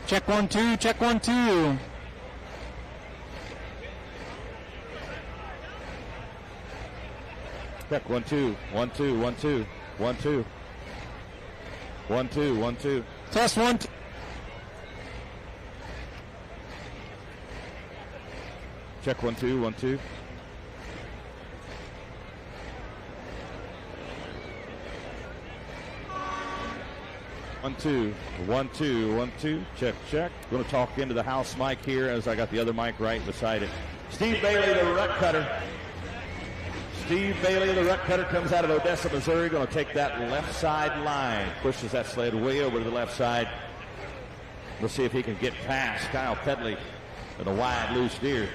S3: Check 1, 2. Check 1, 2.
S7: Check 1, 2. 1, 2. 1, 2. 1, 2. 1, 2. 1, 2.
S3: Test 1, 2.
S7: Check 1, 2. 1, 2. One, two, 1, 2, 1, 2. Check. Going to talk into the house mic here as I got the other mic right beside it. Steve Bailey, the rut cutter. Steve Bailey, the rut cutter, comes out of Odessa, Missouri. Going to take that left side line. Pushes that sled way over to the left side. We'll see if he can get past Kyle Pedley with a wide loose steer.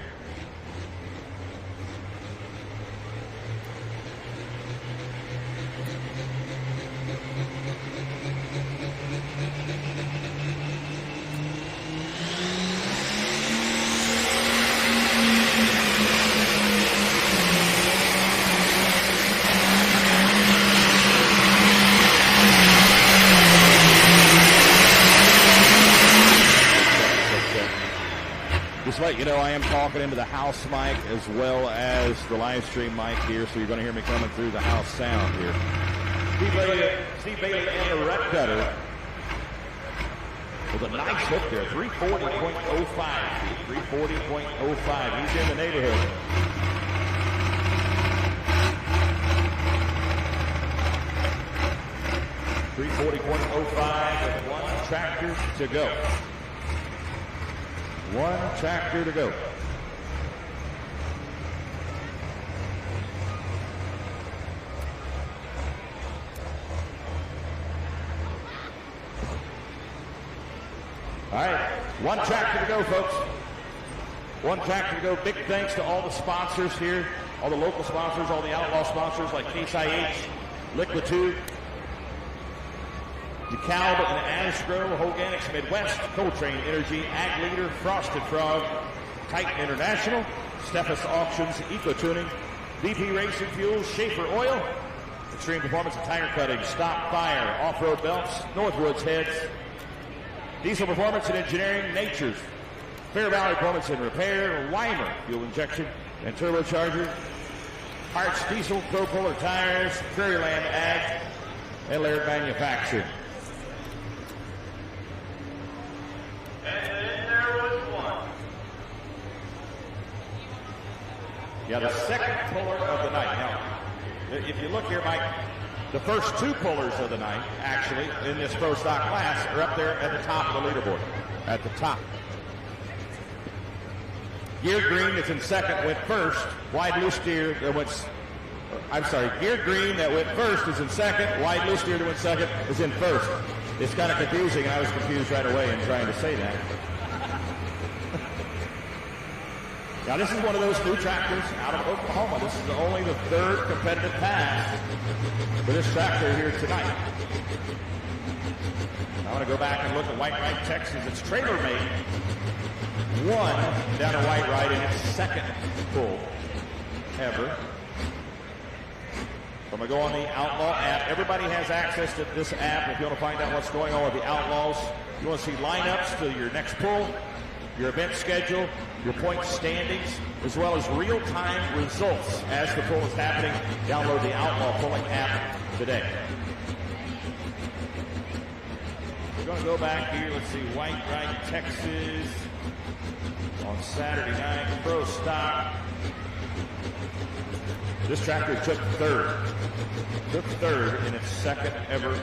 S7: You know, I am talking into the house mic as well as the live stream mic here, so you're going to hear me coming through the house sound here. Steve Bailey and the rut cutter with a nice hook there, 340.05 feet, 340.05. He's in the neighborhood. .05 with one tractor to go. One tractor to go. All right, one tractor to go, folks. One tractor to go. Big thanks to all the sponsors here, all the local sponsors, all the outlaw sponsors like Case IH, Liquid Tube, DeKalb and Asgrow, Hoganics Midwest, Coltrane Energy, Ag Leader, Frosted Frog, Titan International, Steffes Auctions, Eco Tuning, BP Racing Fuels, Schaefer Oil, Extreme Performance and Tire Cutting, Stop Fire, Off-Road Belts, Northwoods Heads, Diesel Performance and Engineering, Nature's, Fair Valley Performance and Repair, Weimer Fuel Injection and Turbocharger, Parts Diesel, Pro Polar Tires, Prairieland Ag, and Laird Manufacturing.
S11: And then there was one.
S7: Yeah, the second puller of the night. Now, if you look here, Mike, the first two pullers of the night, actually, in this pro stock class, are up there at the top of the leaderboard. At the top. Gear Green that's in second went first. Wide loose steer that went. Gear Green that went first is in second. Wide loose steer that went second is in first. It's kind of confusing, and I was confused right away in trying to say that. Now, this is one of those new tractors out of Oklahoma. This is only the third competitive pass for this tractor here tonight. I want to go back and look at White Right, Texas. It's trailer made. One down at White Right in its second pull ever. I'm going to go on the Outlaw app. Everybody has access to this app if you want to find out what's going on with the Outlaws. You want to see lineups to your next pull, your event schedule, your point standings, as well as real-time results as the pull is happening. Download the Outlaw Pulling app today. We're going to go back here. Let's see, White Right, Texas on Saturday night, pro stock. This tractor took third in its second ever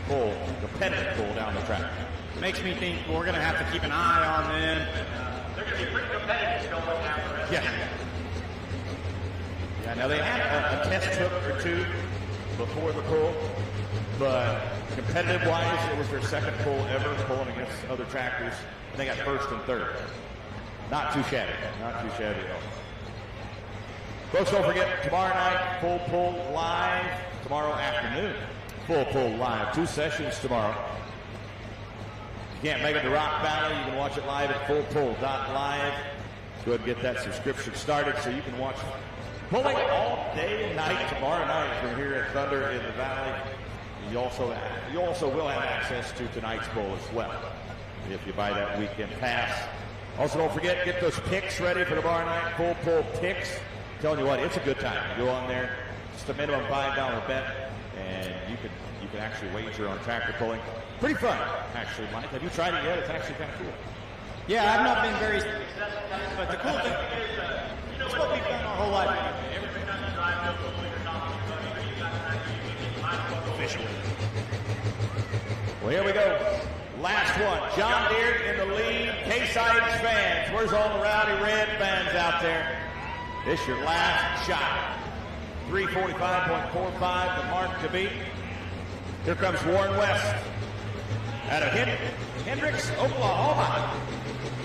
S7: pull, the pennant pull down the track.
S3: Makes me think we're going to have to keep an eye on them.
S11: They're going to
S7: Yeah, now they had a test hook or two before the pull, but competitive-wise, it was their second pull ever, pulling against other tractors. And they got first and third. Not too shabby. Not too shabby at all. Folks, don't forget, tomorrow night, FullPull.live. Tomorrow afternoon, FullPull.live. 2 sessions tomorrow. If you can't make it to Rock Valley, you can watch it live at FullPull.live. Go ahead and get that subscription started so you can watch pulling all day and night tomorrow night from here at Thunder in the Valley. You also will have access to tonight's bowl as well if you buy that weekend pass. Also, don't forget, get those picks ready for tomorrow night. Full Pull picks. Telling you what, it's a good time. Go on there, just a minimum $5 bet, and you can actually wager on tractor pulling. Pretty fun, actually, Mike. Have you tried it yet? It's actually kind of cool.
S3: Yeah, I've not been very successful, but the cool thing is, it's what we've done our whole life.
S7: Official. Well, here we go. Last one. John Deere in the lead. Case IH fans. Where's all the Rowdy Red fans out there? This your last shot. 345.45, the mark to beat. Here comes Warren West out of Hendricks, Oklahoma.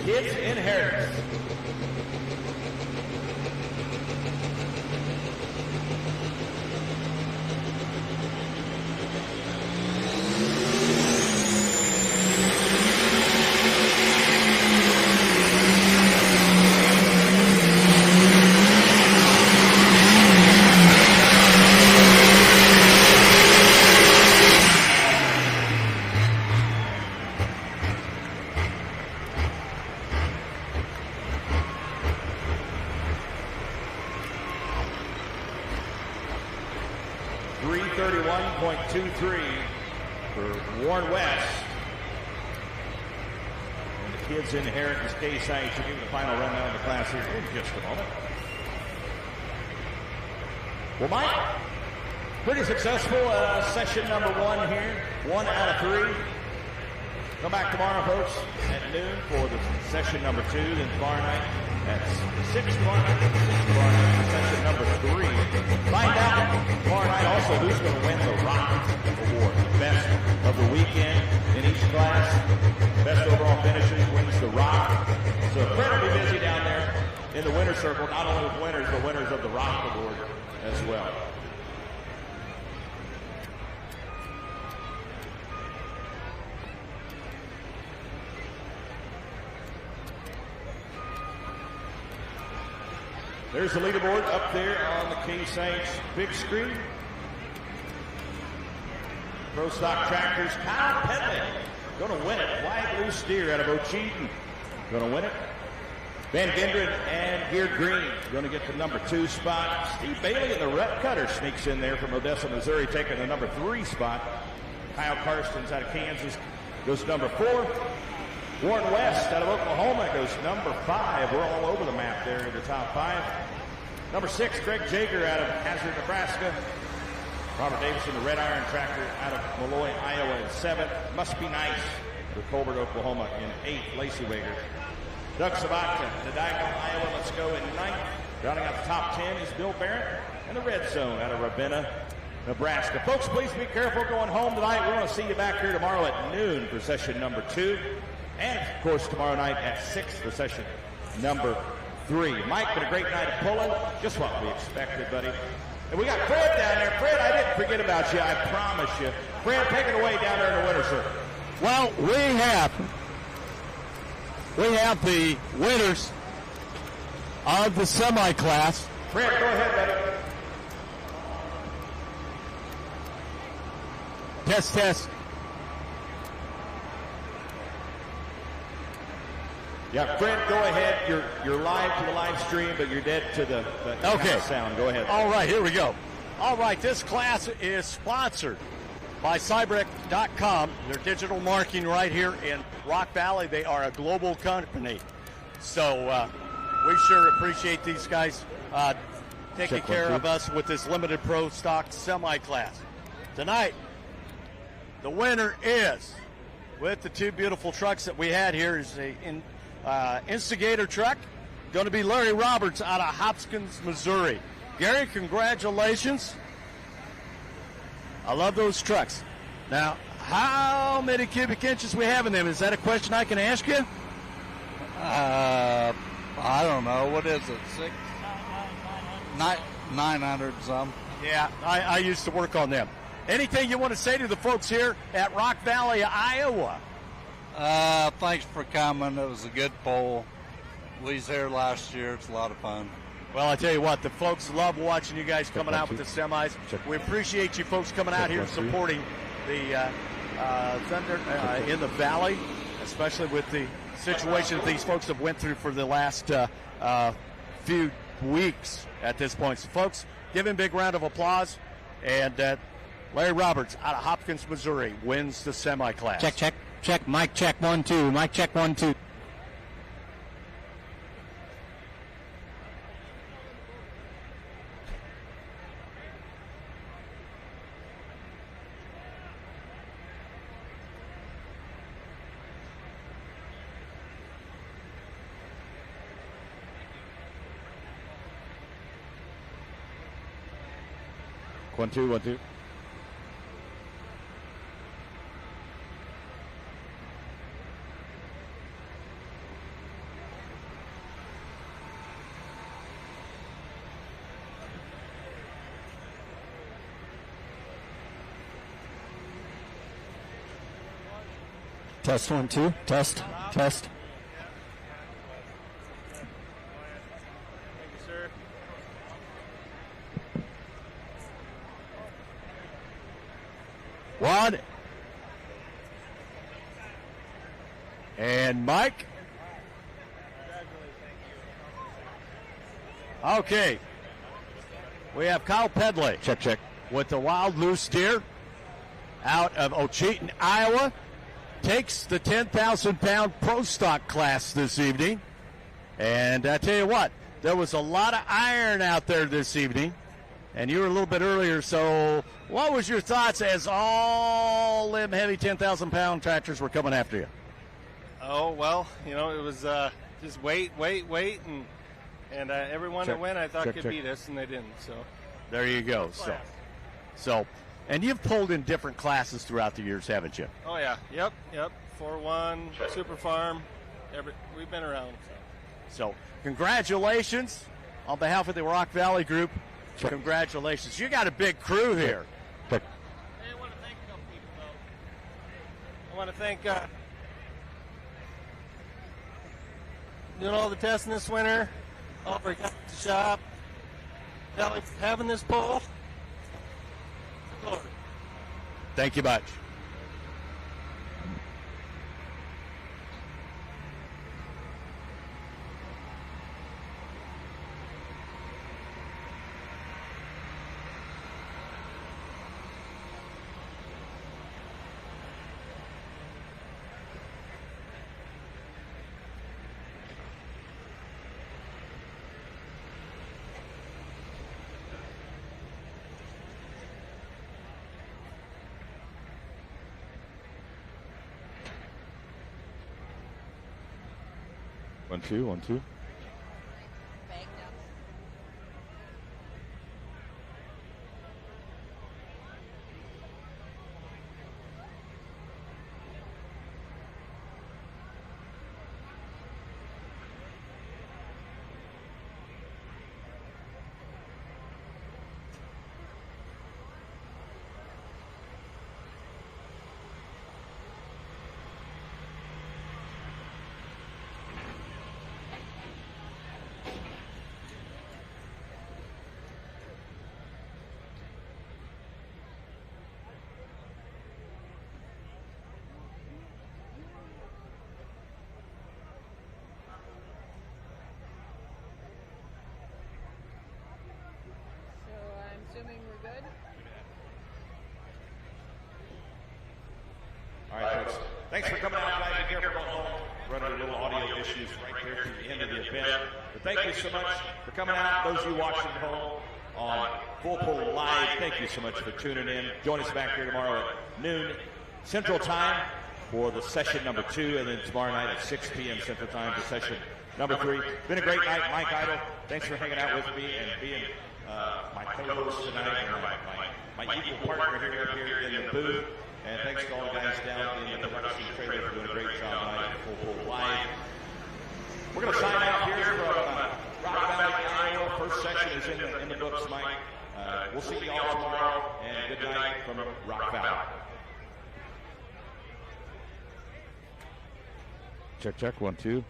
S7: Kids Inheritance. For Warren West. And the Kids Inheritance Case IH will give you the final rundown of the class here in just a moment. Well, Mike, pretty successful session number 1 here. 1 out of 3. Come back tomorrow, folks, at noon for the session number 2. Then tomorrow night at 6 tomorrow night. Session number 3. Find out tomorrow night also who's going to win the Rock Award. Best of the weekend in each class. Best overall finishes wins the Rock. So Fred will be busy down there in the winner's circle, not only with winners, but winners of the Rock Award as well. There's the leaderboard up there on the Case IH big screen. Pro Stock Tractors, Kyle Penley going to win it. White Blue Steer out of Ocheaton going to win it. Van Gendren and Gear Green going to get the number 2 spot. Steve Bailey in the Rep Cutter sneaks in there from Odessa, Missouri, taking the number 3 spot. Kyle Karstens out of Kansas goes number 4. Warren West out of Oklahoma goes number 5. We're all over the map there in the top 5. Number 6, Greg Jager out of Hazard, Nebraska. Robert Davison, the Red Iron Tractor out of Malloy, Iowa in 7th. Must Be Nice with Colbert, Oklahoma in 8th. Lacey Wager. Doug Sabatka, Didago, Iowa. Let's go in 9th. Rounding out the top 10 is Bill Barrett and the Red Zone out of Ravenna, Nebraska. Folks, please be careful going home tonight. We're going to see you back here tomorrow at noon for session number 2. And, of course, tomorrow night at 6 for session number 3. Mike, been a great night of pulling. Just what we expected, buddy. And we got Fred down there. Fred, I didn't forget about you. I promise you. Fred, take it away down there in the winter circle.
S1: Well, we have the winners of the semi-class.
S7: Fred, go ahead, buddy.
S1: Test.
S7: Yeah, Fred, go ahead. You're live to the live stream, but you're dead to the
S1: okay.
S7: Sound. Go ahead.
S1: All right, here we go. All right, this class is sponsored by Cybrek.com. They're digital marketing right here in Rock Valley. They are a global company. So we sure appreciate these guys taking care of us with this limited pro stock semi-class. Tonight, the winner is, with the 2 beautiful trucks that we had here, is instigator truck, going to be Larry Roberts out of Hopkins, Missouri. Gary, congratulations. I love those trucks. Now, how many cubic inches we have in them? Is that a question I can ask you?
S15: I don't know. What is it? 900 some.
S1: Yeah, I used to work on them. Anything you want to say to the folks here at Rock Valley, Iowa?
S15: Thanks for coming. It was a good poll. We was here last year. It's a lot of fun.
S1: Well, I tell you what, the folks love watching you guys coming out with the semis. We appreciate you folks coming out here and supporting the Thunder in the Valley, especially with the situation that these folks have went through for the last few weeks at this point. So, folks, give him a big round of applause. And Larry Roberts out of Hopkins, Missouri, wins the semi-class.
S3: Check. Mic check 1 2. Mic check 1 2.
S7: One, two.
S3: Test 1 2. Test.
S1: One. And Mike. Okay. We have Kyle Pedley.
S7: Check.
S1: With the Wild Loose Deer out of Ocheyedan, Iowa. Takes the 10,000-pound pro stock class this evening. And I tell you what, there was a lot of iron out there this evening. And you were a little bit earlier, so what was your thoughts as all them heavy 10,000-pound tractors were coming after you?
S16: Oh, well, it was just wait, and everyone that went I thought could beat us, and they didn't. So
S1: there you go. So, and you've pulled in different classes throughout the years, haven't you?
S16: Oh, yeah. Yep. 4-1, Super Farm. We've been around.
S1: So congratulations on behalf of the Rock Valley Group. Congratulations. You got a big crew here.
S16: Hey, I want to thank a couple people, though. I want to thank doing all the testing this winter, all for the shop, having this poll.
S1: Thank you much.
S7: One, two.
S22: Assuming we're good.
S7: All right, folks. Thanks for coming out, guys. Be careful going home. Running a little audio issues right there to the end of the event. But thank you so much for coming out. Those of you watching at home on FullPull.live, thank you so much for tuning in. Join us back here tomorrow at noon Central Time for the session number 2, and then tomorrow night at 6 p.m. Central Time for session number 3. Been a great night. Mike Idle, thanks for hanging out with me and being my co-host tonight, or my equal partner here in the booth. And thanks to all the guys down in the production trailer for doing a great job tonight at FullPull.live. We're going to sign out here from Rock Valley, Iowa. First session is in the books, Mike. We'll see you all tomorrow, and good night from Rock Valley.
S19: Check, 1, 2.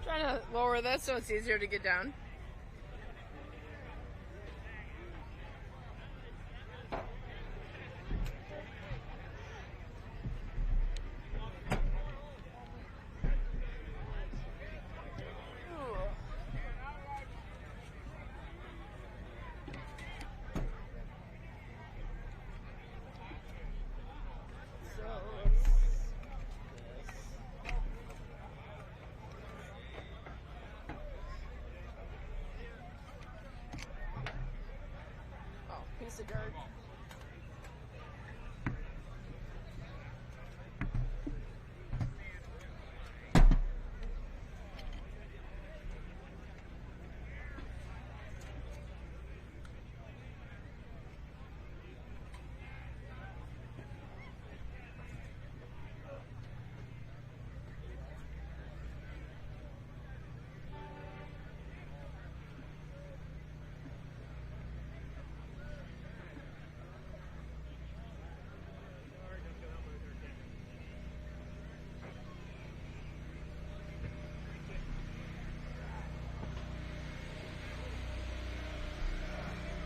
S22: Trying to lower this so it's easier to get down. Piece of dirt.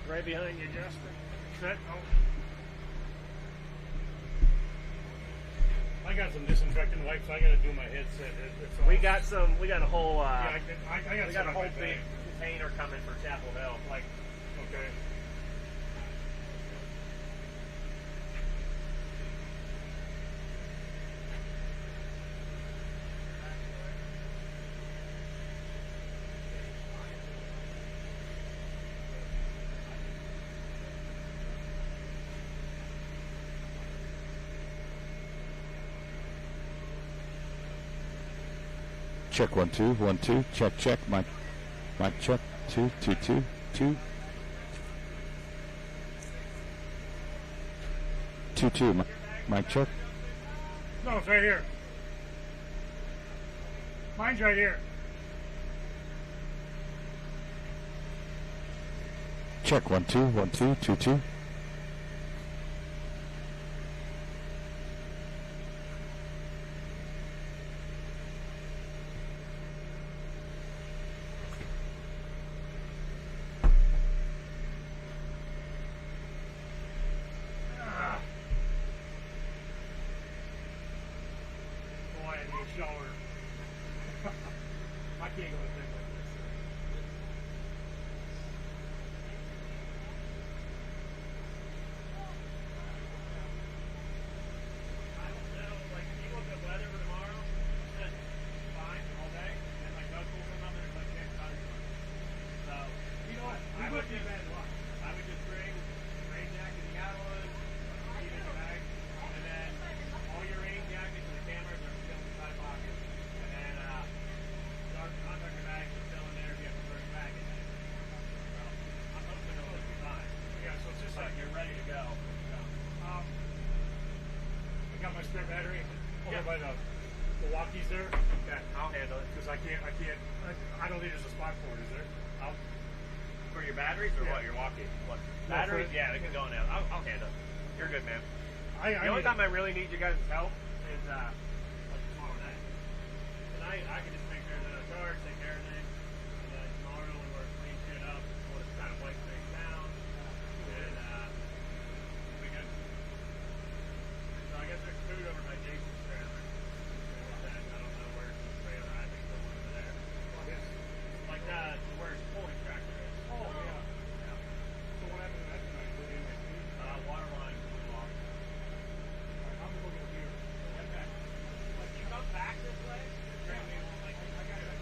S23: Right behind you, Justin. Set. Oh. I got some disinfectant wipes. I got to do my headset.
S24: We got some. We got a whole.
S23: I
S24: got a whole big container coming for Chapel Hill. Like,
S23: okay.
S19: Check 1, 2, 1, 2. Check. Mic check. 2, 2, 2, 2. 2, 2. Mic check.
S23: No, it's right here. Mine's right here.
S19: Check 1 2 1 2 2 2.
S23: Boy, I need a shower. I can't go to things like this. I don't know, like, if you look at the weather for tomorrow, it's fine all day, and like no cool come up and it's like 10 cloudy. So, you know what? I would do bad luck. I would just bring rain jacket if you got one, keep it in your bag, and then all your rain jackets and the cameras are still in the side pocket, and then contractor bags are still in there if you have to bring back in there. So, I'm hoping it'll be fine. Yeah, so it's just like you're ready to go. So, I got my spare battery over by the Milwaukee's there. Okay, I'll handle it because I don't think there's a spot for it, is there?
S24: For your batteries or what? You're walking? What?
S23: No,
S24: Batteries?
S23: for-
S24: Yeah, they can go now. I'll handle it. You're good, man.
S23: I
S24: the only
S23: need-
S24: time I really need you guys' help is like tomorrow night. Tonight I can just make sure there's no charge, take care of things, and then tomorrow we work clean shit up, we'll just kind of wipe things down, and we good. So I guess there's food over by Jason's trailer. I don't know where's the trailer. I think there's one over there. Like where his pulling tractor is.
S23: Oh, yeah. So what happened to that tonight? Were they in like food?
S24: Water line blew off.
S23: I'm looking here.
S24: Okay. Like you come back this way, bring me like I got it.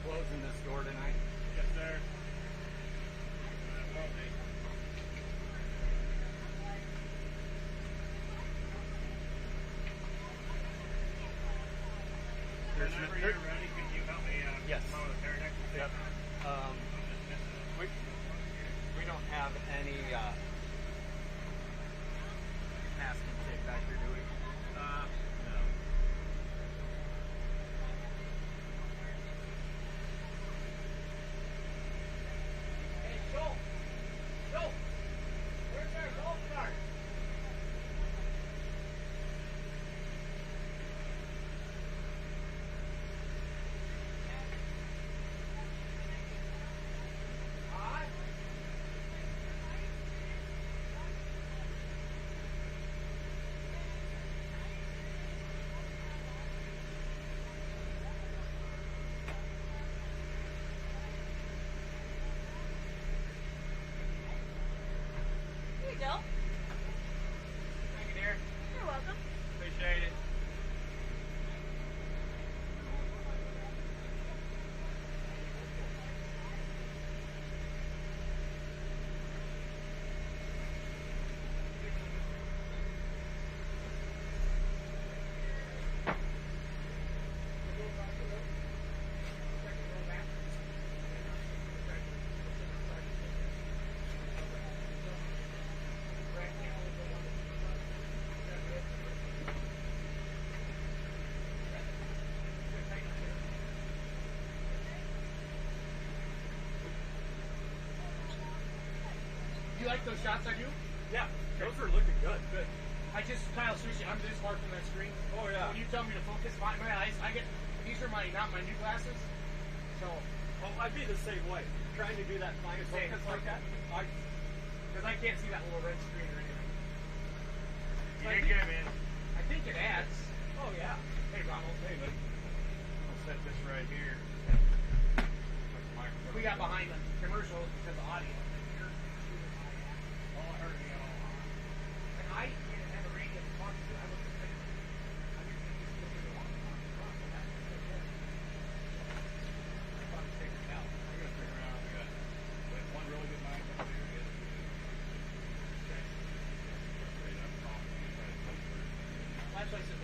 S8: closing this store tonight?
S24: Yes, sir. Whenever you're ready, can you help me
S8: Yes.
S24: come over the next
S8: Yep. We don't have any masking tape back here, do we?
S24: No. Hey, Joel! Joel! Where's our golf cart?
S5: Here you go.
S24: Thank you, dear.
S5: You're welcome.
S24: Appreciate it.
S6: You like those shots I do?
S24: Yeah, those are looking good.
S6: Good. I just, Kyle, seriously, I'm this far from that screen.
S24: Oh, yeah.
S6: When you tell me to focus my eyes, these are not my new glasses. So.
S24: Oh, I'd be the same way. Trying to do that fine focus like that.
S6: Because I can't see that little red screen or anything.
S24: You did good, man.
S6: I think it adds.
S24: Oh, yeah.
S6: Hey, Ronald.
S24: Hey, buddy. I'll set this right here.
S6: We got behind the commercial because of audio.
S24: Oh, it hurt me all.
S6: And I didn't have a radio to talk to. I was just thinking, I didn't think you still did want to talk to Ron, but that's so good. I'm about to figure it out.
S24: I gotta figure out. We got one really good night up there.
S6: That's why I said